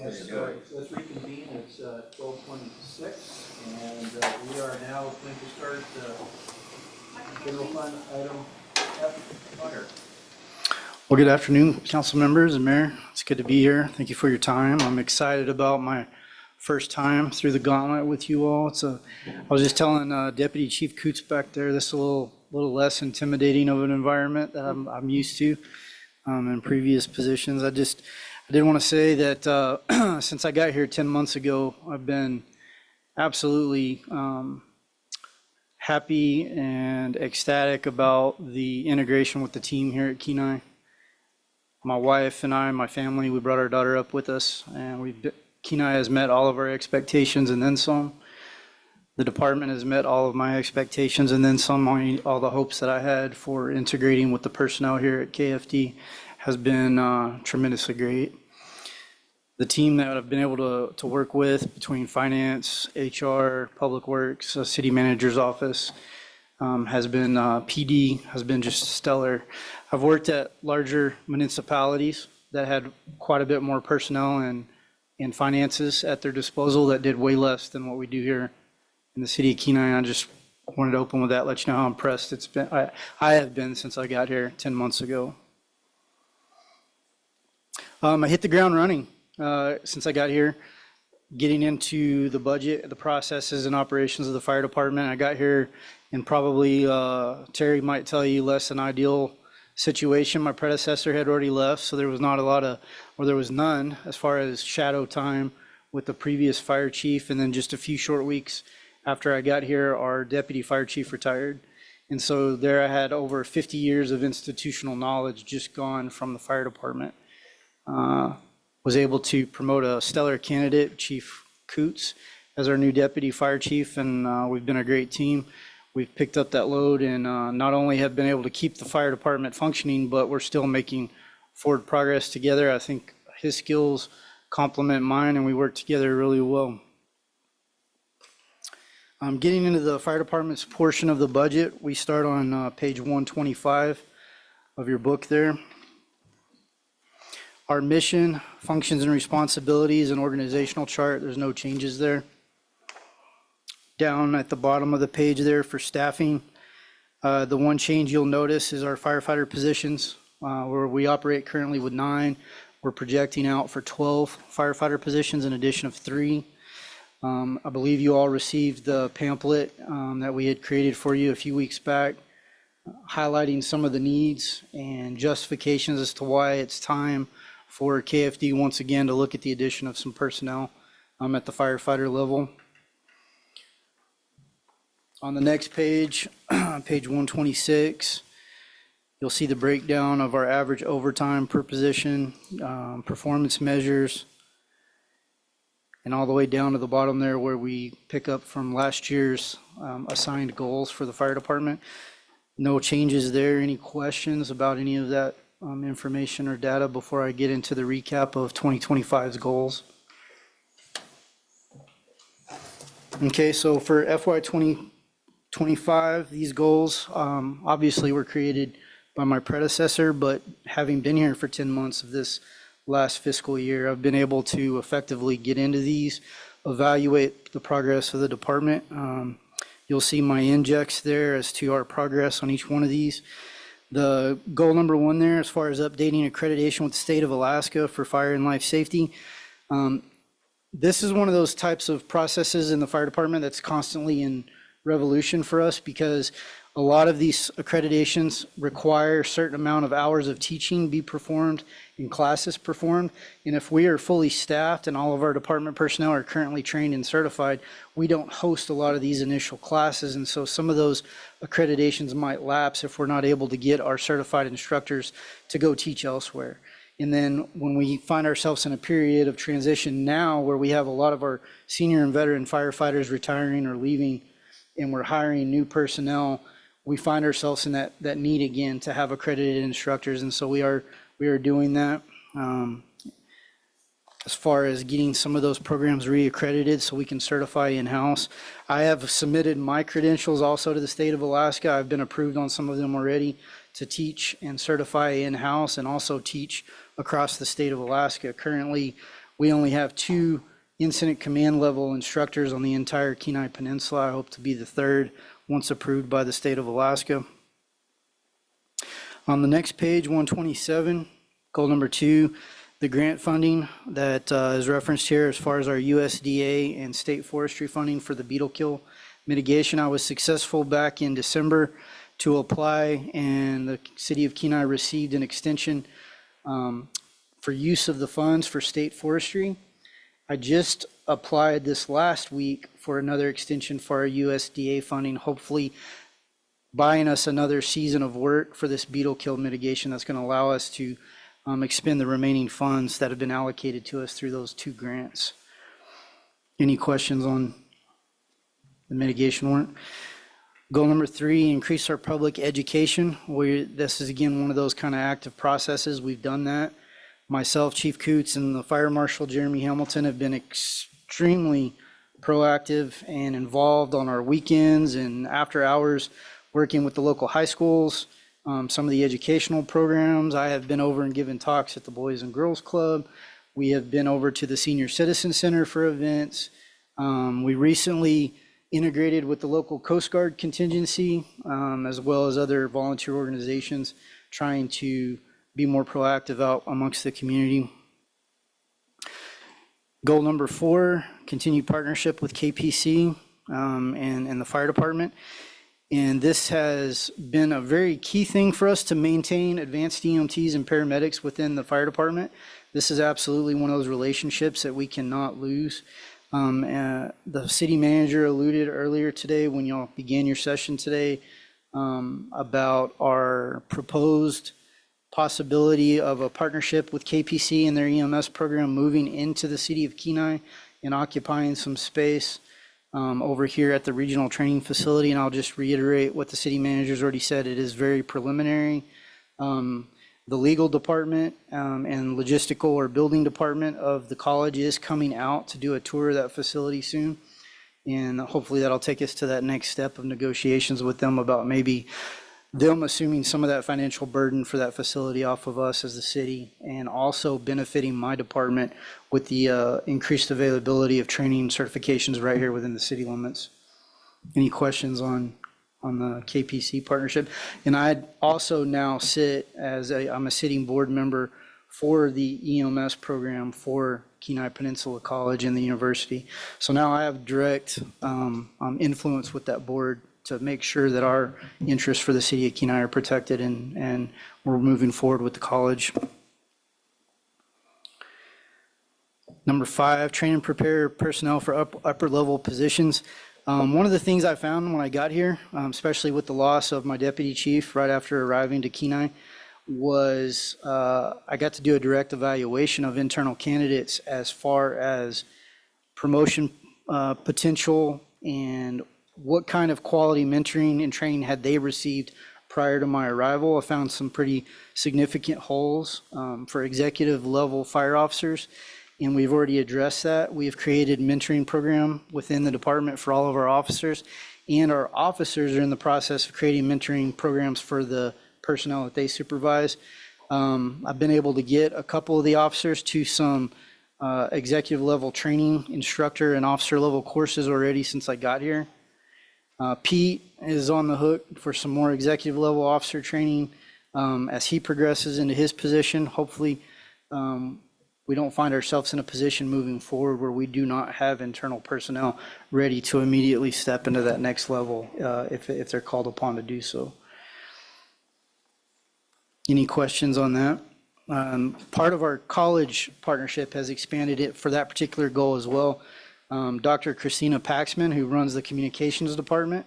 Let's reconvene. It's 12:26, and we are now going to start general fund item F. Fire. Well, good afternoon, council members and mayor. It's good to be here. Thank you for your time. I'm excited about my first time through the gauntlet with you all. I was just telling Deputy Chief Coots back there, this is a little less intimidating of an environment that I'm used to in previous positions. I did want to say that since I got here 10 months ago, I've been absolutely happy and ecstatic about the integration with the team here at Kenai. My wife and I, my family, we brought our daughter up with us, and Kenai has met all of our expectations and then some. The department has met all of my expectations and then some. All the hopes that I had for integrating with the personnel here at KFD has been tremendously great. The team that I've been able to work with between finance, HR, public works, city manager's office, has been PD, has been just stellar. I've worked at larger municipalities that had quite a bit more personnel and finances at their disposal that did way less than what we do here in the city of Kenai. I just wanted to open with that, let you know how impressed it's been. I have been since I got here 10 months ago. I hit the ground running since I got here, getting into the budget, the processes and operations of the fire department. I got here in probably, Terry might tell you, less than ideal situation. My predecessor had already left, so there was not a lot of, or there was none as far as shadow time with the previous fire chief. And then just a few short weeks after I got here, our deputy fire chief retired. And so there I had over 50 years of institutional knowledge just gone from the fire department. Was able to promote a stellar candidate, Chief Coots, as our new deputy fire chief, and we've been a great team. We've picked up that load and not only have been able to keep the fire department functioning, but we're still making forward progress together. I think his skills complement mine, and we work together really well. Getting into the fire department's portion of the budget, we start on page 125 of your book there. Our mission, functions and responsibilities, and organizational chart, there's no changes there. Down at the bottom of the page there for staffing, the one change you'll notice is our firefighter positions, where we operate currently with 9. We're projecting out for 12 firefighter positions, an addition of 3. I believe you all received the pamphlet that we had created for you a few weeks back, highlighting some of the needs and justifications as to why it's time for KFD once again to look at the addition of some personnel at the firefighter level. On the next page, page 126, you'll see the breakdown of our average overtime per position, performance measures, and all the way down to the bottom there where we pick up from last year's assigned goals for the fire department. No changes there. Any questions about any of that information or data before I get into the recap of 2025's goals? Okay, so for FY 2025, these goals obviously were created by my predecessor, but having been here for 10 months of this last fiscal year, I've been able to effectively get into these, evaluate the progress of the department. You'll see my index there as to our progress on each one of these. The goal number 1 there, as far as updating accreditation with the state of Alaska for fire and life safety. This is one of those types of processes in the fire department that's constantly in revolution for us, because a lot of these accreditations require a certain amount of hours of teaching be performed and classes performed. And if we are fully staffed and all of our department personnel are currently trained and certified, we don't host a lot of these initial classes. And so some of those accreditations might lapse if we're not able to get our certified instructors to go teach elsewhere. And then when we find ourselves in a period of transition now where we have a lot of our senior and veteran firefighters retiring or leaving, and we're hiring new personnel, we find ourselves in that need again to have accredited instructors. And so we are doing that as far as getting some of those programs reaccredited so we can certify in-house. I have submitted my credentials also to the state of Alaska. I've been approved on some of them already to teach and certify in-house and also teach across the state of Alaska. Currently, We only have 2 incident command level instructors on the entire Kenai Peninsula. I hope to be the 3rd once approved by the state of Alaska. On the next page, 127, goal number 2, the grant funding that is referenced here as far as our USDA and state forestry funding for the beetle kill mitigation. I was successful back in December to apply, and the city of Kenai received an extension for use of the funds for state forestry. I just applied this last week for another extension for our USDA funding, hopefully buying us another season of work for this beetle kill mitigation that's going to allow us to expend the remaining funds that have been allocated to us through those 2 grants. Any questions on the mitigation warrant? Goal number 3, increase our public education. This is again one of those kind of active processes. We've done that. Myself, Chief Coots, and the Fire Marshal Jeremy Hamilton have been extremely proactive and involved on our weekends and after hours, working with the local high schools, some of the educational programs. I have been over and given talks at the Boys and Girls Club. We have been over to the Senior Citizen Center for events. We recently integrated with the local Coast Guard contingency, as well as other volunteer organizations, trying to be more proactive out amongst the community. Goal number 4, continue partnership with KPC and the fire department. And this has been a very key thing for us to maintain advanced EMTs and paramedics within the fire department. This is absolutely one of those relationships that we cannot lose. The city manager alluded earlier today when y'all began your session today about our proposed possibility of a partnership with KPC and their EMS program moving into the city of Kenai and occupying some space over here at the regional training facility. And I'll just reiterate what the city manager's already said. It is very preliminary. The legal department and logistical or building department of the college is coming out to do a tour of that facility soon. And hopefully that'll take us to that next step of negotiations with them about maybe them assuming some of that financial burden for that facility off of us as the city, and also benefiting my department with the increased availability of training certifications right here within the city limits. Any questions on the KPC partnership? And I also now sit as I'm a sitting board member for the EMS program for Kenai Peninsula College and the university. So now I have direct influence with that board to make sure that our interests for the city of Kenai are protected and we're moving forward with the college. Number 5, train and prepare personnel for upper level positions. One of the things I found when I got here, especially with the loss of my deputy chief right after arriving to Kenai, was I got to do a direct evaluation of internal candidates as far as promotion potential and what kind of quality mentoring and training had they received prior to my arrival. I found some pretty significant holes for executive level fire officers, and we've already addressed that. We have created a mentoring program within the department for all of our officers, and our officers are in the process of creating mentoring programs for the personnel that they supervise. I've been able to get a couple of the officers to some executive level training instructor and officer level courses already since I got here. Pete is on the hook for some more executive level officer training as he progresses into his position. Hopefully, we don't find ourselves in a position moving forward where we do not have internal personnel ready to immediately step into that next level if they're called upon to do so. Any questions on that? Part of our college partnership has expanded it for that particular goal as well. Dr. Christina Paxman, who runs the communications department,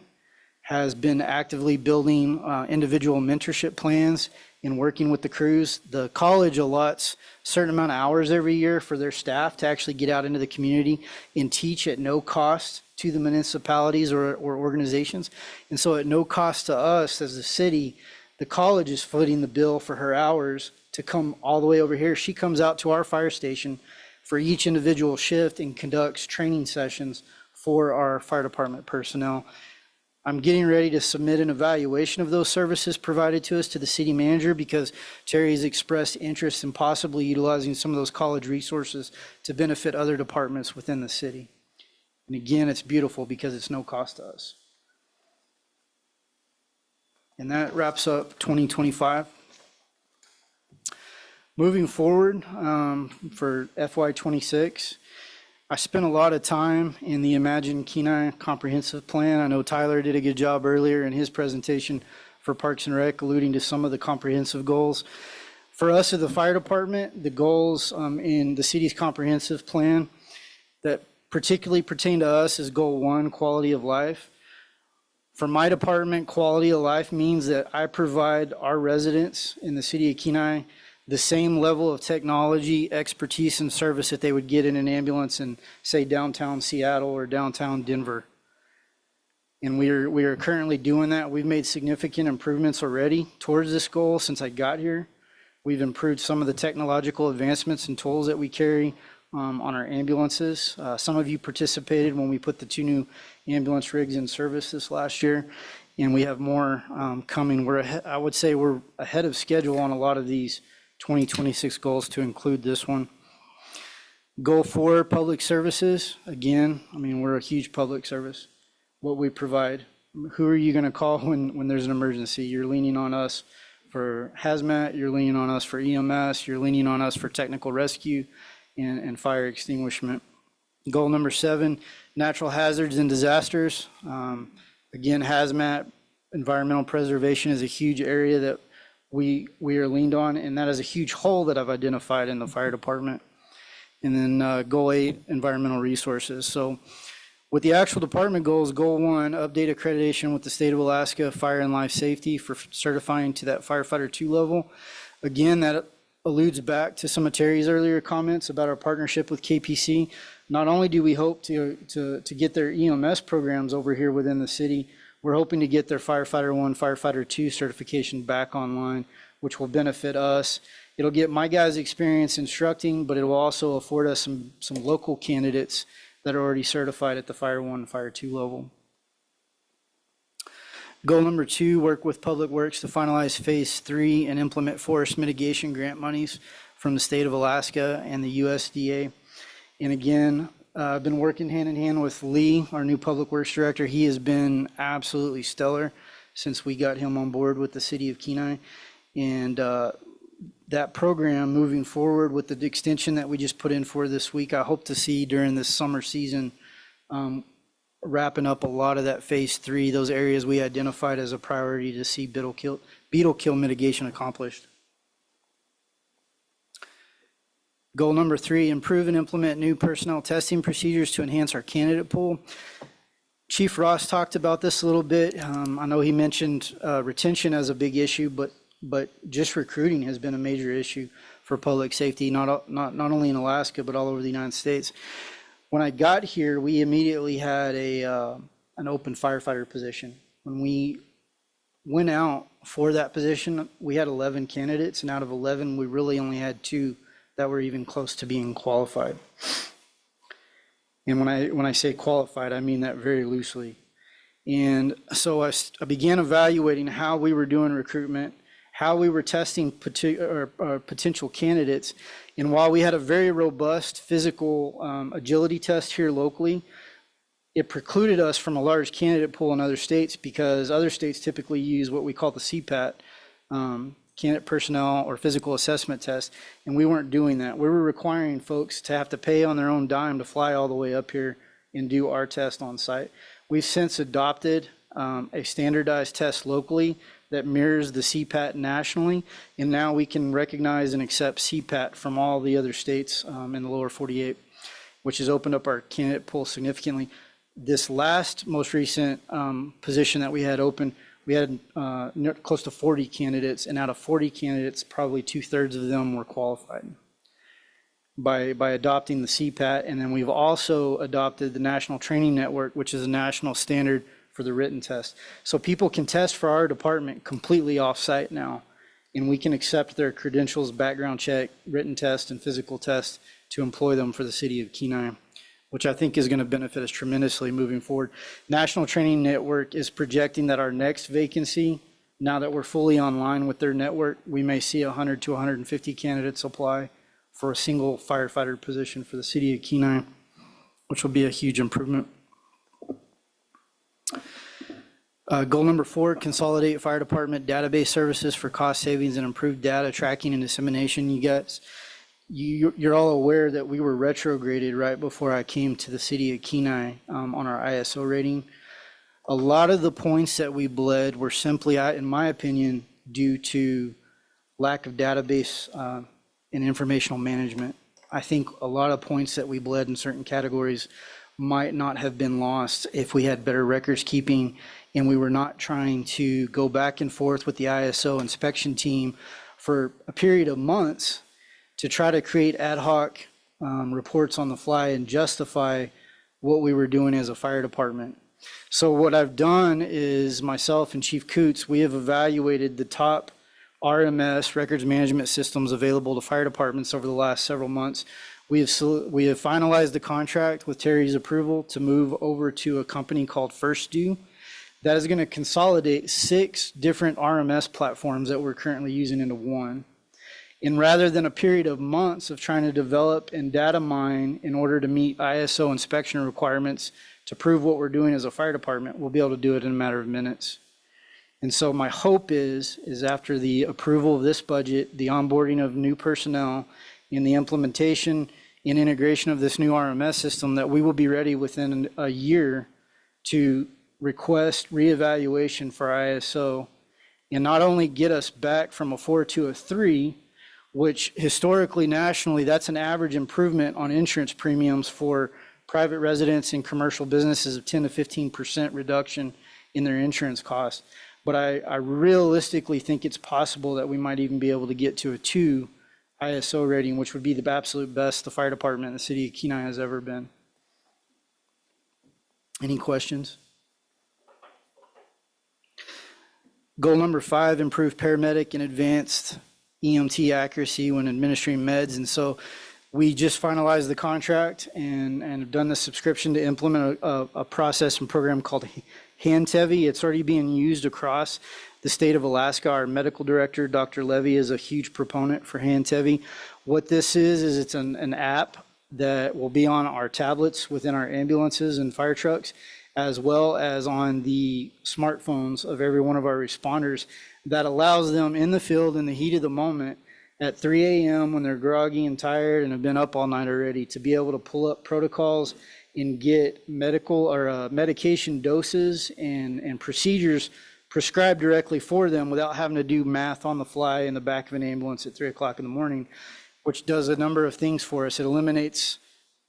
has been actively building individual mentorship plans and working with the crews. The college allots a certain amount of hours every year for their staff to actually get out into the community and teach at no cost to the municipalities or organizations. And so at no cost to us as a city, the college is footing the bill for her hours to come all the way over here. She comes out to our fire station for each individual shift and conducts training sessions for our fire department personnel. I'm getting ready to submit an evaluation of those services provided to us to the city manager because Terry has expressed interest in possibly utilizing some of those college resources to benefit other departments within the city. And again, it's beautiful because it's no cost to us. And that wraps up 2025. Moving forward for FY26, I spent a lot of time in the Imagine Kenai Comprehensive Plan. I know Tyler did a good job earlier in his presentation for Parks and Rec, alluding to some of the comprehensive goals. For us at the fire department, the goals in the city's comprehensive plan that particularly pertain to us is Goal 1, quality of life. For my department, quality of life means that I provide our residents in the city of Kenai the same level of technology, expertise, and service that they would get in an ambulance in, say, downtown Seattle or downtown Denver. And we are currently doing that. We've made significant improvements already towards this goal since I got here. We've improved some of the technological advancements and tools that we carry on our ambulances. Some of you participated when we put the 2 new ambulance rigs in service this last year, and we have more coming. I would say we're ahead of schedule on a lot of these 2026 goals to include this one. Goal 4, public services. Again, I mean, we're a huge public service. What we provide. Who are you going to call when there's an emergency? You're leaning on us for hazmat, you're leaning on us for EMS, you're leaning on us for technical rescue and fire extinguishment. Goal number 7, natural hazards and disasters. Again, hazmat, environmental preservation is a huge area that we are leaned on, and that is a huge hole that I've identified in the fire department. And then Goal 8, environmental resources. So with the actual department goals, Goal 1, update accreditation with the state of Alaska Fire and Life Safety for certifying to that firefighter 2 level. Again, that alludes back to some of Terry's earlier comments about our partnership with KPC. Not only do we hope to get their EMS programs over here within the city, we're hoping to get their Firefighter 1, Firefighter 2 certification back online, which will benefit us. It'll get my guys experience instructing, but it will also afford us some local candidates that are already certified at the Fire 1 and Fire 2 level. Goal number 2, work with Public Works to finalize Phase 3 and implement forest mitigation grant monies from the state of Alaska and the USDA. And again, I've been working hand in hand with Lee, our new Public Works Director. He has been absolutely stellar since we got him on board with the city of Kenai. And that program moving forward with the extension that we just put in for this week, I hope to see during this summer season, wrapping up a lot of that Phase 3, those areas we identified as a priority to see beetle kill mitigation accomplished. Goal number 3, improve and implement new personnel testing procedures to enhance our candidate pool. Chief Ross talked about this a little bit. I know he mentioned retention as a big issue, but just recruiting has been a major issue for public safety, not only in Alaska, but all over the United States. When I got here, we immediately had an open firefighter position. When we went out for that position, we had 11 candidates, and out of 11, we really only had 2 that were even close to being qualified. And when I say qualified, I mean that very loosely. And so I began evaluating how we were doing recruitment, how we were testing potential candidates. And while we had a very robust physical agility test here locally, it precluded us from a large candidate pool in other states because other states typically use what we call the CPAT, candidate personnel or physical assessment test, and we weren't doing that. We were requiring folks to have to pay on their own dime to fly all the way up here and do our test on site. We've since adopted a standardized test locally that mirrors the CPAT nationally, and now we can recognize and accept CPAT from all the other states in the lower 48, which has opened up our candidate pool significantly. This most recent position that we had open, we had close to 40 candidates, and out of 40 candidates, probably 2/3 of them were qualified by adopting the CPAT. And then we've also adopted the National Training Network, which is a national standard for the written test. So people can test for our department completely off-site now, and we can accept their credentials, background check, written test, and physical test to employ them for the city of Kenai. which I think is going to benefit us tremendously moving forward. National Training Network is projecting that our next vacancy, now that we're fully online with their network, we may see 100 to 150 candidates apply for a single firefighter position for the city of Kenai, which will be a huge improvement. Goal number 4, consolidate fire department database services for cost savings and improved data tracking and dissemination. You guys, you're all aware that we were retrograded right before I came to the city of Kenai on our ISO rating. A lot of the points that we bled were simply, in my opinion, due to lack of database and informational management. I think a lot of points that we bled in certain categories might not have been lost if we had better records keeping and we were not trying to go back and forth with the ISO inspection team for a period of months to try to create ad hoc reports on the fly and justify what we were doing as a fire department. So what I've done is myself and Chief Coots, we have evaluated the top RMS, records management systems available to fire departments over the last several months. We have finalized the contract with Terry's approval to move over to a company called First Due. That is going to consolidate 6 different RMS platforms that we're currently using into one. And rather than a period of months of trying to develop and data mine in order to meet ISO inspection requirements to prove what we're doing as a fire department, we'll be able to do it in a matter of minutes. And so my hope is after the approval of this budget, the onboarding of new personnel, and the implementation and integration of this new RMS system, that we will be ready within a year to request reevaluation for ISO and not only get us back from a 4 to a 3, which historically, nationally, that's an average improvement on insurance premiums for private residents and commercial businesses of 10 to 15% reduction in their insurance costs. But I realistically think it's possible that we might even be able to get to a 2 ISO rating, which would be the absolute best the fire department in the city of Kenai has ever been. Any questions? Goal number 5, improve paramedic and advanced EMT accuracy when administering meds. And so we just finalized the contract and have done the subscription to implement a process and program called HandTevi. It's already being used across the state of Alaska. Our medical director, Dr. Levy, is a huge proponent for HandTevi. What this is it's an app that will be on our tablets within our ambulances and fire trucks, as well as on the smartphones of every one of our responders, that allows them in the field in the heat of the moment at 3 a.m. when they're groggy and tired and have been up all night already to be able to pull up protocols and get medical or medication doses and procedures prescribed directly for them without having to do math on the fly in the back of an ambulance at 3 o'clock in the morning, which does a number of things for us. It eliminates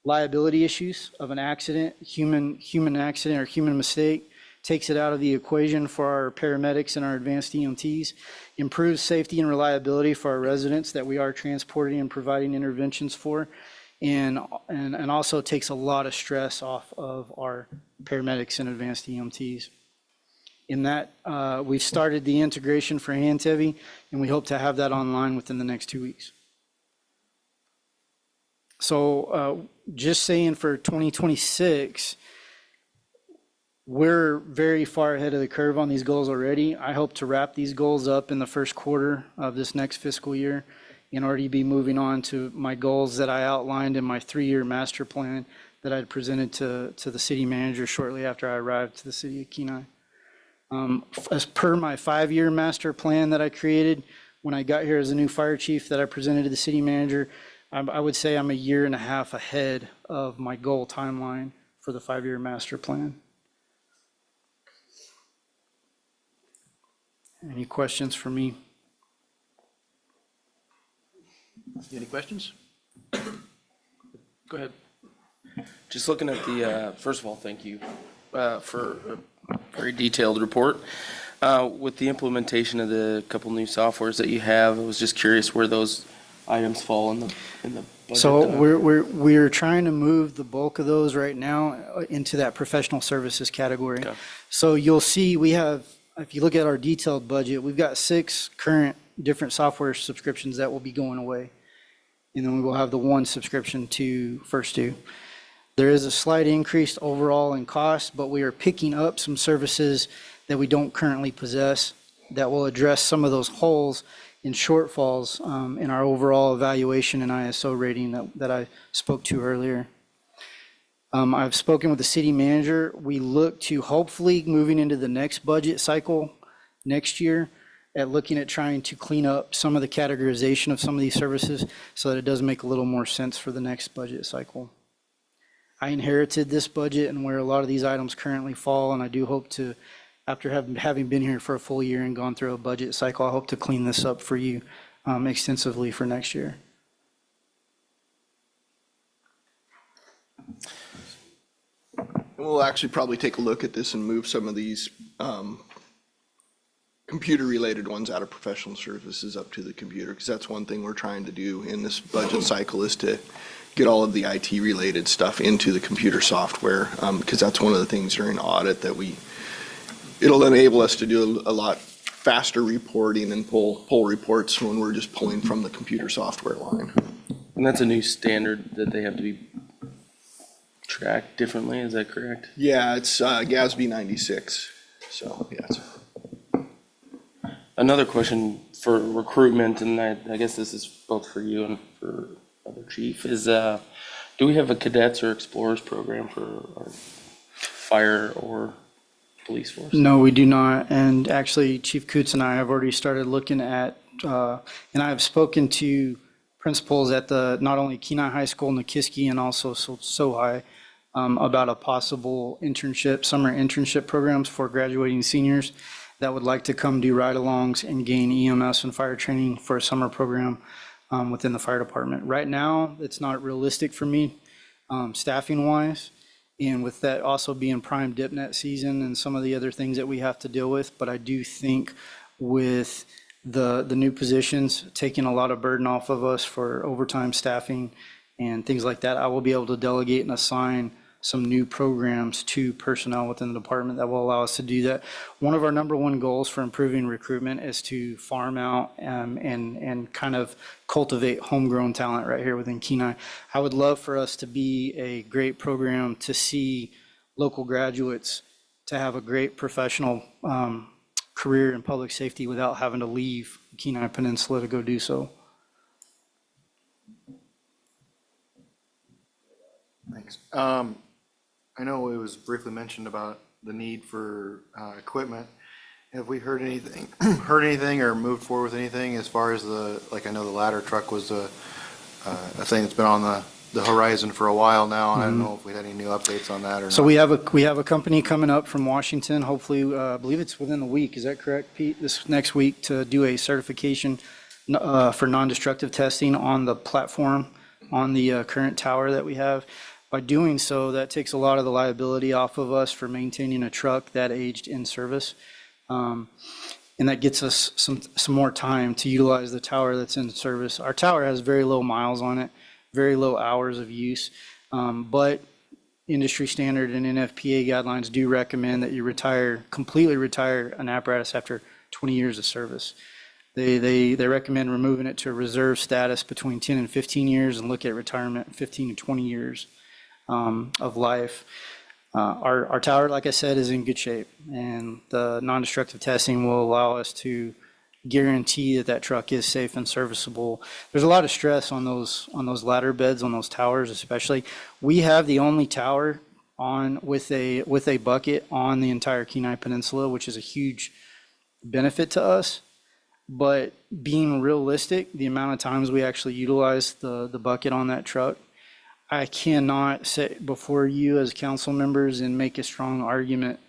liability issues of an accident, human accident or human mistake, takes it out of the equation for our paramedics and our advanced EMTs, improves safety and reliability for our residents that we are transporting and providing interventions for, and also takes a lot of stress off of our paramedics and advanced EMTs. In that, we've started the integration for HandTevi, and we hope to have that online within the next 2 weeks. So just saying for 2026, we're very far ahead of the curve on these goals already. I hope to wrap these goals up in the first quarter of this next fiscal year and already be moving on to my goals that I outlined in my 3-year master plan that I'd presented to the city manager shortly after I arrived to the city of Kenai. As per my 5-year master plan that I created when I got here as a new fire chief that I presented to the city manager, I would say I'm a 1.5 years ahead of my goal timeline for the 5-year master plan. Any questions for me? Any questions? Go ahead. Just looking at the, first of all, thank you for a very detailed report. With the implementation of the couple new softwares that you have, I was just curious where those items fall in the budget. So we're trying to move the bulk of those right now into that professional services category. Okay. So you'll see we have, if you look at our detailed budget, we've got 6 current different software subscriptions that will be going away. And then we will have the 1 subscription to First Due. There is a slight increase overall in cost, but we are picking up some services that we don't currently possess that will address some of those holes and shortfalls in our overall evaluation and ISO rating that I spoke to earlier. I've spoken with the city manager. We look to hopefully moving into the next budget cycle next year at looking at trying to clean up some of the categorization of some of these services so that it does make a little more sense for the next budget cycle. I inherited this budget and where a lot of these items currently fall, and I do hope to, after having been here for a full year and gone through a budget cycle, I hope to clean this up for you extensively for next year. We'll actually probably take a look at this and move some of these computer-related ones out of professional services up to the computer, because that's one thing we're trying to do in this budget cycle is to get all of the IT-related stuff into the computer software, because that's one of the things during audit that it'll enable us to do a lot faster reporting and pull reports when we're just pulling from the computer software line. And that's a new standard that they have to be tracked differently, is that correct? Yeah, it's GASB 96, so yes. Another question for recruitment, and I guess this is both for you and for other chief, is do we have a cadets or explorers program for our fire or police force? No, we do not. And actually, Chief Coots and I have already started looking at, and I have spoken to principals at not only Kenai High School, Nikiski, and also Sohai about a possible summer internship programs for graduating seniors that would like to come do ride-alongs and gain EMS and fire training for a summer program within the fire department. Right now, it's not realistic for me, staffing-wise, and with that also being prime DipNet season and some of the other things that we have to deal with. But I do think with the new positions taking a lot of burden off of us for overtime staffing and things like that, I will be able to delegate and assign some new programs to personnel within the department that will allow us to do that. One of our number one goals for improving recruitment is to farm out and kind of cultivate homegrown talent right here within Kenai. I would love for us to be a great program to see local graduates to have a great professional career in public safety without having to leave Kenai Peninsula to go do so. Thanks. I know it was briefly mentioned about the need for equipment. Have we heard anything or moved forward with anything as far as I know the ladder truck was a thing that's been on the horizon for a while now, and I don't know if we had any new updates on that or not. So we have a company coming up from Washington, hopefully, I believe it's within the week, is that correct, Pete? This next week to do a certification for non-destructive testing on the platform, on the current tower that we have. By doing so, that takes a lot of the liability off of us for maintaining a truck that aged in service. And that gets us some more time to utilize the tower that's in service. Our tower has very low miles on it, very low hours of use, but industry standard and NFPA guidelines do recommend that you completely retire an apparatus after 20 years of service. They recommend removing it to a reserve status between 10 and 15 years and look at retirement 15 to 20 years of life. Our tower, like I said, is in good shape, and the non-destructive testing will allow us to guarantee that truck is safe and serviceable. There's a lot of stress on those ladder beds, on those towers especially. We have the only tower with a bucket on the entire Kenai Peninsula, which is a huge benefit to us. But being realistic, the amount of times we actually utilize the bucket on that truck, I cannot sit before you as council members and make a strong argument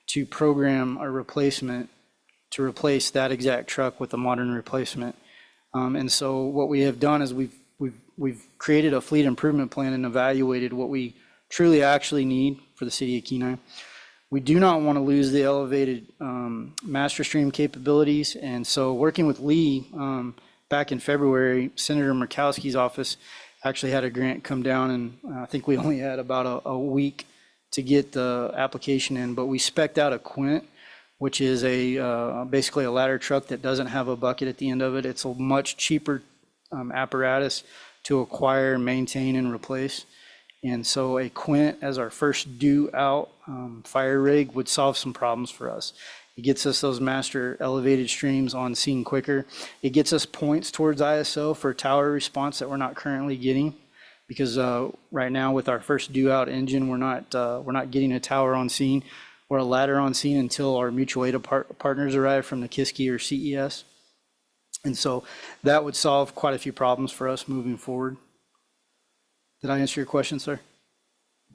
to program a replacement to replace that exact truck with a modern replacement. And so what we have done is we've created a fleet improvement plan and evaluated what we truly actually need for the city of Kenai. We do not want to lose the elevated master stream capabilities. And so working with Lee back in February, Senator Murkowski's office actually had a grant come down, and I think we only had about a week to get the application in, but we spec'd out a Quint, which is basically a ladder truck that doesn't have a bucket at the end of it. It's a much cheaper apparatus to acquire, maintain, and replace. And so a Quint as our first due out fire rig would solve some problems for us. It gets us those master elevated streams on scene quicker. It gets us points towards ISO for tower response that we're not currently getting. Because right now with our first due out engine, we're not getting a tower on scene or a ladder on scene until our mutual aid partners arrive from the Kiski or CES. And so that would solve quite a few problems for us moving forward. Did I answer your question, sir?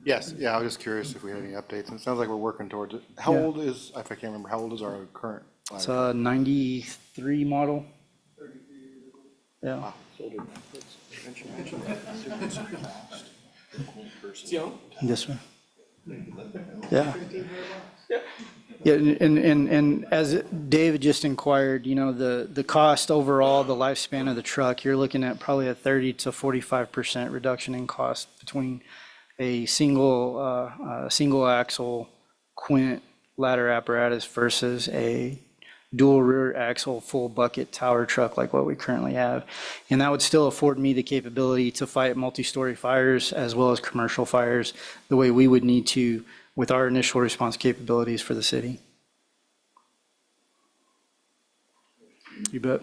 Yes, yeah, I was just curious if we had any updates, and it sounds like we're working towards it. How Yeah. old is, if I can't remember, how old is our current It's ladder? a 93 model. Yeah. Yes, sir. Yeah. Yeah, and as David just inquired, you know, the cost overall, the lifespan of the truck, you're looking at probably a 30 to 45% reduction in cost between a single axle Quint ladder apparatus versus a dual rear axle full bucket tower truck like what we currently have. And that would still afford me the capability to fight multi-story fires as well as commercial fires the way we would need to with our initial response capabilities for the city. You bet.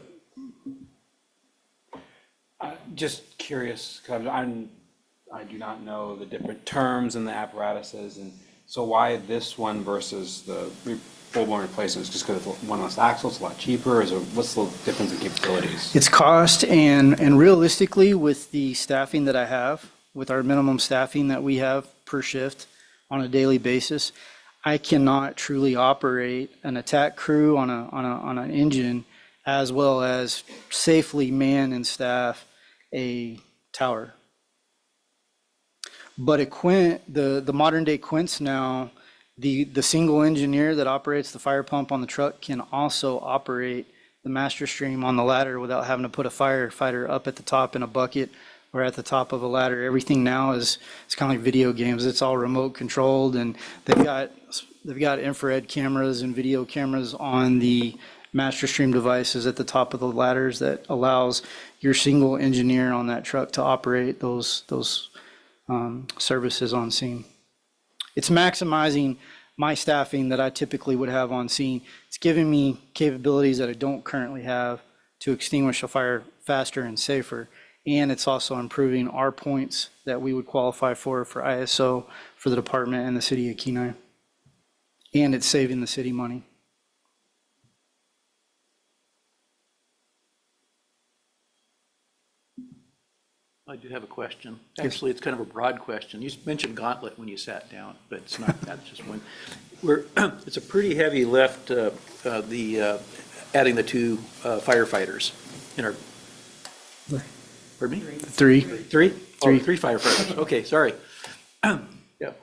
Just curious, because I do not know the different terms in the apparatuses, and so why this one versus the full-blown replacements? Just because it's one less axle, it's a lot cheaper, what's the difference in capabilities? It's cost and realistically with the staffing that I have, with our minimum staffing that we have per shift on a daily basis, I cannot truly operate an attack crew on an engine as well as safely man and staff a tower. But a Quint, the modern day Quints now, the single engineer that operates the fire pump on the truck can also operate the master stream on the ladder without having to put a firefighter up at the top in a bucket or at the top of a ladder. Everything now it's kind of like video games. It's all remote controlled, and they've got infrared cameras and video cameras on the master stream devices at the top of the ladders that allows your single engineer on that truck to operate those services on scene. It's maximizing my staffing that I typically would have on scene. It's giving me capabilities that I don't currently have to extinguish a fire faster and safer. And it's also improving our points that we would qualify for ISO for the department and the city of Kenai. And it's saving the city money. I do have a question. Yes. Actually, it's kind of a broad question. You mentioned gauntlet when you sat down, but it's not, that's just one. It's a pretty heavy lift, adding the two firefighters in our, pardon me? Three. Three? Three. Oh, three firefighters. Okay, sorry. Yeah,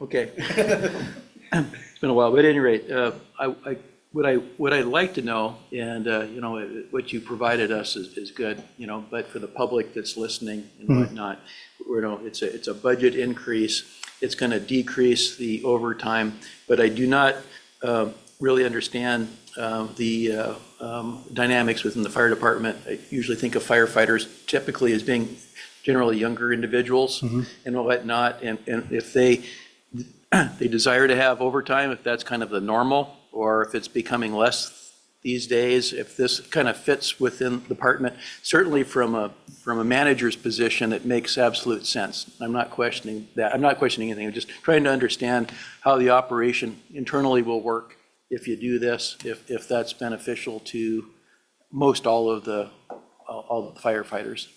okay. It's been a while, but at any rate, what I'd like to know, and, you know, what you provided us is good, you know, but for the public that's listening and whatnot, you know, it's a budget increase. It's going to decrease the overtime, but I do not really understand the dynamics within the fire department. I usually think of firefighters typically as being generally younger individuals and whatnot, and if they desire to have overtime, if that's kind of the normal, or if it's becoming less these days, if this kind of fits within the department. Certainly from a manager's position, it makes absolute sense. I'm not questioning that. I'm not questioning anything. I'm just trying to understand how the operation internally will work if you do this, if that's beneficial to most all of the firefighters.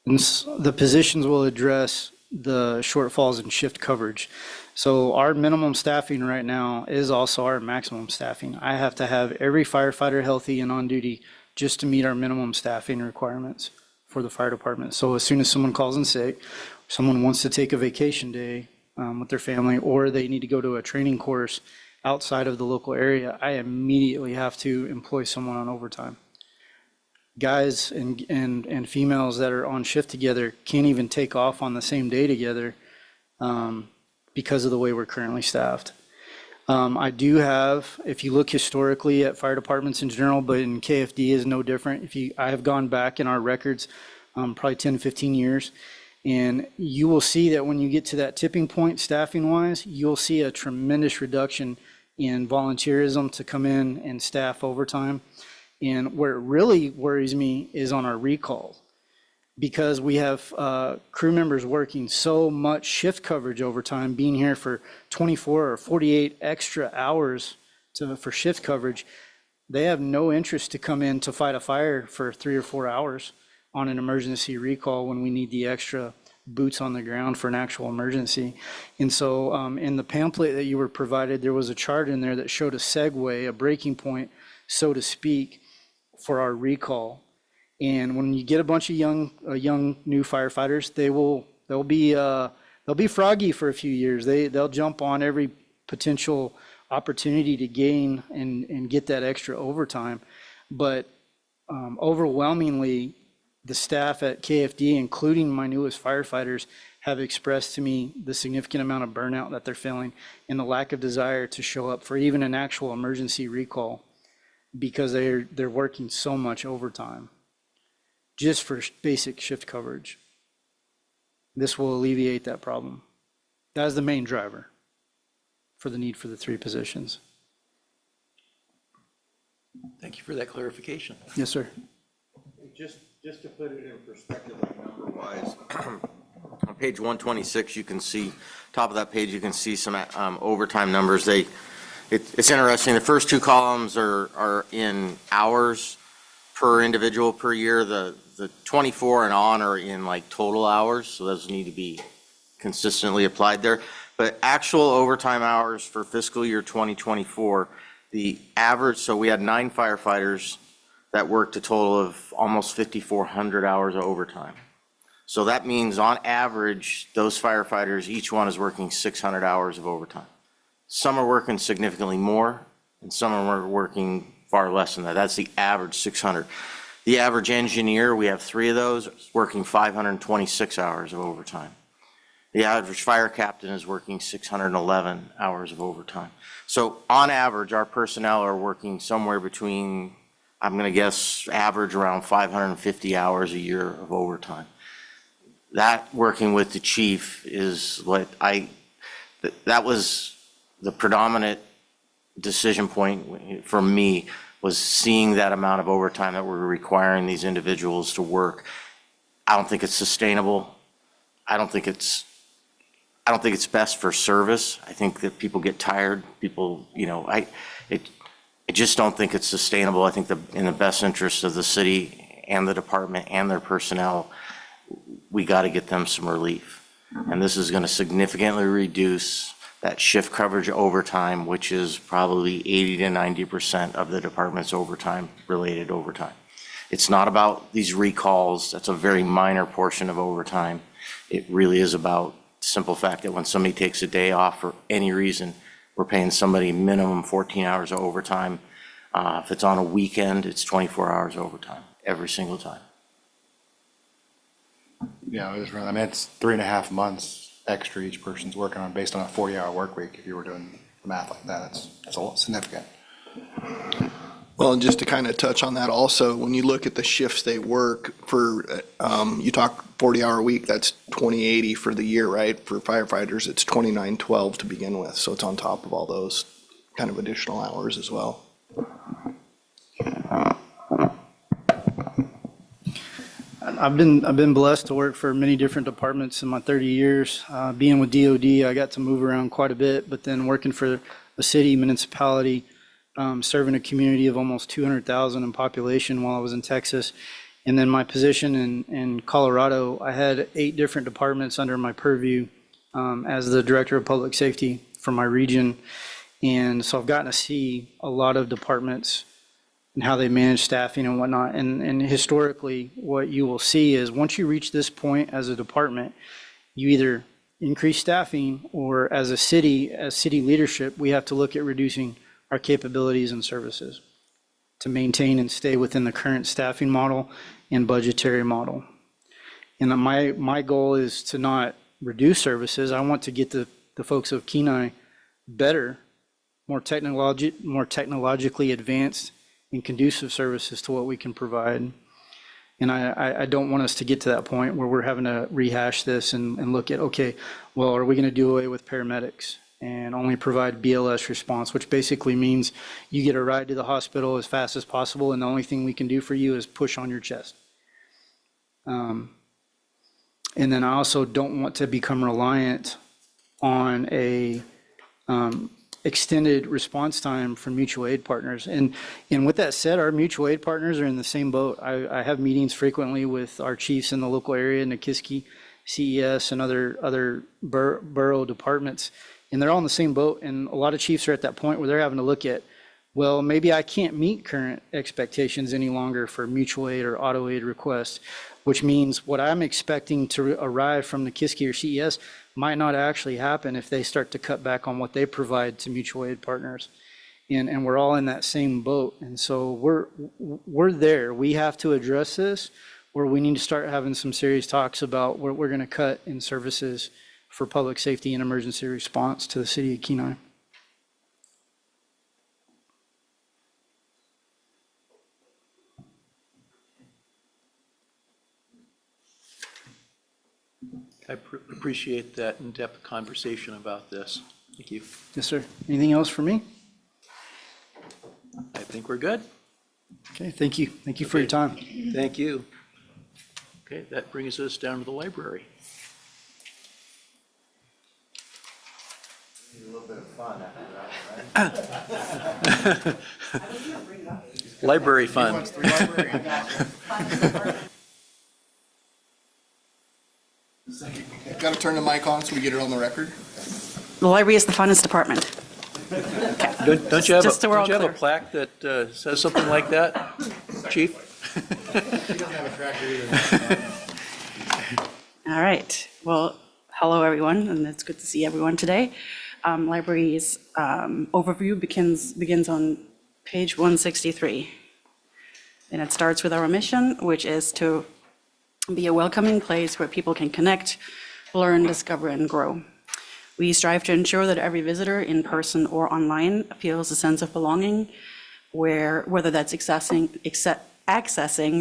And the positions will address the shortfalls in shift coverage. So our minimum staffing right now is also our maximum staffing. I have to have every firefighter healthy and on duty just to meet our minimum staffing requirements for the fire department. So as soon as someone calls in sick, someone wants to take a vacation day with their family, or they need to go to a training course outside of the local area, I immediately have to employ someone on overtime. Guys and females that are on shift together can't even take off on the same day together because of the way we're currently staffed. I do have, if you look historically at fire departments in general, but in KFD is no different. I have gone back in our records probably 10, 15 years, And you will see that when you get to that tipping point, staffing-wise, you'll see a tremendous reduction in volunteerism to come in and staff overtime. And where it really worries me is on our recall, because we have crew members working so much shift coverage overtime, being here for 24 or 48 extra hours for shift coverage. They have no interest to come in to fight a fire for 3 or 4 hours on an emergency recall when we need the extra boots on the ground for an actual emergency. And so in the pamphlet that you were provided, there was a chart in there that showed a segue, a breaking point, so to speak, for our recall. And when you get a bunch of young new firefighters, they'll be froggy for a few years. They'll jump on every potential opportunity to gain and get that extra overtime. But overwhelmingly, the staff at KFD, including my newest firefighters, have expressed to me the significant amount of burnout that they're feeling and the lack of desire to show up for even an actual emergency recall, because they're working so much overtime just for basic shift coverage. This will alleviate that problem. That is the main driver for the need for the 3 positions. Thank you for that clarification. Yes, sir. Just to put it in perspective, like number-wise, on page 126, you can see, top of that page, you can see some overtime numbers. It's interesting. The first 2 columns are in hours per individual per year. The 24 and on are in like total hours, so those need to be consistently applied there. But actual overtime hours for fiscal year 2024, the average, so we had 9 firefighters that worked a total of almost 5,400 hours of overtime. So that means on average, those firefighters, each one is working 600 hours of overtime. Some are working significantly more, and some are working far less than that. That's the average, 600. The average engineer, we have 3 of those, working 526 hours of overtime. The average fire captain is working 611 hours of overtime. So on average, our personnel are working somewhere between, I'm going to guess, average around 550 hours a year of overtime. That, working with the chief, is what that was the predominant decision point for me, was seeing that amount of overtime that we're requiring these individuals to work. I don't think it's sustainable. I don't think it's best for service. I think that people get tired. People, I just don't think it's sustainable. I think in the best interest of the city and the department and their personnel, we got to get them some relief. And this is going to significantly reduce that shift coverage overtime, which is probably 80 to 90% of the department's related overtime. It's not about these recalls. That's a very minor portion of overtime. It really is about the simple fact that when somebody takes a day off for any reason, we're paying somebody minimum 14 hours of overtime. If it's on a weekend, it's 24 hours of overtime every single time. Yeah, it's 3.5 months extra each person's working on based on a 40-hour work week. If you were doing the math like that, that's a lot significant. Well, and just to kind of touch on that also, when you look at the shifts they work for, you talk 40-hour week, that's 2080 for the year, right? For firefighters, it's 2912 to begin with. So it's on top of all those kind of additional hours as well. I've been blessed to work for many different departments in my 30 years. Being with DOD, I got to move around quite a bit, but then working for a city municipality, serving a community of almost 200,000 in population while I was in Texas. And then my position in Colorado, I had 8 different departments under my purview as the Director of Public Safety for my region. And so I've gotten to see a lot of departments and how they manage staffing and whatnot. And historically, what you will see is once you reach this point as a department, you either increase staffing, or as city leadership, we have to look at reducing our capabilities and services to maintain and stay within the current staffing model and budgetary model. And my goal is to not reduce services. I want to get the folks of Kenai better, more technologically advanced and conducive services to what we can provide. And I don't want us to get to that point where we're having to rehash this and look at, okay, well, are we going to do away with paramedics and only provide BLS response, which basically means you get a ride to the hospital as fast as possible, and the only thing we can do for you is push on your chest. And then I also don't want to become reliant on a extended response time from mutual aid partners. And with that said, our mutual aid partners are in the same boat. I have meetings frequently with our chiefs in the local area, Nikiski, CES, and other borough departments, and they're all in the same boat. And a lot of chiefs are at that point where they're having to look at, well, maybe I can't meet current expectations any longer for mutual aid or auto aid requests, which means what I'm expecting to arrive from Nikiski or CES might not actually happen if they start to cut back on what they provide to mutual aid partners. And we're all in that same boat. And so we're there. We have to address this, or we need to start having some serious talks about what we're going to cut in services for public safety and emergency response to the city of Kenai. I appreciate that in-depth conversation about this. Thank you. Yes, sir. Anything else for me? I think we're good. Okay, thank you. Thank you for your time. Thank you. Okay, that brings us down to the library. A little bit of fun after that, right? Library fun. Got to turn the mic on so we get it on the record. The library is the funnest department. Don't you have Just so we're all a clear. plaque that says something like that, Chief? All right. Well, hello, everyone, and it's good to see everyone today. Library's overview begins on page 163. And it starts with our mission, which is to be a welcoming place where people can connect, learn, discover, and grow. We strive to ensure that every visitor, in person or online, feels a sense of belonging, whether that's accessing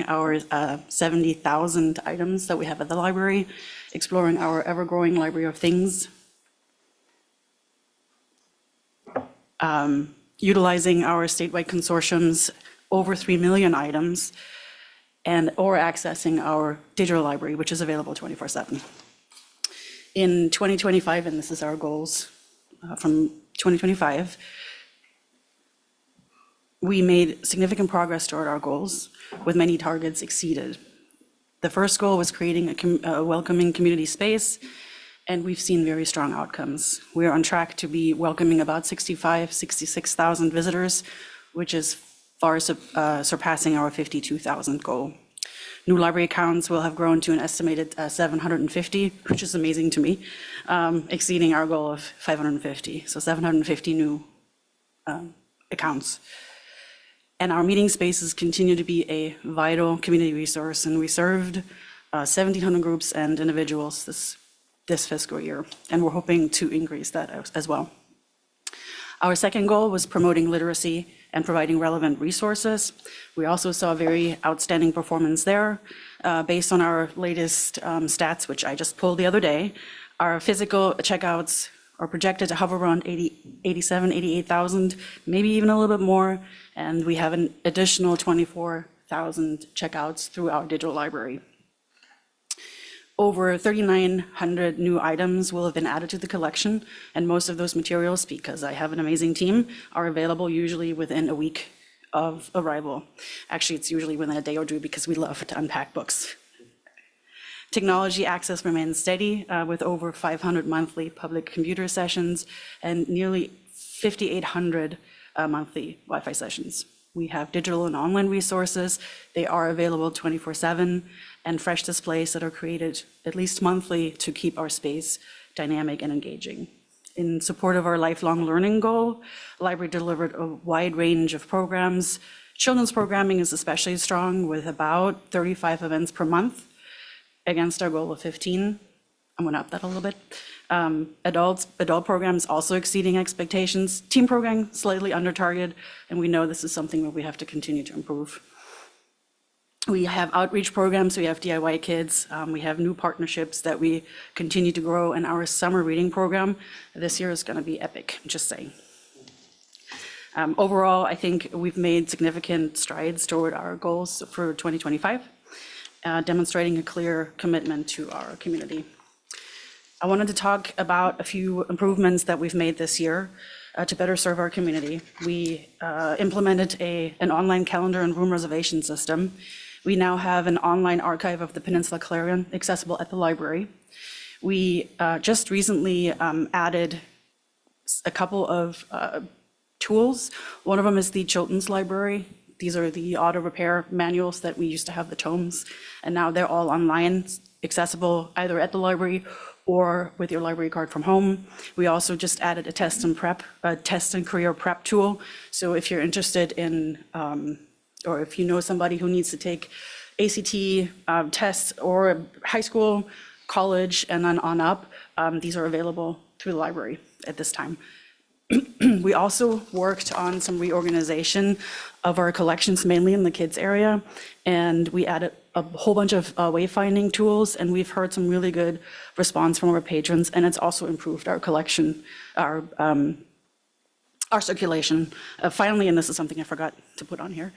our 70,000 items that we have at the library, exploring our ever-growing library of things, utilizing our statewide consortium's over 3 million items, or accessing our digital library, which is available 24/7. In 2025, and this is our goals from 2025, we made significant progress toward our goals, with many targets exceeded. The first goal was creating a welcoming community space, and we've seen very strong outcomes. We are on track to be welcoming about 66,000 visitors, which is far surpassing our 52,000 goal. New library accounts will have grown to an estimated 750, which is amazing to me, exceeding our goal of 550. So 750 new accounts. And our meeting spaces continue to be a vital community resource, and we served 1,700 groups and individuals this fiscal year, and we're hoping to increase that as well. Our second goal was promoting literacy and providing relevant resources. We also saw very outstanding performance there. Based on our latest stats, which I just pulled the other day, our physical checkouts are projected to hover around 87,000, 88,000, maybe even a little bit more, and we have an additional 24,000 checkouts through our digital library. Over 3,900 new items will have been added to the collection, and most of those materials, because I have an amazing team, are available usually within a week of arrival. Actually, it's usually within a day or two because we love to unpack books. Technology access remains steady with over 500 monthly public computer sessions and nearly 5,800 monthly Wi-Fi sessions. We have digital and online resources. They are available 24/7, and fresh displays that are created at least monthly to keep our space dynamic and engaging. In support of our lifelong learning goal, the library delivered a wide range of programs. Children's programming is especially strong, with about 35 events per month against our goal of 15. I'm going to up that a little bit. Adult programs also exceeding expectations. Teen programming slightly under target, and we know this is something that we have to continue to improve. We have outreach programs, we have DIY Kids, we have new partnerships that we continue to grow, and our summer reading program this year is going to be epic, just saying. Overall, I think we've made significant strides toward our goals for 2025, demonstrating a clear commitment to our community. I wanted to talk about a few improvements that we've made this year to better serve our community. We implemented an online calendar and room reservation system. We now have an online archive of the Peninsula Clarion accessible at the library. We just recently added a couple of tools. One of them is the Chilton's Library. These are the auto repair manuals that we used to have the tomes, and now they're all online, accessible either at the library or with your library card from home. We also just added a test and career prep tool. So if you're interested in, or if you know somebody who needs to take ACT tests or high school, college, and then on up, these are available through the library at this time. We also worked on some reorganization of our collections, mainly in the kids area, and we added a whole bunch of wayfinding tools, and we've heard some really good response from our patrons, and it's also improved our collection, our circulation. Finally, and this is something I forgot to put on here,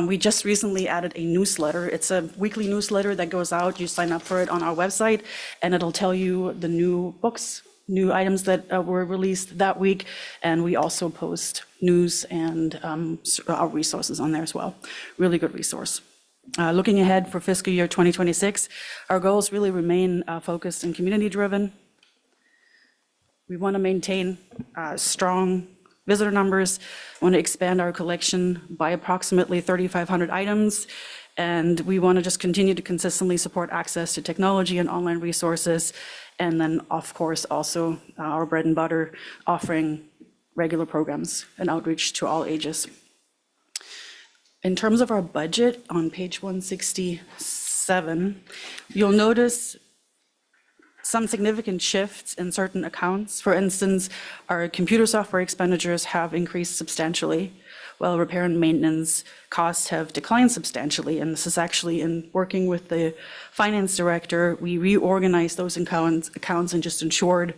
we just recently added a newsletter. It's a weekly newsletter that goes out. You sign up for it on our website, and it'll tell you the new books, new items that were released that week, and we also post news and our resources on there as well. Really good resource. Looking ahead for fiscal year 2026, our goals really remain focused and community-driven. We want to maintain strong visitor numbers, want to expand our collection by approximately 3,500 items, and we want to just continue to consistently support access to technology and online resources. And then, of course, also our bread and butter, offering regular programs and outreach to all ages. In terms of our budget, on page 167, you'll notice some significant shifts in certain accounts. For instance, our computer software expenditures have increased substantially, while repair and maintenance costs have declined substantially. And this is actually in working with the finance director, we reorganized those accounts and just ensured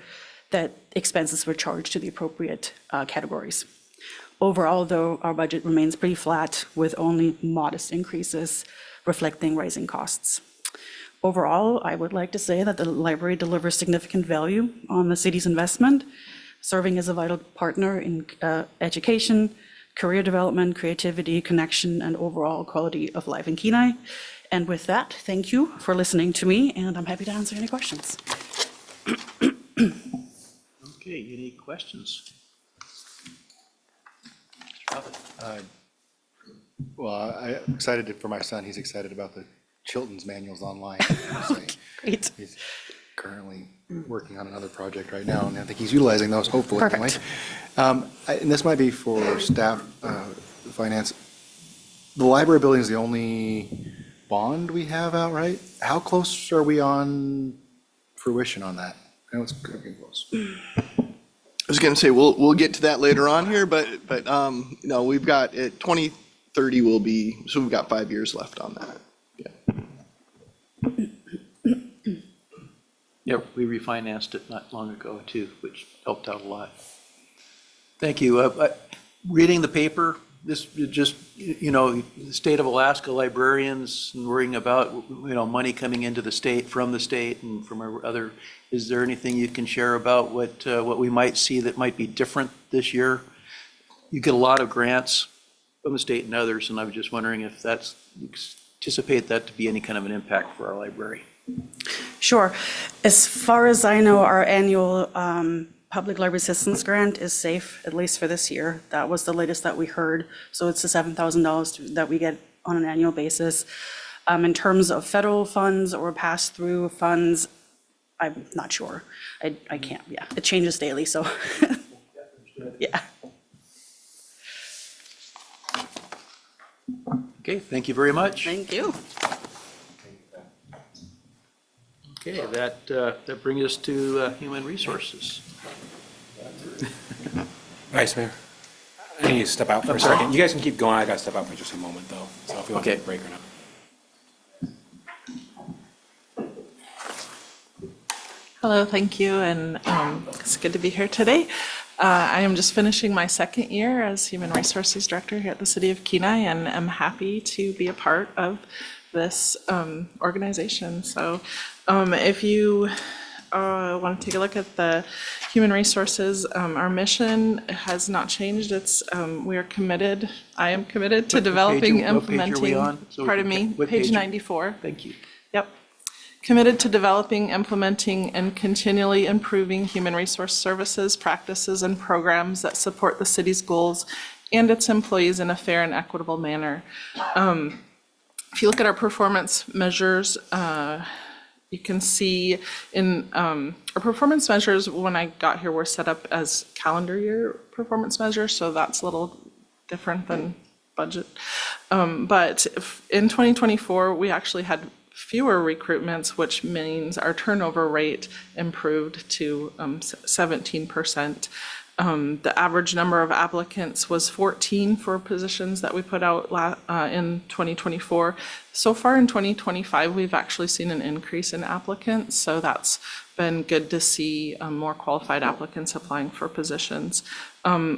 that expenses were charged to the appropriate categories. Overall, though, our budget remains pretty flat with only modest increases reflecting rising costs. Overall, I would like to say that the library delivers significant value on the city's investment, serving as a vital partner in education, career development, creativity, connection, and overall quality of life in Kenai. And with that, thank you for listening to me, and I'm happy to answer any questions. Okay, any questions? Well, I'm excited for my son. He's excited about the Chilton's manuals online. Great. He's currently working on another project right now, and I think he's utilizing those, hopefully. Perfect. Anyway. And this might be for staff, finance. The library building is the only bond we have out, right? How close are we on fruition on that? I know it's getting close. I was gonna say, we'll get to that later on here, but no, we've got, 2030 will be, so we've got 5 years left on that. Yeah, we refinanced it not long ago too, which helped out a lot. Thank you. Reading the paper, this just, the state of Alaska librarians worrying about, money coming into the state, from the state and from our other, is there anything you can share about what we might see that might be different this year? You get a lot of grants from the state and others, and I was just wondering if you anticipate that to be any kind of an impact for our library. Sure. As far as I know, our annual Public Library Assistance Grant is safe, at least for this year. That was the latest that we heard. So it's the $7,000 that we get on an annual basis. In terms of federal funds or pass-through funds, I'm not sure. I can't, yeah. It changes daily, so, yeah. Okay, thank you very much. Thank you. Okay, that brings us to Human Resources. Vice Mayor, I need to step out for a I'm sorry? second. You guys can keep going. I got to step out for just a moment, though. So if you want to Okay. take a break or not. Hello, thank you, and it's good to be here today. I am just finishing my second year as Human Resources Director here at the City of Kenai, and I'm happy to be a part of this organization. So if you want to take a look at the Human Resources, our mission has not changed. It's, we are committed, I am committed to developing, what page are we implementing, on? So we pardon can- me, what page page? 94. Thank you. Yep. Committed to developing, implementing, and continually improving human resource services, practices, and programs that support the city's goals and its employees in a fair and equitable manner. If you look at our performance measures, you can see in our performance measures, when I got here, were set up as calendar year performance measures, so that's a little different than budget. But in 2024, we actually had fewer recruitments, which means our turnover rate improved to 17%. The average number of applicants was 14 for positions that we put out in 2024. So far in 2025, we've actually seen an increase in applicants, so that's been good to see more qualified applicants applying for positions.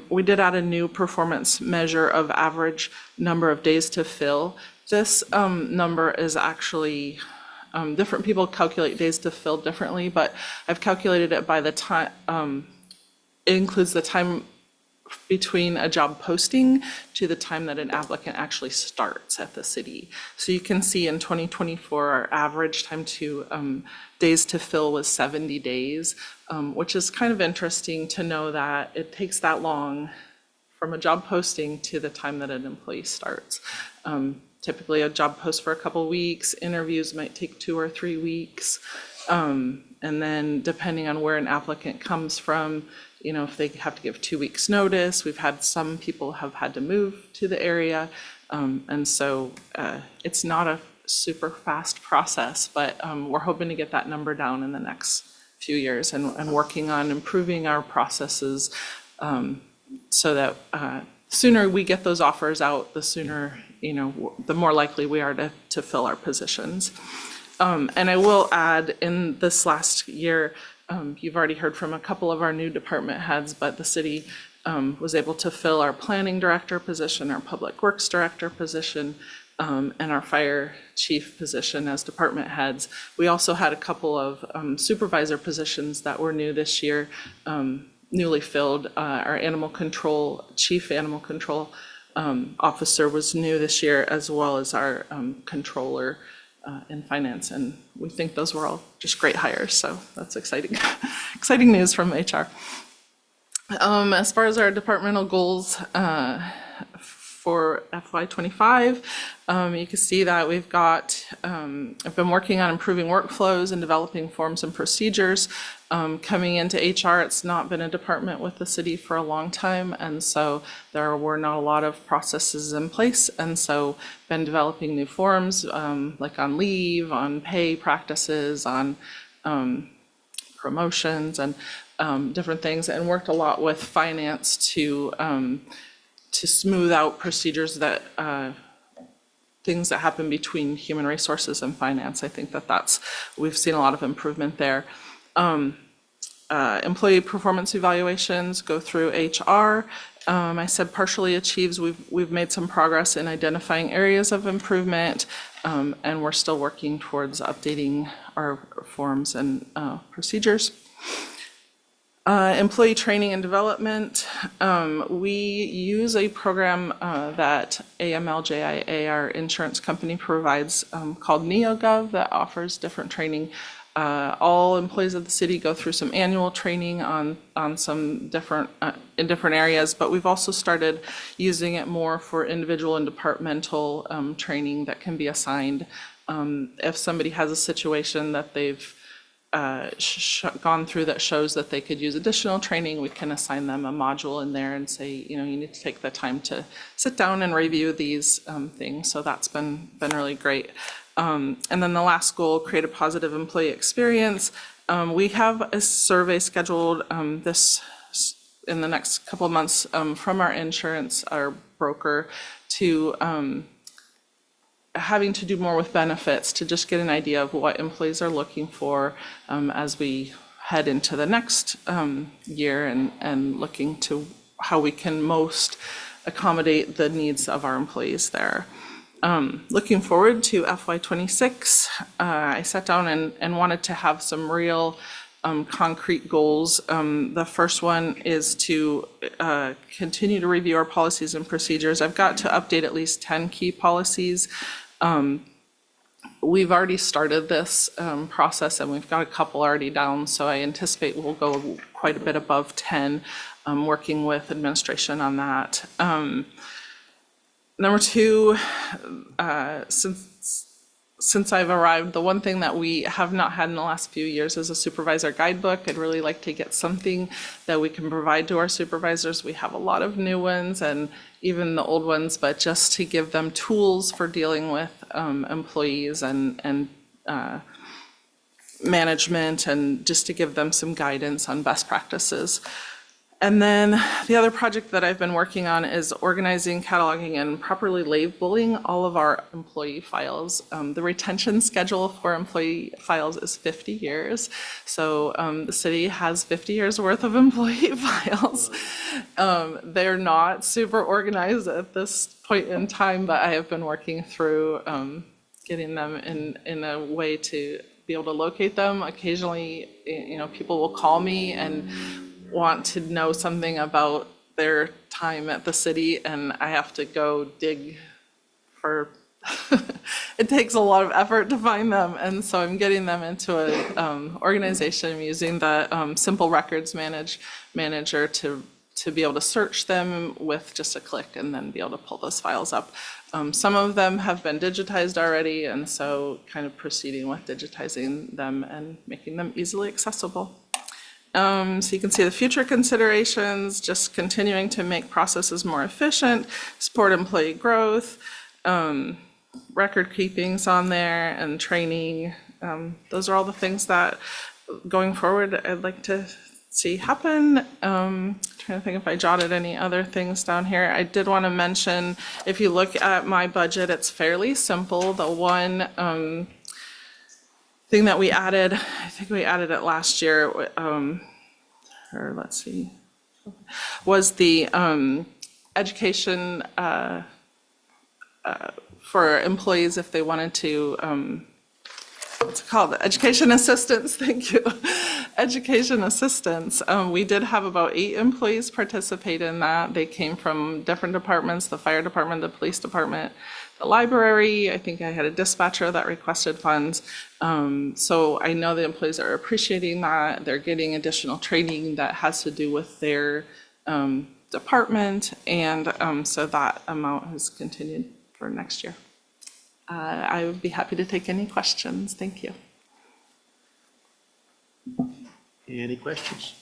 We did add a new performance measure of average number of days to fill. This number is actually, different people calculate days to fill differently, but I've calculated it by the time, it includes the time between a job posting to the time that an applicant actually starts at the city. So you can see in 2024, our average time to days to fill was 70 days, which is kind of interesting to know that it takes that long from a job posting to the time that an employee starts. Typically a job post for a couple weeks, interviews might take 2 or 3 weeks. And then depending on where an applicant comes from, you know, if they have to give 2 weeks notice, we've had some people have had to move to the area. And so it's not a super fast process, but we're hoping to get that number down in the next few years and working on improving our processes so that sooner we get those offers out, the sooner, you know, the more likely we are to fill our positions. And I will add, in this last year, you've already heard from a couple of our new department heads, but the city was able to fill our planning director position, our public works director position, and our fire chief position as department heads. We also had a couple of supervisor positions that were new this year, newly filled. Our animal control, chief animal control officer was new this year, as well as our controller in finance. And we think those were all just great hires, so that's exciting. Exciting news from HR. As far as our departmental goals for FY25, you can see that we've got, I've been working on improving workflows and developing forms and procedures. Coming into HR, it's not been a department with the city for a long time, and so there were not a lot of processes in place, and so been developing new forms, like on leave, on pay practices, on promotions, and different things, and worked a lot with finance to smooth out procedures that things that happen between human resources and finance. I think we've seen a lot of improvement there. Employee performance evaluations go through HR. I said partially achieves. We've made some progress in identifying areas of improvement, and we're still working towards updating our forms and procedures. Employee training and development. We use a program that AMLJIA, our insurance company, provides called NeoGov that offers different training. All employees of the city go through some annual training on some different, in different areas, but we've also started using it more for individual and departmental training that can be assigned. If somebody has a situation that they've gone through that shows that they could use additional training, we can assign them a module in there and say, you know, you need to take the time to sit down and review these things. So that's been really great. And then the last goal, create a positive employee experience. We have a survey scheduled in the next couple of months from our insurance, our broker, to having to do more with benefits to just get an idea of what employees are looking for as we head into the next year and looking to how we can most accommodate the needs of our employees there. Looking forward to FY26, I sat down and wanted to have some real concrete goals. The first one is to continue to review our policies and procedures. I've got to update at least 10 key policies. We've already started this process and we've got a couple already down, so I anticipate we'll go quite a bit above 10, working with administration on that. Number two, since I've arrived, the one thing that we have not had in the last few years is a supervisor guidebook. I'd really like to get something that we can provide to our supervisors. We have a lot of new ones and even the old ones, but just to give them tools for dealing with employees and management, and just to give them some guidance on best practices. And then the other project that I've been working on is organizing, cataloging, and properly labeling all of our employee files. The retention schedule for employee files is 50 years. So the city has 50 years worth of employee files. They're not super organized at this point in time, but I have been working through getting them in a way to be able to locate them. Occasionally, people will call me and want to know something about their time at the city, and I have to go dig for, it takes a lot of effort to find them, and so I'm getting them into a organization. I'm using the Simple Records Manager to be able to search them with just a click and then be able to pull those files up. Some of them have been digitized already, and so kind of proceeding with digitizing them and making them easily accessible. So you can see the future considerations, just continuing to make processes more efficient, support employee growth, record keeping's on there, and training. Those are all the things that going forward I'd like to see happen. Trying to think if I jotted any other things down here. I did want to mention, if you look at my budget, it's fairly simple. The one thing that we added, I think we added it last year, or let's see, was the education for employees if they wanted to, what's it called? Education assistance, thank you. Education assistance. We did have about 8 employees participate in that. They came from different departments, the fire department, the police department, the library. I think I had a dispatcher that requested funds. So I know the employees are appreciating that. They're getting additional training that has to do with their department. And so that amount has continued for next year. I would be happy to take any questions. Thank you. Any questions?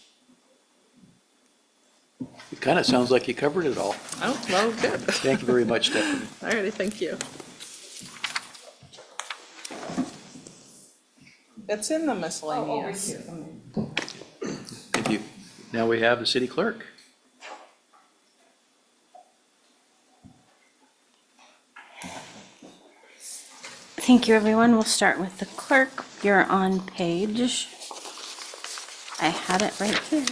It kind of sounds like you covered it all. Oh, well, good. Thank you very much, Stephanie. All righty, thank you. It's in the miscellaneous. Thank you. Now we have the city clerk. Thank you, everyone. We'll start with the clerk. You're on page, I had it right here,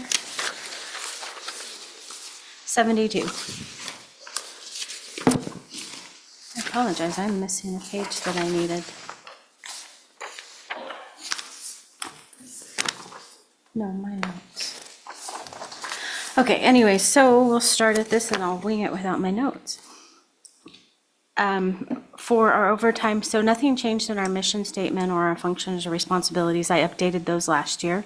72. I apologize, I'm missing a page that I needed. No, my notes. Okay, anyway, so we'll start at this and I'll wing it without my notes. For our overtime, so nothing changed in our mission statement or our functions or responsibilities. I updated those last year.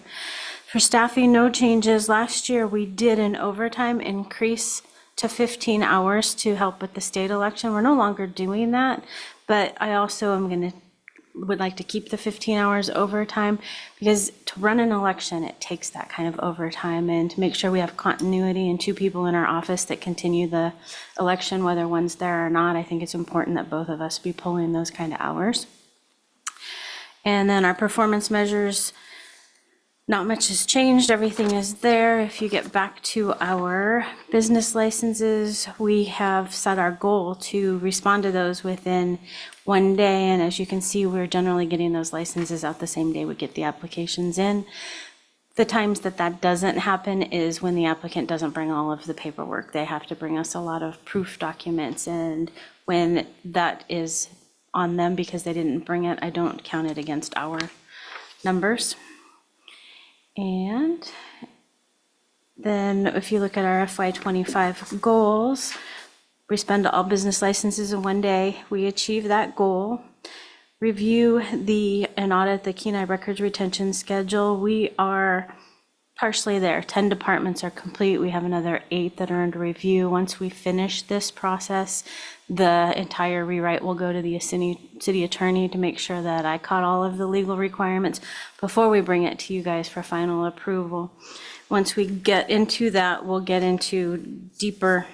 For staffing, no changes. Last year, we did an overtime increase to 15 hours to help with the state election. We're no longer doing that, but I also would like to keep the 15 hours overtime, because to run an election, it takes that kind of overtime, and to make sure we have continuity and 2 people in our office that continue the election, whether one's there or not. I think it's important that both of us be pulling those kind of hours. And then our performance measures, not much has changed. Everything is there. If you get back to our business licenses, we have set our goal to respond to those within 1 day. And as you can see, we're generally getting those licenses out the same day we get the applications in. The times that that doesn't happen is when the applicant doesn't bring all of the paperwork. They have to bring us a lot of proof documents, and when that is on them because they didn't bring it, I don't count it against our numbers. And then if you look at our FY25 goals, we spend all business licenses in 1 day. We achieve that goal. Review and audit the Kenai records retention schedule. We are partially there. 10 departments are complete. We have another 8 that are under review. Once we finish this process, the entire rewrite will go to the city attorney to make sure that I caught all of the legal requirements before we bring it to you guys for final approval. Once we get into that, we'll get into deeper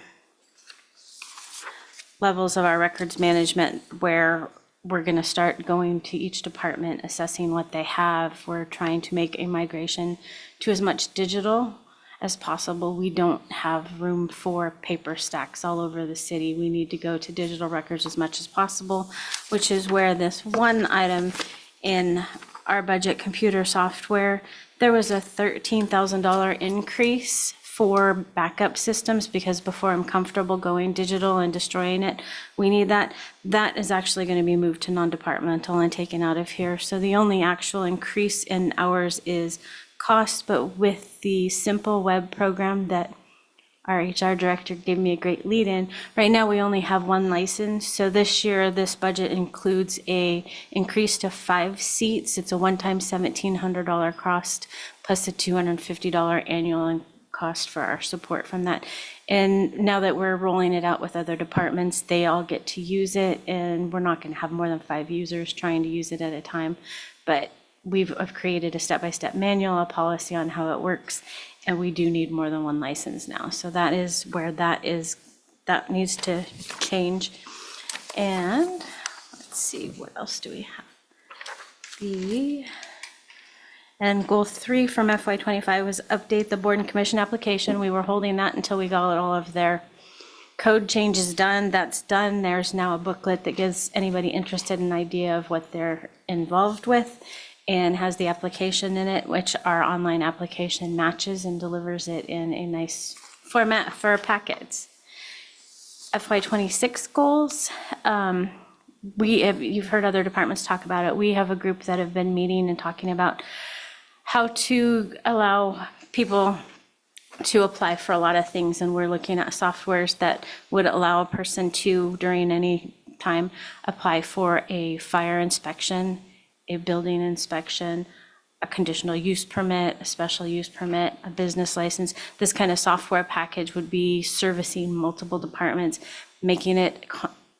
levels of our records management where we're going to start going to each department, assessing what they have. We're trying to make a migration to as much digital as possible. We don't have room for paper stacks all over the city. We need to go to digital records as much as possible, which is where this one item in our budget, computer software, there was a $13,000 increase for backup systems, because before I'm comfortable going digital and destroying it, we need that. That is actually going to be moved to non-departmental and taken out of here. So the only actual increase in hours is cost, but with the simple web program that our HR director gave me a great lead in, right now we only have 1 license. So this year, this budget includes a increase to 5 seats. It's a one-time $1,700 cost plus a $250 annual cost for our support from that. And now that we're rolling it out with other departments, they all get to use it, and we're not going to have more than 5 users trying to use it at a time. But I've created a step-by-step manual, a policy on how it works, and we do need more than 1 license now. So that is where that needs to change. And let's see, what else do we have? And goal 3 from FY25 was update the board and commission application. We were holding that until we got all of their code changes done. That's done. There's now a booklet that gives anybody interested an idea of what they're involved with, and has the application in it, which our online application matches and delivers it in a nice format for packets. FY26 goals. You've heard other departments talk about it. We have a group that have been meeting and talking about how to allow people to apply for a lot of things, and we're looking at softwares that would allow a person to, during any time, apply for a fire inspection, a building inspection, a conditional use permit, a special use permit, a business license. This kind of software package would be servicing multiple departments, making it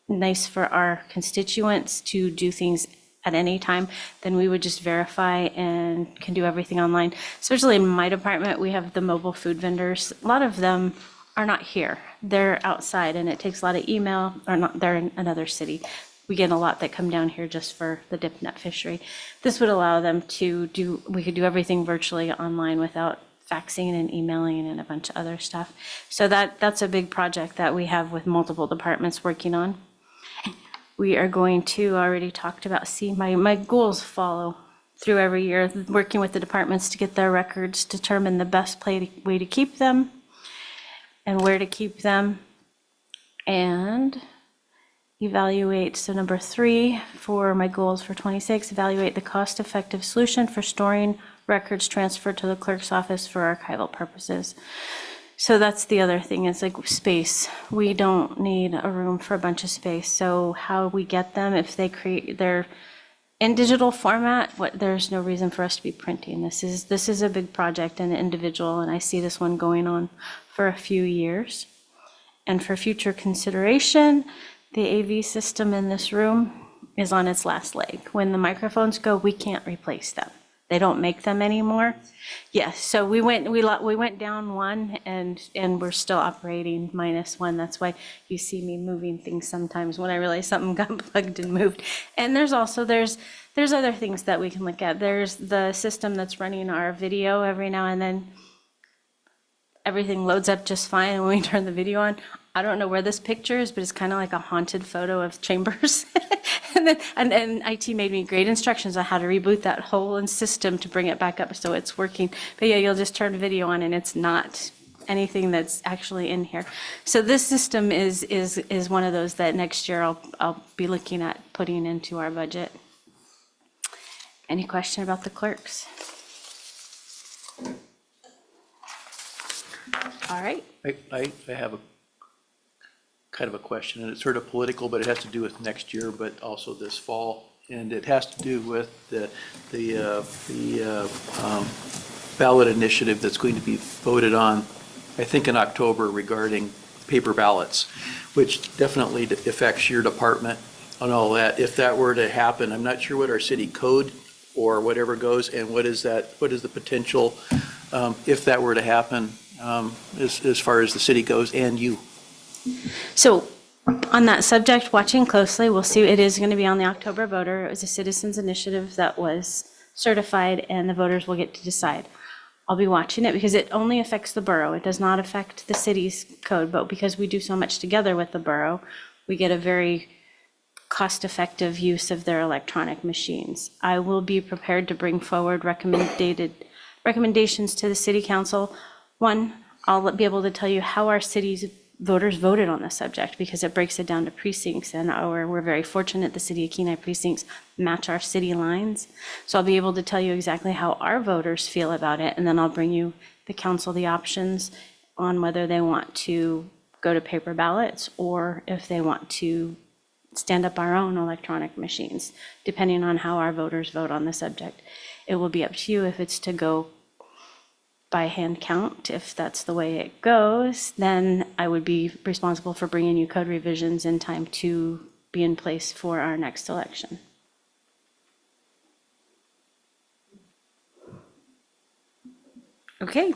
nice for our constituents to do things at any time. Then we would just verify and can do everything online. Especially in my department, we have the mobile food vendors. A lot of them are not here. They're outside, and it takes a lot of email, or not, they're in another city. We get a lot that come down here just for the dip net fishery. This would allow them to we could do everything virtually online without faxing and emailing and a bunch of other stuff. So that's a big project that we have with multiple departments working on. We are going to, already talked about, my goals follow through every year, working with the departments to get their records, determine the best way to keep them and where to keep them, and evaluate. So number 3 for my goals for 26, evaluate the cost-effective solution for storing records transferred to the clerk's office for archival purposes. So that's the other thing, is like space. We don't need a room for a bunch of space. So how we get them, if they're in digital format, there's no reason for us to be printing. This is a big project and individual, and I see this one going on for a few years. And for future consideration, the AV system in this room is on its last leg. When the microphones go, we can't replace them. They don't make them anymore. Yes, so we went down 1, and we're still operating -1. That's why you see me moving things sometimes when I realize something got plugged and moved. And there's other things that we can look at. There's the system that's running our video. Every now and then everything loads up just fine when we turn the video on. I don't know where this picture is, but it's kind of like a haunted photo of Chambers. And IT made me great instructions on how to reboot that whole system to bring it back up so it's working. But yeah, you'll just turn the video on and it's not anything that's actually in here. So this system is one of those that next year I'll be looking at putting into our budget. Any question about the clerks? All right. I have a kind of a question, and it's sort of political, but it has to do with next year, but also this fall. And it has to do with the ballot initiative that's going to be voted on, I think in October, regarding paper ballots, which definitely affects your department and all that. If that were to happen, I'm not sure what our city code or whatever goes, and what is the potential, if that were to happen, as far as the city goes and you. So on that subject, watching closely, we'll see, it is going to be on the October voter. It was a citizens initiative that was certified, and the voters will get to decide. I'll be watching it because it only affects the borough. It does not affect the city's code, but because we do so much together with the borough, we get a very cost-effective use of their electronic machines. I will be prepared to bring forward recommendations to the city council. One, I'll be able to tell you how our city's voters voted on the subject, because it breaks it down to precincts, and we're very fortunate the city of Kenai precincts match our city lines. So I'll be able to tell you exactly how our voters feel about it, and then I'll bring you, the council, the options on whether they want to go to paper ballots or if they want to stand up our own electronic machines, depending on how our voters vote on the subject. It will be up to you if it's to go by hand count. If that's the way it goes, then I would be responsible for bringing you code revisions in time to be in place for our next election. Okay.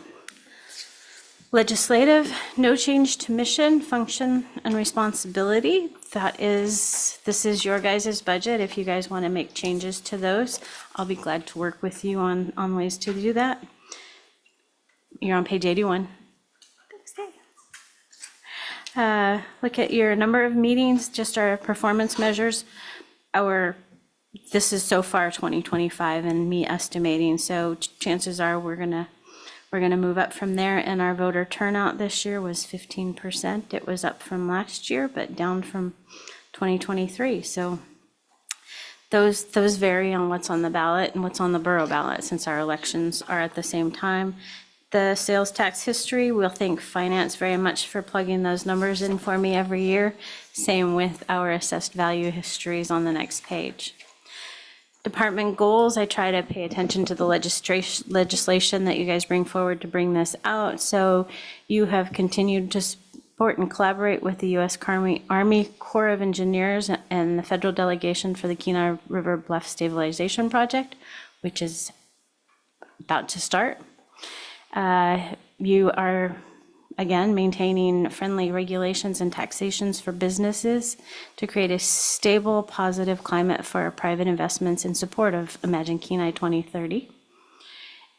Legislative, no change to mission, function, and responsibility. This is your guys' budget. If you guys want to make changes to those, I'll be glad to work with you on ways to do that. You're on page 81. Look at your number of meetings, just our performance measures. This is so far 2025 and me estimating, so chances are we're gonna move up from there. And our voter turnout this year was 15%. It was up from last year, but down from 2023. So those vary on what's on the ballot and what's on the borough ballot, since our elections are at the same time. The sales tax history, we'll thank finance very much for plugging those numbers in for me every year. Same with our assessed value histories on the next page. Department goals, I try to pay attention to the legislation that you guys bring forward to bring this out. So you have continued to support and collaborate with the U.S. Army Corps of Engineers and the federal delegation for the Kenai River Bluff Stabilization Project, which is about to start. You are, again, maintaining friendly regulations and taxations for businesses to create a stable, positive climate for private investments in support of Imagine Kenai 2030.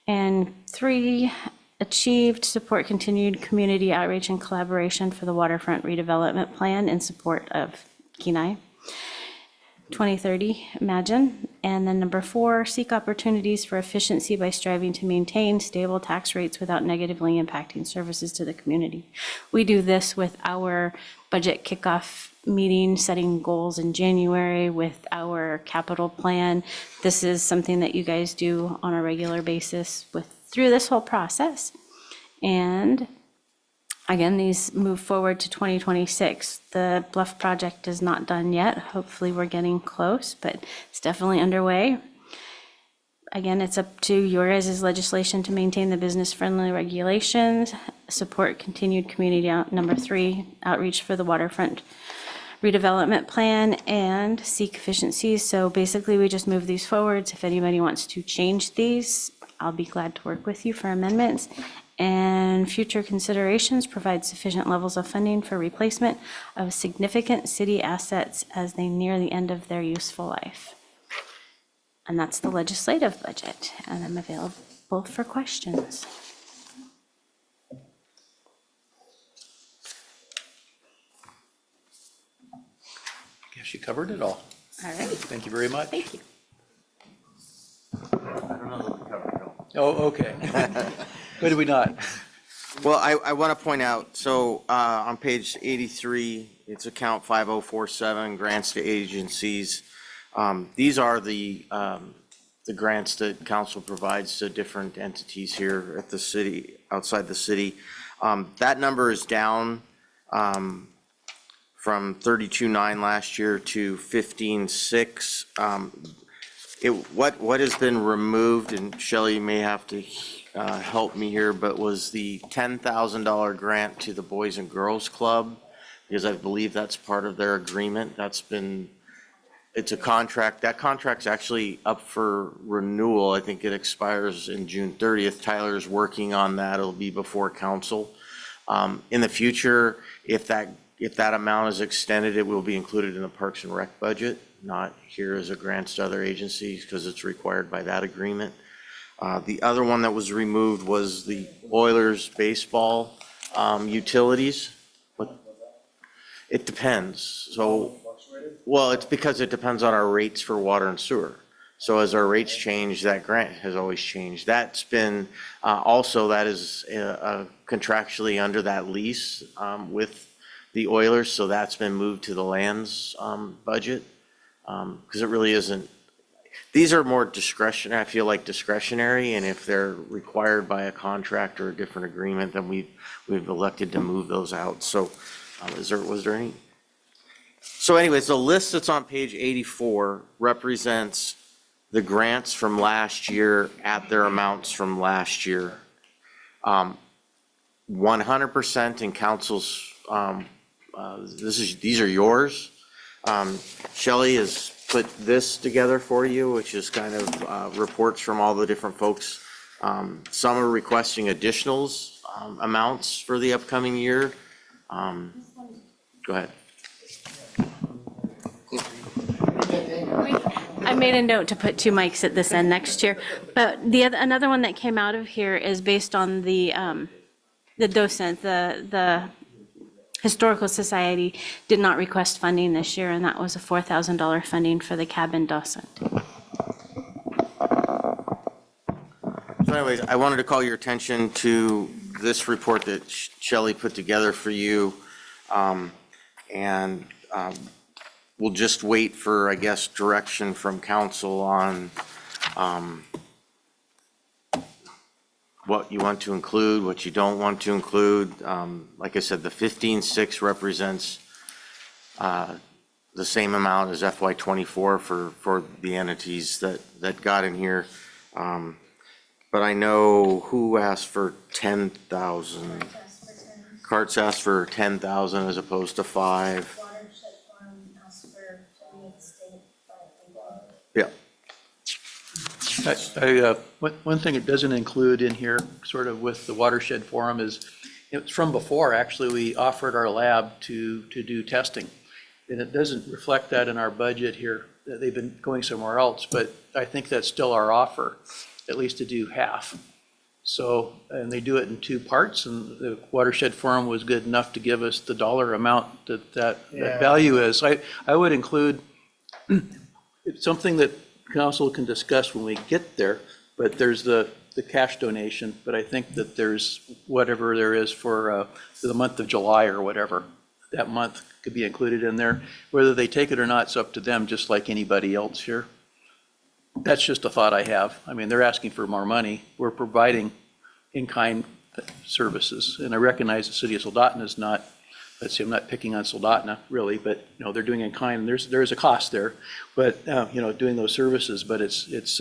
And 3, achieved, support continued community outreach and collaboration for the waterfront redevelopment plan in support of Kenai 2030, Imagine. And then number 4, seek opportunities for efficiency by striving to maintain stable tax rates without negatively impacting services to the community. We do this with our budget kickoff meeting, setting goals in January with our capital plan. This is something that you guys do on a regular basis through this whole process. And again, these move forward to 2026. The Bluff project is not done yet. Hopefully we're getting close, but it's definitely underway. Again, it's up to your guys' legislation to maintain the business-friendly regulations, support continued community number 3, outreach for the waterfront redevelopment plan, and seek efficiencies. So basically, we just move these forwards. If anybody wants to change these, I'll be glad to work with you for amendments. And future considerations, provide sufficient levels of funding for replacement of significant city assets as they near the end of their useful life. And that's the legislative budget, and I'm available for questions. Guess you covered it all. All right, Thank you very much. thank you. Oh, okay. What did we not? Well, I want to point out, so on page 83, it's account 5047, grants to agencies. These are the grants that council provides to different entities here at the city, outside the city. That number is down from 32.9 last year to 15.6. What has been removed, and Shelley may have to help me here, but was the $10,000 grant to the Boys and Girls Club, because I believe that's part of their agreement. It's a contract. That contract's actually up for renewal. I think it expires in June 30th. Tyler's working on that. It'll be before council. In the future, if that amount is extended, it will be included in the Parks and Rec budget, not here as a grants to other agencies, because it's required by that agreement. The other one that was removed was the Oilers baseball utilities. It depends. So, well, it's because it depends on our rates for water and sewer. So as our rates change, that grant has always changed. That's been, also that is contractually under that lease with the Oilers, so that's been moved to the lands budget. Because it really isn't, these are more discretionary, I feel like discretionary, and if they're required by a contract or a different agreement, then we've elected to move those out. So was there any? So anyways, the list that's on page 84 represents the grants from last year at their amounts from last year. 100% in council's, these are yours. Shelley has put this together for you, which is kind of reports from all the different folks. Some are requesting additionals amounts for the upcoming year. Go ahead. I made a note to put 2 mics at this end next year, but another one that came out of here is based on the docent, the Historical Society did not request funding this year, and that was a $4,000 funding for the cabin docent. So anyways, I wanted to call your attention to this report that Shelley put together for you. And we'll just wait for, I guess, direction from council on what you want to include, what you don't want to include. Like I said, the 15.6 represents the same amount as FY 24 for the entities that got in here. But I know who asked for 10,000. Carts asked for 10,000 as opposed to 5. Yeah. One thing it doesn't include in here, sort of with the Watershed Forum, is it's from before, actually, we offered our lab to do testing. And it doesn't reflect that in our budget here, that they've been going somewhere else, but I think that's still our offer, at least to do half. So, and they do it in 2 parts, and the Watershed Forum was good enough to give us the dollar amount that value is. I would include, it's something that council can discuss when we get there, but there's the cash donation, but I think that there's whatever there is for the month of July or whatever, that month could be included in there. Whether they take it or not, it's up to them, just like anybody else here. That's just a thought I have. I mean, they're asking for more money. We're providing in-kind services, and I recognize the city of Soldotna is not, let's see, I'm not picking on Soldotna really, but you know, they're doing in kind, and there's a cost there, but you know, doing those services, but it's there's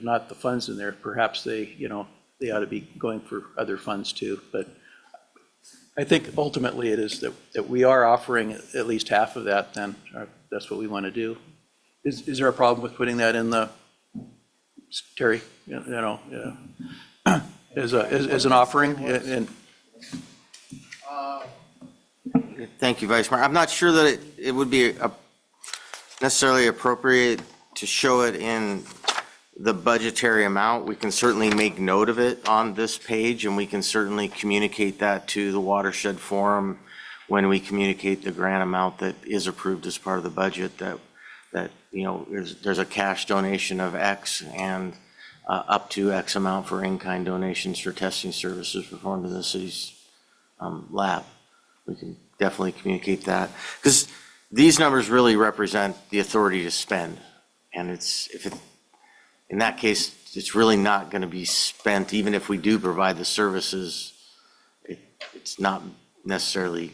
not the funds in there. Perhaps they, you know, they ought to be going for other funds too, but I think ultimately it is that we are offering at least half of that, then that's what we want to do. Is there a problem with putting that in the, Terry, you know, as an offering? And Thank you, Vice Mayor. I'm not sure that it would be necessarily appropriate to show it in the budgetary amount. We can certainly make note of it on this page, and we can certainly communicate that to the Watershed Forum when we communicate the grant amount that is approved as part of the budget, that, you know, there's a cash donation of X and up to X amount for in-kind donations for testing services performed in the city's lab. We can definitely communicate that, because these numbers really represent the authority to spend. And in that case, it's really not going to be spent, even if we do provide the services. It's not necessarily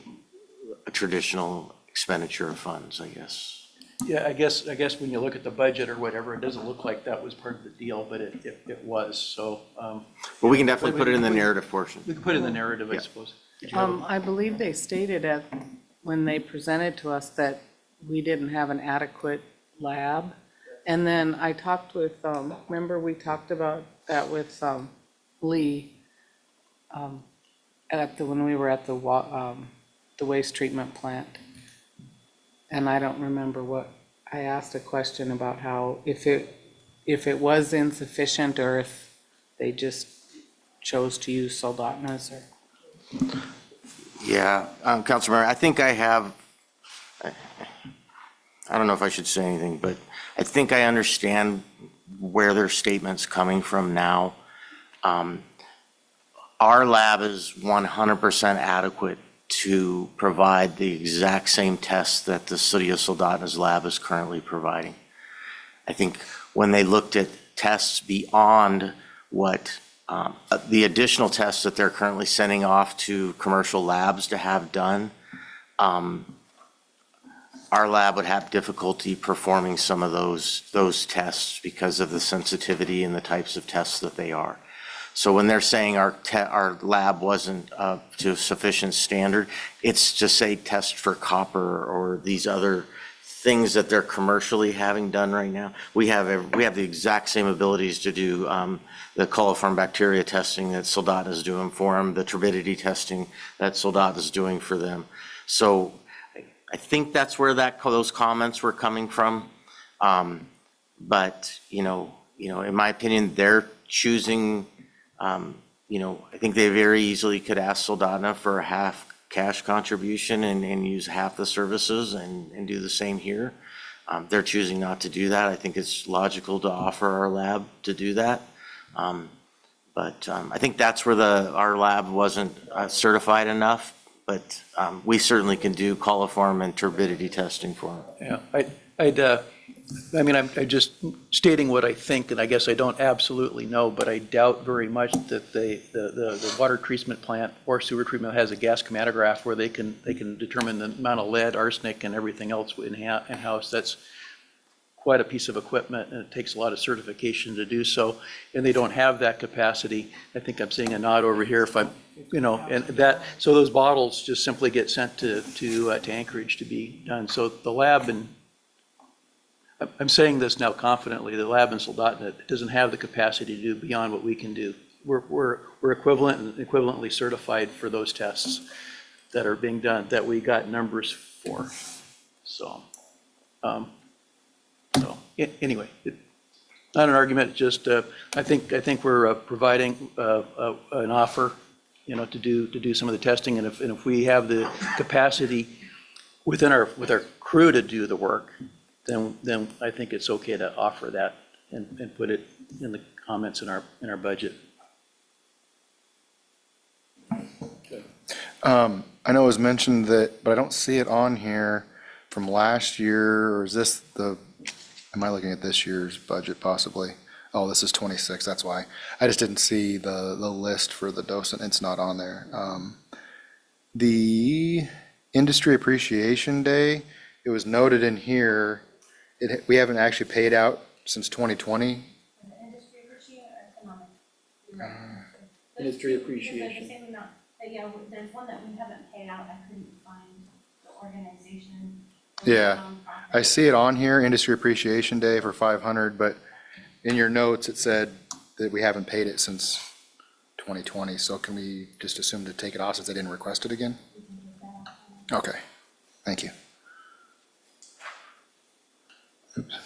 a traditional expenditure of funds, I guess. Yeah, I guess when you look at the budget or whatever, it doesn't look like that was part of the deal, but it was, so. But we can definitely put it in the narrative portion. We can put it in the narrative, I suppose. Did you have I believe they stated when they presented to us that we didn't have an adequate lab. And then I talked with, remember we talked about that with Lee when we were at the waste treatment plant. And I don't remember what, I asked a question about how, if it was insufficient or if they just chose to use Soldotna's or. Yeah, Councilmember, I think I have, I don't know if I should say anything, but I think I understand where their statement's coming from now. Our lab is 100% adequate to provide the exact same tests that the City of Soldotna's lab is currently providing. I think when they looked at tests beyond what the additional tests that they're currently sending off to commercial labs to have done, our lab would have difficulty performing some of those tests because of the sensitivity and the types of tests that they are. So when they're saying our lab wasn't up to sufficient standard, it's to say test for copper or these other things that they're commercially having done right now. We have the exact same abilities to do the coliform bacteria testing that Soldotna is doing for them, the turbidity testing that Soldotna is doing for them. So I think that's where those comments were coming from. But you know, in my opinion, they're choosing. I think they very easily could ask Soldotna for a half cash contribution and use half the services and do the same here. They're choosing not to do that. I think it's logical to offer our lab to do that. But I think that's where our lab wasn't certified enough, but we certainly can do coliform and turbidity testing for them. Yeah, I'm just stating what I think, and I guess I don't absolutely know, but I doubt very much that the water treatment plant or sewer treatment has a gas chromatograph where they can determine the amount of lead, arsenic, and everything else in-house. That's quite a piece of equipment, and it takes a lot of certification to do so, and they don't have that capacity. I think I'm seeing a nod over here if I'm, and that, so those bottles just simply get sent to Anchorage to be done. So the lab I'm saying this now confidently, the lab in Soldotna doesn't have the capacity to do beyond what we can do. We're equivalent and equivalently certified for those tests that are being done, that we got numbers for. So anyway, not an argument, just I think we're providing an offer, to do some of the testing, and if we have the capacity with our crew to do the work, then I think it's okay to offer that and put it in the comments in our budget. I know it was mentioned that, but I don't see it on here from last year, or is this am I looking at this year's budget possibly? Oh, this is 26, that's why. I just didn't see the list for the docent, it's not on there. The Industry Appreciation Day, it was noted in here, we haven't actually paid out since 2020. Industry appreciation. Yeah, there's one that we haven't paid out. I couldn't find the organization. Yeah, I see it on here, Industry Appreciation Day for 500, but in your notes, it said that we haven't paid it since 2020. So can we just assume to take it off since they didn't request it again? Okay, thank you. Oops.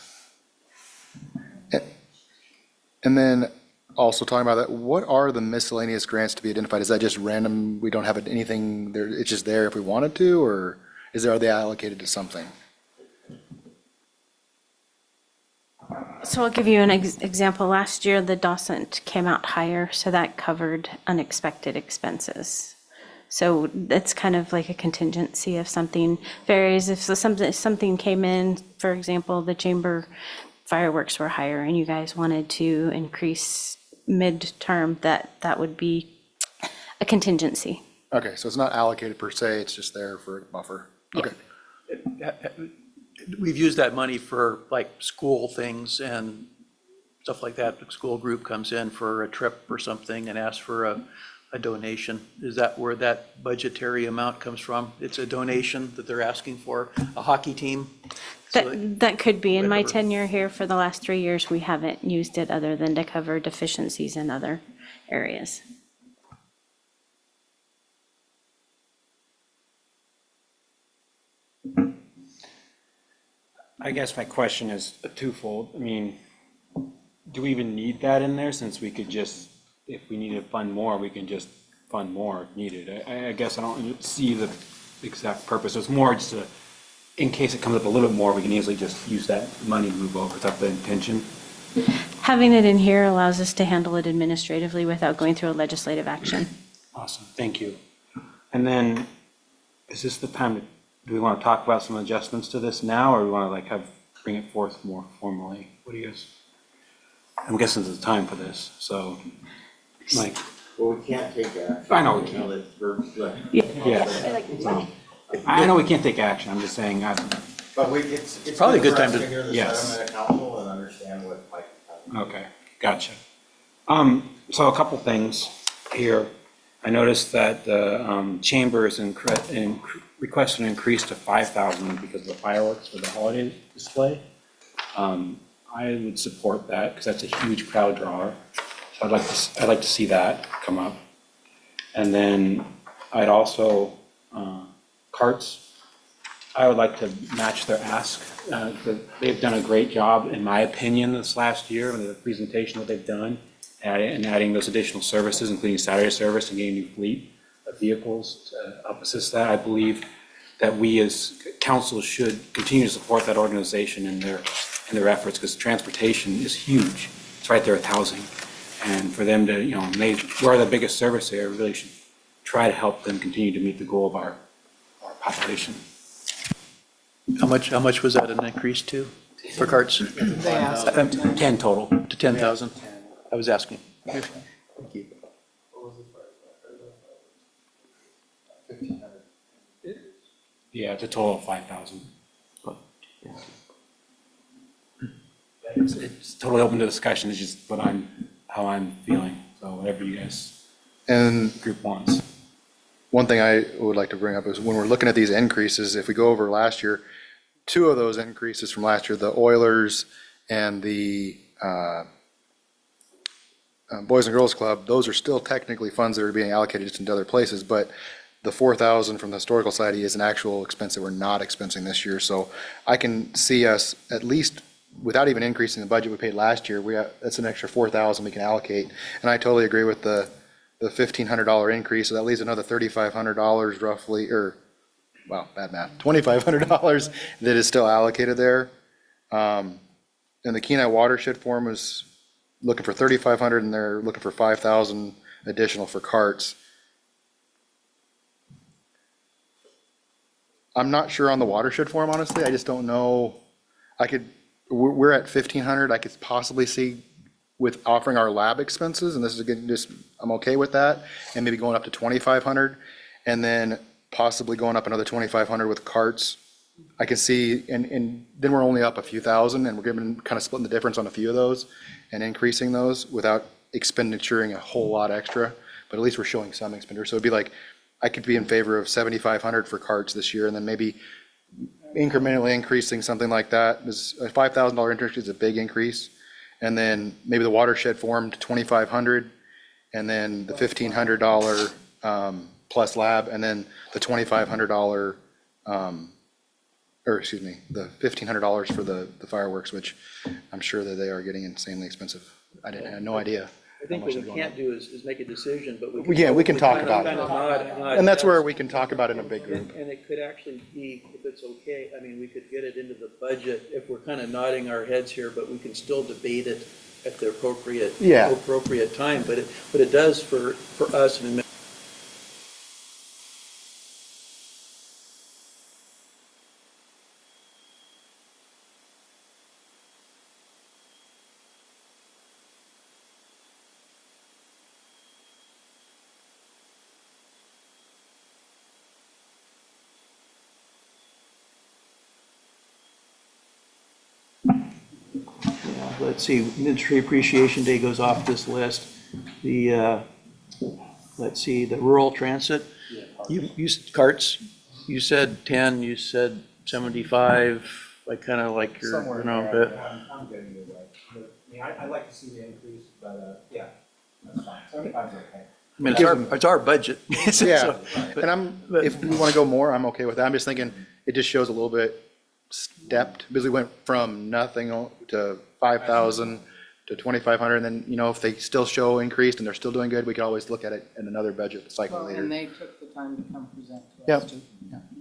And then also talking about that, what are the miscellaneous grants to be identified? Is that just random, we don't have anything there, it's just there if we wanted to, or are they allocated to something? So I'll give you an example. Last year, the Dawson came out higher, so that covered unexpected expenses. So it's kind of like a contingency if something varies. If something came in, for example, the chamber fireworks were higher and you guys wanted to increase midterm, that would be a contingency. Okay, so it's not allocated per se, it's just there for a buffer? Okay. We've used that money for like school things and stuff like that. The school group comes in for a trip or something and asks for a donation. Is that where that budgetary amount comes from? It's a donation that they're asking for, a hockey team? That could be. In my Whatever. tenure here for the last 3 years, we haven't used it other than to cover deficiencies in other areas. I guess my question is twofold. I mean, do we even need that in there since we could just, if we need to fund more, we can just fund more if needed? I guess I don't see the exact purpose. It's more just in case it comes up a little bit more, we can easily just use that money to move over. Is that the intention? Having it in here allows us to handle it administratively without going through a legislative action. Awesome, thank you. And then, is this the time to, do we want to talk about some adjustments to this now, or we want to like bring it forth more formally? What do you guys? I'm guessing it's the time for this, so, Mike. Well, we can't take action. I know we can't. Yeah. I know we can't take action, I'm just saying, But it's probably a good time to- hear the Yes. sentiment of council and understand what Mike. okay, gotcha. So a couple things here. I noticed that the chamber is requesting an increase to 5,000 because of the fireworks for the holiday display. I would support that because that's a huge crowd drawer. So I'd like to see that come up. And then I'd also, carts, I would like to match their ask. They've done a great job, in my opinion, this last year, with the presentation that they've done, and adding those additional services, including Saturday service and getting a new fleet of vehicles to help assist that. I believe that we as council should continue to support that organization in their efforts, because transportation is huge. It's right there with housing. And for them to, we're the biggest service area, we really should try to help them continue to meet the goal of our population. How much was that an increase to for carts? They asked. 10 total. To 10,000? I was asking. Yeah, it's a total of 5,000. It's totally open to discussion, it's just how I'm feeling, so whatever you guys And group wants. one thing I would like to bring up is when we're looking at these increases, if we go over last year, two of those increases from last year, the Oilers and the Boys and Girls Club, those are still technically funds that are being allocated just into other places, but the 4,000 from the Historical Society is an actual expense that we're not expensing this year. So I can see us, at least without even increasing the budget we paid last year, that's an extra 4,000 we can allocate. And I totally agree with the $1,500 increase, so that leaves another $3,500 roughly, or, wow, bad math, $2,500 that is still allocated there. And the Kenai Watershed Forum was looking for $3,500, and they're looking for $5,000 additional for carts. I'm not sure on the Watershed Forum, honestly, I just don't know. We're at 1,500, I could possibly see with offering our lab expenses, and this is again, I'm okay with that, and maybe going up to 2,500, and then possibly going up another 2,500 with carts. I can see, and then we're only up a few thousand, and we're giving, kind of splitting the difference on a few of those, and increasing those without expendituring a whole lot extra, but at least we're showing some expenditure. So it'd be like, I could be in favor of 7,500 for carts this year, and then maybe incrementally increasing something like that. A $5,000 increase is a big increase. And then maybe the Watershed Forum to 2,500, and then the $1,500 plus lab, and then the $2,500, or excuse me, the $1,500 for the fireworks, which I'm sure that they are getting insanely expensive. I had no idea. I think what we can't do is make a decision, but we can. Yeah, we can talk kind of- about it. kind of nod And that's where yes. we can talk about it in a big group. And it could actually be, if it's okay, I mean, we could get it into the budget if we're kind of nodding our heads here, but we can still debate it at the appropriate, Yeah. appropriate time. But it does for us, and let's see, Ministry Appreciation Day goes off this list. The, let's see, the rural transit, you carts, you said 10, you said 75, like kind of like your, you know, but. I'm getting it right. But, I mean, I'd like to see the increase, but, yeah, that's fine. 75 is okay. I mean, it's our budget. Yeah, So, and if we want to go more, I'm okay with that. I'm just thinking, it just shows a little bit stepped, because we went from nothing to 5,000 to 2,500, and then, you know, if they still show increased and they're still doing good, we could always look at it in another budget cycle Well, later. and they took the time to come present to Yep. us too.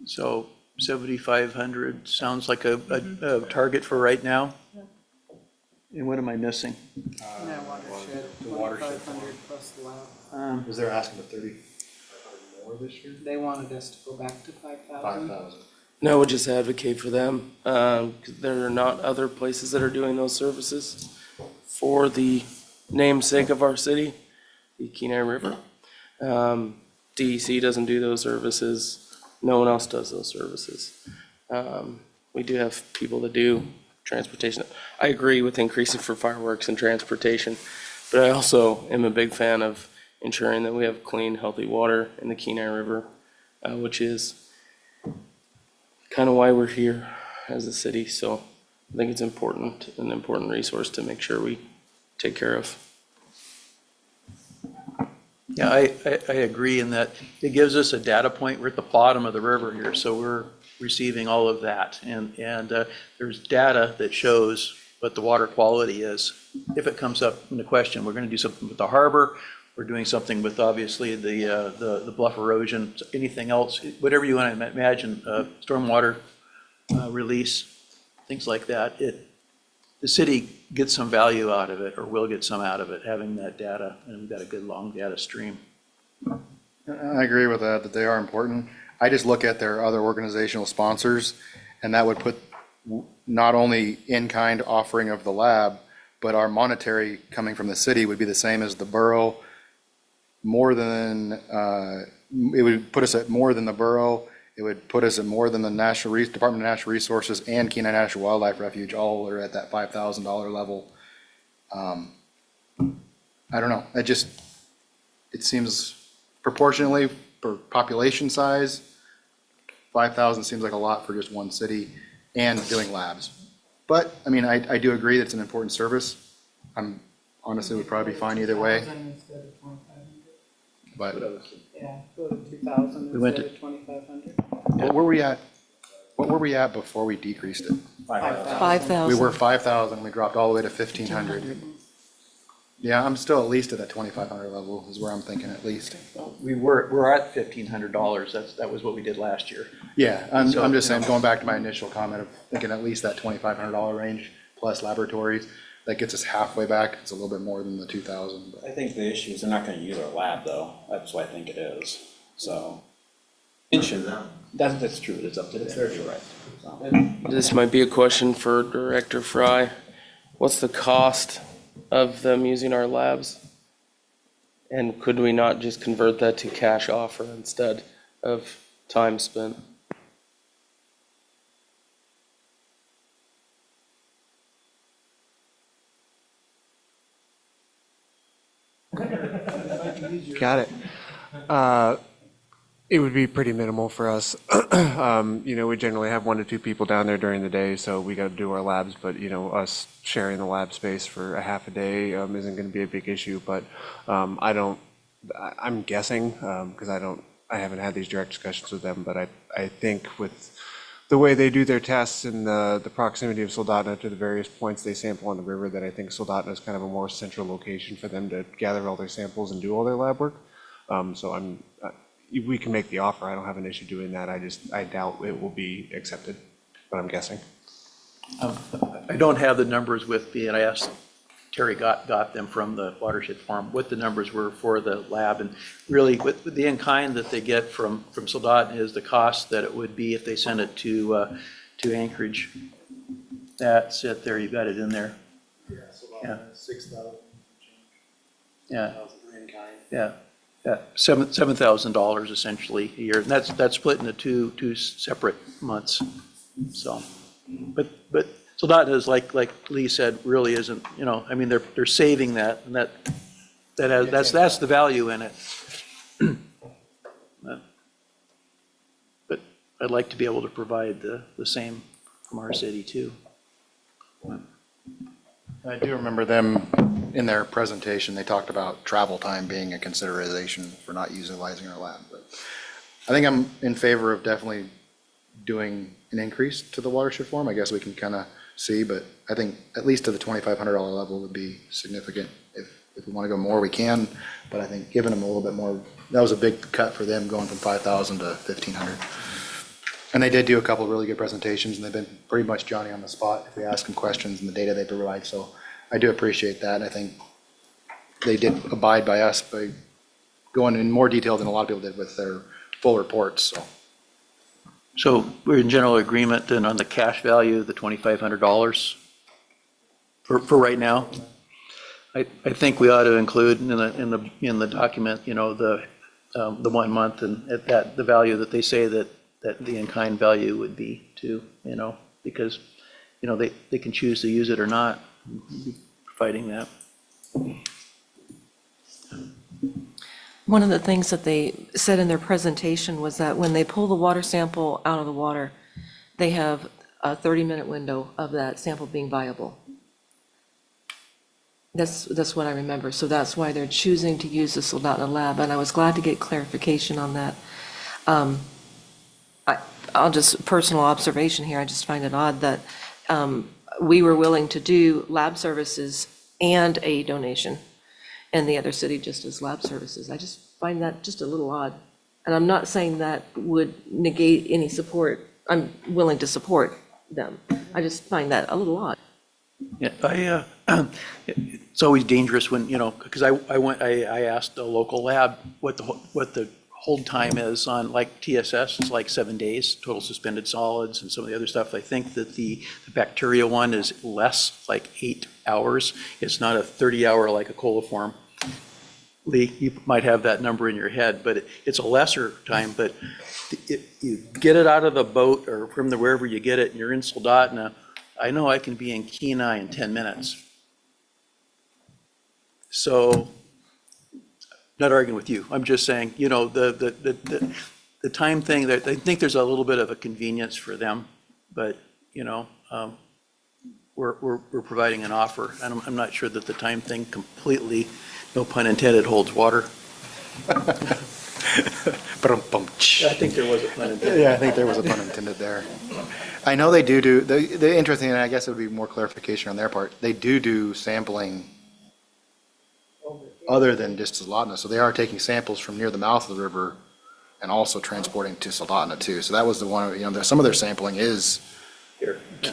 So 7,500 sounds like a target for right now. And what am I missing? Yeah, watershed, the watershed 2,500 plus the lab. Was they're asking for 3,500 more this year? They wanted us to go back to 5,000. 5,000. And I would just advocate for them, 'cause there are not other places that are doing those services for the namesake of our city, the Kenai River. DEC doesn't do those services. No one else does those services. We do have people that do transportation. I agree with increasing for fireworks and transportation, but I also am a big fan of ensuring that we have clean, healthy water in the Kenai River, which is kind of why we're here as a city. So I think it's important, an important resource to make sure we take care of. Yeah, I agree in that it gives us a data point. We're at the bottom of the river here, so we're receiving all of that. And there's data that shows what the water quality is. If it comes up in the question, we're going to do something with the harbor. We're doing something with, obviously, the bluff erosion, anything else, whatever you want to imagine, stormwater release, things like that. The city gets some value out of it, or will get some out of it, having that data, and we've got a good long data stream. I agree with that they are important. I just look at their other organizational sponsors, and that would put not only in-kind offering of the lab, but our monetary coming from the city would be the same as the borough, more than, it would put us at more than the borough. It would put us at more than the Department of Natural Resources and Kenai National Wildlife Refuge, all are at that $5,000 level. I don't know, it seems proportionately for population size, 5,000 seems like a lot for just one city and doing labs. But, I mean, I do agree that it's an important service. I'm honestly would probably be fine either way, 2,000 instead of 2,500. but Yeah, go to 2,000 We went instead of 2,500. what were we at before we decreased it? 5,000. We were 5,000, we dropped all the way to 1,500. Yeah, I'm still at least at that 2,500 level is where I'm thinking at least. We're at $1,500. That was what we did last year. Yeah, I'm So, just you know. saying, going back to my initial comment of thinking at least that $2,500 range plus laboratories, that gets us halfway back. It's a little bit more than the 2,000. I think the issue is they're not gonna use our lab though. That's what I think it is, so. That's true. It's up to them. You're right. So. This might be a question for Director Fry. What's the cost of them using our labs? And could we not just convert that to cash offer instead of time spent? Got it. It would be pretty minimal for us. You know, we generally have 1 to 2 people down there during the day, so we got to do our labs, but, you know, us sharing the lab space for a half a day isn't going to be a big issue, but I'm guessing, because I haven't had these direct discussions with them, but I think with the way they do their tests and the proximity of Soldotna to the various points they sample on the river, that I think Soldotna is kind of a more central location for them to gather all their samples and do all their lab work. So we can make the offer. I don't have an issue doing that. I doubt it will be accepted, but I'm guessing. I don't have the numbers with me, and I asked Terry got them from the watershed farm, what the numbers were for the lab. And really, with the in-kind that they get from Soldotna is the cost that it would be if they sent it to Anchorage. That's it there, you got it in there. Yeah, Yeah. 6,000. Yeah. Yeah. Yeah, $7,000 essentially a year, and that's split into two separate months. So, but Soldotna is like Lee said, really isn't, I mean, they're saving that, and that's the value in it. But I'd like to be able to provide the same from our city too. I do remember them, in their presentation, they talked about travel time being a consideration for not utilizing our lab. But I think I'm in favor of definitely doing an increase to the watershed form. I guess we can kind of see, but I think at least to the $2,500 level would be significant. If we want to go more, we can, but I think giving them a little bit more, that was a big cut for them, going from 5,000 to 1,500. And they did do a couple of really good presentations, and they've been pretty much Johnny on the spot if we ask them questions and the data they provide. So I do appreciate that. I think they did abide by us by going in more detail than a lot of people did with their full reports, So we're in general agreement then on the cash value, the $2,500 for right now. I think we ought to include in the document, the 1 month and at that, the value that they say that the in-kind value would be too, because, they can choose to use it or not, providing that. One of the things that they said in their presentation was that when they pull the water sample out of the water, they have a 30-minute window of that sample being viable. That's what I remember. So that's why they're choosing to use the Soldotna lab, and I was glad to get clarification on that. I'll just, personal observation here, I just find it odd that we were willing to do lab services and a donation, and the other city just does lab services. I just find that just a little odd. And I'm not saying that would negate any support. I'm willing to support them. I just find that a little odd. Yeah, it's always dangerous when, because I asked the local lab what the hold time is on, like TSS, it's like 7 days, total suspended solids, and some of the other stuff. I think that the bacteria one is less, like 8 hours. It's not a 30-hour like a coliform. Lee, you might have that number in your head, but it's a lesser time, but you get it out of the boat or from wherever you get it, and you're in Soldotna, I know I can be in Kenai in 10 minutes. So, not arguing with you, I'm just saying, the time thing, that I think there's a little bit of a convenience for them, but, we're providing an offer, and I'm not sure that the time thing completely, no pun intended, holds water. I think there was a pun intended. Yeah, I think there was a pun intended there. I know they do the interesting, and I guess it would be more clarification on their part, they do sampling other than just Soldotna. So they are taking samples from near the mouth of the river and also transporting to Soldotna too. So that was the one, some of their sampling is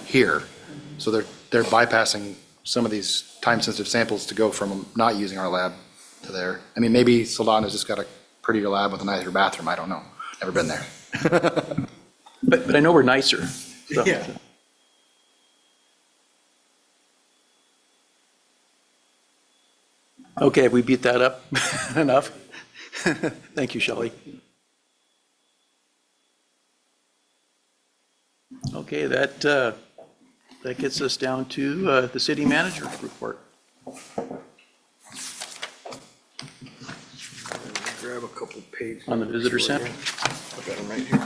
here. So they're bypassing some of these time-sensitive samples to go from not using our lab to there. I mean, maybe Soldotna's just got a prettier lab with a nicer bathroom. I don't know. Never been there. But I know we're nicer. So. Yeah. Okay, have we beat that up enough? Thank you, Shelley. Okay, that gets us down to the city manager's report. Grab a couple pages. On the visitor center. I've got them right here.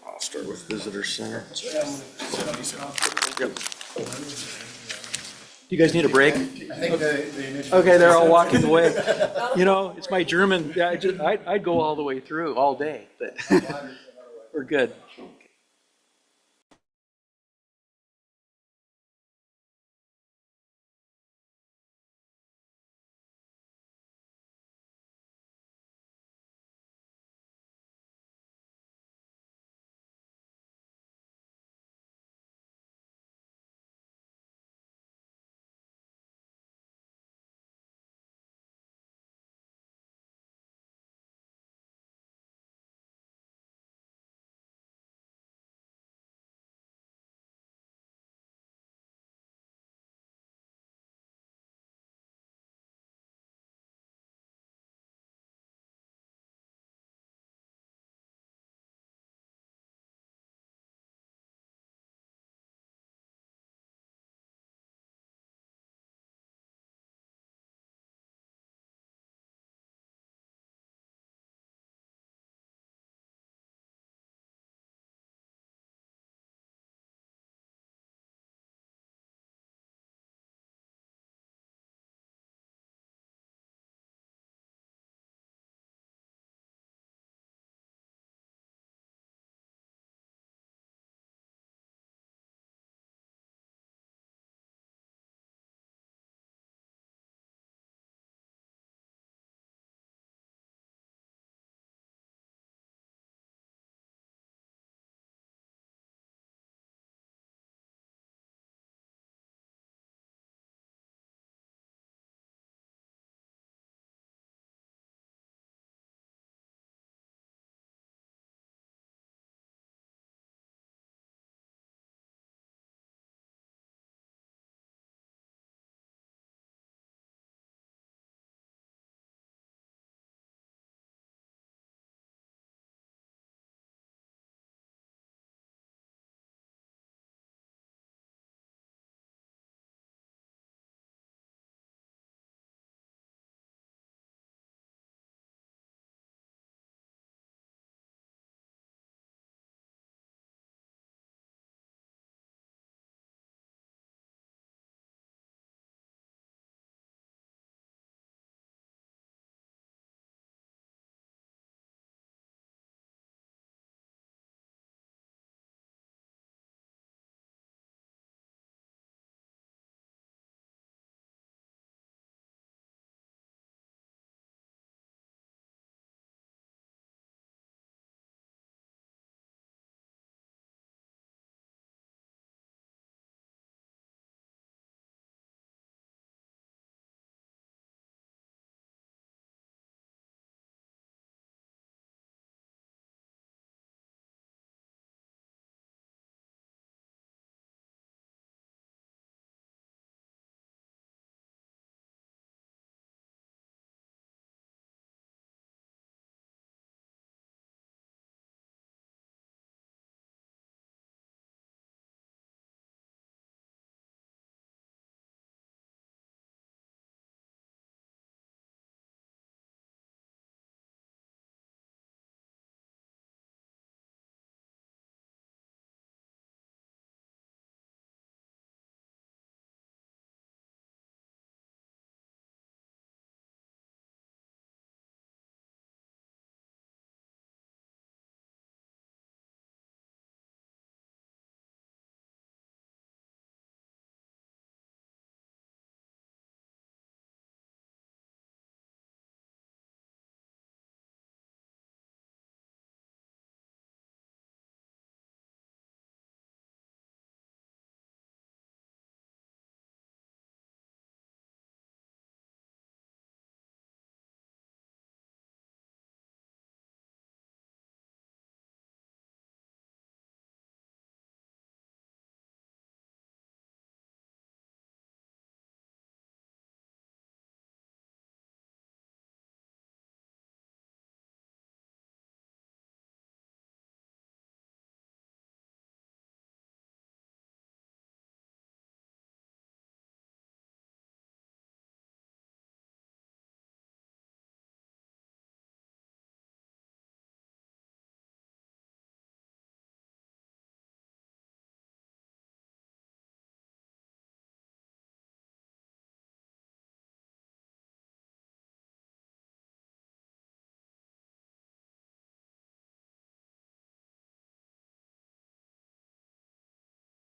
I'll start with visitor center. Yep. You guys need a break? Okay, they're all walking away. You know, it's my German, I'd go all the way through all day, but we're good.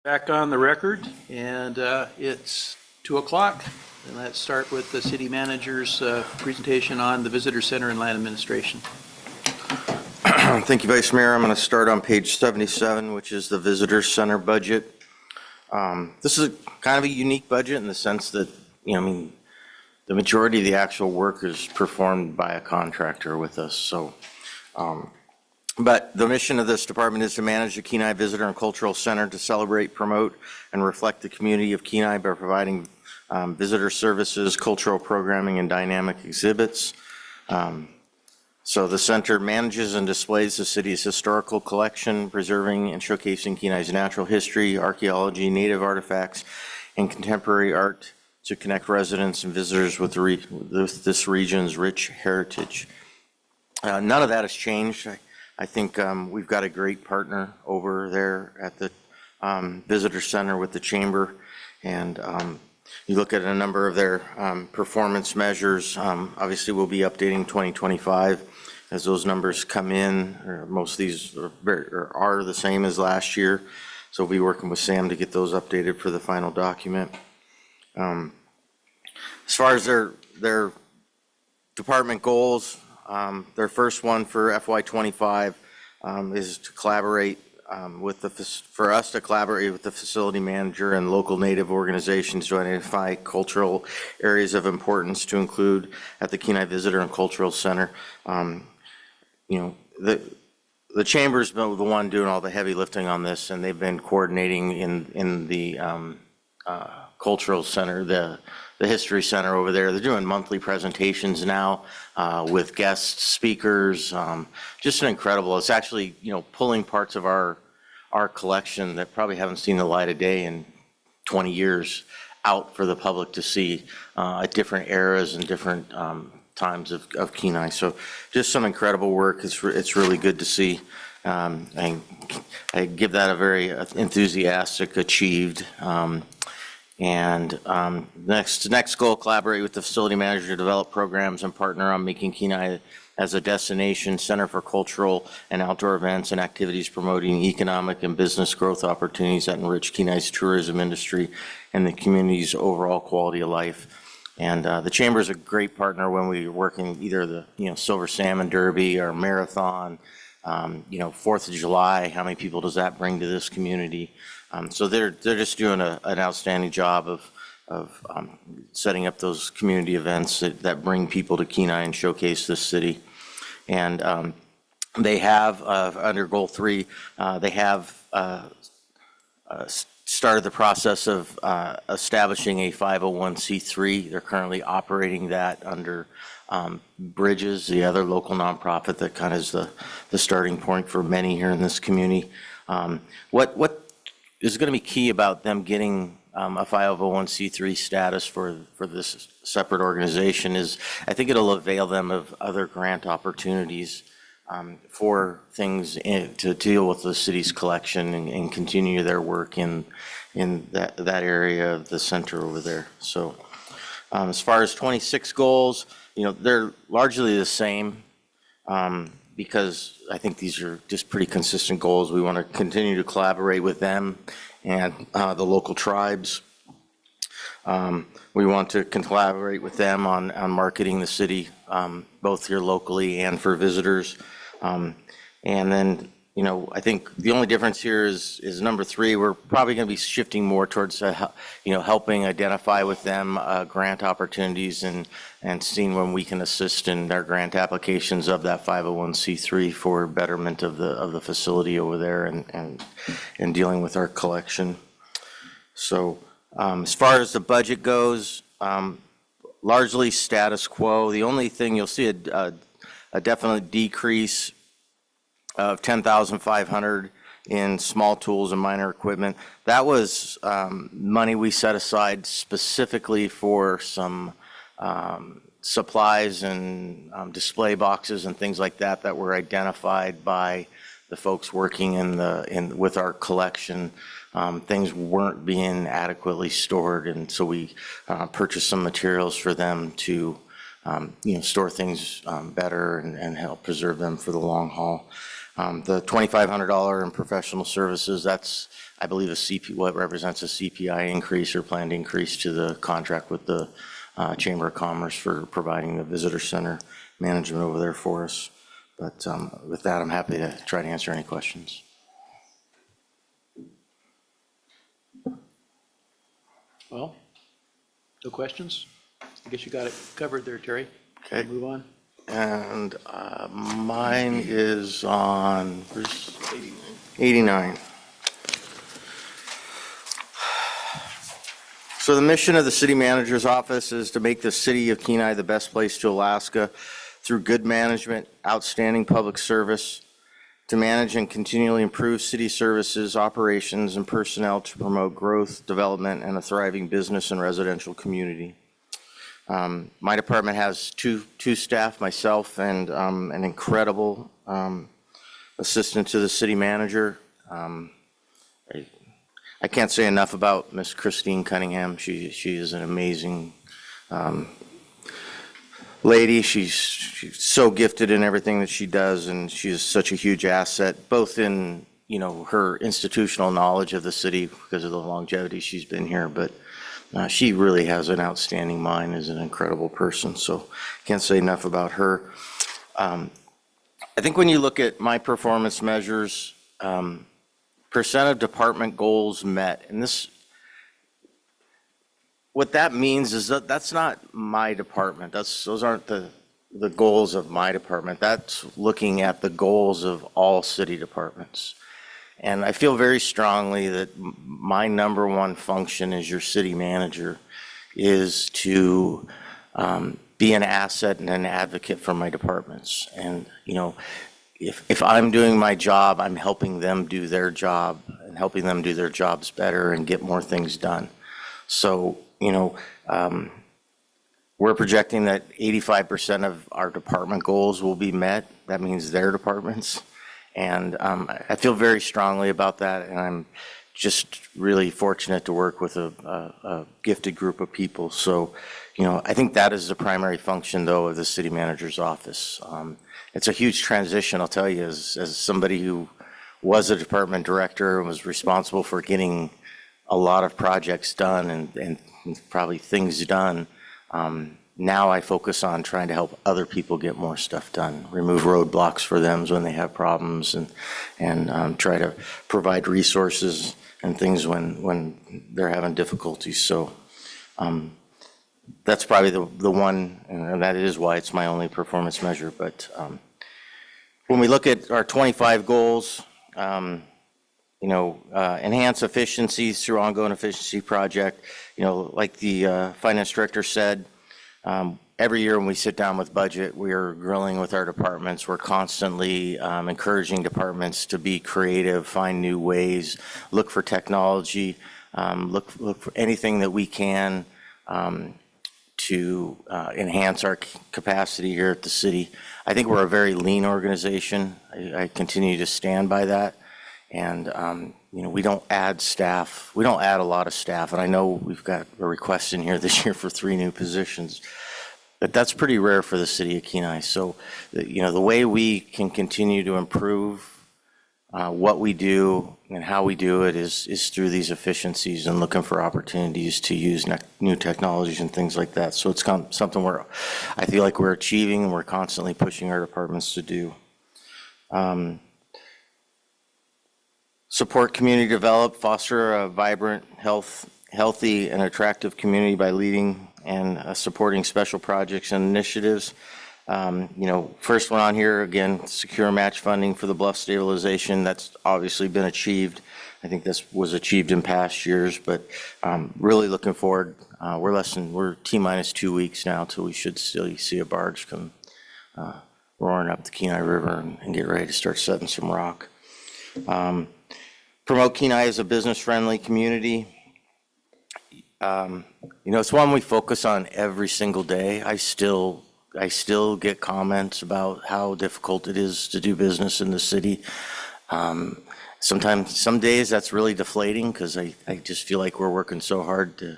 Back on the record, and it's 2 o'clock. And let's start with the city manager's presentation on the visitor center and land administration. Thank you, Vice Mayor. I'm going to start on page 77, which is the visitor center budget. This is kind of a unique budget in the sense that, the majority of the actual work is performed by a contractor with us. So, but the mission of this department is to manage the Kenai Visitor and Cultural Center to celebrate, promote, and reflect the community of Kenai by providing visitor services, cultural programming, and dynamic exhibits. So the center manages and displays the city's historical collection, preserving and showcasing Kenai's natural history, archaeology, native artifacts, and contemporary art to connect residents and visitors with this region's rich heritage. None of that has changed. I think we've got a great partner over there at the visitor center with the chamber, and you look at a number of their performance measures. Obviously, we'll be updating 2025 as those numbers come in. Or most of these are the same as last year, so we'll be working with Sam to get those updated for the final document. As far as their department goals, their first one for FY25 is to collaborate for us to collaborate with the facility manager and local Native organizations to identify cultural areas of importance to include at the Kenai Visitor and Cultural Center. The chamber's been the one doing all the heavy lifting on this, and they've been coordinating in the cultural center, the history center over there. They're doing monthly presentations now with guest speakers. Just an incredible. It's actually pulling parts of our collection that probably haven't seen the light of day in 20 years out for the public to see at different eras and different times of Kenai. So just some incredible work. It's really good to see. I give that a very enthusiastic, achieved. Next goal, collaborate with the facility manager to develop programs and partner on making Kenai as a destination center for cultural and outdoor events and activities promoting economic and business growth opportunities that enrich Kenai's tourism industry and the community's overall quality of life. And the chamber is a great partner when we're working either the Silver Salmon Derby or Marathon, 4th of July. How many people does that bring to this community? So they're just doing an outstanding job of setting up those community events that bring people to Kenai and showcase this city. And they have, under Goal 3, they have started the process of establishing a 501c3. They're currently operating that under Bridges, the other local nonprofit that kind of is the starting point for many here in this community. What is going to be key about them getting a 501c3 status for this separate organization is I think it'll avail them of other grant opportunities for things to deal with the city's collection and continue their work in that area of the center over there. So as far as 26 goals, they're largely the same because I think these are just pretty consistent goals. We want to continue to collaborate with them and the local tribes. We want to collaborate with them on marketing the city, both here locally and for visitors. And then, I think the only difference here is number 3. We're probably going to be shifting more towards, helping identify with them grant opportunities and seeing when we can assist in their grant applications of that 501c3 for betterment of the facility over there and dealing with our collection. So as far as the budget goes, largely status quo. The only thing you'll see a definite decrease of $10,500 in small tools and minor equipment. That was money we set aside specifically for some supplies and display boxes and things like that were identified by the folks working with our collection. Things weren't being adequately stored, and so we purchased some materials for them to store things better and help preserve them for the long haul. The $2,500 in professional services, that's I believe what represents a CPI increase or planned increase to the contract with the Chamber of Commerce for providing the visitor center management over there for us. But with that, I'm happy to try to answer any questions. Well, no questions? I guess you got it covered there, Terry. Okay. Move on. And mine is on 89. So the mission of the city manager's office is to make the city of Kenai the best place to Alaska through good management, outstanding public service, to manage and continually improve city services, operations, and personnel to promote growth, development, and a thriving business and residential community. My department has two staff, myself and an incredible assistant to the city manager. I can't say enough about Miss Christine Cunningham. She is an amazing lady. She's so gifted in everything that she does, and she is such a huge asset, both in, you know, her institutional knowledge of the city because of the longevity she's been here, but she really has an outstanding mind, is an incredible person, so can't say enough about her. I think when you look at my performance measures, percent of department goals met, and this, what that means is that that's not my department. Those aren't the goals of my department. That's looking at the goals of all city departments. And I feel very strongly that my number one function as your city manager is to be an asset and an advocate for my departments. And, you know, if I'm doing my job, I'm helping them do their job and helping them do their jobs better and get more things done. So, you know, we're projecting that 85% of our department goals will be met. That means their departments. And I feel very strongly about that, and I'm just really fortunate to work with a gifted group of people. So, you know, I think that is the primary function, though, of the city manager's office. It's a huge transition, I'll tell you, as somebody who was a department director and was responsible for getting a lot of projects done and probably things done. Now I focus on trying to help other people get more stuff done, remove roadblocks for them when they have problems, and try to provide resources and things when they're having difficulties. So that's probably the one, and that is why it's my only performance measure. But when we look at our 25 goals, you know, enhance efficiencies through ongoing efficiency project, you know, like the finance director said, every year when we sit down with budget, we are grilling with our departments. We're constantly encouraging departments to be creative, find new ways, look for technology, look for anything that we can to enhance our capacity here at the city. I think we're a very lean organization. I continue to stand by that. And, you know, we don't add staff. We don't add a lot of staff. And I know we've got a request in here this year for 3 new positions. But that's pretty rare for the city of Kenai. So, you know, the way we can continue to improve what we do and how we do it is through these efficiencies and looking for opportunities to use new technologies and things like that. So it's something I feel like we're achieving and we're constantly pushing our departments to do. Support community develop, foster a vibrant, healthy, and attractive community by leading and supporting special projects and initiatives. You know, first one on here, again, secure match funding for the bluff stabilization. That's obviously been achieved. I think this was achieved in past years, but really looking forward. We're T-minus 2 weeks now till we should still see a barge come roaring up the Kenai River and get ready to start setting some rock. Promote Kenai as a business-friendly community. You know, it's one we focus on every single day. I still get comments about how difficult it is to do business in the city. Sometimes, some days that's really deflating because I just feel like we're working so hard to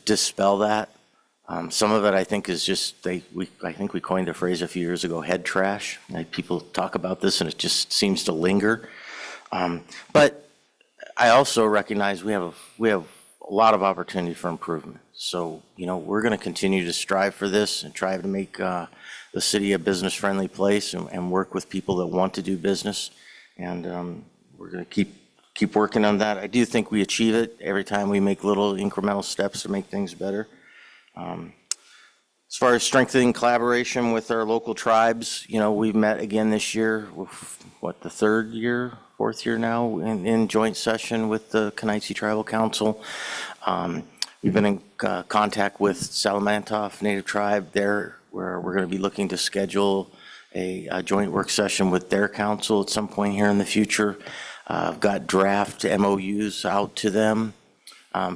dispel that. Some of it I think is just, I think we coined a phrase a few years ago, head trash. Like people talk about this and it just seems to linger. But I also recognize we have a lot of opportunity for improvement. So, we're going to continue to strive for this and try to make the city a business-friendly place and work with people that want to do business. And we're going to keep working on that. I do think we achieve it every time we make little incremental steps to make things better. As far as strengthening collaboration with our local tribes, we've met again this year, the fourth year now in joint session with the Kenaitze Tribal Council. We've been in contact with Salamantoff Native Tribe there, where we're going to be looking to schedule a joint work session with their council at some point here in the future. I've got draft MOUs out to them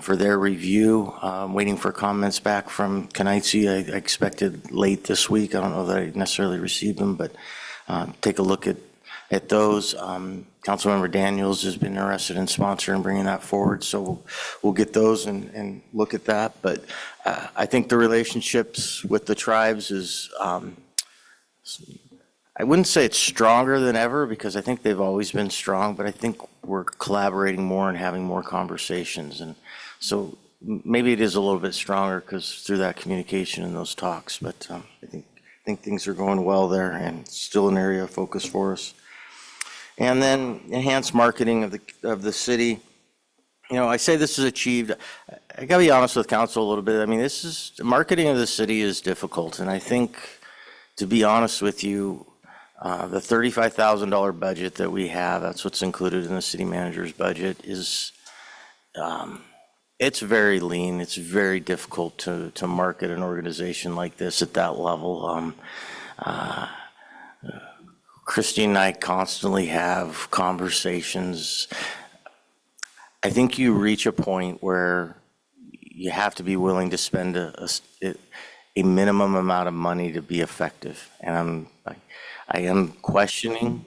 for their review. Waiting for comments back from Kenaitze. I expected late this week. I don't know that I necessarily received them, but take a look at those. Councilmember Daniels has been interested in sponsoring and bringing that forward, so we'll get those and look at that. But I think the relationships with the tribes is, I wouldn't say it's stronger than ever, because I think they've always been strong, but I think we're collaborating more and having more conversations. And so maybe it is a little bit stronger because through that communication and those talks, but I think things are going well there and still an area of focus for us. And then enhanced marketing of the city. I say this is achieved. I gotta be honest with council a little bit. I mean, marketing of the city is difficult. And I think, to be honest with you, the $35,000 budget that we have, that's what's included in the city manager's budget, is, it's very lean. It's very difficult to market an organization like this at that level. Christine and I constantly have conversations. I think you reach a point where you have to be willing to spend a minimum amount of money to be effective. And I am questioning.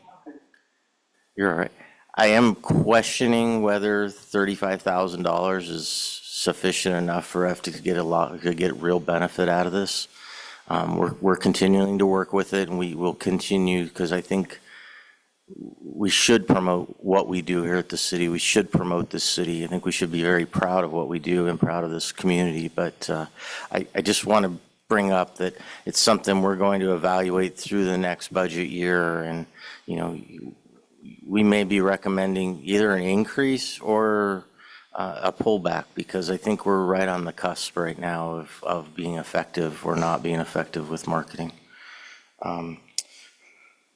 You're all right. I am questioning whether $35,000 is sufficient enough for us to get real benefit out of this. We're continuing to work with it, and we will continue, because I think we should promote what we do here at the city. We should promote this city. I think we should be very proud of what we do and proud of this community. But I just want to bring up that it's something we're going to evaluate through the next budget year. And, we may be recommending either an increase or a pullback, because I think we're right on the cusp right now of being effective or not being effective with marketing. Terry,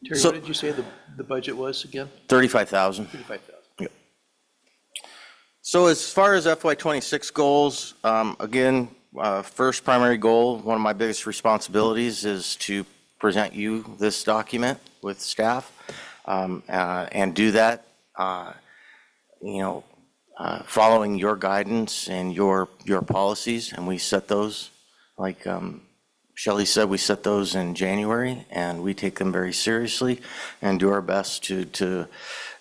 what did you say the budget was again? $35,000. $35,000. Yep. So as far as FY26 goals, again, first primary goal, one of my biggest responsibilities is to present you this document with staff, and do that, following your guidance and your policies, and we set those, like Shelley said, we set those in January, and we take them very seriously and do our best to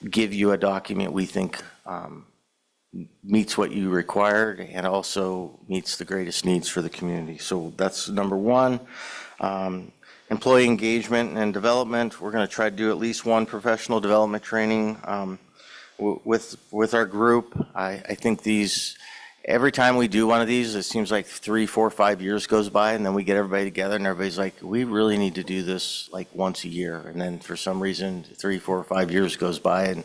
give you a document we think meets what you required and also meets the greatest needs for the community. So that's number one. Employee engagement and development, we're going to try to do at least one professional development training with our group. I think every time we do one of these, it seems like 3, 4, 5 years goes by, and then we get everybody together and everybody's like, we really need to do this like once a year. And then for some reason, 3, 4, 5 years goes by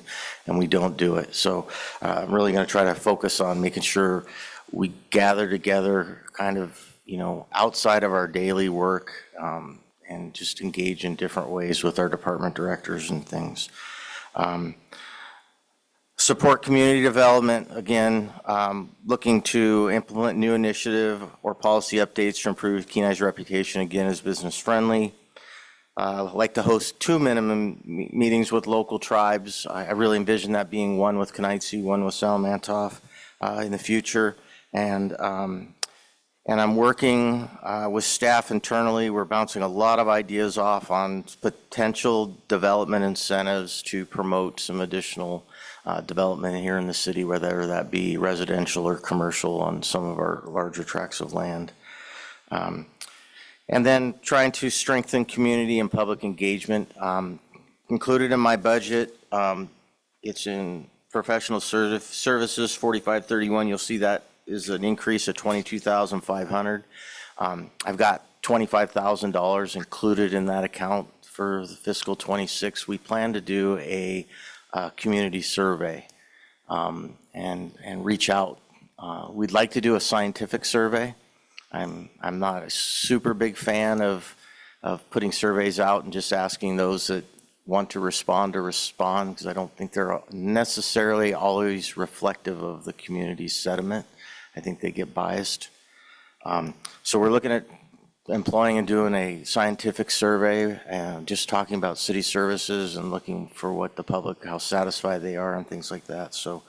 and we don't do it. So I'm really going to try to focus on making sure we gather together kind of, outside of our daily work, and just engage in different ways with our department directors and things. Support community development, again, looking to implement new initiative or policy updates to improve Kenai's reputation, again, as business friendly. I'd like to host 2 minimum meetings with local tribes. I really envision that being one with Kenaitze, one with Salamantoff in the future. And I'm working with staff internally. We're bouncing a lot of ideas off on potential development incentives to promote some additional development here in the city, whether that be residential or commercial on some of our larger tracts of land. And then trying to strengthen community and public engagement. Included in my budget, it's in professional services, 4531, you'll see that is an increase of 22,500. I've got $25,000 included in that account for the fiscal 26. We plan to do a community survey and reach out. We'd like to do a scientific survey. I'm not a super big fan of putting surveys out and just asking those that want to respond, because I don't think they're necessarily always reflective of the community's sentiment. I think they get biased. So we're looking at employing and doing a scientific survey and just talking about city services and looking for what the public, how satisfied they are and things like that. So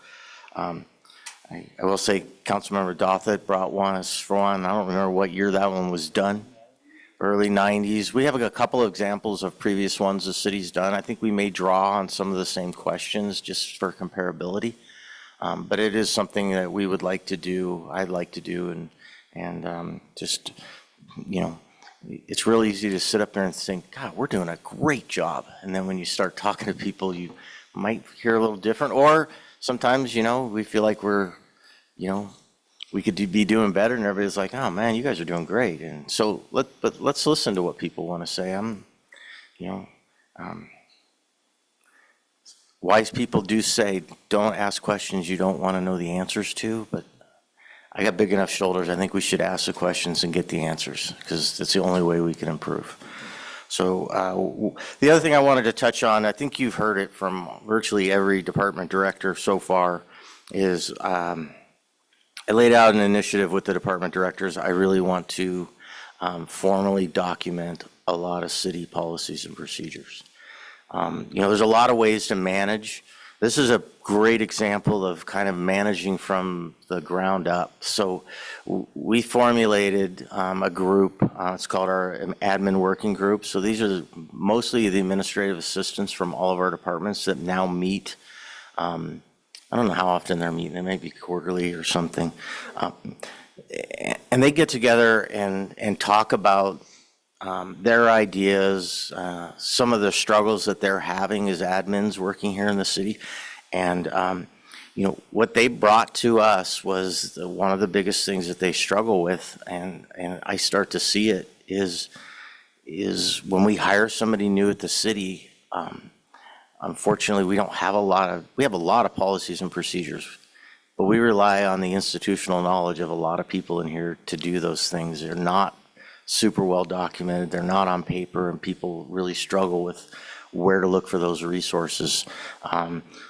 I will say Councilmember Dothett brought us for one. I don't remember what year that one was done. Early 90s. We have a couple of examples of previous ones the city's done. I think we may draw on some of the same questions just for comparability. But it is something that we would like to do, I'd like to do, and just, you know, it's real easy to sit up there and think, God, we're doing a great job. And then when you start talking to people, you might hear a little different. Or sometimes, you know, we feel like we're, you know, we could be doing better, and everybody's like, oh man, you guys are doing great. And so let's listen to what people want to say. Wise people do say, don't ask questions you don't want to know the answers to, but I got big enough shoulders. I think we should ask the questions and get the answers, because that's the only way we can improve. So the other thing I wanted to touch on, I think you've heard it from virtually every department director so far, is I laid out an initiative with the department directors. I really want to formally document a lot of city policies and procedures. You know, there's a lot of ways to manage. This is a great example of kind of managing from the ground up. So we formulated a group, it's called our admin working group. So these are mostly the administrative assistants from all of our departments that now meet. I don't know how often they're meeting, they may be quarterly or something. And they get together and talk about their ideas, some of the struggles that they're having as admins working here in the city. And, you know, what they brought to us was one of the biggest things that they struggle with, and I start to see it, is when we hire somebody new at the city, unfortunately, we have a lot of policies and procedures, but we rely on the institutional knowledge of a lot of people in here to do those things. They're not super well documented. They're not on paper, and people really struggle with where to look for those resources.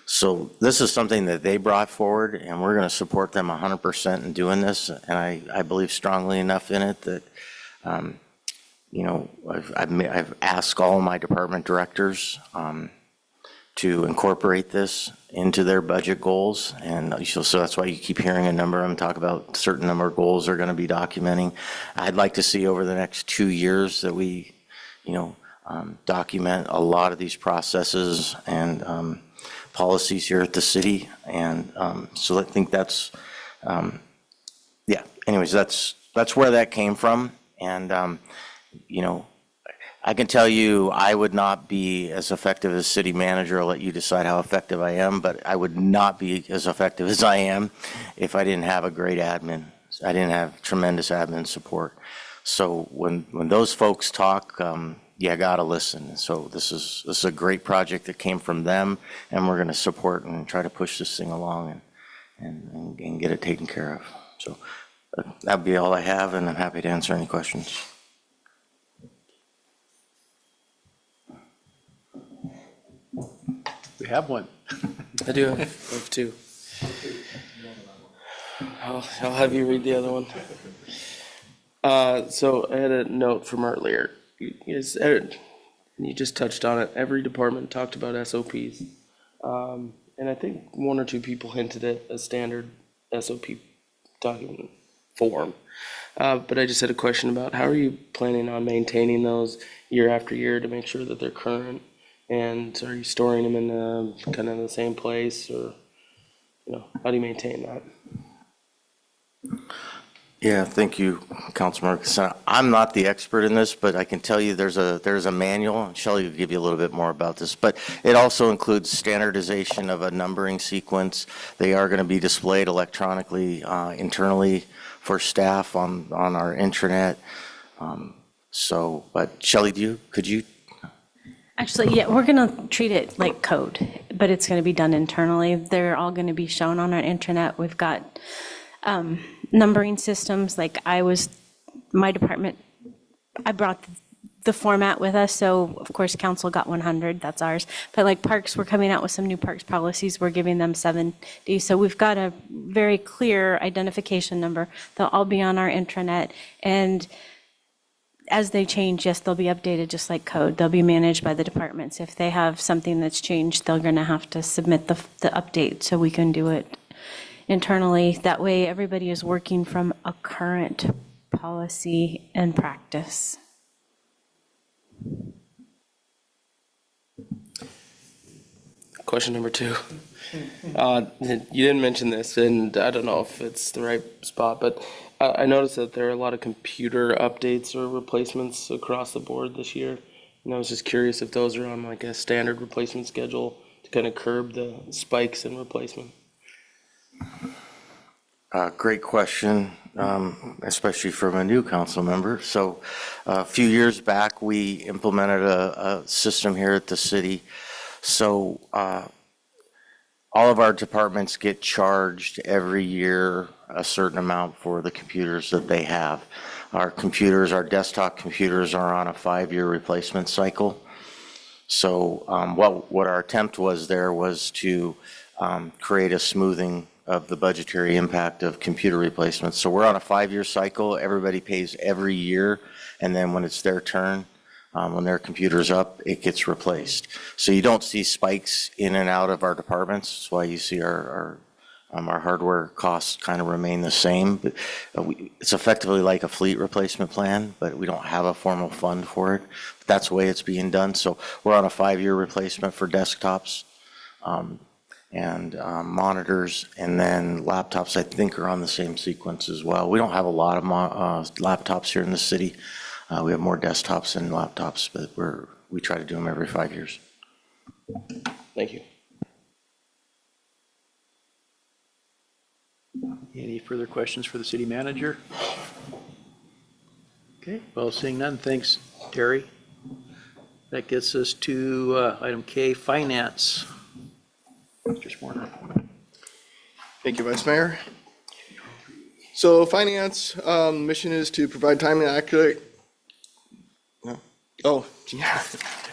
So this is something that they brought forward, and we're going to support them 100% in doing this. And I believe strongly enough in it that, you know, I've asked all of my department directors to incorporate this into their budget goals. And so that's why you keep hearing a number of them talk about a certain number of goals they're going to be documenting. I'd like to see over the next 2 years that we, you know, document a lot of these processes and policies here at the city. And so I think that's, yeah, anyways, that's where that came from. And, you know, I can tell you I would not be as effective as city manager. I'll let you decide how effective I am, but I would not be as effective as I am if I didn't have a great admin. I didn't have tremendous admin support. So when those folks talk, you gotta listen. So this is a great project that came from them, and we're gonna support and try to push this thing along and get it taken care of. So that'd be all I have, and I'm happy to answer any questions. We have one. I do have two. I'll have you read the other one. So I had a note from earlier. You just touched on it. Every department talked about SOPs. And I think one or two people hinted at a standard SOP document form. But I just had a question about how are you planning on maintaining those year after year to make sure that they're current? And are you storing them in kind of the same place, or, you know, how do you maintain that? Yeah, thank you, Councilmember Casano. I'm not the expert in this, but I can tell you there's a manual, and Shelley will give you a little bit more about this, but it also includes standardization of a numbering sequence. They are going to be displayed electronically internally for staff on our intranet. But Shelley, could you? Actually, yeah, we're going to treat it like code, but it's going to be done internally. They're all going to be shown on our intranet. We've got numbering systems, like my department, I brought the format with us, so of course council got 100, that's ours. But like parks, we're coming out with some new parks policies, we're giving them 70. So we've got a very clear identification number. They'll all be on our intranet, and as they change, yes, they'll be updated just like code. They'll be managed by the departments. If they have something that's changed, they're gonna have to submit the update so we can do it internally. That way, everybody is working from a current policy and practice. Question number 2. You didn't mention this, and I don't know if it's the right spot, but I noticed that there are a lot of computer updates or replacements across the board this year. And I was just curious if those are on like a standard replacement schedule to kind of curb the spikes in replacement. Great question, especially from a new council member. So a few years back, we implemented a system here at the city. So all of our departments get charged every year a certain amount for the computers that they have. Our desktop computers are on a 5-year replacement cycle. So what our attempt was to create a smoothing of the budgetary impact of computer replacements. So we're on a 5-year cycle. Everybody pays every year, and then when it's their turn, when their computer's up, it gets replaced. So you don't see spikes in and out of our departments. That's why you see our hardware costs kind of remain the same. But it's effectively like a fleet replacement plan, but we don't have a formal fund for it. But that's the way it's being done. So we're on a 5-year replacement for desktops and monitors, and then laptops I think are on the same sequence as well. We don't have a lot of laptops here in the city. We have more desktops than laptops, but we try to do them every 5 years. Thank you. Any further questions for the city manager? Okay, well, seeing none, thanks, Terry. That gets us to item K, finance. Mr. Swarner. Thank you, Vice Mayor. So finance, mission is to provide timely and accurate. Oh, yeah.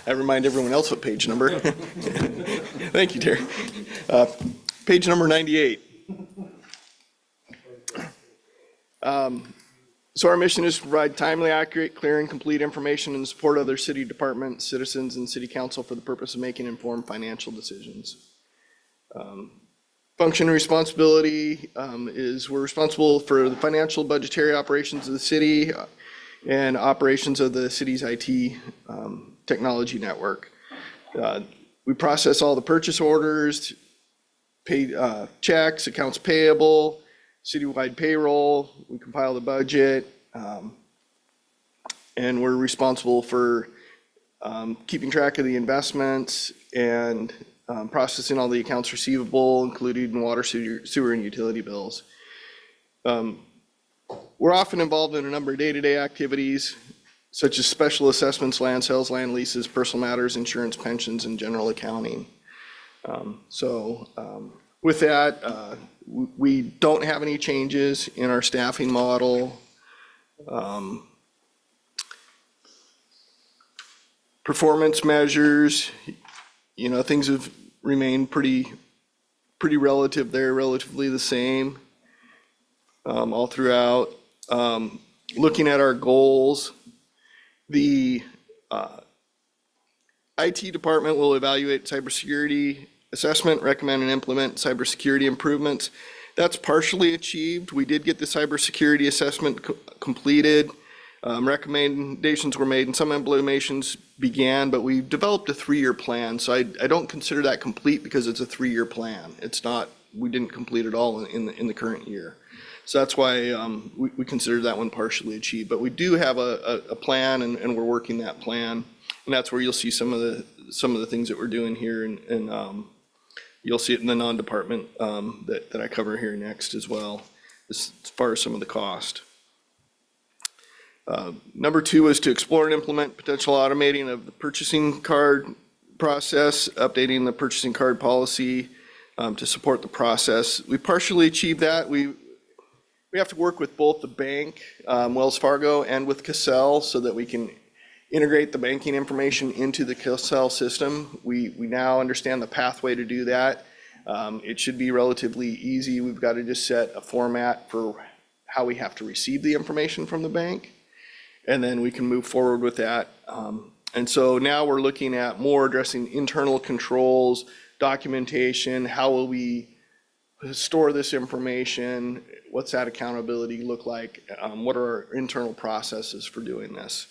I remind everyone else what page number. Thank you, Terry. Page number 98. So our mission is to provide timely, accurate, clear, and complete information in support of their city departments, citizens, and city council for the purpose of making informed financial decisions. Function and responsibility is we're responsible for the financial budgetary operations of the city and operations of the city's IT technology network. We process all the purchase orders, pay checks, accounts payable, citywide payroll, we compile the budget, and we're responsible for keeping track of the investments and processing all the accounts receivable, including water, sewer, and utility bills. We're often involved in a number of day-to-day activities, such as special assessments, land sales, land leases, personal matters, insurance, pensions, and general accounting. With that, we don't have any changes in our staffing model. Performance measures, things have remained pretty relative there, relatively the same all throughout. Looking at our goals, the IT department will evaluate cybersecurity assessment, recommend and implement cybersecurity improvements. That's partially achieved. We did get the cybersecurity assessment completed. Recommendations were made and some implementations began, but we developed a 3-year plan. So I don't consider that complete because it's a 3-year plan. It's not, we didn't complete it all in the current year. So that's why we consider that one partially achieved. But we do have a plan, and we're working that plan. And that's where you'll see some of the things that we're doing here, and you'll see it in the non-department that I cover here next as well, as far as some of the cost. Number 2 is to explore and implement potential automating of the purchasing card process, updating the purchasing card policy to support the process. We partially achieved that. We have to work with both the bank, Wells Fargo, and with Cassell so that we can integrate the banking information into the Cassell system. We now understand the pathway to do that. It should be relatively easy. We've got to just set a format for how we have to receive the information from the bank, and then we can move forward with that. And so now we're looking at more addressing internal controls, documentation, how will we store this information, what's that accountability look like, what are our internal processes for doing this.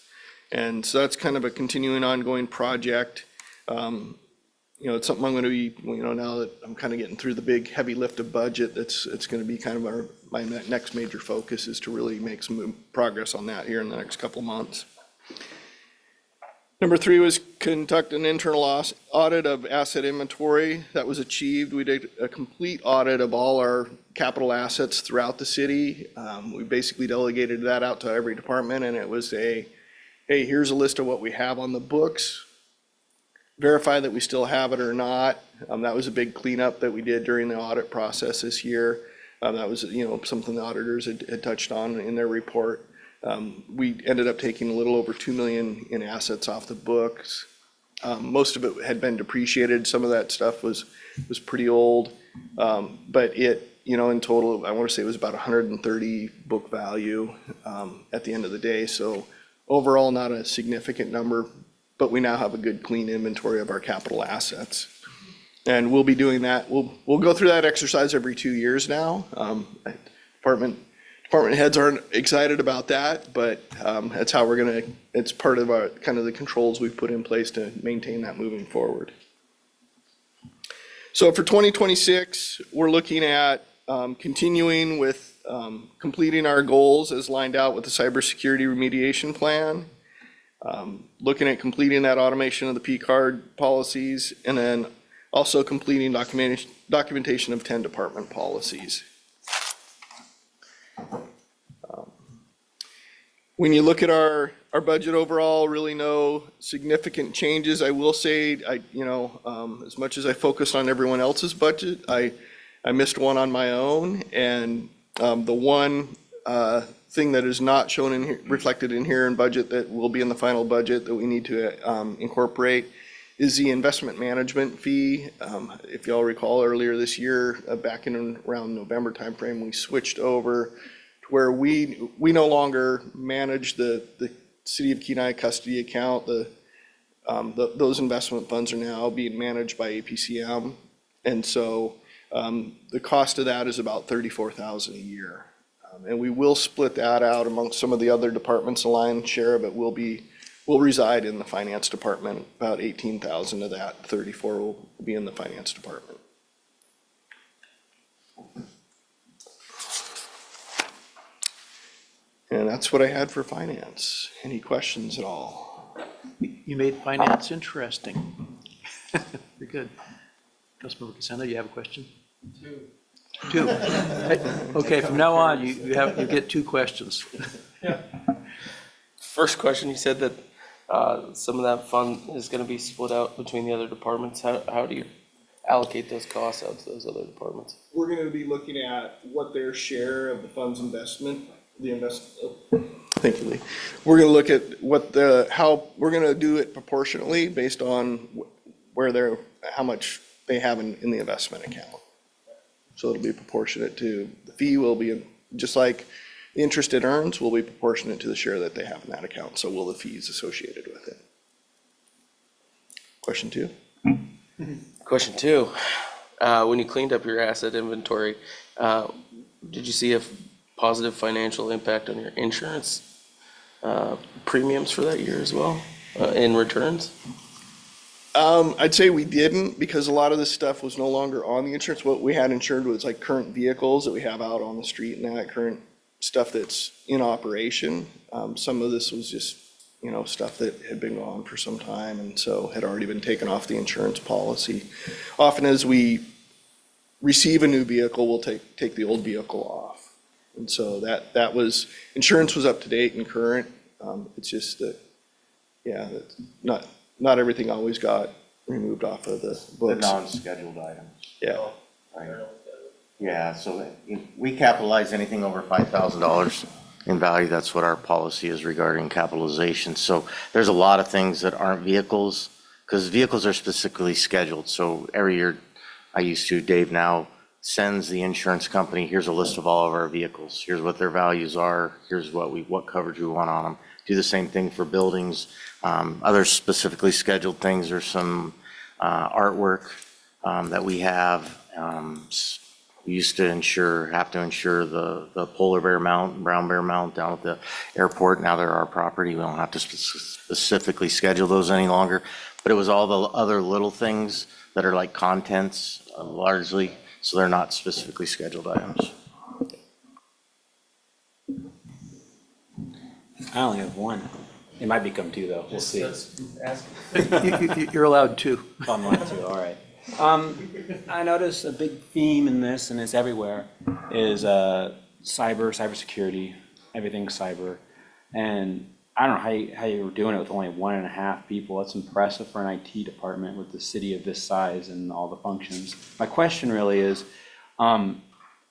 And so that's kind of a continuing ongoing project. It's something I'm going to be, now that I'm kind of getting through the big heavy lift of budget, it's going to be kind of my next major focus is to really make some progress on that here in the next couple of months. Number 3 was conduct an internal audit of asset inventory. That was achieved. We did a complete audit of all our capital assets throughout the city. We basically delegated that out to every department, and it was hey, here's a list of what we have on the books. Verify that we still have it or not. That was a big cleanup that we did during the audit process this year. That was, something the auditors had touched on in their report. We ended up taking a little over $2 million in assets off the books. Most of it had been depreciated. Some of that stuff was pretty old. But it, in total, I want to say it was about 130 book value at the end of the day. So overall, not a significant number, but we now have a good clean inventory of our capital assets. And we'll be doing that. We'll go through that exercise every 2 years now. Department heads aren't excited about that, but that's how it's part of our kind of the controls we've put in place to maintain that moving forward. So for 2026, we're looking at continuing with completing our goals as lined out with the cybersecurity remediation plan, looking at completing that automation of the P-card policies, and then also completing documentation of 10 department policies. When you look at our budget overall, really no significant changes. I will say, as much as I focused on everyone else's budget, I missed one on my own, and the one thing that is not shown in here, reflected in here in budget that will be in the final budget that we need to incorporate is the investment management fee. If y'all recall earlier this year, back in around November timeframe, we switched over to where we no longer manage the City of Kenai custody account. Those investment funds are now being managed by APCM. And so the cost of that is about $34,000 a year. And we will split that out amongst some of the other departments. The lion's share of it will reside in the finance department. About 18,000 of that 34 will be in the finance department. And that's what I had for finance. Any questions at all? You made finance interesting. Very good. Councilmember Casano, you have a question? Two. Okay, from now on, you get 2 questions. First question, you said that some of that fund is going to be split out between the other departments. How do you allocate those costs out to those other departments? We're going to be looking at what their share of the fund's investment, thank you, Lee. We're going to look at how we're going to do it proportionately based on how much they have in the investment account. So it'll be proportionate to, the fee will be, just like the interest it earns will be proportionate to the share that they have in that account. So will the fees associated with it. Question 2? Question 2, when you cleaned up your asset inventory, did you see a positive financial impact on your insurance premiums for that year as well, in returns? I'd say we didn't, because a lot of this stuff was no longer on the insurance. What we had insured was like current vehicles that we have out on the street and that current stuff that's in operation. Some of this was just, stuff that had been gone for some time and so had already been taken off the insurance policy. Often as we receive a new vehicle, we'll take the old vehicle off. And so that was, insurance was up to date and current. It's just that, that's not everything always got removed off of the The books. non-scheduled items. Yeah. Right. Yeah, so we capitalize anything over $5,000 in value. That's what our policy is regarding capitalization. So there's a lot of things that aren't vehicles, because vehicles are specifically scheduled. So every year, Dave now sends the insurance company, here's a list of all of our vehicles. Here's what their values are. Here's what coverage we want on them. Do the same thing for buildings. Other specifically scheduled things are some artwork that we have. We used to have to insure the polar bear mount, brown bear mount down at the airport. Now they're our property. We don't have to specifically schedule those any longer. But it was all the other little things that are like contents largely, so they're not specifically scheduled items. I only have one. It might become two, though. We'll see. You're allowed two. Fun one, too, all right. I notice a big theme in this, and it's everywhere, is cybersecurity, everything cyber. And I don't know how you were doing it with only 1.5 people. That's impressive for an IT department with the city of this size and all the functions. My question really is,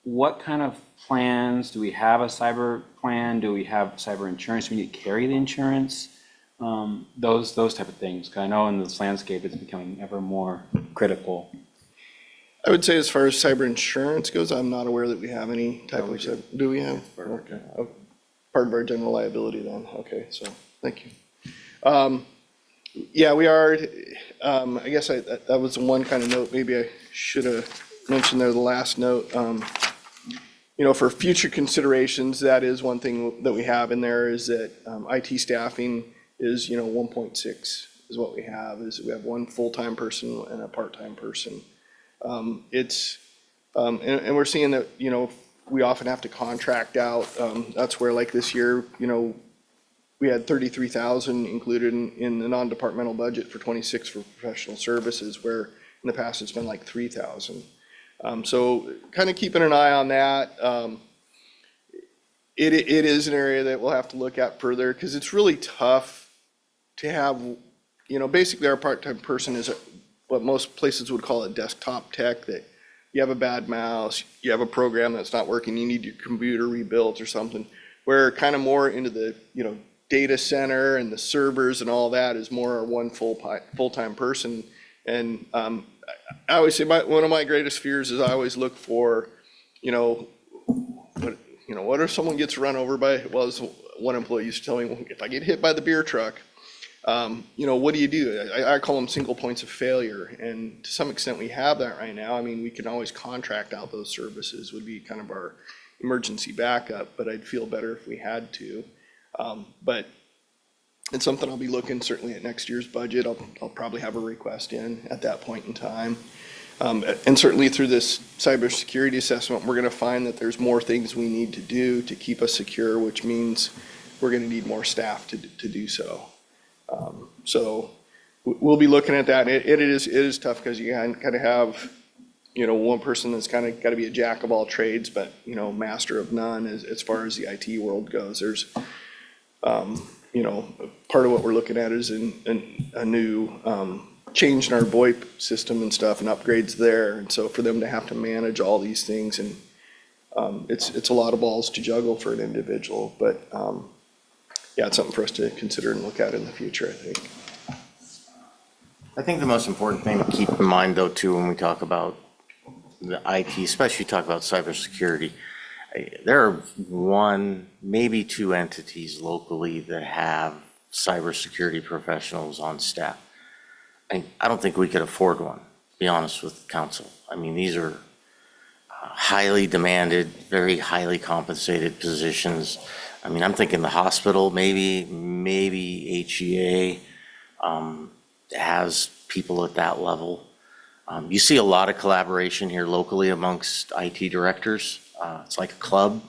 what kind of plans, do we have a cyber plan? Do we have cyber insurance? Do we need to carry the insurance? Those type of things. 'Cause I know in this landscape, it's becoming ever more critical. I would say as far as cyber insurance goes, I'm not aware that we have any type of, do we have? Okay. Part of our general liability then. Okay, so, thank you. Yeah, we are, I guess that was the one kind of note, maybe I should have mentioned there, the last note. For future considerations, that is one thing that we have in there is that IT staffing is, 1.6 is what we have, is we have one full-time person and a part-time person. And we're seeing that, we often have to contract out. That's where like this year, we had 33,000 included in the non-departmental budget for 26 for professional services, where in the past it's been like 3,000. So kind of keeping an eye on that. It is an area that we'll have to look at further, because it's really tough to have, basically our part-time person is what most places would call a desktop tech, that you have a bad mouse, you have a program that's not working, you need your computer rebuilt or something. Where kind of more into the, data center and the servers and all that is more our one full-time person. And I always say one of my greatest fears is I always look for, what if someone gets run over by, well, as one employee used to tell me, if I get hit by the beer truck, what do you do? I call them single points of failure. And to some extent we have that right now. I mean, we can always contract out those services, would be kind of our emergency backup, but I'd feel better if we had to. But it's something I'll be looking certainly at next year's budget. I'll probably have a request in at that point in time. And certainly through this cybersecurity assessment, we're going to find that there's more things we need to do to keep us secure, which means we're going to need more staff to do so. So we'll be looking at that. It is tough, because you kind of have, one person that's kind of got to be a jack of all trades, but, master of none as far as the IT world goes. There's, part of what we're looking at is a new change in our VoIP system and stuff and upgrades there. And so for them to have to manage all these things, and it's a lot of balls to juggle for an individual, but yeah, it's something for us to consider and look at in the future, I think. I think the most important thing to keep in mind, though, too, when we talk about the IT, especially talk about cybersecurity, there are one, maybe two entities locally that have cybersecurity professionals on staff. And I don't think we could afford one, to be honest with council. I mean, these are highly demanded, very highly compensated positions. I mean, I'm thinking the hospital, maybe HEA. has people at that level. You see a lot of collaboration here locally amongst IT directors. It's like a club.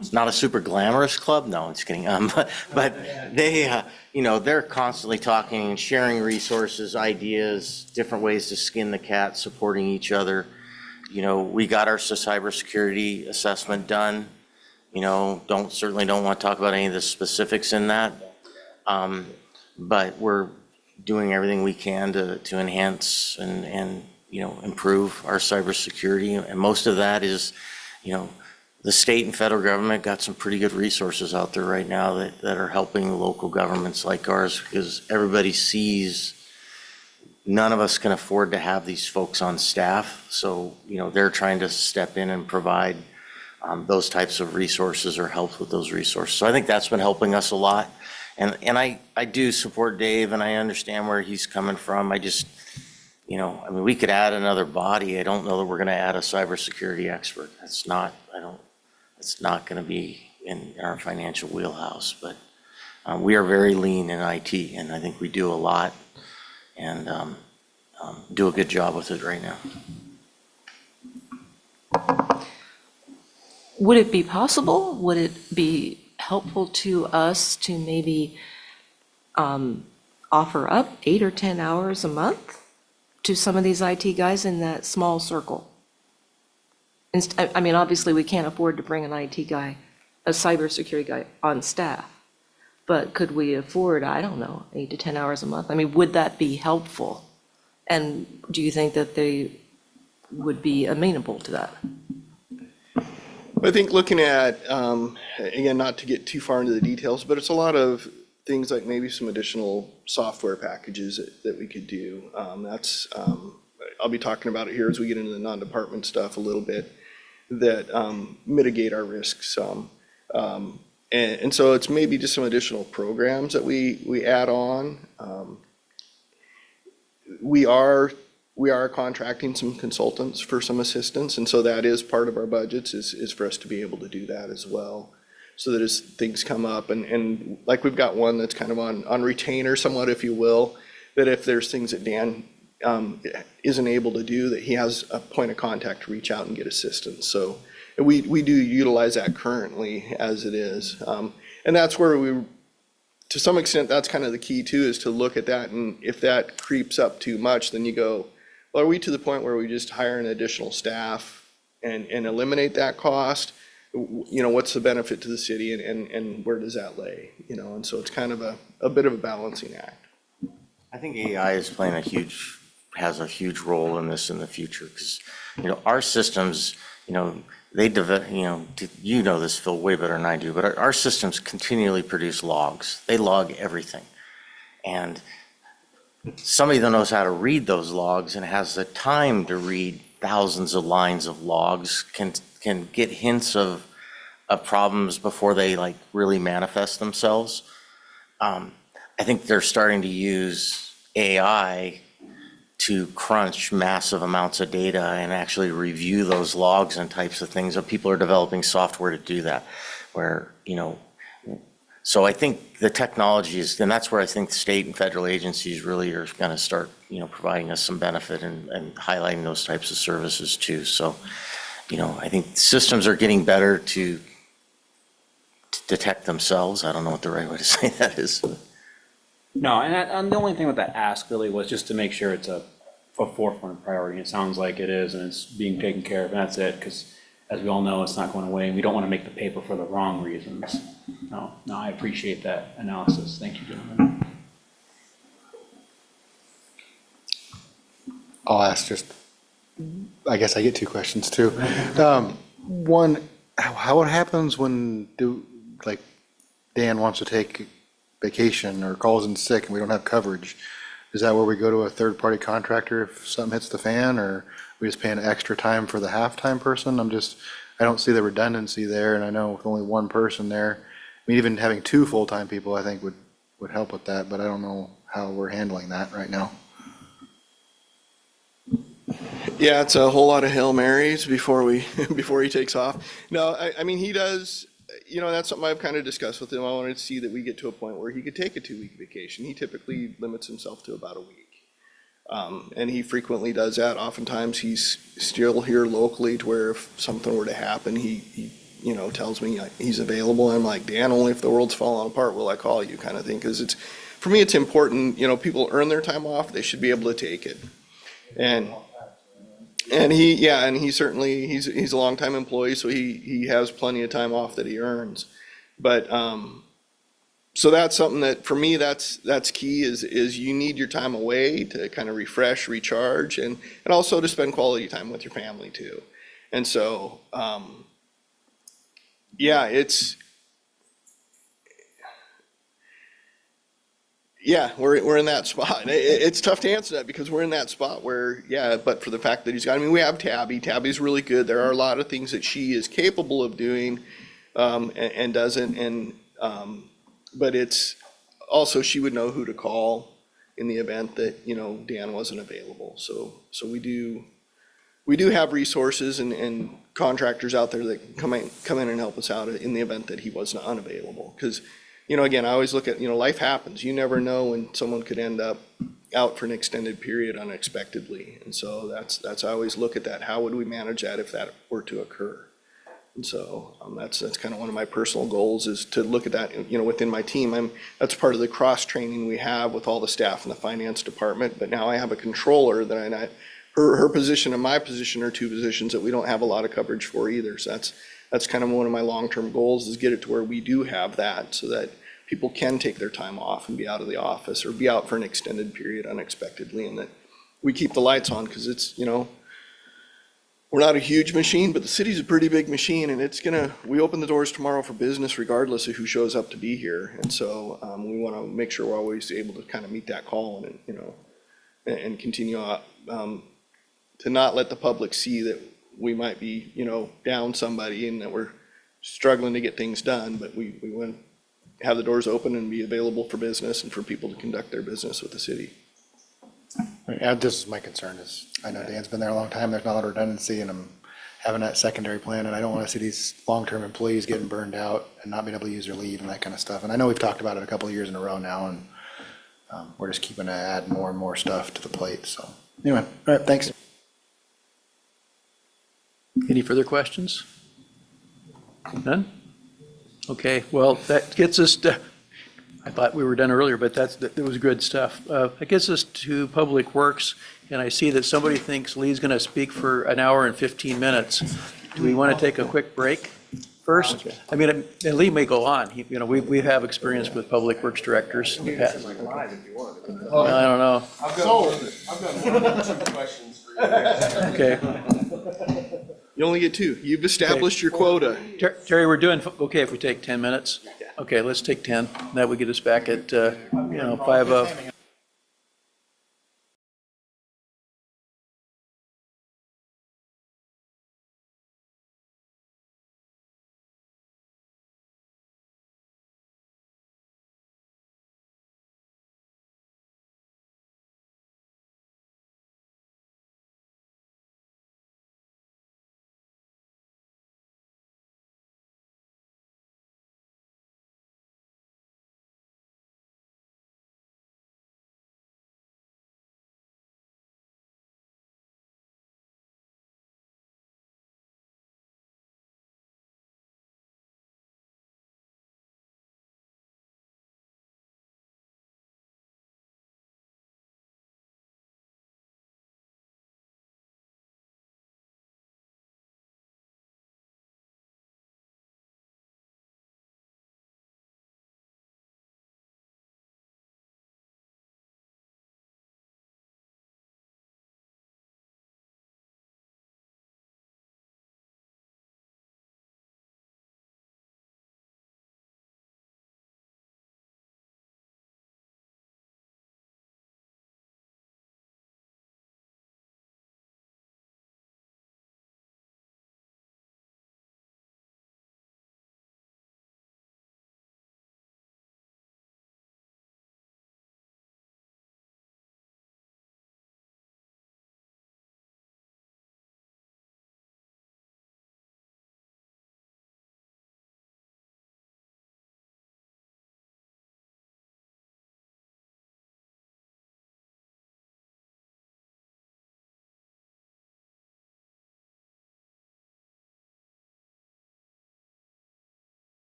It's not a super glamorous club, no, it's kidding. But they, they're constantly talking and sharing resources, ideas, different ways to skin the cat, supporting each other. We got our cybersecurity assessment done. Certainly don't want to talk about any of the specifics in that. But we're doing everything we can to enhance and improve our cybersecurity. And most of that is, the state and federal government got some pretty good resources out there right now that are helping local governments like ours, because everybody sees none of us can afford to have these folks on staff. So, they're trying to step in and provide those types of resources or help with those resources. So I think that's been helping us a lot. And I do support Dave, and I understand where he's coming from. I just, we could add another body. I don't know that we're going to add a cybersecurity expert. It's not going to be in our financial wheelhouse, but we are very lean in IT, and I think we do a lot and do a good job with it right now. Would it be possible? Would it be helpful to us to maybe offer up 8 or 10 hours a month to some of these IT guys in that small circle? Obviously, we can't afford to bring an IT guy, a cybersecurity guy on staff, but could we afford, I don't know, 8 to 10 hours a month? Would that be helpful? And do you think that they would be amenable to that? I think looking at, again, not to get too far into the details, but it's a lot of things like maybe some additional software packages that we could do. I'll be talking about it here as we get into the non-department stuff a little bit, that mitigate our risks some. And so it's maybe just some additional programs that we add on. We are contracting some consultants for some assistance, and so that is part of our budgets, is for us to be able to do that as well. So that as things come up, and like we've got one that's kind of on retainer somewhat, if you will, that if there's things that Dan isn't able to do, that he has a point of contact to reach out and get assistance. So we do utilize that currently as it is. And that's where to some extent, that's kind of the key too, is to look at that, and if that creeps up too much, then you go, well, are we to the point where we just hire an additional staff and eliminate that cost? What's the benefit to the city, and where does that lay? And so it's kind of a bit of a balancing act. I think AI is has a huge role in this in the future, because, our systems, they develop, this, Phil, way better than I do, but our systems continually produce logs. They log everything. And somebody that knows how to read those logs and has the time to read thousands of lines of logs can get hints of problems before they really manifest themselves. I think they're starting to use AI to crunch massive amounts of data and actually review those logs and types of things. People are developing software to do that, so I think the technology and that's where I think state and federal agencies really are going to start, providing us some benefit and highlighting those types of services too. So, I think systems are getting better to detect themselves. I don't know what the right way to say that is. No, and the only thing with that ask really was just to make sure it's a forefront priority. It sounds like it is, and it's being taken care of, and that's it, because as we all know, it's not going away, and we don't want to make the paper for the wrong reasons. No, I appreciate that analysis. Thank you, gentlemen. I'll ask I guess I get 2 questions too. One, how it happens when Dan wants to take vacation or calls in sick and we don't have coverage? Is that where we go to a third-party contractor if something hits the fan, or we just pay an extra time for the half-time person? I don't see the redundancy there, and I know with only one person there, even having 2 full-time people, I think would help with that, but I don't know how we're handling that right now. Yeah, it's a whole lot of Hail Marys before he takes off. No, he does that's something I've kind of discussed with him. I wanted to see that we get to a point where he could take a 2-week vacation. He typically limits himself to about a week. And he frequently does that. Oftentimes, he's still here locally to where if something were to happen, he tells me he's available. I'm like, Dan, only if the world's falling apart will I call you, kind of thing. Because for me, it's important, people earn their time off, they should be able to take it. And he certainly, he's a longtime employee, so he has plenty of time off that he earns. But, so that's something that, for me, that's key is you need your time away to kind of refresh, recharge, and also to spend quality time with your family too. And so, we're in that spot. It's tough to answer that because we're in that spot where, but for the fact that we have Tabby. Tabby's really good. There are a lot of things that she is capable of doing, and doesn't, but it's also, she would know who to call in the event that, Dan wasn't available. So we do have resources and contractors out there that come in and help us out in the event that he was unavailable. Because, again, I always look at, life happens. You never know when someone could end up out for an extended period unexpectedly. And so that's I always look at that. How would we manage that if that were to occur? And so that's kind of one of my personal goals is to look at that, within my team. That's part of the cross training we have with all the staff in the finance department. But now I have a controller that her position and my position are two positions that we don't have a lot of coverage for either. So that's kind of one of my long-term goals is get it to where we do have that so that people can take their time off and be out of the office or be out for an extended period unexpectedly, and that we keep the lights on because it's, we're not a huge machine, but the city's a pretty big machine, and we open the doors tomorrow for business regardless of who shows up to be here. And so we want to make sure we're always able to kind of meet that call and continue to not let the public see that we might be, down somebody and that we're struggling to get things done, but we want to have the doors open and be available for business and for people to conduct their business with the city. Yeah, this is my concern is, I know Dan's been there a long time, there's not a lot of redundancy, and I'm having that secondary plan, and I don't want to see these long-term employees getting burned out and not being able to use their leave and that kind of stuff. And I know we've talked about it a couple of years in a row now, and we're just keeping to add more and more stuff to the plate, so. Anyway, all right, thanks. Any further questions? None? Okay, well, that gets us to, I thought we were done earlier, but that was good stuff. That gets us to Public Works, and I see that somebody thinks Lee's going to speak for an hour and 15 minutes. Do we want to take a quick break first? I mean, and Lee may go on. We have experience with Public Works directors. I don't know. I've got 1 or 2 questions for you. Okay. You only get 2. You've established your quota. Terry, we're doing okay if we take 10 minutes? Okay, let's take 10. That would get us back at, 5 of.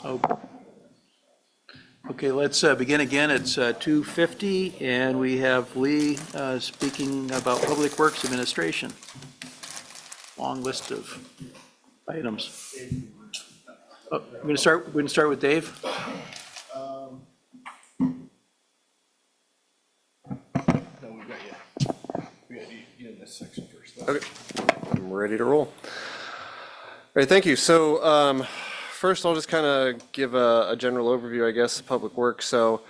Oh. Okay, let's begin again. It's 2:50, and we have Lee speaking about Public Works Administration. Long list of items. Oh, we're going to start with Dave. No, we got you. We got you in this section first. Okay, I'm ready to roll. All right, thank you. So first, I'll just kind of give a general overview, I guess, of Public Works. So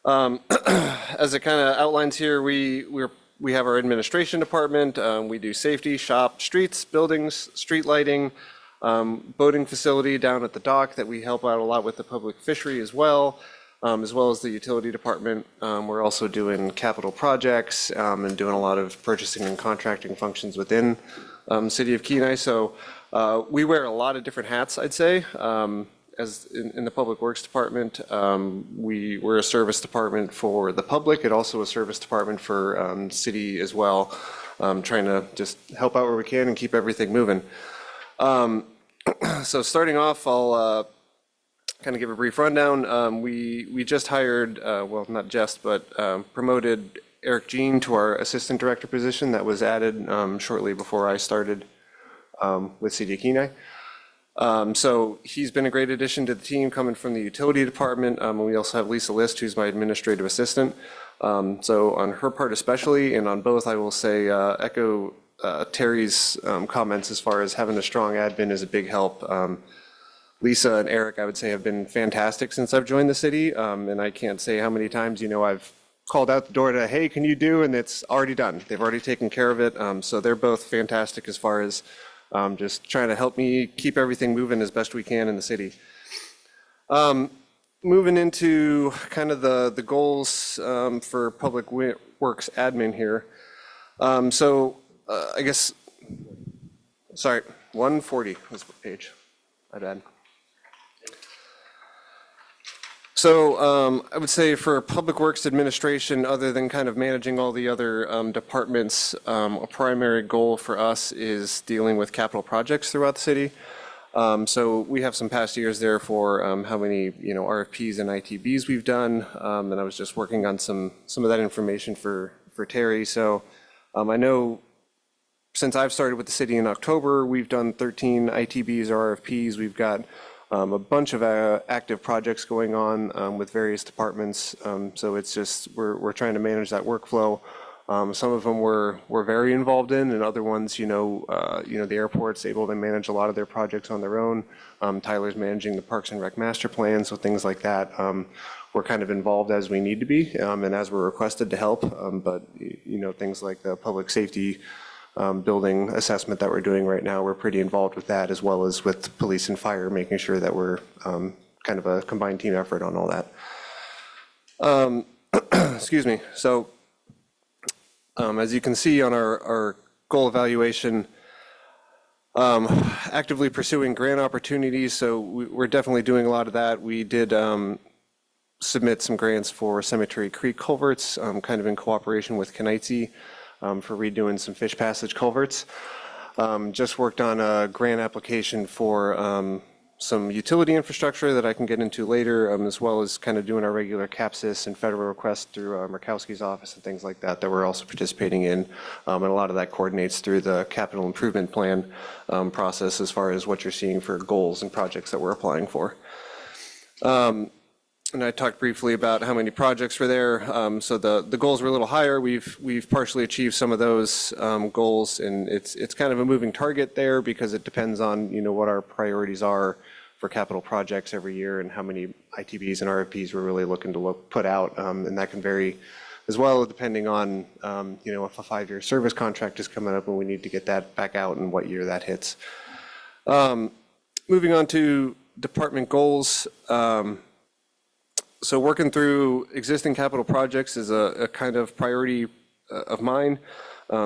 as it kind of outlines here, we have our administration department. We do safety, shop, streets, buildings, street lighting, boating facility down at the dock that we help out a lot with the public fishery as well as the utility department. We're also doing capital projects and doing a lot of purchasing and contracting functions within City of Kenai. So we wear a lot of different hats, I'd say. As in the Public Works Department, we're a service department for the public, and also a service department for city as well, trying to just help out where we can and keep everything moving. So starting off, I'll kind of give a brief rundown. We just hired, well, not just, but promoted Eric Jean to our assistant director position that was added shortly before I started with City of Kenai. So he's been a great addition to the team coming from the utility department. We also have Lisa List, who's my administrative assistant. So on her part especially, and on both, I will say echo Terry's comments as far as having a strong admin is a big help. Lisa and Eric, I would say, have been fantastic since I've joined the city. And I can't say how many times, I've called out the door to, hey, can you do? And it's already done. They've already taken care of it. So they're both fantastic as far as just trying to help me keep everything moving as best we can in the city. Moving into kind of the goals for Public Works admin here. I guess, sorry, 140 was the page, my bad. So I would say for Public Works Administration, other than kind of managing all the other departments, a primary goal for us is dealing with capital projects throughout the city. So we have some past years there for how many RFPs and ITBs we've done, and I was just working on some of that information for Terry. So I know since I've started with the city in October, we've done 13 ITBs or RFPs. We've got a bunch of active projects going on with various departments. So it's just, we're trying to manage that workflow. Some of them we're very involved in, and other ones, the airport's able to manage a lot of their projects on their own. Tyler's managing the Parks and Rec master plan, so things like that. We're kind of involved as we need to be, and as we're requested to help. But things like the public safety building assessment that we're doing right now, we're pretty involved with that, as well as with police and fire, making sure that we're kind of a combined team effort on all that. Excuse me. So as you can see on our goal evaluation, actively pursuing grant opportunities. So we're definitely doing a lot of that. We did submit some grants for Cemetery Creek culverts, kind of in cooperation with Kenaitze, for redoing some fish passage culverts. Just worked on a grant application for some utility infrastructure that I can get into later, as well as kind of doing our regular CAPSIS and federal requests through Murkowski's office and things like that we're also participating in. And a lot of that coordinates through the capital improvement plan process as far as what you're seeing for goals and projects that we're applying for. And I talked briefly about how many projects were there. So the goals were a little higher. We've partially achieved some of those goals, and it's kind of a moving target there because it depends on what our priorities are for capital projects every year and how many ITBs and RFPs we're really looking to put out, and that can vary as well depending on if a 5-year service contract is coming up and we need to get that back out and what year that hits. Moving on to department goals. So working through existing capital projects is a kind of priority of mine.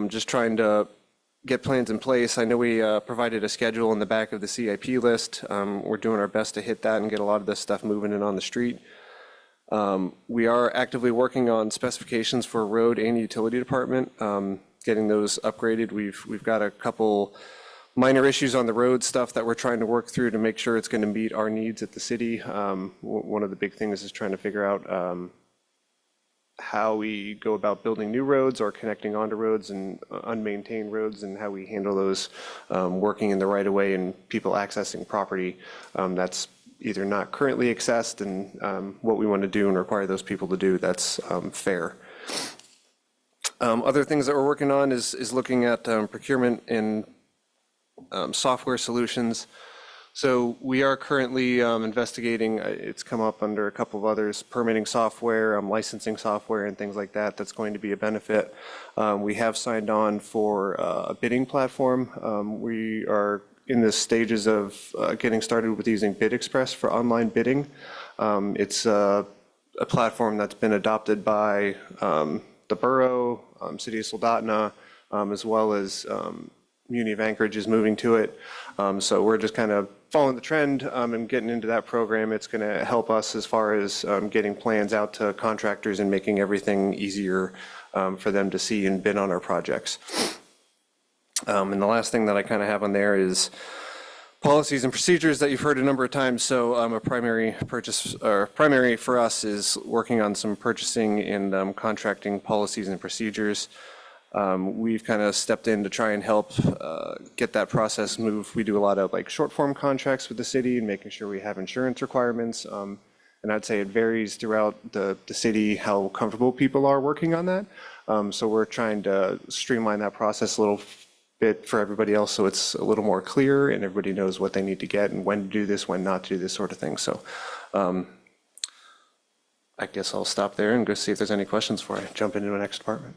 Just trying to get plans in place. I know we provided a schedule in the back of the CIP list. We're doing our best to hit that and get a lot of this stuff moving in on the street. We are actively working on specifications for road and utility department, getting those upgraded. We've got a couple minor issues on the road, stuff that we're trying to work through to make sure it's going to meet our needs at the city. One of the big things is trying to figure out how we go about building new roads or connecting onto roads and unmaintained roads, and how we handle those working in the right of way and people accessing property that's either not currently accessed, and what we want to do and require those people to do that's fair. Other things that we're working on is looking at procurement and software solutions. So we are currently investigating, it's come up under a couple of others, permitting software, licensing software, and things like that. That's going to be a benefit. We have signed on for a bidding platform. We are in the stages of getting started with using BidExpress for online bidding. It's a platform that's been adopted by the borough, City of Soldotna, as well as Muni of Anchorage is moving to it. So we're just kind of following the trend and getting into that program. It's going to help us as far as getting plans out to contractors and making everything easier for them to see and bid on our projects. And the last thing that I kind of have on there is policies and procedures that you've heard a number of times. So a primary for us is working on some purchasing and contracting policies and procedures. We've kind of stepped in to try and help get that process move. We do a lot of like short form contracts with the city and making sure we have insurance requirements. And I'd say it varies throughout the city how comfortable people are working on that. So we're trying to streamline that process a little bit for everybody else, so it's a little more clear and everybody knows what they need to get and when to do this, when not to do this sort of thing. So I guess I'll stop there and go see if there's any questions before I jump into the next department.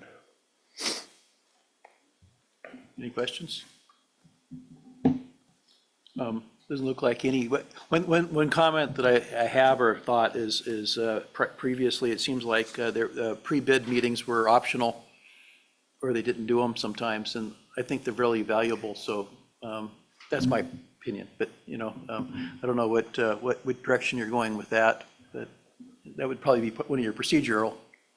Any questions? Doesn't look like any. One comment that I have or thought is previously it seems like their pre-bid meetings were optional, or they didn't do them sometimes, and I think they're really valuable. So that's my opinion. But I don't know what direction you're going with that. But that would probably be one of your procedural.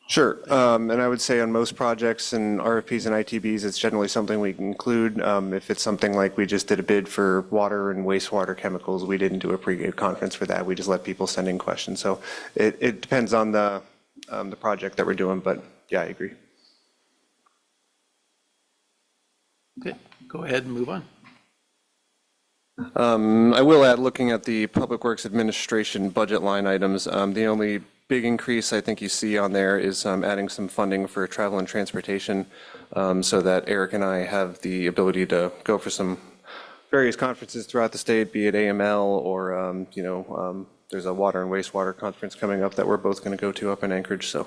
Sure, and I would say on most projects and RFPs and ITBs, it's generally something we can include. If it's something like we just did a bid for water and wastewater chemicals, we didn't do a pre-bid conference for that. We just let people send in questions. So it depends on the project that we're doing, but yeah, I agree. Okay, go ahead and move on. I will add, looking at the Public Works Administration budget line items, the only big increase I think you see on there is adding some funding for travel and transportation so that Eric and I have the ability to go for some various conferences throughout the state, be it AML or, there's a water and wastewater conference coming up that we're both going to go to up in Anchorage. So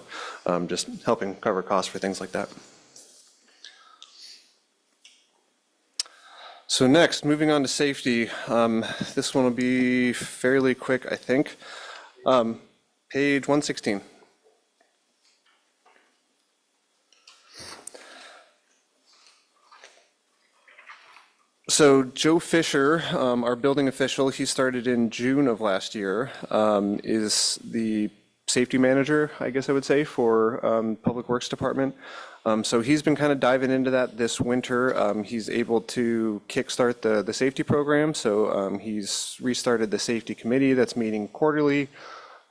just helping cover costs for things like that. So next, moving on to safety. This one will be fairly quick, I think. Page 116. So Joe Fisher, our building official, he started in June of last year, is the safety manager, I guess I would say, for Public Works Department. So he's been kind of diving into that this winter. He's able to kickstart the safety program. So he's restarted the safety committee that's meeting quarterly.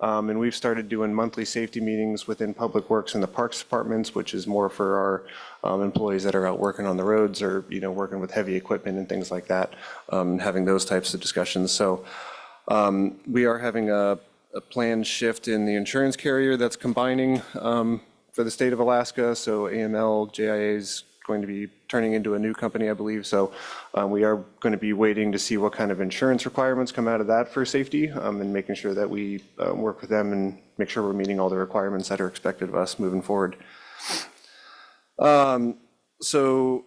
And we've started doing monthly safety meetings within Public Works and the Parks Departments, which is more for our employees that are out working on the roads or, working with heavy equipment and things like that, having those types of discussions. So we are having a planned shift in the insurance carrier that's combining for the state of Alaska. So AML, JIA is going to be turning into a new company, I believe. So we are going to be waiting to see what kind of insurance requirements come out of that for safety and making sure that we work with them and make sure we're meeting all the requirements that are expected of us moving forward. So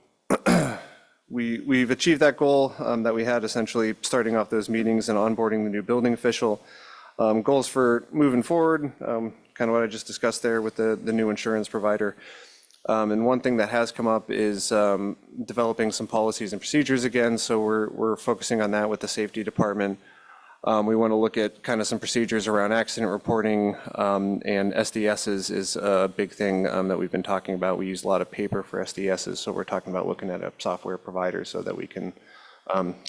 we've achieved that goal that we had, essentially starting off those meetings and onboarding the new building official. Goals for moving forward, kind of what I just discussed there with the new insurance provider. And one thing that has come up is developing some policies and procedures again. So we're focusing on that with the safety department. We want to look at kind of some procedures around accident reporting, and SDSs is a big thing that we've been talking about. We use a lot of paper for SDSs, so we're talking about looking at a software provider so that we can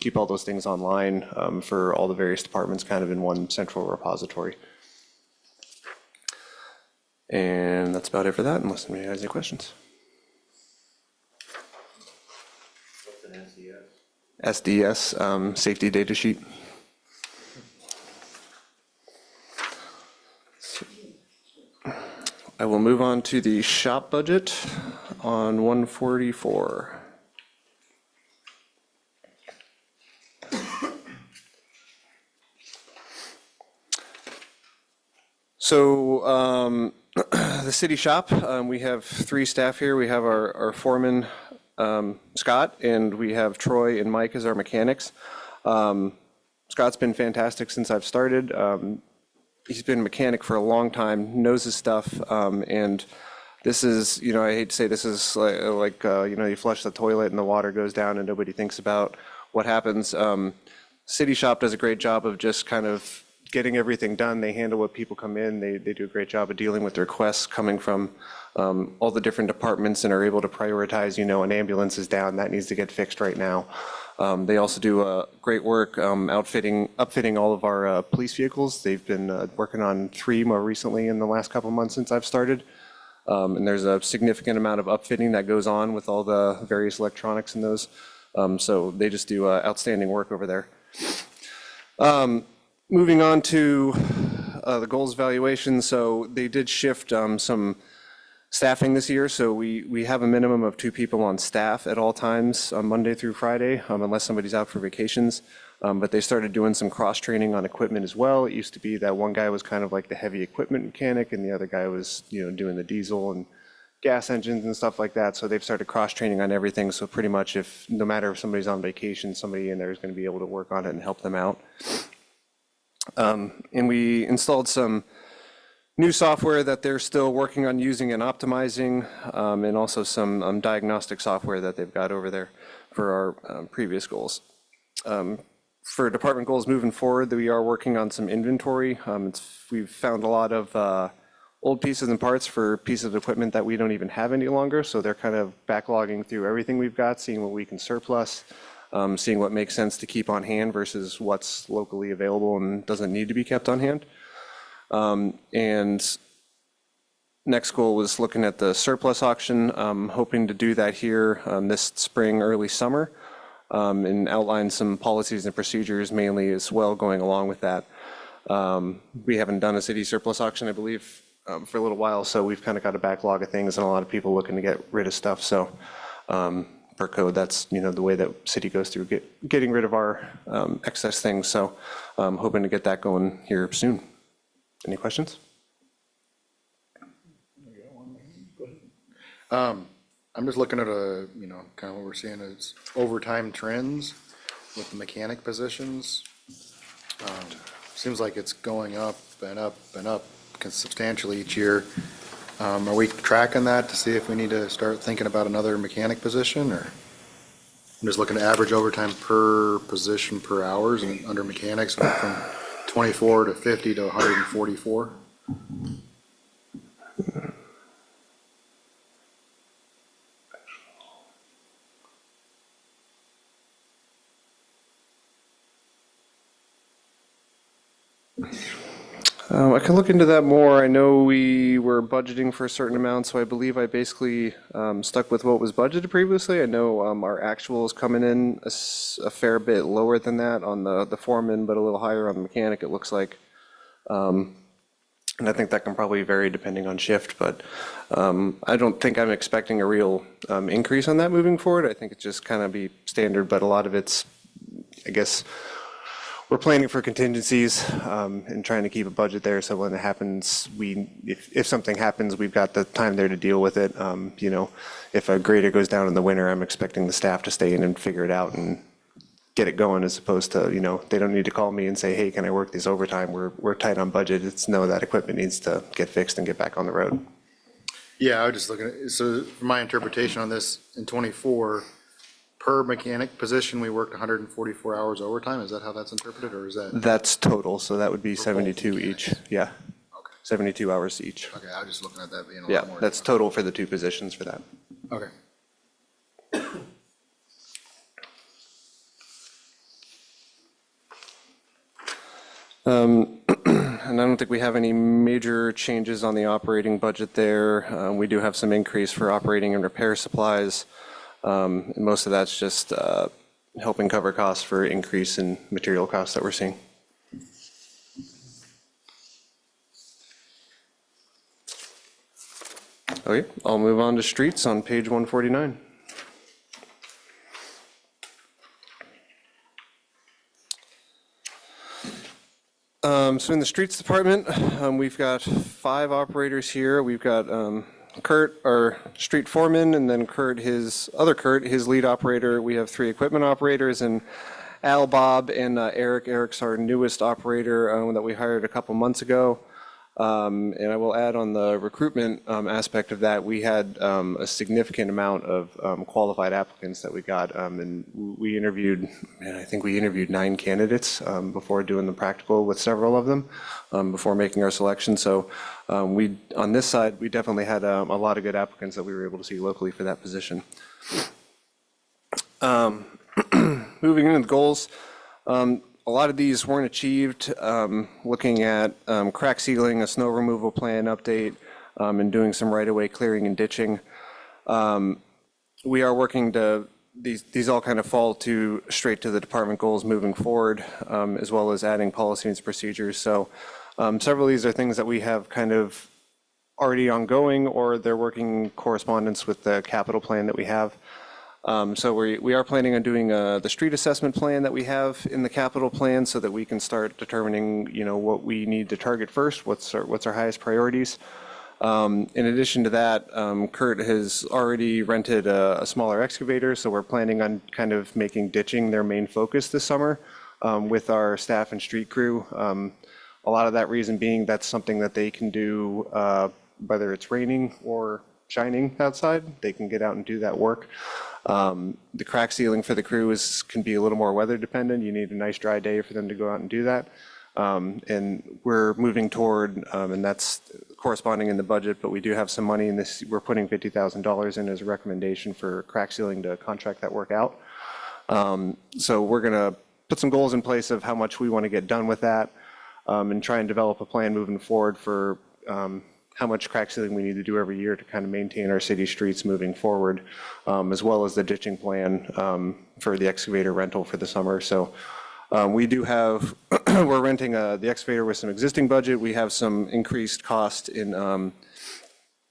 keep all those things online for all the various departments kind of in one central repository. And that's about it for that, unless anybody has any questions. SDS, safety data sheet. I will move on to the shop budget on 144. So the city shop, we have 3 staff here. We have our foreman, Scott, and we have Troy and Mike as our mechanics. Scott's been fantastic since I've started. He's been a mechanic for a long time, knows his stuff, and this is, you know, I hate to say this is like you know, you flush the toilet and the water goes down and nobody thinks about what happens. City shop does a great job of just kind of getting everything done. They handle what people come in. They do a great job of dealing with the requests coming from all the different departments and are able to prioritize, you know, an ambulance is down, that needs to get fixed right now. They also do great work upfitting all of our police vehicles. They've been working on 3 more recently in the last couple months since I've started. And there's a significant amount of upfitting that goes on with all the various electronics in those. So they just do outstanding work over there. Moving on to the goals evaluation. So they did shift some staffing this year. So we have a minimum of 2 people on staff at all times on Monday through Friday, unless somebody's out for vacations. But they started doing some cross-training on equipment as well. It used to be that one guy was kind of like the heavy equipment mechanic and the other guy was, you know, doing the diesel and gas engines and stuff like that. So they've started cross-training on everything. So pretty much no matter if somebody's on vacation, somebody in there is going to be able to work on it and help them out. And we installed some new software that they're still working on using and optimizing, and also some diagnostic software that they've got over there for our previous goals. For department goals moving forward, we are working on some inventory. We've found a lot of old pieces and parts for pieces of equipment that we don't even have any longer, so they're kind of backlogging through everything we've got, seeing what we can surplus, seeing what makes sense to keep on hand versus what's locally available and doesn't need to be kept on hand. And next goal was looking at the surplus auction, hoping to do that here this spring, early summer, and outline some policies and procedures mainly as well going along with that. We haven't done a city surplus auction, I believe, for a little while, so we've kind of got a backlog of things and a lot of people looking to get rid of stuff. So per code, that's, you know, the way that city goes through getting rid of our excess things. So hoping to get that going here soon. Any questions? I'm just looking at you know, kind of what we're seeing is overtime trends with the mechanic positions. Seems like it's going up and up and up substantially each year. Are we tracking that to see if we need to start thinking about another mechanic position, or? I'm just looking at average overtime per position per hours, and under mechanics went from 24 to 50 to 144. I can look into that more. I know we were budgeting for a certain amount, so I believe I basically stuck with what was budgeted previously. I know our actual is coming in a fair bit lower than that on the foreman, but a little higher on the mechanic, it looks like. And I think that can probably vary depending on shift, but I don't think I'm expecting a real increase on that moving forward. I think it's just kind of be standard, but a lot of it's, I guess, we're planning for contingencies and trying to keep a budget there, so when it happens, if something happens, we've got the time there to deal with it. You know, if a grader goes down in the winter, I'm expecting the staff to stay in and figure it out and get it going, as opposed to, you know, they don't need to call me and say, hey, can I work this overtime? We're tight on budget. It's no, that equipment needs to get fixed and get back on the road. Yeah, I was just looking at, so my interpretation on this in '24, per mechanic position, we worked 144 hours overtime. Is that how that's interpreted, or is that? That's total, so that would be 72 each, yeah. Okay. 72 hours each. Okay, I was just looking at that being a Yeah, lot more. that's total for the 2 positions for that. Okay. And I don't think we have any major changes on the operating budget there. We do have some increase for operating and repair supplies. And most of that's just helping cover costs for increase in material costs that we're seeing. Okay, I'll move on to streets on page 149. So in the streets department, we've got 5 operators here. We've got Kurt, our street foreman, and then Kurt, his lead operator. We have 3 equipment operators, and Al, Bob, and Eric. Eric's our newest operator that we hired a couple months ago. And I will add on the recruitment aspect of that, we had a significant amount of qualified applicants that we got. And we interviewed, I think we interviewed 9 candidates before doing the practical with several of them before making our selection. So on this side, we definitely had a lot of good applicants that we were able to see locally for that position. Moving into the goals. A lot of these weren't achieved. Looking at crack sealing, a snow removal plan update, and doing some right-of-way clearing and ditching. We are working to, these all kind of fall straight to the department goals moving forward, as well as adding policy and procedures. So several of these are things that we have kind of already ongoing, or they're working in correspondence with the capital plan that we have. So we are planning on doing the street assessment plan that we have in the capital plan, so that we can start determining, what we need to target first, what's our highest priorities. In addition to that, Kurt has already rented a smaller excavator, so we're planning on kind of making ditching their main focus this summer with our staff and street crew. A lot of that reason being that's something that they can do, whether it's raining or shining outside, they can get out and do that work. The crack sealing for the crew can be a little more weather dependent. You need a nice dry day for them to go out and do that. And we're moving toward, and that's corresponding in the budget, but we do have some money in this. We're putting $50,000 in as a recommendation for crack sealing to contract that work out. So we're going to put some goals in place of how much we want to get done with that, and try and develop a plan moving forward for how much crack sealing we need to do every year to kind of maintain our city streets moving forward, as well as the ditching plan for the excavator rental for the summer. So we do have, we're renting the excavator with some existing budget. We have some increased cost in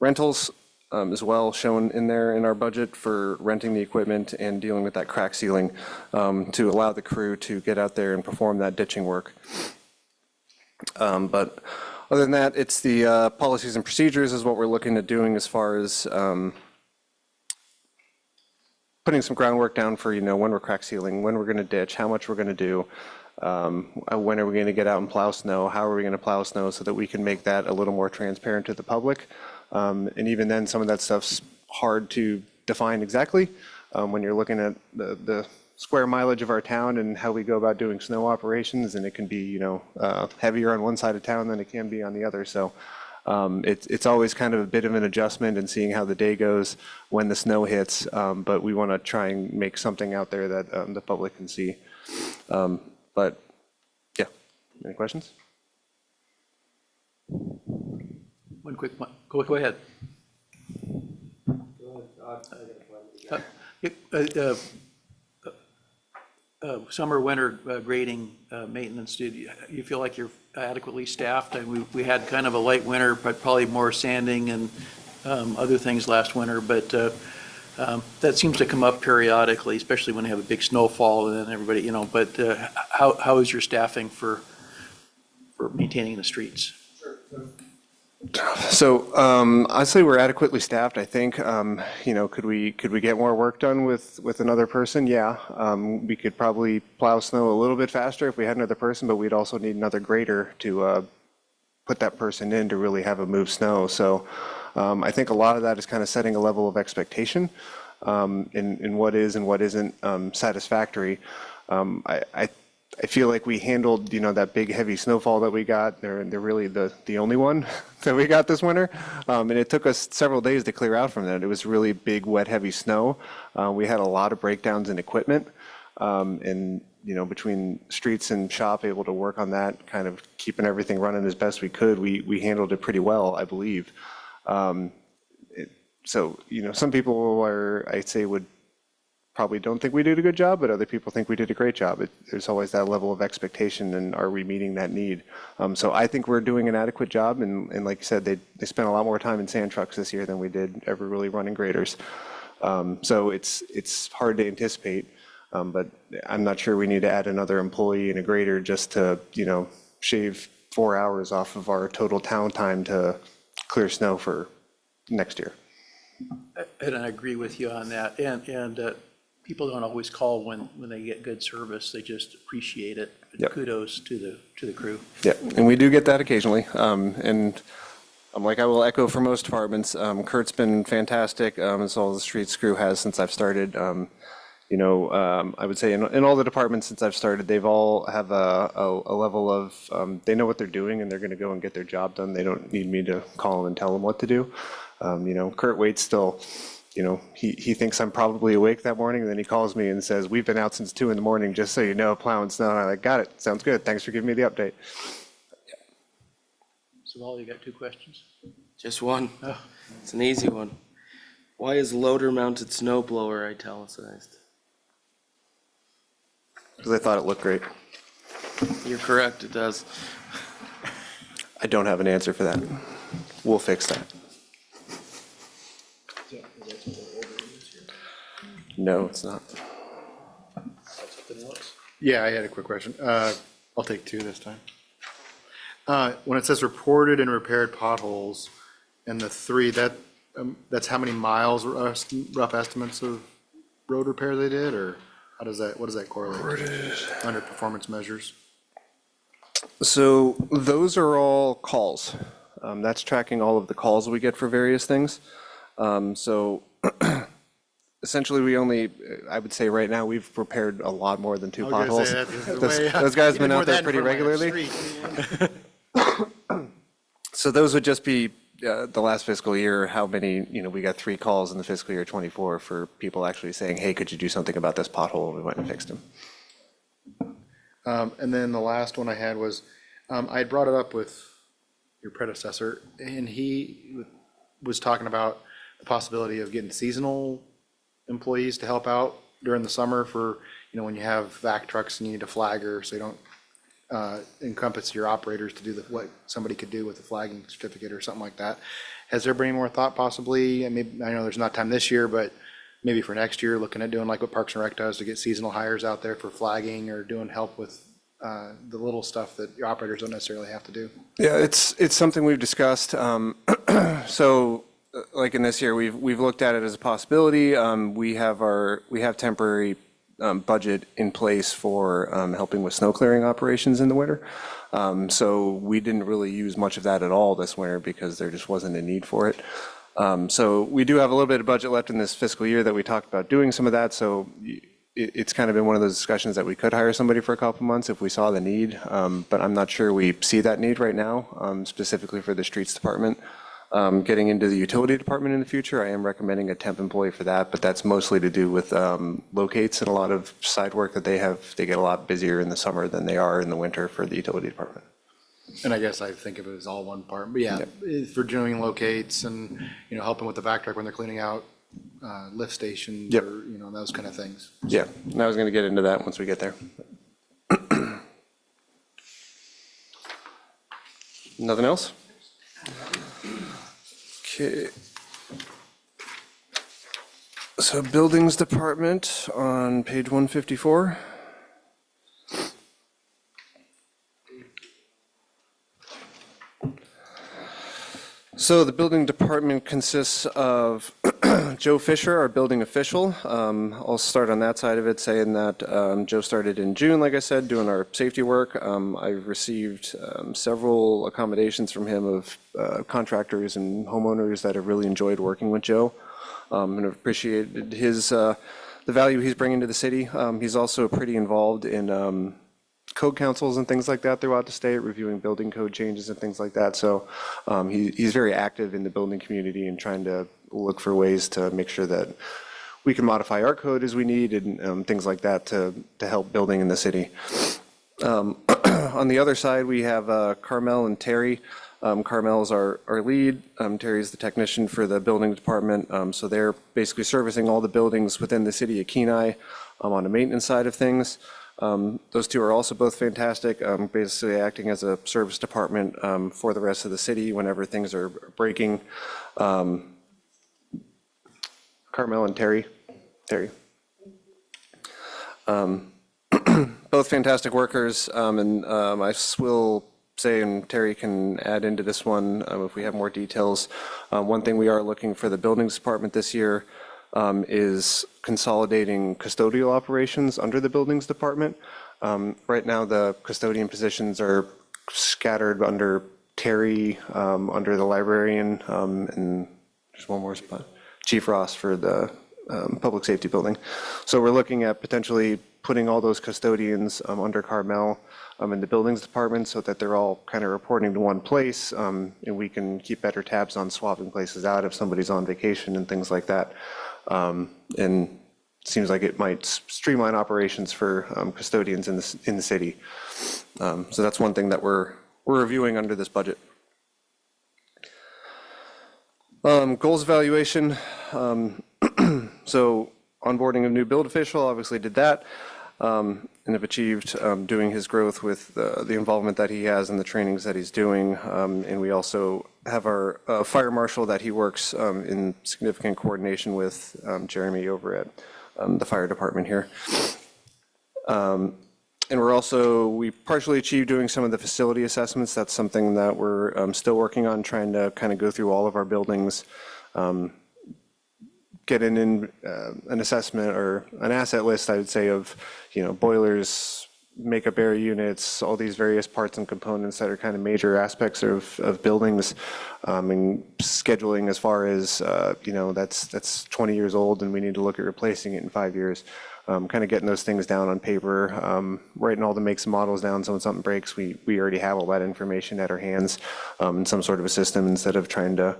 rentals as well shown in there in our budget for renting the equipment and dealing with that crack sealing to allow the crew to get out there and perform that ditching work. But other than that, it's the policies and procedures is what we're looking at doing as far as putting some groundwork down for, when we're crack sealing, when we're going to ditch, how much we're going to do, when are we going to get out and plow snow, how are we going to plow snow, so that we can make that a little more transparent to the public. And even then, some of that stuff's hard to define exactly when you're looking at the square mileage of our town and how we go about doing snow operations, and it can be, heavier on one side of town than it can be on the other. So it's always kind of a bit of an adjustment and seeing how the day goes when the snow hits, but we want to try and make something out there that the public can see. But yeah, any questions? One quick one. Go ahead. Summer, winter grading maintenance, do you feel like you're adequately staffed? We had kind of a light winter, but probably more sanding and other things last winter, but that seems to come up periodically, especially when you have a big snowfall and then everybody, but how is your staffing for maintaining the streets? So I'd say we're adequately staffed. I think, could we get more work done with another person? Yeah, we could probably plow snow a little bit faster if we had another person, but we'd also need another grader to put that person in to really have it move snow. So I think a lot of that is kind of setting a level of expectation in what is and what isn't satisfactory. I feel like we handled, that big heavy snowfall that we got. They're really the only one that we got this winter. And it took us several days to clear out from that. It was really big, wet, heavy snow. We had a lot of breakdowns in equipment. And, you know, between streets and shop, able to work on that, kind of keeping everything running as best we could, we handled it pretty well, I believe. So, you know, some people I'd say probably don't think we did a good job, but other people think we did a great job. There's always that level of expectation, and are we meeting that need? So I think we're doing an adequate job, and like you said, they spent a lot more time in sand trucks this year than we did ever really running graders. So it's hard to anticipate, but I'm not sure we need to add another employee and a grader just to, you know, shave 4 hours off of our total town time to clear snow for next year. And I agree with you on that. And people don't always call when they get good service. They just appreciate it. Yep. Kudos to the crew. Yeah, and we do get that occasionally. And I will echo for most departments. Kurt's been fantastic, as all the streets crew has since I've started. You know, I would say in all the departments since I've started, they've all have a level of, they know what they're doing and they're going to go and get their job done. They don't need me to call them and tell them what to do. You know, Kurt waits still, you know, he thinks I'm probably awake that morning, and then he calls me and says, we've been out since 2 a.m, just so you know, plowing snow. And I'm like, got it, sounds good, thanks for giving me the update. So all you got 2 questions? Just one. It's an easy one. Why is loader-mounted snow blower italicized? Because I thought it looked great. You're correct, it does. I don't have an answer for that. We'll fix that. No, it's not. Yeah, I had a quick question. I'll take 2 this time. When it says reported and repaired potholes, and the 3, that's how many miles, rough estimates of road repair they did, or what does that correlate to under performance measures? So those are all calls. That's tracking all of the calls we get for various things. So essentially, I would say right now, we've repaired a lot more than 2 potholes. Those guys have been out there pretty regularly. So those would just be the last fiscal year, how many, you know, we got 3 calls in the fiscal year 24 for people actually saying, hey, could you do something about this pothole? And we went and fixed them. And then the last one I had was, I had brought it up with your predecessor, and he was talking about the possibility of getting seasonal employees to help out during the summer for, you know, when you have vac trucks and you need a flagger, so you don't encompass your operators to do what somebody could do with a flagging certificate or something like that. Has there been any more thought possibly, and maybe, I know there's not time this year, but maybe for next year, looking at doing like what Parks and Rec does to get seasonal hires out there for flagging or doing help with the little stuff that your operators don't necessarily have to do? Yeah, it's something we've discussed. So like in this year, we've looked at it as a possibility. We have temporary budget in place for helping with snow clearing operations in the winter. So we didn't really use much of that at all this winter because there just wasn't a need for it. So we do have a little bit of budget left in this fiscal year that we talked about doing some of that. So it's kind of been one of those discussions that we could hire somebody for a couple months if we saw the need. But I'm not sure we see that need right now, specifically for the streets department. Getting into the utility department in the future, I am recommending a temp employee for that, but that's mostly to do with locates and a lot of side work that they have. They get a lot busier in the summer than they are in the winter for the utility department. And I guess I think of it as all one part, but yeah, for doing locates and, you know, helping with the vac truck when they're cleaning out lift stations or, you know, those kind of things. Yeah, and I was going to get into that once we get there. Nothing else? Okay. So buildings department on page 154. So the building department consists of Joe Fisher, our building official. I'll start on that side of it, saying that Joe started in June, like I said, doing our safety work. I've received several accommodations from him of contractors and homeowners that have really enjoyed working with Joe and have appreciated the value he's bringing to the city. He's also pretty involved in code councils and things like that throughout the state, reviewing building code changes and things like that. So he's very active in the building community and trying to look for ways to make sure that we can modify our code as we need and things like that to help building in the city. On the other side, we have Carmel and Terry. Carmel's our lead. Terry's the technician for the building department. So they're basically servicing all the buildings within the city of Kenai on the maintenance side of things. Those two are also both fantastic, basically acting as a service department for the rest of the city whenever things are breaking. Carmel and Terry. Both fantastic workers, and I will say, and Terry can add into this one if we have more details. One thing we are looking for the buildings department this year is consolidating custodial operations under the buildings department. Right now, the custodian positions are scattered under Terry, under the librarian, and there's one more spot, Chief Ross for the public safety building. So we're looking at potentially putting all those custodians under Carmel in the buildings department so that they're all kind of reporting to one place, and we can keep better tabs on swapping places out if somebody's on vacation and things like that. And it seems like it might streamline operations for custodians in the city. So that's one thing that we're reviewing under this budget. Goals evaluation. So onboarding a new build official, obviously did that, and have achieved doing his growth with the involvement that he has and the trainings that he's doing. And we also have our fire marshal that he works in significant coordination with Jeremy over at the fire department here. And we partially achieved doing some of the facility assessments. That's something that we're still working on, trying to kind of go through all of our buildings, get an assessment or an asset list, I would say, of, boilers, makeup area units, all these various parts and components that are kind of major aspects of buildings, and scheduling as far as, that's 20 years old and we need to look at replacing it in 5 years. Kind of getting those things down on paper, writing all the makes and models down, so when something breaks, we already have all that information at our hands in some sort of a system instead of trying to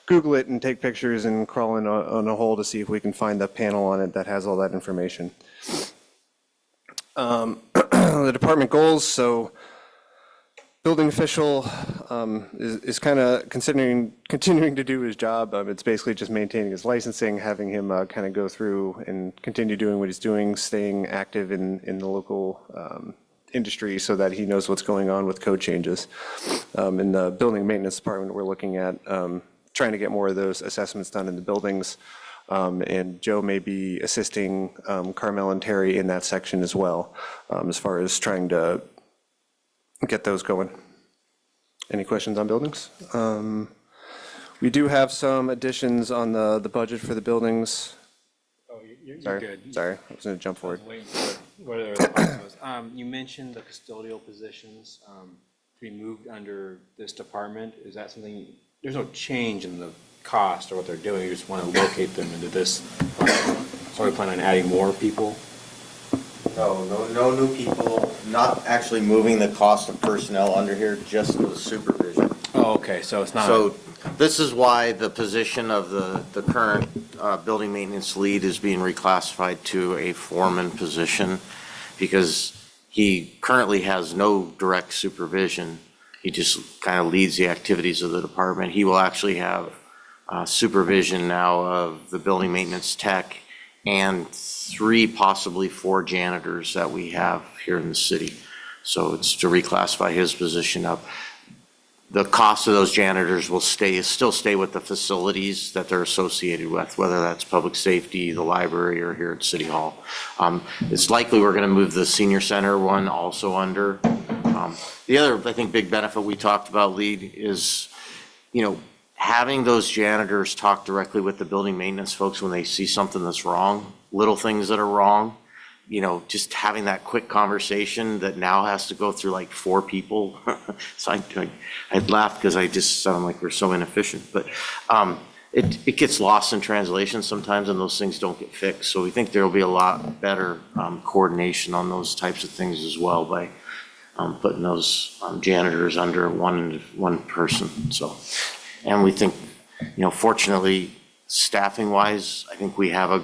Google it and take pictures and crawl in on a hole to see if we can find the panel on it that has all that information. The department goals, so building official is kind of continuing to do his job. It's basically just maintaining his licensing, having him kind of go through and continue doing what he's doing, staying active in the local industry so that he knows what's going on with code changes. In the building maintenance department, we're looking at trying to get more of those assessments done in the buildings. And Joe may be assisting Carmel and Terry in that section as well, as far as trying to get those going. Any questions on buildings? We do have some additions on the budget for the buildings. Oh, you're Sorry, good. sorry, I was going to jump forward. Waiting for where the box was. You mentioned the custodial positions to be moved under this department. Is that something, there's no change in the cost or what they're doing, you just want to locate them into this? So we plan on adding more people? No new people, not actually moving the cost of personnel under here, just the supervision. Oh, okay, so it's not. So this is why the position of the current building maintenance lead is being reclassified to a foreman position, because he currently has no direct supervision. He just kind of leads the activities of the department. He will actually have supervision now of the building maintenance tech and 3, possibly 4 janitors that we have here in the city. So it's to reclassify his position up. The cost of those janitors will still stay with the facilities that they're associated with, whether that's public safety, the library, or here at City Hall. It's likely we're going to move the senior center one also under. The other, I think, big benefit we talked about, lead, is, having those janitors talk directly with the building maintenance folks when they see something that's wrong, little things that are wrong, just having that quick conversation that now has to go through like 4 people. So I'd laugh because I just sound like we're so inefficient, but it gets lost in translation sometimes and those things don't get fixed. So we think there'll be a lot better coordination on those types of things as well by putting those janitors under one person. So, and we think, fortunately, staffing wise, I think we have an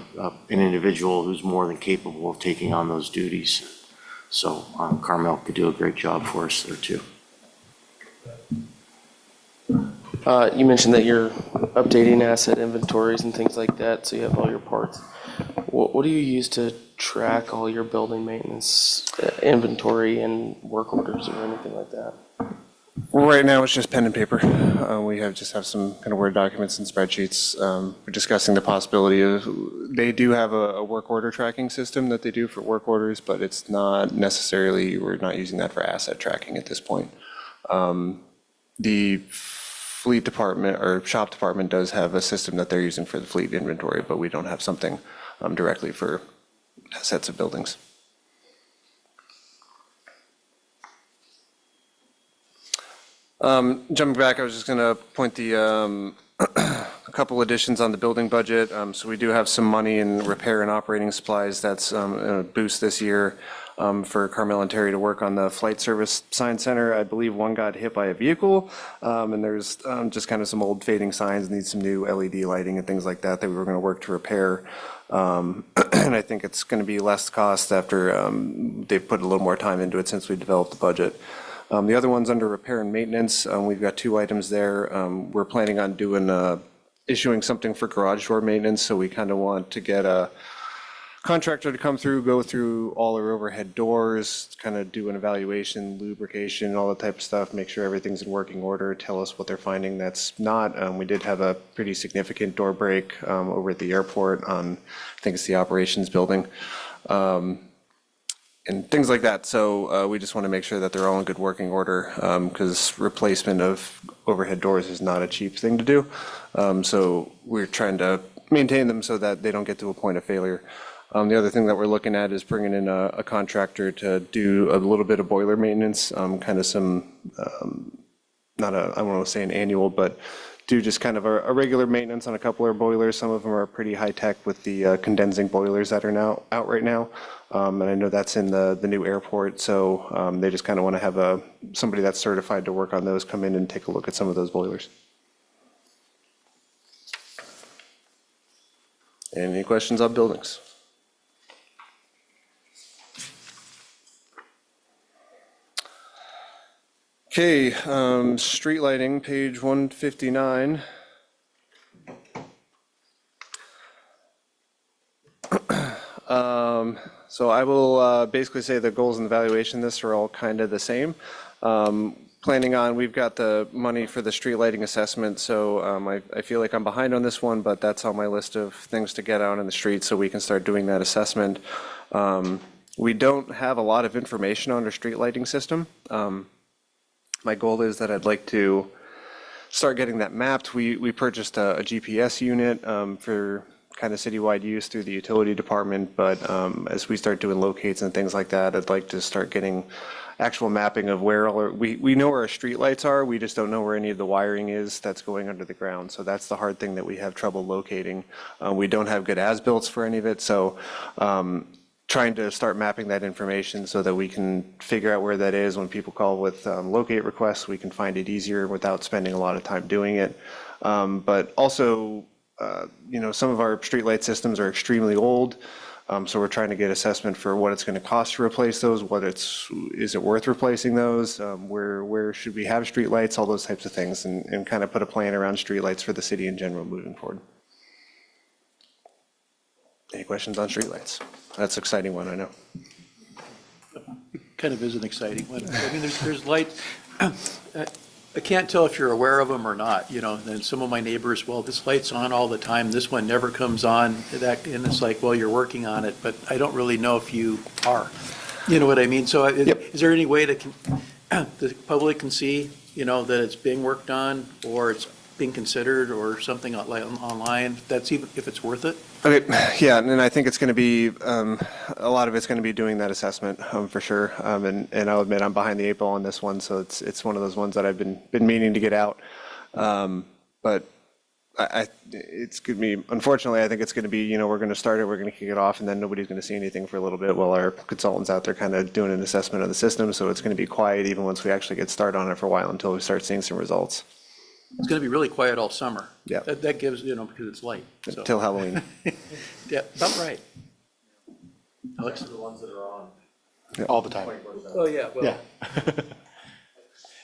individual who's more than capable of taking on those duties. So Carmel could do a great job for us there too. You mentioned that you're updating asset inventories and things like that, so you have all your parts. What do you use to track all your building maintenance inventory and work orders or anything like that? Right now, it's just pen and paper. We just have some kind of Word documents and spreadsheets. We're discussing the possibility of, they do have a work order tracking system that they do for work orders, but it's not necessarily, we're not using that for asset tracking at this point. The fleet department or shop department does have a system that they're using for the fleet inventory, but we don't have something directly for assets of buildings. Jumping back, I was just going to point a couple additions on the building budget. So we do have some money in repair and operating supplies that's a boost this year for Carmel and Terry to work on the flight service sign center. I believe one got hit by a vehicle, and there's just kind of some old fading signs, need some new LED lighting and things like that that we were going to work to repair. And I think it's going to be less cost after they've put a little more time into it since we developed the budget. The other one's under repair and maintenance. We've got 2 items there. We're planning on issuing something for garage door maintenance, so we kind of want to get a contractor to come through, go through all our overhead doors, kind of do an evaluation, lubrication, all that type of stuff, make sure everything's in working order, tell us what they're finding that's not. We did have a pretty significant door break over at the airport on, I think it's the operations building. And things like that. So we just want to make sure that they're all in good working order, because replacement of overhead doors is not a cheap thing to do. So we're trying to maintain them so that they don't get to a point of failure. The other thing that we're looking at is bringing in a contractor to do a little bit of boiler maintenance, kind of some, I don't want to say an annual, but do just kind of a regular maintenance on a couple of our boilers. Some of them are pretty high tech with the condensing boilers that are now out right now. And I know that's in the new airport. So they just kind of want to have somebody that's certified to work on those come in and take a look at some of those boilers. Any questions on buildings? Okay, street lighting, page 159. So I will basically say the goals and evaluation of this are all kind of the same. We've got the money for the street lighting assessment, so I feel like I'm behind on this one, but that's on my list of things to get out in the street so we can start doing that assessment. We don't have a lot of information on our street lighting system. My goal is that I'd like to start getting that mapped. We purchased a GPS unit for kind of citywide use through the utility department, but as we start doing locates and things like that, I'd like to start getting actual mapping of where we know where our street lights are, we just don't know where any of the wiring is that's going under the ground. So that's the hard thing that we have trouble locating. We don't have good as-builts for any of it, so trying to start mapping that information so that we can figure out where that is. When people call with locate requests, we can find it easier without spending a lot of time doing it. But also, some of our streetlight systems are extremely old. So we're trying to get assessment for what it's going to cost to replace those, is it worth replacing those, where should we have streetlights, all those types of things, and kind of put a plan around streetlights for the city in general moving forward. Any questions on streetlights? That's an exciting one, I know. Kind of is an exciting one. I mean, there's lights, I can't tell if you're aware of them or not, and some of my neighbors, well, this light's on all the time, this one never comes on, and it's like, well, you're working on it, but I don't really know if you are. You know what I mean? So is there any way the public can see, that it's being worked on, or it's being considered, or something online, that's even if it's worth it? Okay, yeah, and I think it's going to be, a lot of it's going to be doing that assessment for sure. And I'll admit I'm behind the 8 ball on this one, so it's one of those ones that I've been meaning to get out. But it's going to be, unfortunately, I think it's going to be, we're going to start it, we're going to kick it off, and then nobody's going to see anything for a little bit while our consultant's out there kind of doing an assessment of the system. So it's going to be quiet even once we actually get started on it for a while until we start seeing some results. It's going to be really quiet all summer. Yeah. That gives, because it's light. So. Till Halloween. Yeah, about right. Alex? The ones that are on. All the time. Oh, yeah, well. Yeah.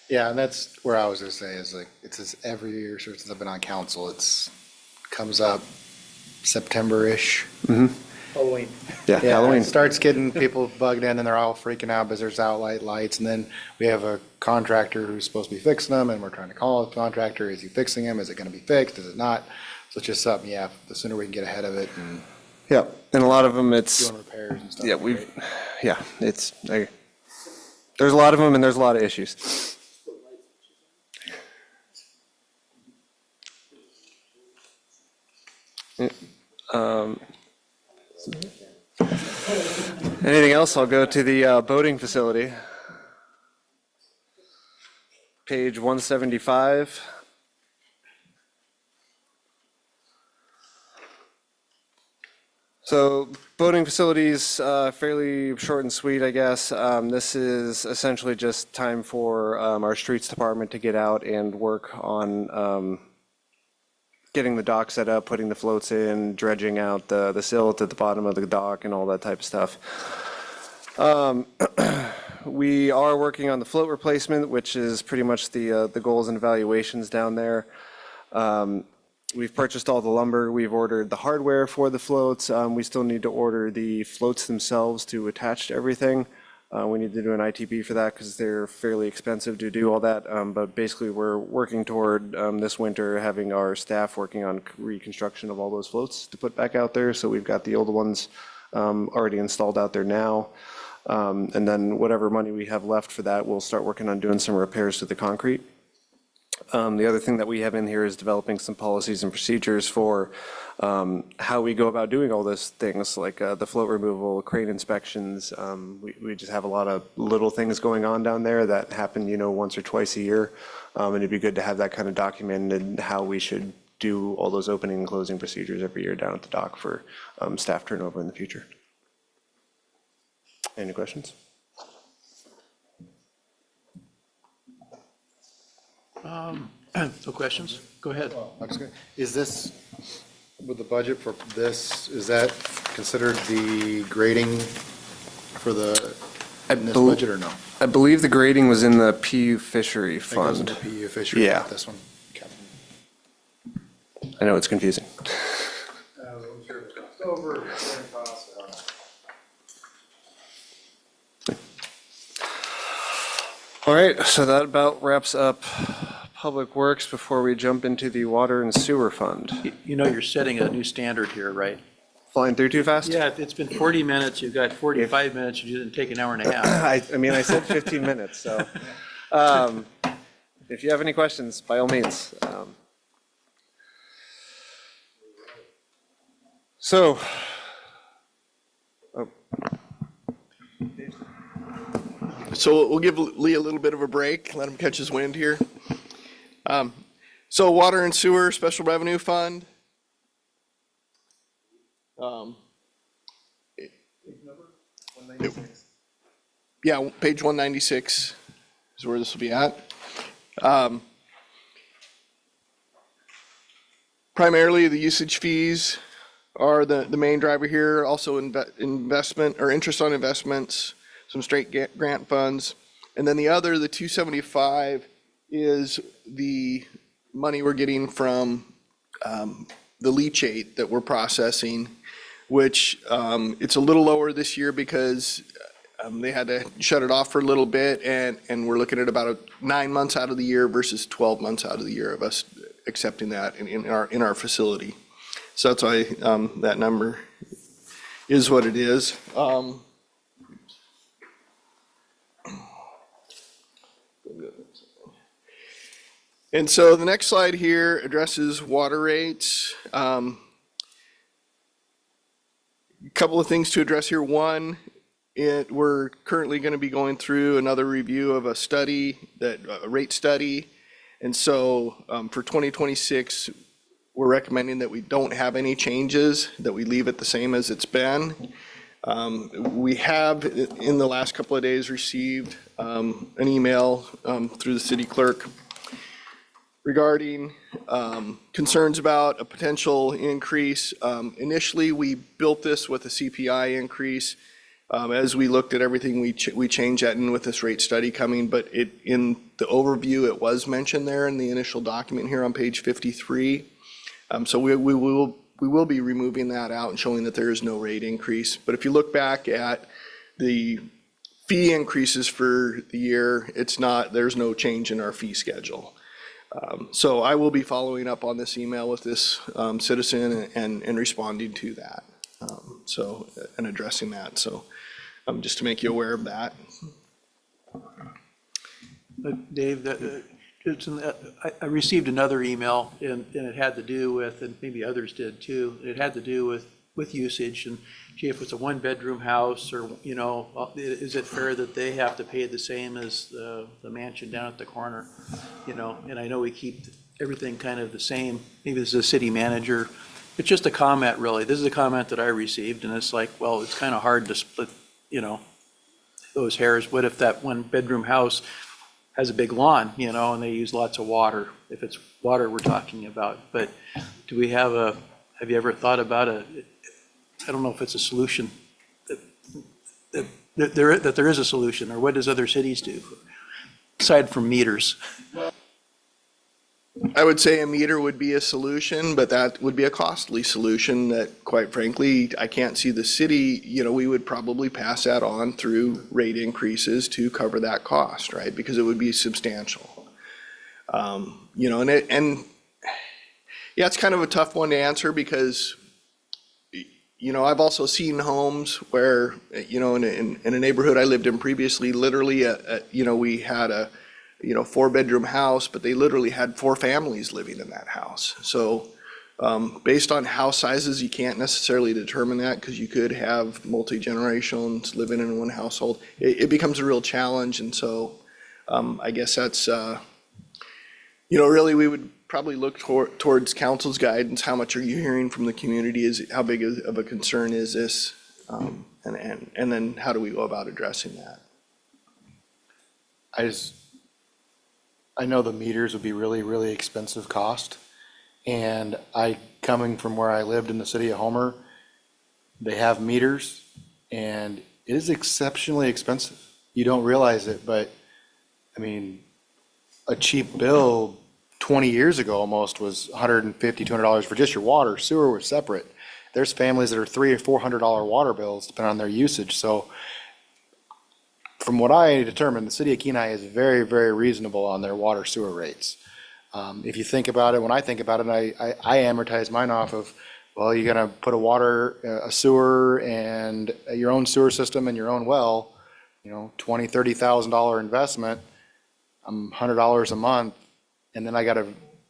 Yeah, and that's where I was gonna say is like, it's just every year since I've been on council, comes up September-ish. Halloween. Yeah, Halloween. It starts getting people bugged in and they're all freaking out because there's outlight lights. And then we have a contractor who's supposed to be fixing them and we're trying to call the contractor. Is he fixing them? Is it gonna be fixed? Is it not? So it's just something, yeah, the sooner we can get ahead of it and Yeah, and a lot of them, it's, doing repairs and stuff. yeah, would be great. there's a lot of them and there's a lot of issues. Anything else? I'll go to the boating facility. Page 175. So boating facilities, fairly short and sweet, I guess. This is essentially just time for our streets department to get out and work on getting the dock set up, putting the floats in, dredging out the silt at the bottom of the dock and all that type of stuff. We are working on the float replacement, which is pretty much the goals and evaluations down there. We've purchased all the lumber. We've ordered the hardware for the floats. We still need to order the floats themselves to attach to everything. We need to do an ITB for that because they're fairly expensive to do all that. But basically, we're working toward this winter having our staff working on reconstruction of all those floats to put back out there. So we've got the older ones already installed out there now. And then whatever money we have left for that, we'll start working on doing some repairs to the concrete. The other thing that we have in here is developing some policies and procedures for how we go about doing all those things, like the float removal, crane inspections. We just have a lot of little things going on down there that happen, once or twice a year. And it'd be good to have that kind of documented, how we should do all those opening and closing procedures every year down at the dock for staff turnover in the future. Any questions? No questions? Go ahead. Is this, with the budget for this, is that considered the grading for in this budget or no? I believe the grading was in the PU fishery That goes fund. into PU fishery, Yeah. not this one. Okay. I know it's confusing. All right, so that about wraps up Public Works before we jump into the Water and Sewer Fund. You're setting a new standard here, right? Flying through too fast? Yeah, it's been 40 minutes, you've got 45 minutes, you didn't take an hour and a half. I said 15 minutes, so if you have any questions, by all means. So, So we'll give Lee a little bit of a break, let him catch his wind here. So Water and Sewer Special Revenue Fund. Yeah, page 196 is where this will be at. Primarily, the usage fees are the main driver here, also investment or interest on investments, some straight grant funds. And then the 275 is the money we're getting from the leachate that we're processing, which it's a little lower this year because they had to shut it off for a little bit, and we're looking at about 9 months out of the year versus 12 months out of the year of us accepting that in our facility. So that's why that number is what it is. And so the next slide here addresses water rates. Couple of things to address here. One, we're currently going to be going through another review of a rate study. And so for 2026, we're recommending that we don't have any changes, that we leave it the same as it's been. We have, in the last couple of days, received an email through the city clerk regarding concerns about a potential increase. Initially, we built this with a CPI increase. As we looked at everything, we changed that in with this rate study coming, but in the overview, it was mentioned there in the initial document here on page 53. So we will be removing that out and showing that there is no rate increase. But if you look back at the fee increases for the year, there's no change in our fee schedule. So I will be following up on this email with this citizen and responding to that. And addressing that. So just to make you aware of that. Dave, I received another email, and it had to do with, and maybe others did too, it had to do with usage, and gee, if it's a one-bedroom house, or, you know, is it fair that they have to pay the same as the mansion down at the corner? You know, and I know we keep everything kind of the same, maybe as a city manager. It's just a comment, really. This is a comment that I received, and it's like, well, it's kind of hard to split, you know, those hairs. What if that one-bedroom house has a big lawn, you know, and they use lots of water, if it's water we're talking about? But do we have you ever thought about I don't know if it's a solution, that there is a solution, or what does other cities do, aside from meters? I would say a meter would be a solution, but that would be a costly solution that, quite frankly, I can't see the city, you know, we would probably pass that on through rate increases to cover that cost, right? Because it would be substantial. You know, and yeah, it's kind of a tough one to answer because, you know, I've also seen homes where, you know, in a neighborhood I lived in previously, literally, you know, we had a 4-bedroom house, but they literally had 4 families living in that house. So based on house sizes, you can't necessarily determine that because you could have multi-generations living in one household. It becomes a real challenge. And so I guess that's, you know, really we would probably look towards council's guidance. How much are you hearing from the community? How big of a concern is this? And then how do we go about addressing that? I know the meters would be really, really expensive cost. And coming from where I lived in the city of Homer, they have meters and it is exceptionally expensive. You don't realize it, but I mean, a cheap bill 20 years ago almost was $150, $200 for just your water. Sewer was separate. There's families that are $300 or $400 water bills depending on their usage. So from what I determined, the city of Kenai is very, very reasonable on their water sewer rates. If you think about it, when I think about it, I amortize mine off of, well, you're gonna put a sewer and your own sewer system and your own well, you know, $20,000, $30,000 investment, $100 a month, and then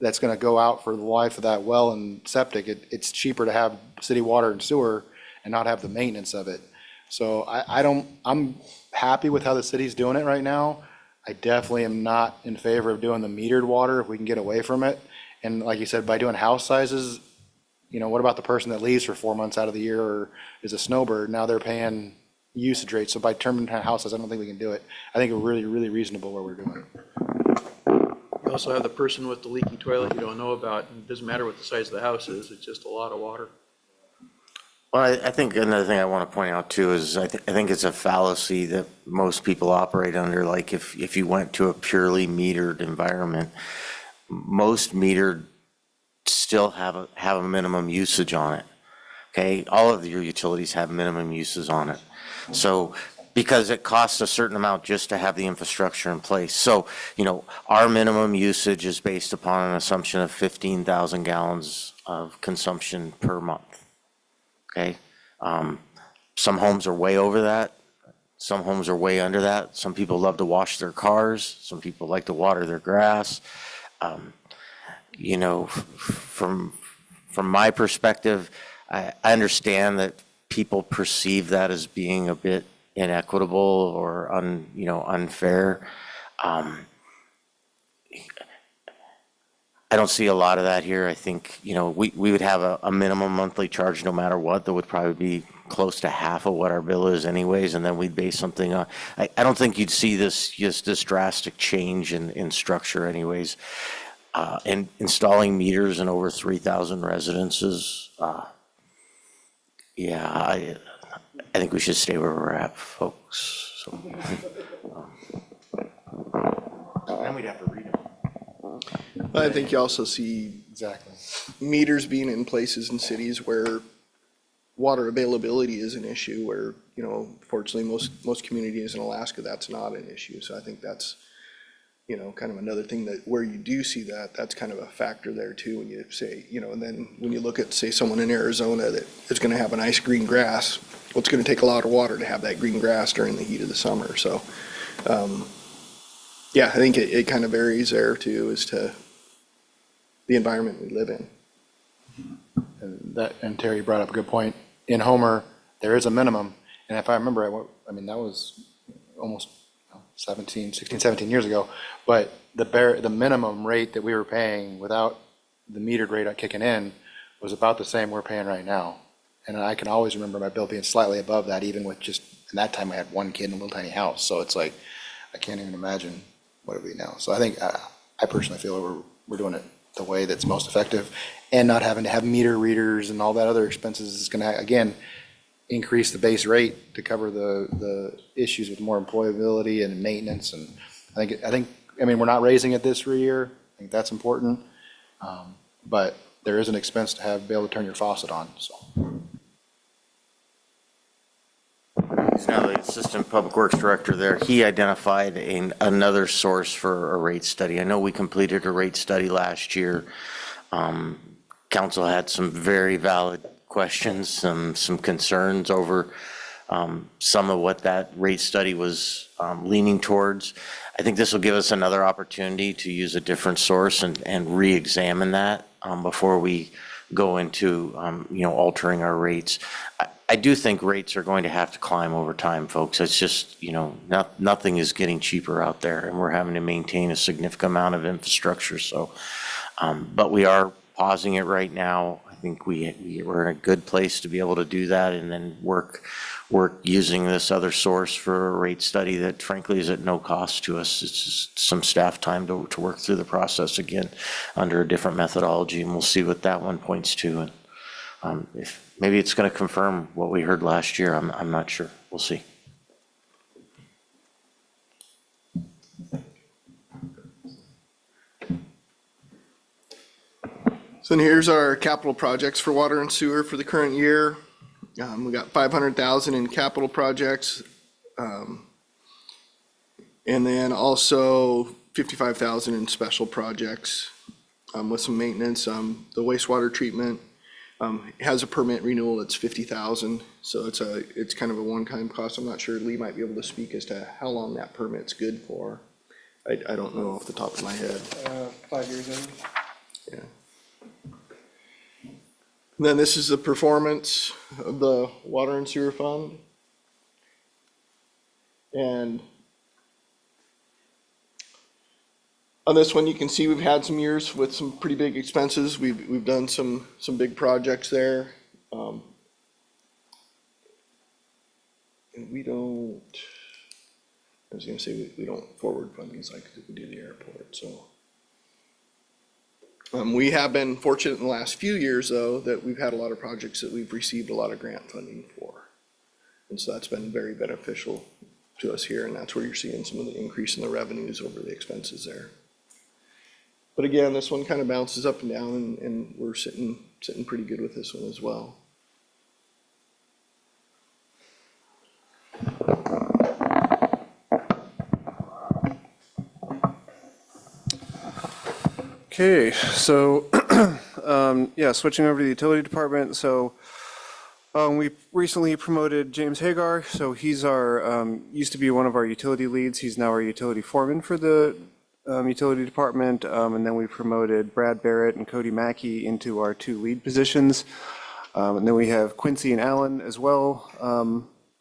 that's gonna go out for the life of that well and septic. It's cheaper to have city water and sewer and not have the maintenance of it. So I'm happy with how the city's doing it right now. I definitely am not in favor of doing the metered water if we can get away from it. And like you said, by doing house sizes, you know, what about the person that leaves for 4 months out of the year or is a snowbird? Now they're paying usage rates. So by determining house size, I don't think we can do it. I think we're really, really reasonable where we're doing it. You also have the person with the leaky toilet you don't know about, and it doesn't matter what the size of the house is, it's just a lot of water. Well, I think another thing I want to point out too is I think it's a fallacy that most people operate under. Like if you went to a purely metered environment, most metered still have a minimum usage on it. Okay, all of your utilities have minimum uses on it. So because it costs a certain amount just to have the infrastructure in place. So, you know, our minimum usage is based upon an assumption of 15,000 gallons of consumption per month. Okay, some homes are way over that. Some homes are way under that. Some people love to wash their cars. Some people like to water their grass. You know, from my perspective, I understand that people perceive that as being a bit inequitable or unfair. I don't see a lot of that here. I think, you know, we would have a minimum monthly charge no matter what that would probably be close to half of what our bill is anyways, and then we'd base something on. I don't think you'd see this drastic change in structure anyways. And installing meters in over 3,000 residences, yeah, I think we should stay where we're at, folks. So, then we'd have to read them. I think you also see Exactly. meters being in places in cities where water availability is an issue, where, you know, fortunately, most communities in Alaska, that's not an issue. So I think that's, you know, kind of another thing that where you do see that, that's kind of a factor there too, when you say, you know, and then when you look at, say, someone in Arizona that is gonna have a nice green grass, well, it's gonna take a lot of water to have that green grass during the heat of the summer. So, yeah, I think it kind of varies there too, as to the environment we live in. And Terry brought up a good point. In Homer, there is a minimum, and if I remember, I mean, that was almost 16, 17 years ago, but the minimum rate that we were paying without the metered rate kicking in was about the same we're paying right now. And I can always remember my bill being slightly above that, even with just, and that time I had one kid in a little tiny house, so it's like, I can't even imagine what it would be now. So I think, I personally feel we're doing it the way that's most effective, and not having to have meter readers and all that other expenses is gonna, again, increase the base rate to cover the issues with more employability and maintenance. And I mean, we're not raising it this year. I think that's important. But there is an expense to be able to turn your faucet on, so. He's now the Assistant Public Works Director there. He identified another source for a rate study. I know we completed a rate study last year. Council had some very valid questions, some concerns over some of what that rate study was leaning towards. I think this will give us another opportunity to use a different source and re-examine that before we go into, you know, altering our rates. I do think rates are going to have to climb over time, folks. It's just, you know, nothing is getting cheaper out there, and we're having to maintain a significant amount of infrastructure. So, but we are pausing it right now. I think we're in a good place to be able to do that, and then work using this other source for a rate study that frankly is at no cost to us. It's just some staff time to work through the process again under a different methodology, and we'll see what that one points to. And if maybe it's going to confirm what we heard last year, I'm not sure. We'll see. So then here's our capital projects for water and sewer for the current year. We got 500,000 in capital projects. And then also 55,000 in special projects with some maintenance. The wastewater treatment has a permit renewal, it's 50,000. So it's kind of a one-time cost. I'm not sure, Lee might be able to speak as to how long that permit's good for. I don't know off the top of my head. 5 years in. Yeah. And then this is the performance of the water and sewer fund. And on this one, you can see we've had some years with some pretty big expenses. We've done some big projects there. And we don't, I was gonna say, we don't forward fund these like we do the airport, so. We have been fortunate in the last few years, though, that we've had a lot of projects that we've received a lot of grant funding for. And so that's been very beneficial to us here, and that's where you're seeing some of the increase in the revenues over the expenses there. But again, this one kind of bounces up and down, and we're sitting pretty good with this one as well. Okay, so, yeah, switching over to the utility department. So we recently promoted James Hagar. So he's our, used to be one of our utility leads. He's now our utility foreman for the utility department. And then we promoted Brad Barrett and Cody Mackey into our 2 lead positions. And then we have Quincy and Allen as well,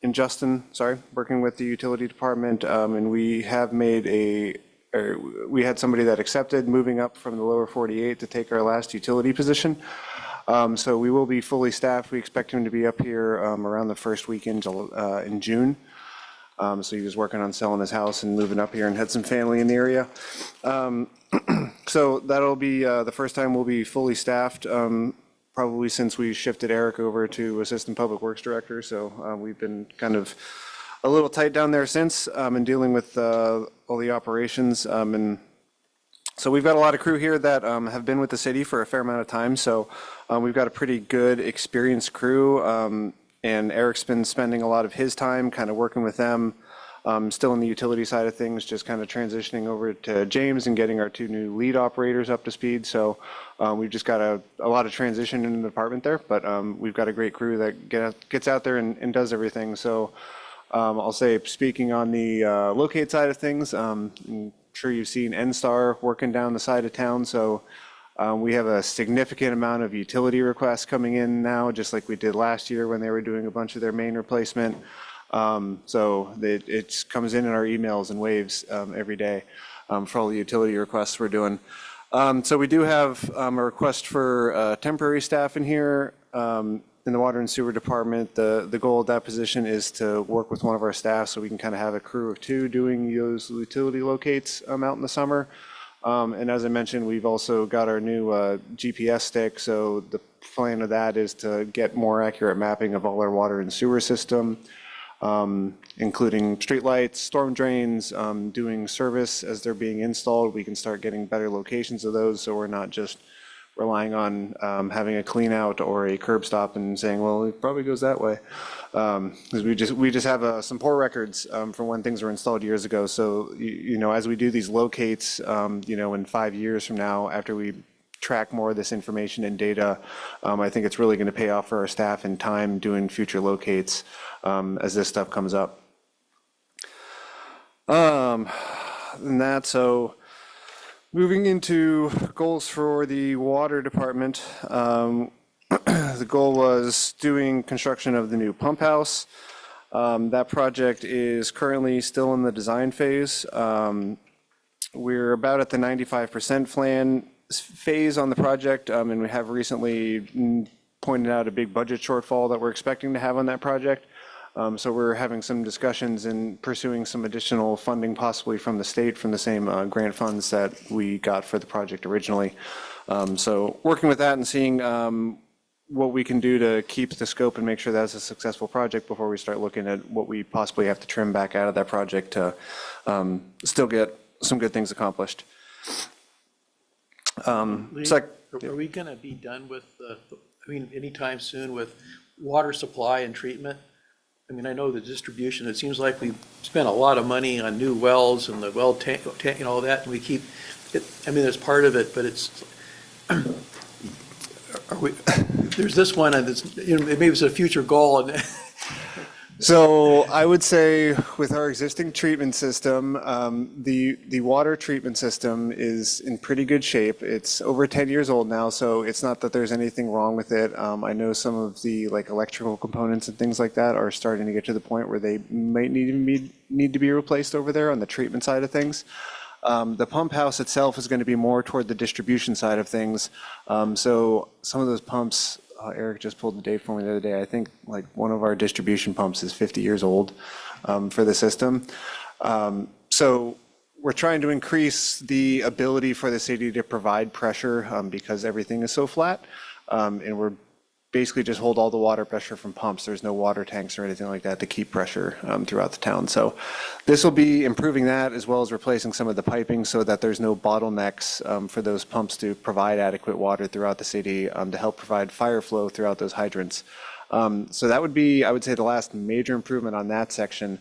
and Justin, working with the utility department. And we have made we had somebody that accepted moving up from the lower 48 to take our last utility position. So we will be fully staffed. We expect him to be up here around the first weekend in June. So he was working on selling his house and moving up here and had some family in the area. So that'll be the first time we'll be fully staffed, probably since we shifted Eric over to Assistant Public Works Director. So we've been kind of a little tight down there since, and dealing with all the operations. And so we've got a lot of crew here that have been with the city for a fair amount of time. So we've got a pretty good, experienced crew. And Eric's been spending a lot of his time kind of working with them, still in the utility side of things, just kind of transitioning over to James and getting our 2 new lead operators up to speed. So we've just got a lot of transition in the department there, but we've got a great crew that gets out there and does everything. So I'll say, speaking on the locate side of things, I'm sure you've seen NSTAR working down the side of town. So we have a significant amount of utility requests coming in now, just like we did last year when they were doing a bunch of their main replacement. So it comes in our emails and waves every day for all the utility requests we're doing. So we do have a request for temporary staff in here in the water and sewer department. The goal of that position is to work with one of our staff so we can kind of have a crew of 2 doing those utility locates out in the summer. And as I mentioned, we've also got our new GPS stick. So the plan of that is to get more accurate mapping of all our water and sewer system, including streetlights, storm drains, doing service as they're being installed. We can start getting better locations of those, so we're not just relying on having a clean out or a curb stop and saying, well, it probably goes that way. Because we just have some poor records from when things were installed years ago. So, you know, as we do these locates, you know, in 5 years from now, after we track more of this information and data, I think it's really going to pay off for our staff in time doing future locates as this stuff comes up. And that, so moving into goals for the water department, the goal was doing construction of the new pump house. That project is currently still in the design phase. We're about at the 95% phase on the project, and we have recently pointed out a big budget shortfall that we're expecting to have on that project. So we're having some discussions and pursuing some additional funding, possibly from the state, from the same grant funds that we got for the project originally. So working with that and seeing what we can do to keep the scope and make sure that's a successful project before we start looking at what we possibly have to trim back out of that project to still get some good things accomplished. Lee, are we going to be done with, anytime soon with water supply and treatment? I mean, I know the distribution, it seems like we spent a lot of money on new wells and the well tank, you know, all that, and we keep, there's part of it, but it's, there's this one, and it's, maybe it's a future goal, and So I would say with our existing treatment system, the water treatment system is in pretty good shape. It's over 10 years old now, so it's not that there's anything wrong with it. I know some of the electrical components and things like that are starting to get to the point where they might need to be replaced over there on the treatment side of things. The pump house itself is going to be more toward the distribution side of things. So some of those pumps, Eric just pulled the date for me the other day. I think one of our distribution pumps is 50 years old for the system. So we're trying to increase the ability for the city to provide pressure because everything is so flat. And we're basically just hold all the water pressure from pumps. There's no water tanks or anything like that to keep pressure throughout the town. So this will be improving that as well as replacing some of the piping so that there's no bottlenecks for those pumps to provide adequate water throughout the city to help provide fire flow throughout those hydrants. So that would be, I would say, the last major improvement on that section.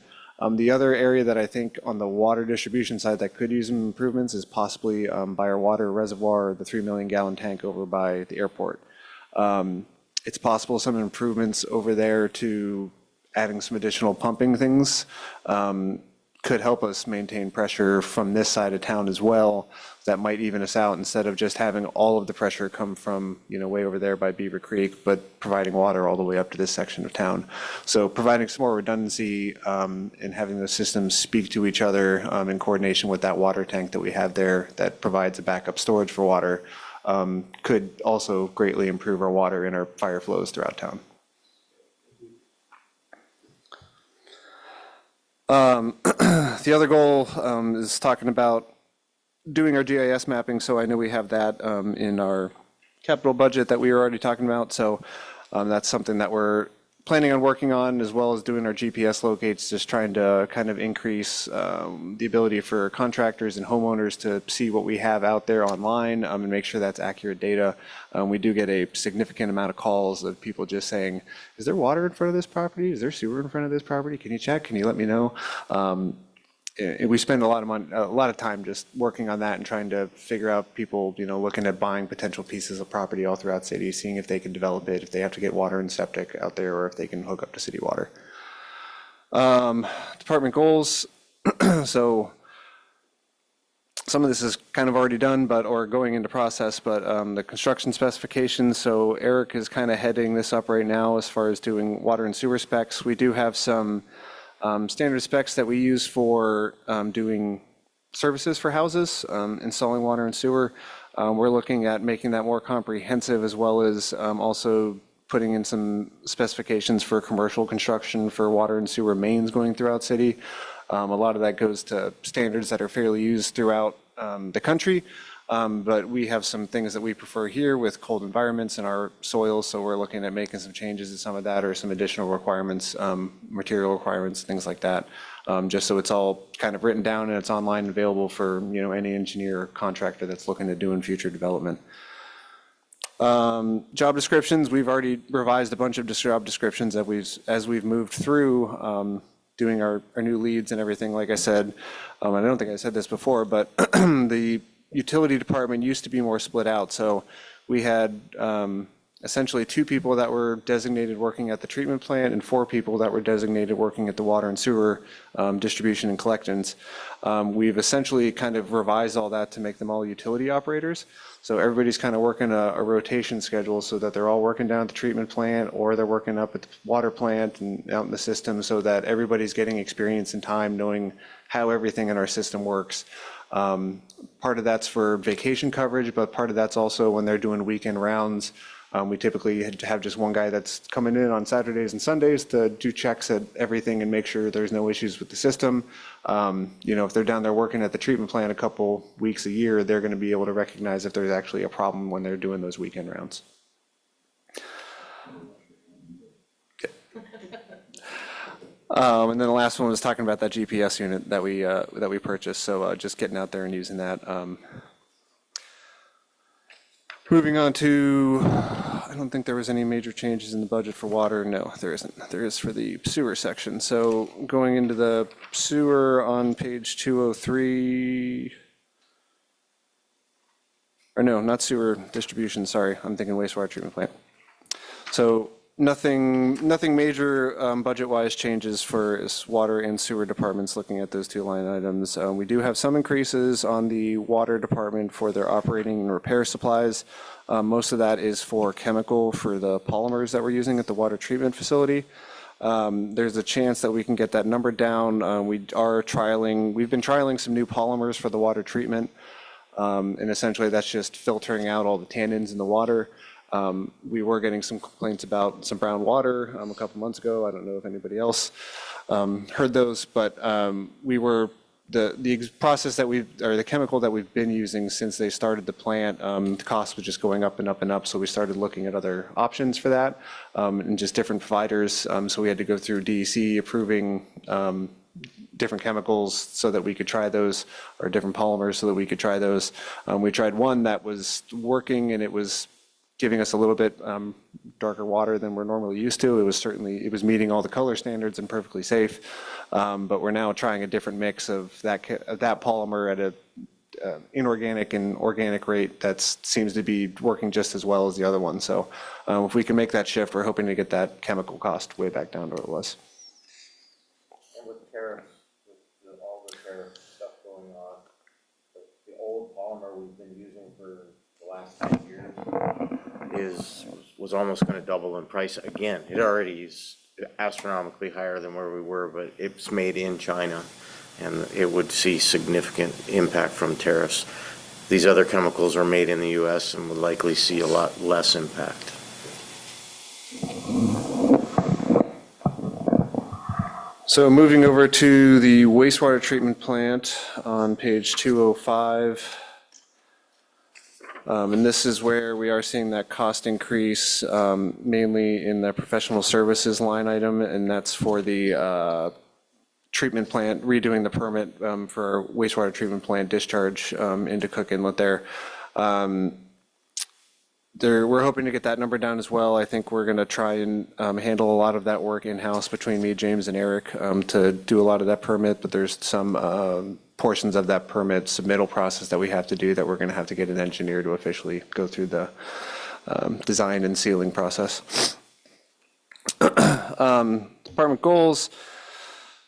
The other area that I think on the water distribution side that could use some improvements is possibly by our water reservoir, the 3 million gallon tank over by the airport. It's possible some improvements over there to adding some additional pumping things could help us maintain pressure from this side of town as well. That might even us out instead of just having all of the pressure come from, way over there by Beaver Creek, but providing water all the way up to this section of town. So providing some more redundancy and having those systems speak to each other in coordination with that water tank that we have there that provides a backup storage for water could also greatly improve our water and our fire flows throughout town. The other goal is talking about doing our GIS mapping, so I know we have that in our capital budget that we were already talking about, so that's something that we're planning on working on, as well as doing our GPS locates, just trying to kind of increase the ability for contractors and homeowners to see what we have out there online and make sure that's accurate data. We do get a significant amount of calls of people just saying, is there water in front of this property? Is there sewer in front of this property? Can you check? Can you let me know? We spend a lot of time just working on that and trying to figure out people, looking at buying potential pieces of property all throughout city, seeing if they can develop it, if they have to get water and septic out there, or if they can hook up to city water. Department goals. So some of this is kind of already done, or going into process, but the construction specifications. So Eric is kind of heading this up right now as far as doing water and sewer specs. We do have some standard specs that we use for doing services for houses, installing water and sewer. We're looking at making that more comprehensive, as well as also putting in some specifications for commercial construction for water and sewer mains going throughout city. A lot of that goes to standards that are fairly used throughout the country. But we have some things that we prefer here with cold environments in our soils, so we're looking at making some changes to some of that, or some additional requirements, material requirements, things like that, just so it's all kind of written down and it's online and available for any engineer or contractor that's looking at doing future development. Job descriptions, we've already revised a bunch of job descriptions that as we've moved through doing our new leads and everything. Like I said, I don't think I said this before, but the utility department used to be more split out. So we had essentially 2 people that were designated working at the treatment plant and 4 people that were designated working at the water and sewer distribution and collections. We've essentially kind of revised all that to make them all utility operators. So everybody's kind of working a rotation schedule, so that they're all working down at the treatment plant, or they're working up at the water plant and out in the system, so that everybody's getting experience and time knowing how everything in our system works. Part of that's for vacation coverage, but part of that's also when they're doing weekend rounds. We typically have just one guy that's coming in on Saturdays and Sundays to do checks at everything and make sure there's no issues with the system. If they're down there working at the treatment plant a couple weeks a year, they're going to be able to recognize if there's actually a problem when they're doing those weekend rounds. And then the last one was talking about that GPS unit that we purchased. So just getting out there and using that. Moving on to, I don't think there was any major changes in the budget for water. No, there isn't. There is for the sewer section. So going into the sewer on page 203, or no, not sewer distribution. Sorry, I'm thinking wastewater treatment plant. So nothing major budget-wise changes for water and sewer departments looking at those 2 line items. We do have some increases on the water department for their operating and repair supplies. Most of that is for chemical for the polymers that we're using at the water treatment facility. There's a chance that we can get that number down. We've been trialing some new polymers for the water treatment. And essentially that's just filtering out all the tannins in the water. We were getting some complaints about some brown water a couple months ago. I don't know if anybody else heard those, but the process that the chemical that we've been using since they started the plant, the cost was just going up and up and up. So we started looking at other options for that and just different providers. So we had to go through DEC approving different chemicals so that we could try those, or different polymers so that we could try those. We tried one that was working, and it was giving us a little bit darker water than we're normally used to. It was meeting all the color standards and perfectly safe. But we're now trying a different mix of that polymer at a inorganic and organic rate that seems to be working just as well as the other one. So if we can make that shift, we're hoping to get that chemical cost way back down to what it was. And with tariffs, with all the tariff stuff going on, the old polymer we've been using for the last 10 years was almost going to double in price again. It already is astronomically higher than where we were, but it's made in China, and it would see significant impact from tariffs. These other chemicals are made in the U.S. and would likely see a lot less impact. So moving over to the wastewater treatment plant on page 205. And this is where we are seeing that cost increase, mainly in the professional services line item, and that's for the treatment plant, redoing the permit for our wastewater treatment plant discharge into Cook Inlet there. We're hoping to get that number down as well. I think we're going to try and handle a lot of that work in-house between me, James, and Eric to do a lot of that permit, but there's some portions of that permit submittal process that we have to do that we're going to have to get an engineer to officially go through the design and sealing process. Department goals.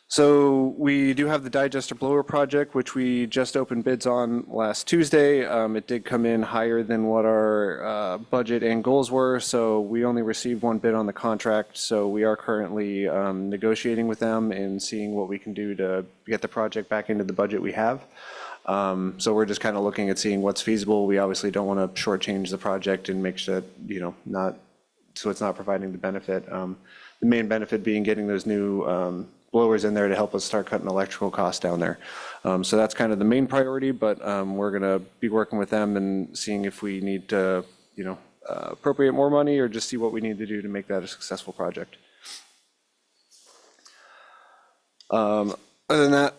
So we do have the digester blower project, which we just opened bids on last Tuesday. It did come in higher than what our budget and goals were, so we only received one bid on the contract. So we are currently negotiating with them and seeing what we can do to get the project back into the budget we have. So we're just kind of looking at seeing what's feasible. We obviously don't want to shortchange the project and make sure that, so it's not providing the benefit. The main benefit being getting those new blowers in there to help us start cutting electrical costs down there. So that's kind of the main priority, but we're going to be working with them and seeing if we need to, appropriate more money or just see what we need to do to make that a successful project. Other than that,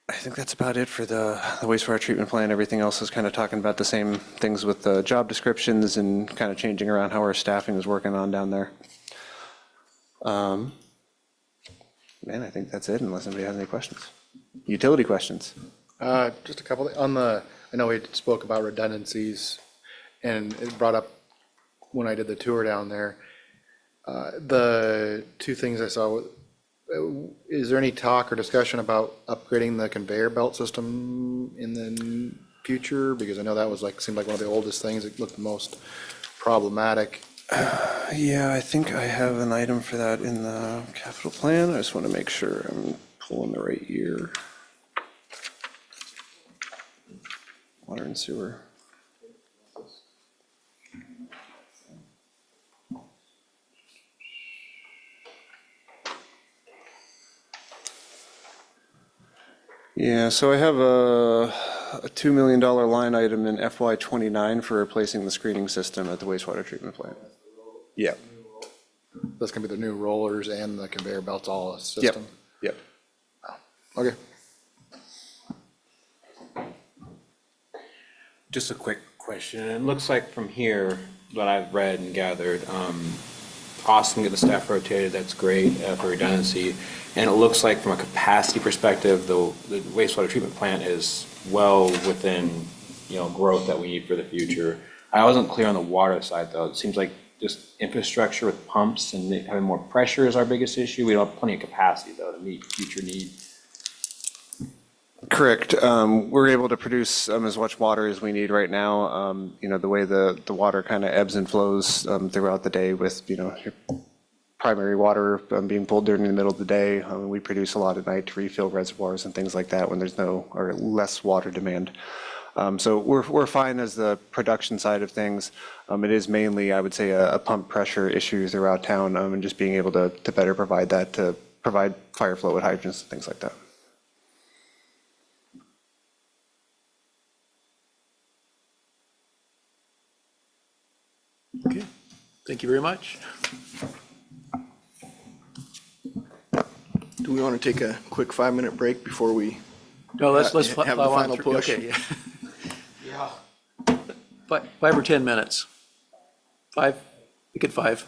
I think that's about it for the wastewater treatment plant. Everything else is kind of talking about the same things with the job descriptions and kind of changing around how our staffing is working on down there. Man, I think that's it, unless anybody has any questions. Utility questions? Just a couple, I know we spoke about redundancies, and it brought up when I did the tour down there. The two things I saw, is there any talk or discussion about upgrading the conveyor belt system in the future? Because I know that was seemed like one of the oldest things, it looked the most problematic. Yeah, I think I have an item for that in the capital plan. I just want to make sure I'm pulling the right year. Water and sewer. Yeah, so I have a $2 million line item in FY29 for replacing the screening system at the wastewater treatment plant. Yeah. That's gonna be the new rollers and the conveyor belts, all a system? Yep. Okay. Just a quick question. It looks like from here, what I've read and gathered, Austin get the staff rotated, that's great for redundancy. And it looks like from a capacity perspective, the wastewater treatment plant is well within, growth that we need for the future. I wasn't clear on the water side, though. It seems like just infrastructure with pumps and having more pressure is our biggest issue. We don't have plenty of capacity, though, to meet future need. Correct. We're able to produce as much water as we need right now. The way the water kind of ebbs and flows throughout the day with, your primary water being pulled during the middle of the day. We produce a lot at night to refill reservoirs and things like that when there's no or less water demand. So we're fine as the production side of things. It is mainly, I would say, a pump pressure issue throughout town and just being able to better provide that, to provide fire flow with hydrants and things like that. Okay, thank you very much. Do we want to take a quick 5-minute break before we No, let's have the final push? Okay, yeah. 5 or 10 minutes. 5, make it 5.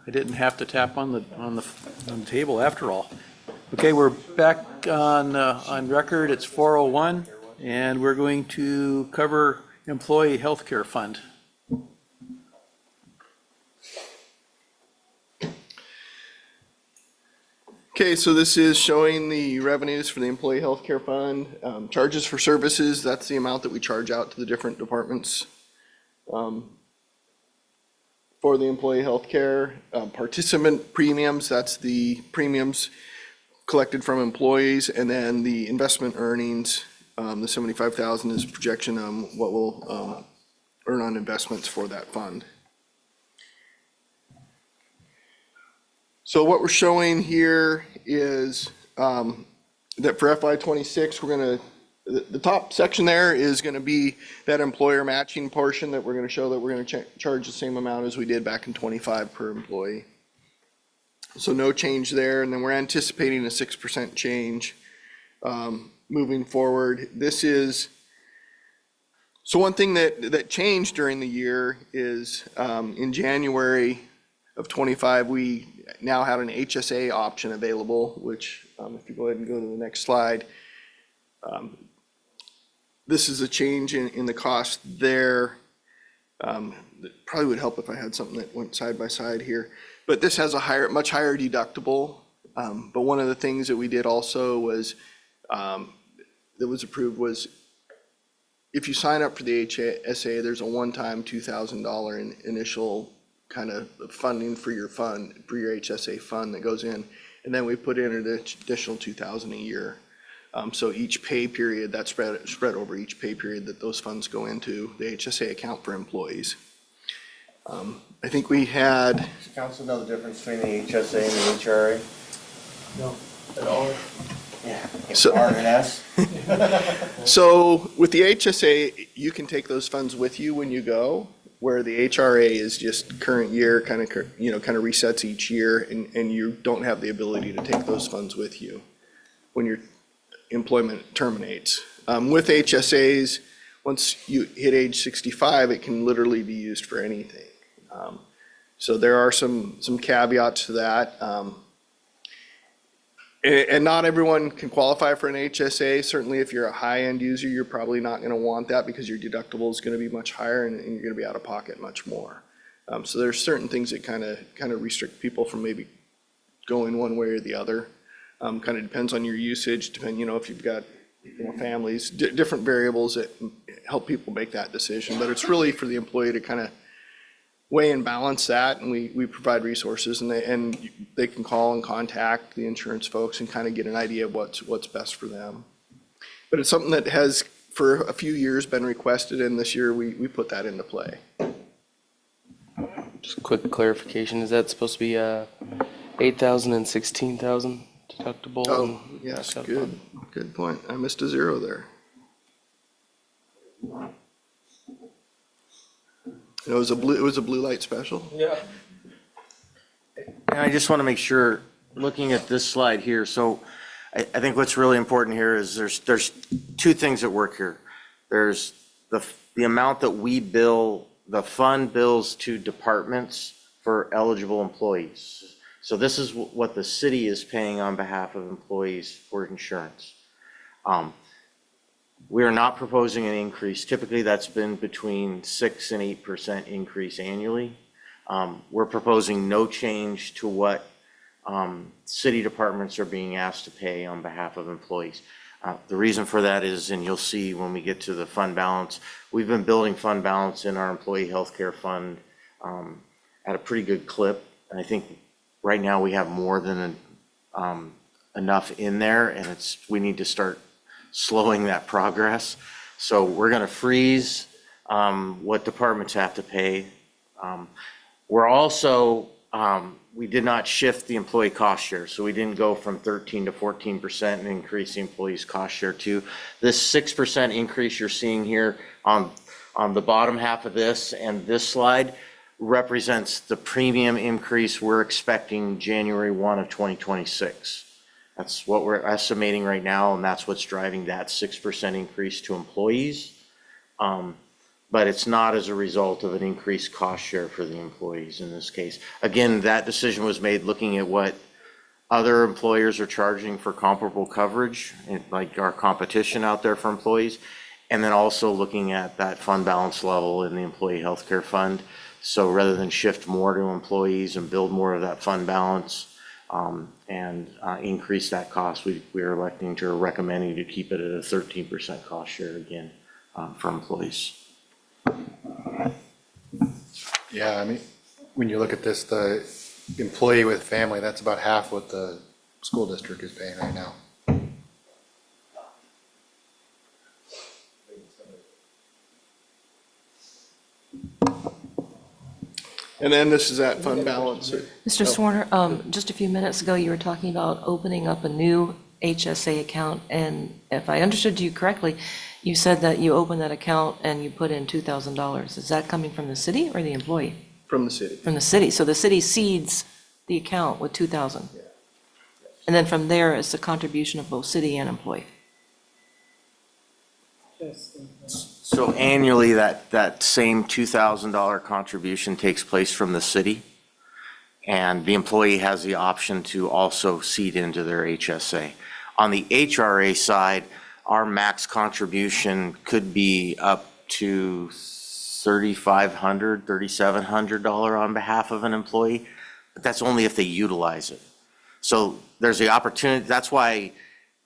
I didn't have to tap on the table after all. Okay, we're back on record. It's 4:01, and we're going to cover employee health care fund. Okay, so this is showing the revenues for the employee health care fund. Charges for services, that's the amount that we charge out to the different departments for the employee health care. Participant premiums, that's the premiums collected from employees, and then the investment earnings, the 75,000 is projection on what we'll earn on investments for that fund. So what we're showing here is that for FY '26, we're gonna, the top section there is gonna be that employer matching portion that we're gonna show that we're gonna charge the same amount as we did back in '25 per employee. So no change there, and then we're anticipating a 6% change moving forward. This is, so one thing that changed during the year is in January of '25, we now had an HSA option available, which if you go ahead and go to the next slide, this is a change in the cost there. That probably would help if I had something that went side by side here. But this has a much higher deductible. But one of the things that we did also was, that was approved was, if you sign up for the HSA, there's a one-time $2,000 initial kind of funding for your fund, for your HSA fund that goes in. And then we put in an additional $2,000 a year. So each pay period, that's spread over each pay period that those funds go into the HSA account for employees. I think we had. Does council know the difference between the HSA and the HRA? No, at all. Yeah. So- R and S? So with the HSA, you can take those funds with you when you go, where the HRA is just current year, kind of resets each year, and you don't have the ability to take those funds with you when your employment terminates. With HSAs, once you hit age 65, it can literally be used for anything. So there are some caveats to that. And not everyone can qualify for an HSA. Certainly if you're a high-end user, you're probably not going to want that because your deductible is going to be much higher and you're going to be out of pocket much more. So there's certain things that kind of restrict people from maybe going one way or the other. Kind of depends on your usage, if you've got families, different variables that help people make that decision. But it's really for the employee to kind of weigh and balance that, and we provide resources, and they can call and contact the insurance folks and kind of get an idea of what's best for them. But it's something that has for a few years been requested, and this year we put that into play. Just a quick clarification, is that supposed to be 8,000 and 16,000 deductible? Oh, yes, good point. I missed a zero there. It was a blue light special. Yeah. And I just want to make sure, looking at this slide here, so I think what's really important here is there's two things at work here. There's the amount that we bill, the fund bills to departments for eligible employees. So this is what the city is paying on behalf of employees for insurance. We are not proposing an increase. Typically, that's been between 6% and 8% increase annually. We're proposing no change to what city departments are being asked to pay on behalf of employees. The reason for that is, and you'll see when we get to the fund balance, we've been building fund balance in our employee healthcare fund at a pretty good clip. And I think right now we have more than enough in there, and we need to start slowing that progress. So we're going to freeze what departments have to pay. We're also, we did not shift the employee cost share. So we didn't go from 13 to 14% and increase the employees' cost share to this 6% increase you're seeing here on the bottom half of this and this slide represents the premium increase we're expecting January 1 of 2026. That's what we're estimating right now, and that's what's driving that 6% increase to employees. but it's not as a result of an increased cost share for the employees in this case. Again, that decision was made looking at what other employers are charging for comparable coverage, like our competition out there for employees, and then also looking at that fund balance level in the employee healthcare fund. So rather than shift more to employees and build more of that fund balance and increase that cost, we are electing to recommending to keep it at a 13% cost share again for employees. Yeah, I mean, when you look at this, the employee with family, that's about half what the school district is paying right now. And then this is at fund balance. Mr. Swarner, just a few minutes ago, you were talking about opening up a new HSA account, and if I understood you correctly, you said that you opened that account and you put in $2,000. Is that coming from the city or the employee? From the city. From the city. So the city seeds the account with 2,000. And then from there, it's a contribution of both city and employee. So annually, that same $2,000 contribution takes place from the city, and the employee has the option to also seed into their HSA. On the HRA side, our max contribution could be up to $3,500, $3,700 on behalf of an employee, but that's only if they utilize it. So there's the opportunity, that's why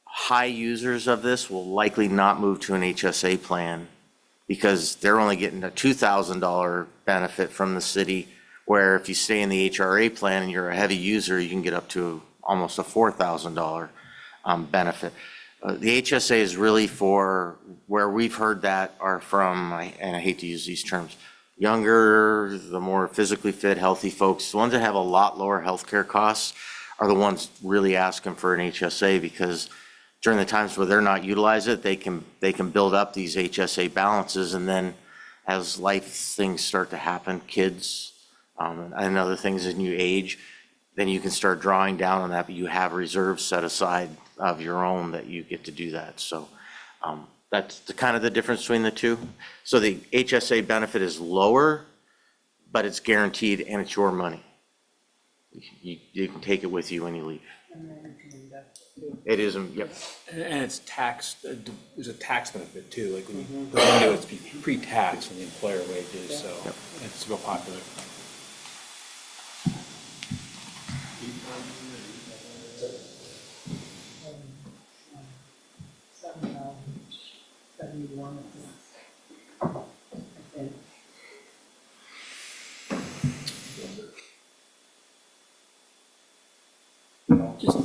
high users of this will likely not move to an HSA plan, because they're only getting a $2,000 benefit from the city, where if you stay in the HRA plan and you're a heavy user, you can get up to almost a $4,000 benefit. The HSA is really for, where we've heard that are from, and I hate to use these terms, younger, the more physically fit, healthy folks, the ones that have a lot lower healthcare costs are the ones really asking for an HSA, because during the times where they're not utilizing it, they can build up these HSA balances, and then as life things start to happen, kids and other things as you age, then you can start drawing down on that, but you have reserves set aside of your own that you get to do that. So that's kind of the difference between the two. So the HSA benefit is lower, but it's guaranteed and it's your money. You can take it with you when you leave. It is, yep. And it's taxed, there's a tax benefit too, like when you go into it, it's pre-tax on the employer wages, so it's real popular.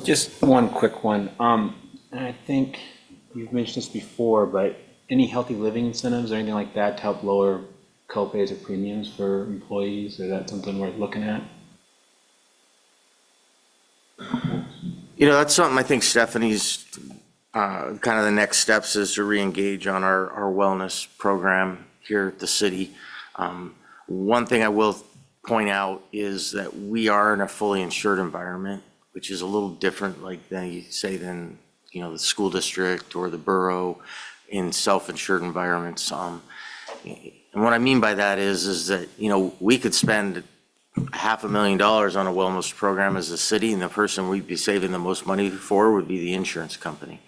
Just one quick one. And I think you've mentioned this before, but any healthy living incentives or anything like that to help lower co-pays or premiums for employees? Is that something worth looking at? You know, that's something I think Stephanie's, kind of the next steps is to re-engage on our wellness program here at the city. One thing I will point out is that we are in a fully insured environment, which is a little different, like than you say than, you know, the school district or the borough in self-insured environments. And what I mean by that is that, you know, we could spend $500,000 on a wellness program as a city, and the person we'd be saving the most money for would be the insurance company.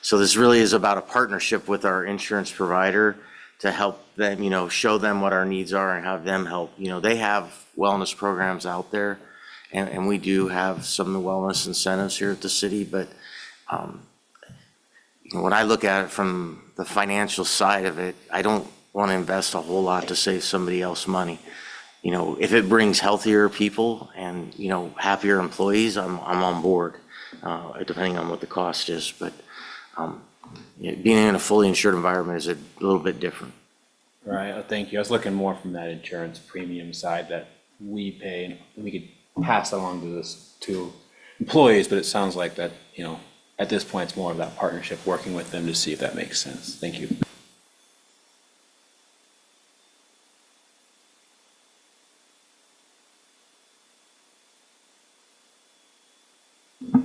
So this really is about a partnership with our insurance provider to help them, you know, show them what our needs are and have them help. You know, they have wellness programs out there, and we do have some wellness incentives here at the city, but you know, when I look at it from the financial side of it, I don't want to invest a whole lot to save somebody else money. You know, if it brings healthier people and, you know, happier employees, I'm on board, depending on what the cost is. But being in a fully insured environment is a little bit different. Right, thank you. I was looking more from that insurance premium side that we pay, and we could pass that along to employees, but it sounds like that, you know, at this point, it's more of that partnership, working with them to see if that makes sense. Thank you.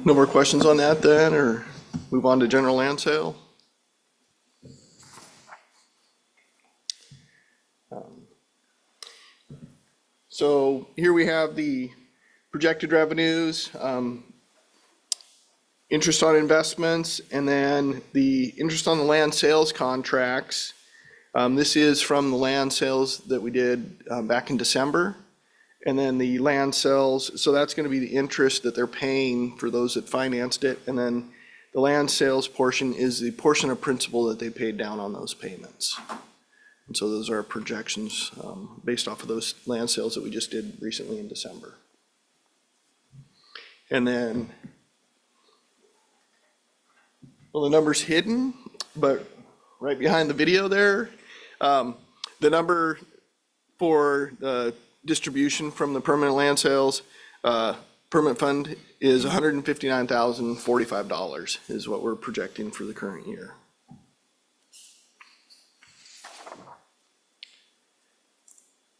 No more questions on that then, or move on to general land sale? So here we have the projected revenues, interest on investments, and then the interest on the land sales contracts. This is from the land sales that we did back in December. And then the land sales, so that's going to be the interest that they're paying for those that financed it. And then the land sales portion is the portion of principal that they paid down on those payments. And so those are our projections based off of those land sales that we just did recently in December. And then, well, the number's hidden, but right behind the video there, the number for the distribution from the permanent land sales permit fund is $159,045 is what we're projecting for the current year.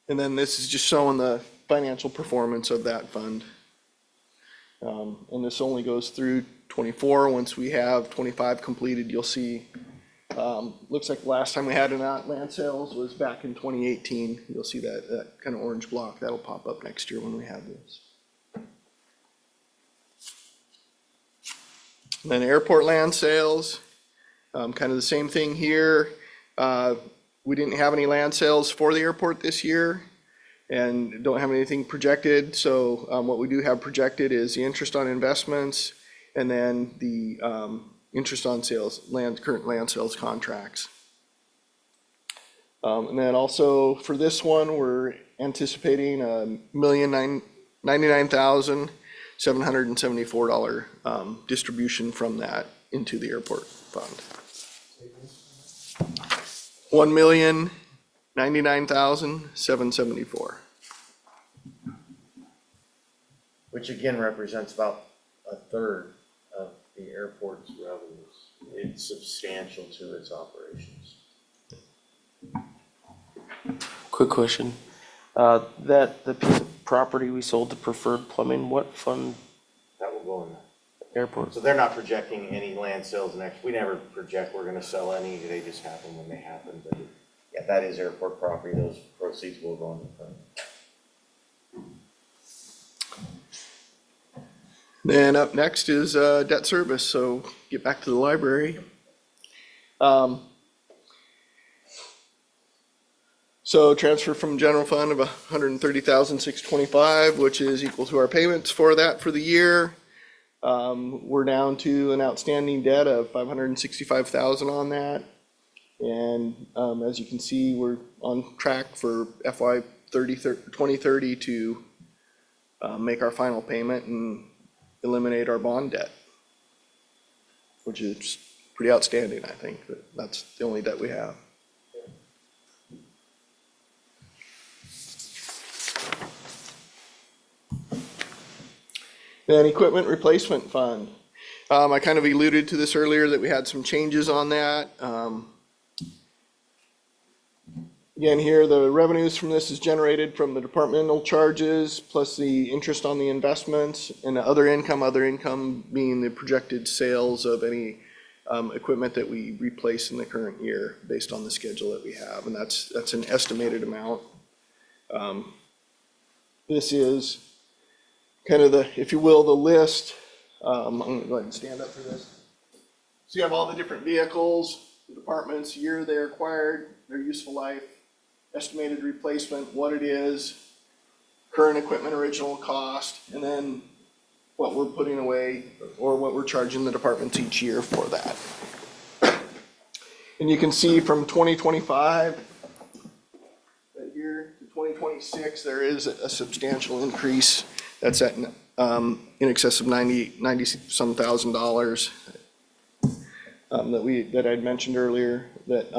And then this is just showing the financial performance of that fund. And this only goes through 24. Once we have 25 completed, you'll see, looks like the last time we had an land sales was back in 2018. You'll see that kind of orange block. That'll pop up next year when we have this. And then airport land sales, kind of the same thing here. We didn't have any land sales for the airport this year and don't have anything projected. So what we do have projected is the interest on investments and then the interest on sales, current land sales contracts. And then also for this one, we're anticipating $1,099,774 distribution from that into the airport fund. $1,099,774. Which again represents about a third of the airport's revenues. It's substantial to its operations. Quick question. The piece of property we sold to Preferred Plumbing, what fund? That will go in that. Airport. So they're not projecting any land sales next. We never project we're gonna sell any. They just happen when they happen. But yeah, that is airport property. Those proceeds will go in the fund. Then up next is debt service. So get back to the library. So transfer from general fund of $130,625, which is equal to our payments for that for the year. We're down to an outstanding debt of $565,000 on that. And as you can see, we're on track for FY 2030 to make our final payment and eliminate our bond debt, which is pretty outstanding, I think. That's the only debt we have. Then equipment replacement fund. I kind of alluded to this earlier that we had some changes on that. Again, here, the revenues from this is generated from the departmental charges plus the interest on the investments and the other income being the projected sales of any equipment that we replace in the current year based on the schedule that we have. And that's an estimated amount. This is kind of the, if you will, the list. I'm gonna go ahead and stand up for this. So you have all the different vehicles, the departments, year they're acquired, their useful life, estimated replacement, what it is, current equipment original cost, and then what we're putting away or what we're charging the departments each year for that. And you can see from 2025 right here to 2026, there is a substantial increase. That's at in excess of $90 some thousand that I'd mentioned earlier. That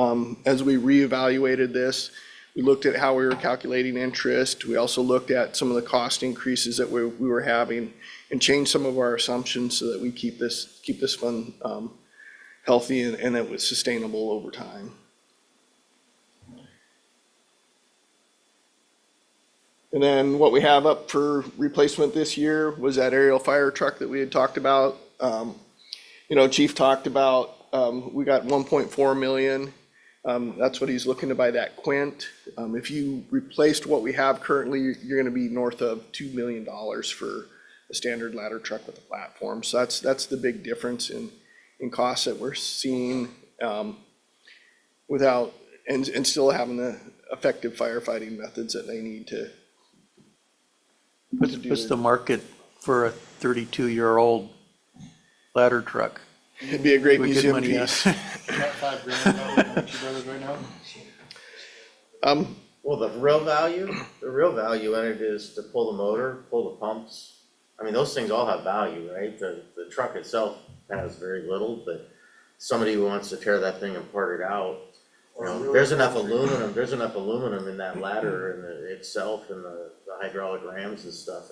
as we reevaluated this, we looked at how we were calculating interest. We also looked at some of the cost increases that we were having and changed some of our assumptions so that we keep this fund healthy and that was sustainable over time. And then what we have up for replacement this year was that aerial fire truck that we had talked about. Chief talked about, we got 1.4 million That's what he's looking to buy that Quint. If you replaced what we have currently, you're gonna be north of $2 million for a standard ladder truck with a platform. So that's the big difference in costs that we're seeing, without, and still having the effective firefighting methods that they need to. What's the market for a 32-year-old ladder truck? It'd be a great We get museum money out. piece. $5 grand probably for brothers right now? Well, the real value in it is to pull the motor, pull the pumps. I mean, those things all have value, right? The truck itself has very little, but somebody who wants to tear that thing and part it out, you know, there's enough aluminum in that ladder and itself and the hydraulic rams and stuff.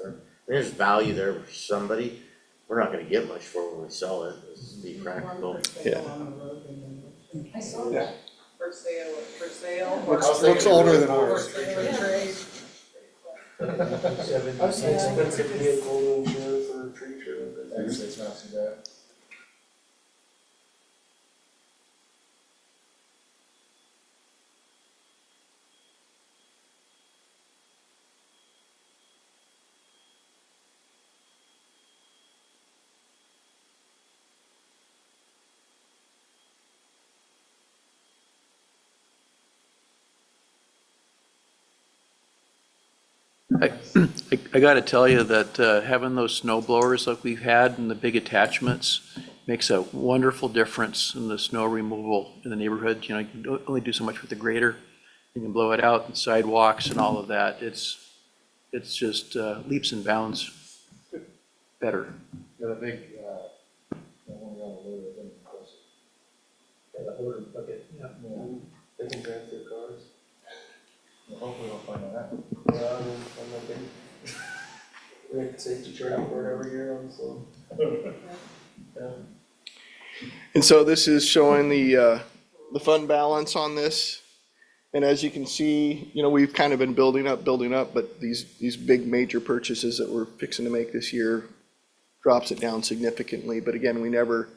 There's value there for somebody. We're not gonna get much for it when we sell it, let's be practical. Yeah. I saw that for sale. Looks older than ours. That's an expensive vehicle to insure for tree trimming. It's not too bad. I got to tell you that having those snow blowers like we've had and the big attachments makes a wonderful difference in the snow removal in the neighborhood. You know, you can only do so much with the grader. You can blow it out and sidewalks and all of that. It's just leaps and bounds better. Yeah, the big, one we all live with, of course. Yeah, the order bucket, yeah. They can drive through cars. Well, hopefully we'll find that out. Yeah, I'm not kidding. We make safety training for it every year on so. Yeah. And so this is showing the fund balance on this. And as you can see, you know, we've kind of been building up, but these big major purchases that we're fixing to make this year drops it down significantly. But again, we never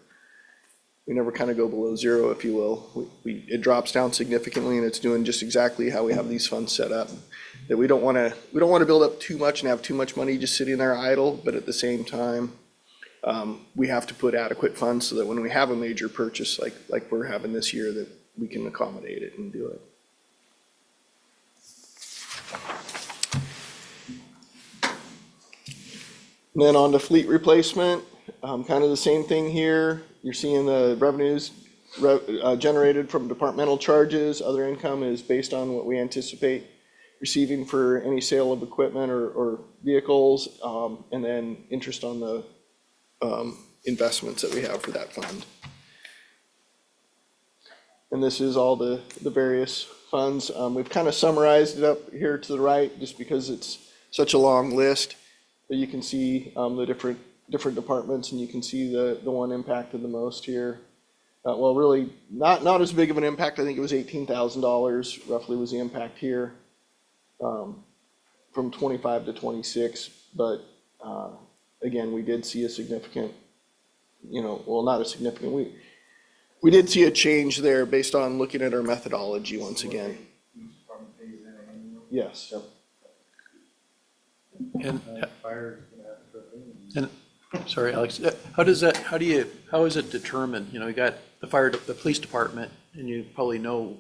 kind of go below zero, if you will. It drops down significantly, and it's doing just exactly how we have these funds set up. That we don't want to build up too much and have too much money just sitting there idle, but at the same time, we have to put adequate funds so that when we have a major purchase like we're having this year, that we can accommodate it and do it. And then on to fleet replacement, kind of the same thing here. You're seeing the revenues generated from departmental charges. Other income is based on what we anticipate receiving for any sale of equipment or vehicles, and then interest on the investments that we have for that fund. And this is all the various funds. We've kind of summarized it up here to the right just because it's such a long list. But you can see the different departments, and you can see the one impacted the most here. Well, really not as big of an impact. I think it was $18,000 roughly was the impact here, from 25 to 26. But again, we did see a significant, not a significant. We did see a change there based on looking at our methodology once again. Yes. And sorry, Alex, how is it determined? You know, you got the police department, and you probably know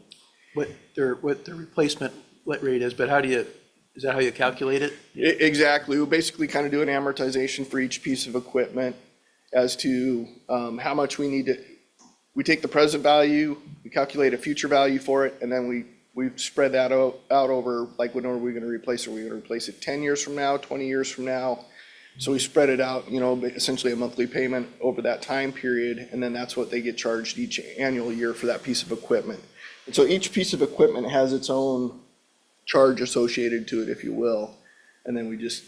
what their replacement rate is, but is that how you calculate it? Exactly. We basically kind of do an amortization for each piece of equipment as to how much we need to, we take the present value, we calculate a future value for it, and then we spread that out over, like, when are we going to replace it? Are we going to replace it 10 years from now, 20 years from now? So we spread it out, essentially a monthly payment over that time period, and then that's what they get charged each annual year for that piece of equipment. And so each piece of equipment has its own charge associated to it, if you will. And then we just,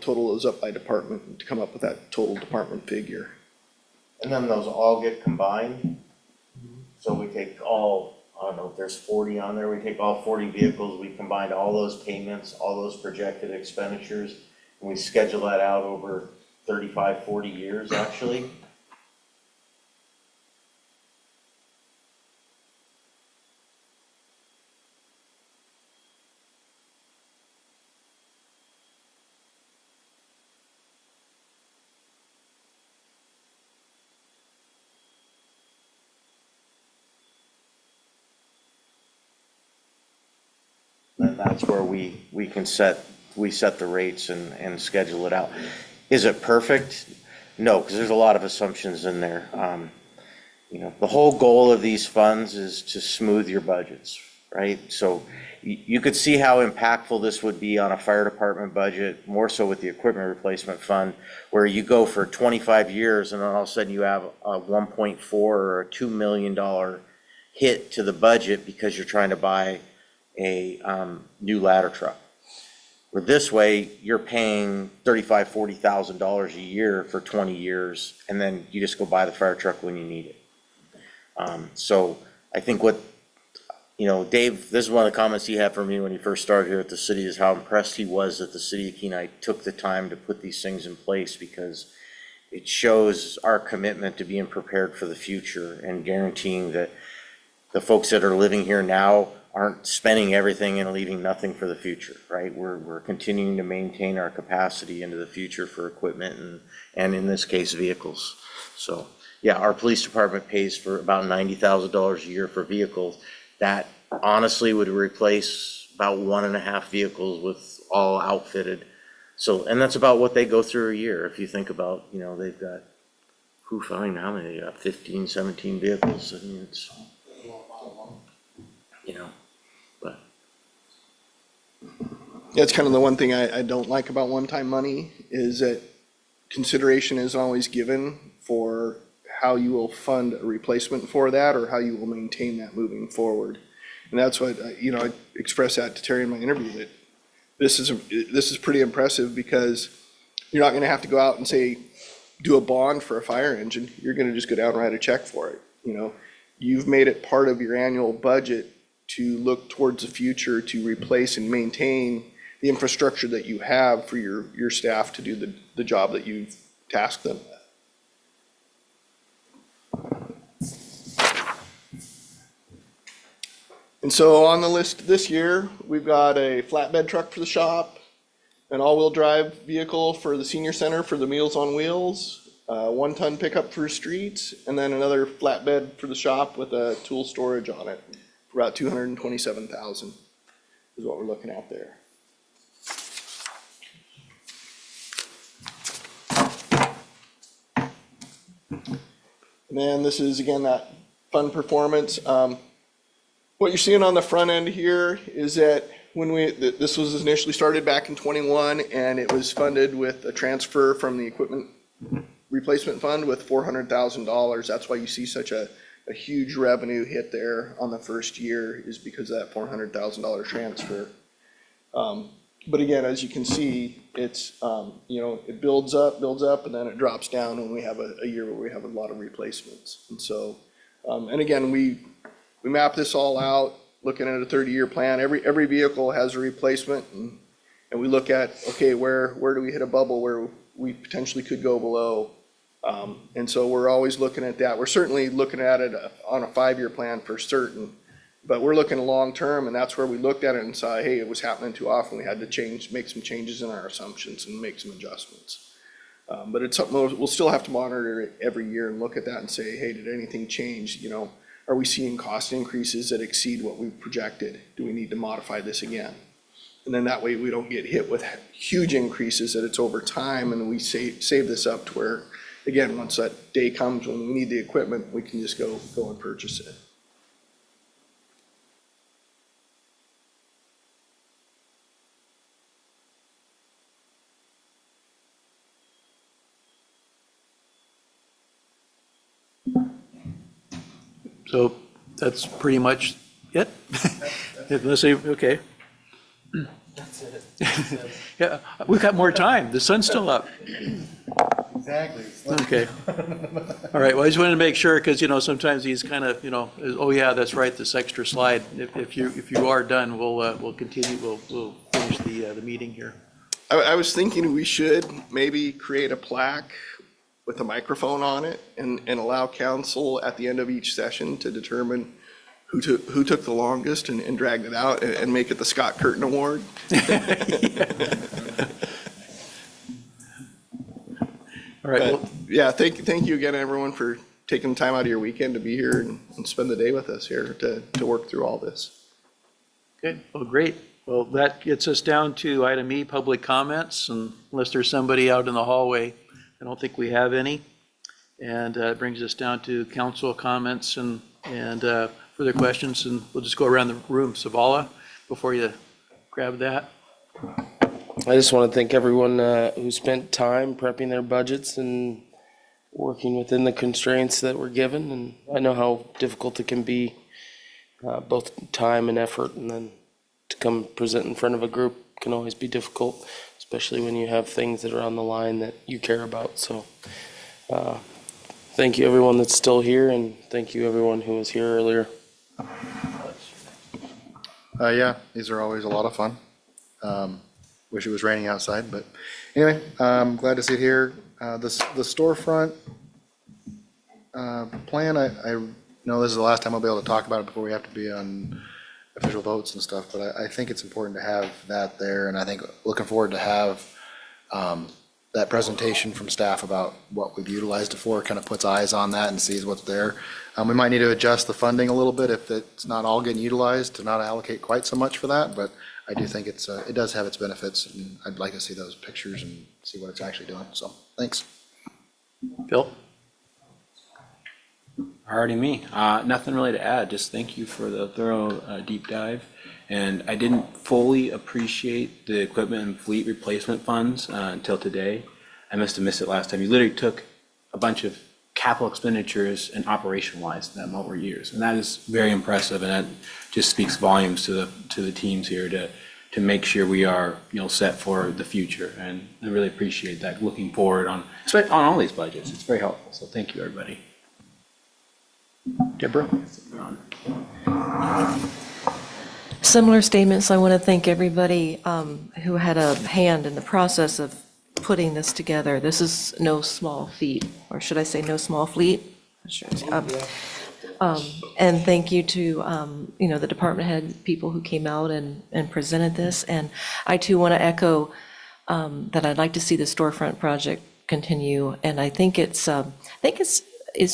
total those up by department to come up with that total department figure. And then those all get combined. So we take all, I don't know if there's 40 on there, we take all 40 vehicles, we combine all those payments, all those projected expenditures, and we schedule that out over 35, 40 years, actually. that's where we can set the rates and schedule it out. Is it perfect? No, because there's a lot of assumptions in there. You know, the whole goal of these funds is to smooth your budgets, right? So you could see how impactful this would be on a fire department budget, more so with the equipment replacement fund, where you go for 25 years and then all of a sudden you have a 1.4 or a $2 million hit to the budget because you're trying to buy a new ladder truck. Where this way, you're paying $35,000, $40,000 a year for 20 years, and then you just go buy the fire truck when you need it. So I think what, you know, Dave, this is one of the comments he had for me when he first started here at the city, is how impressed he was that the city of Kenai took the time to put these things in place, because it shows our commitment to being prepared for the future and guaranteeing that the folks that are living here now aren't spending everything and leaving nothing for the future, right? We're continuing to maintain our capacity into the future for equipment and in this case, vehicles. So, yeah, our police department pays for about $90,000 a year for vehicles. That honestly would replace about 1.5 vehicles with all outfitted. So, and that's about what they go through a year. If you think about, you know, they've got, I don't know how many, they got 15, 17 vehicles. I mean, it's, you know, but. Yeah, it's kind of the one thing I don't like about one-time money, is that consideration isn't always given for how you will fund a replacement for that, or how you will maintain that moving forward. And that's what, you know, I expressed that to Terry in my interview, that this is pretty impressive, because you're not gonna have to go out and say, do a bond for a fire engine. You're gonna just go down and write a check for it, you know? You've made it part of your annual budget to look towards the future, to replace and maintain the infrastructure that you have for your staff to do the job that you've tasked them with. And so on the list this year, we've got a flatbed truck for the shop, an all-wheel drive vehicle for the senior center for the Meals on Wheels, 1-ton pickup for streets, and then another flatbed for the shop with a tool storage on it for about $227,000 is what we're looking at there. And then this is, again, that fund performance. What you're seeing on the front end here is that when this was initially started back in '21, and it was funded with a transfer from the equipment replacement fund with $400,000. That's why you see such a huge revenue hit there on the first year, is because of that $400,000 transfer. But again, as you can see, it's, you know, it builds up, and then it drops down when we have a year where we have a lot of replacements. And so, and again, we map this all out, looking at a 30-year plan. Every vehicle has a replacement, and we look at, okay, where do we hit a bubble where we potentially could go below? And so we're always looking at that. We're certainly looking at it on a 5-year plan for certain, but we're looking long-term, and that's where we looked at it and saw, hey, it was happening too often. We had to make some changes in our assumptions and make some adjustments. But it's something we'll still have to monitor it every year and look at that and say, hey, did anything change? You know, are we seeing cost increases that exceed what we projected? Do we need to modify this again? And then that way we don't get hit with huge increases, that it's over time, and we save this up to where, again, once that day comes when we need the equipment, we can just go and purchase it. So that's pretty much it? Unless they, okay. That's it. Yeah, we've got more time. The sun's still up. Exactly. Okay. All right, well, I just wanted to make sure, because, you know, sometimes these kind of, you know, oh yeah, that's right, this extra slide. If you are done, we'll continue, we'll finish the meeting here. I was thinking we should maybe create a plaque with a microphone on it and allow council at the end of each session to determine who took the longest and dragged it out, and make it the Scott Curtin Award. All right. But, yeah, thank you again, everyone, for taking time out of your weekend to be here and spend the day with us here to work through all this. Good, well, great. Well, that gets us down to item E, public comments, and unless there's somebody out in the hallway, I don't think we have any. And it brings us down to council comments and further questions, and we'll just go around the room. Savala, before you grab that. I just want to thank everyone who spent time prepping their budgets and working within the constraints that were given. And I know how difficult it can be, both time and effort, and then to come present in front of a group can always be difficult, especially when you have things that are on the line that you care about. So thank you everyone that's still here, and thank you everyone who was here earlier. Yeah, these are always a lot of fun. Wish it was raining outside, but anyway, I'm glad to see it here. The storefront plan, I know this is the last time I'll be able to talk about it before we have to be on official votes and stuff, but I think it's important to have that there, and I think looking forward to have that presentation from staff about what we've utilized it for, kind of puts eyes on that and sees what's there. We might need to adjust the funding a little bit if it's not all getting utilized, to not allocate quite so much for that, but I do think it does have its benefits, and I'd like to see those pictures and see what it's actually doing, so, thanks. Phil? Already me. Nothing really to add. Just thank you for the thorough deep dive. And I didn't fully appreciate the equipment and fleet replacement funds until today. I must have missed it last time. You literally took a bunch of capital expenditures and operationalized them over years. And that is very impressive. And that just speaks volumes to the teams here to make sure we are, set for the future. And I really appreciate that, looking forward on all these budgets. It's very helpful. So thank you, everybody. Deborah? Similar statements. I want to thank everybody who had a hand in the process of putting this together. This is no small feat, or should I say no small fleet? And thank you to, the department head, people who came out and presented this. And I too want to echo that I'd like to see the storefront project continue. And I think it's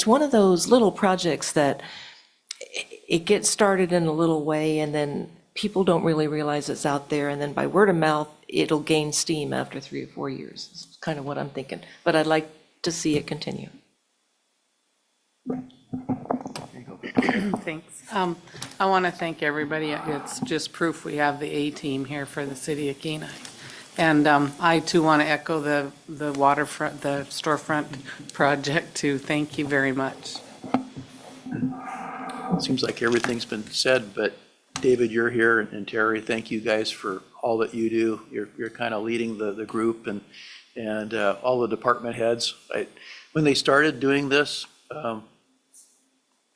one of those little projects that it gets started in a little way, and then people don't really realize it's out there. And then by word of mouth, it'll gain steam after 3 or 4 years. It's kind of what I'm thinking. But I'd like to see it continue. Thanks. I want to thank everybody. It's just proof we have the A-team here for the city of Kenai. And I too want to echo the waterfront, the storefront project too. Thank you very much. Seems like everything's been said, but David, you're here, and Terry, thank you guys for all that you do. You're kind of leading the group, and all the department heads. When they started doing this,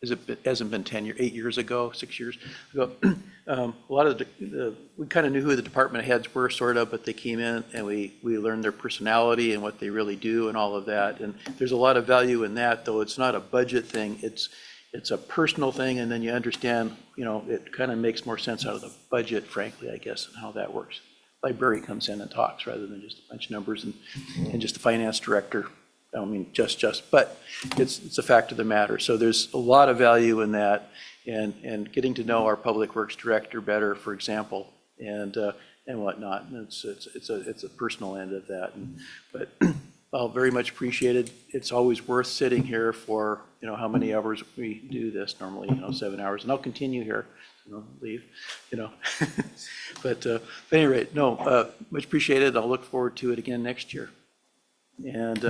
it hasn't been 8 years ago, 6 years ago. A lot of we kind of knew who the department heads were, sort of, but they came in and we learned their personality and what they really do and all of that. And there's a lot of value in that, though it's not a budget thing. It's a personal thing, and then you understand, it kind of makes more sense out of the budget, frankly, I guess, and how that works. Library comes in and talks rather than just a bunch of numbers and just the finance director. I don't mean but it's a fact of the matter. So there's a lot of value in that, and getting to know our public works director better, for example, and whatnot. And it's a personal end of that. But I'll very much appreciate it. It's always worth sitting here for how many hours we do this normally, 7 hours, and I'll continue here. Leave, But at any rate, no, much appreciated. I'll look forward to it again next year. And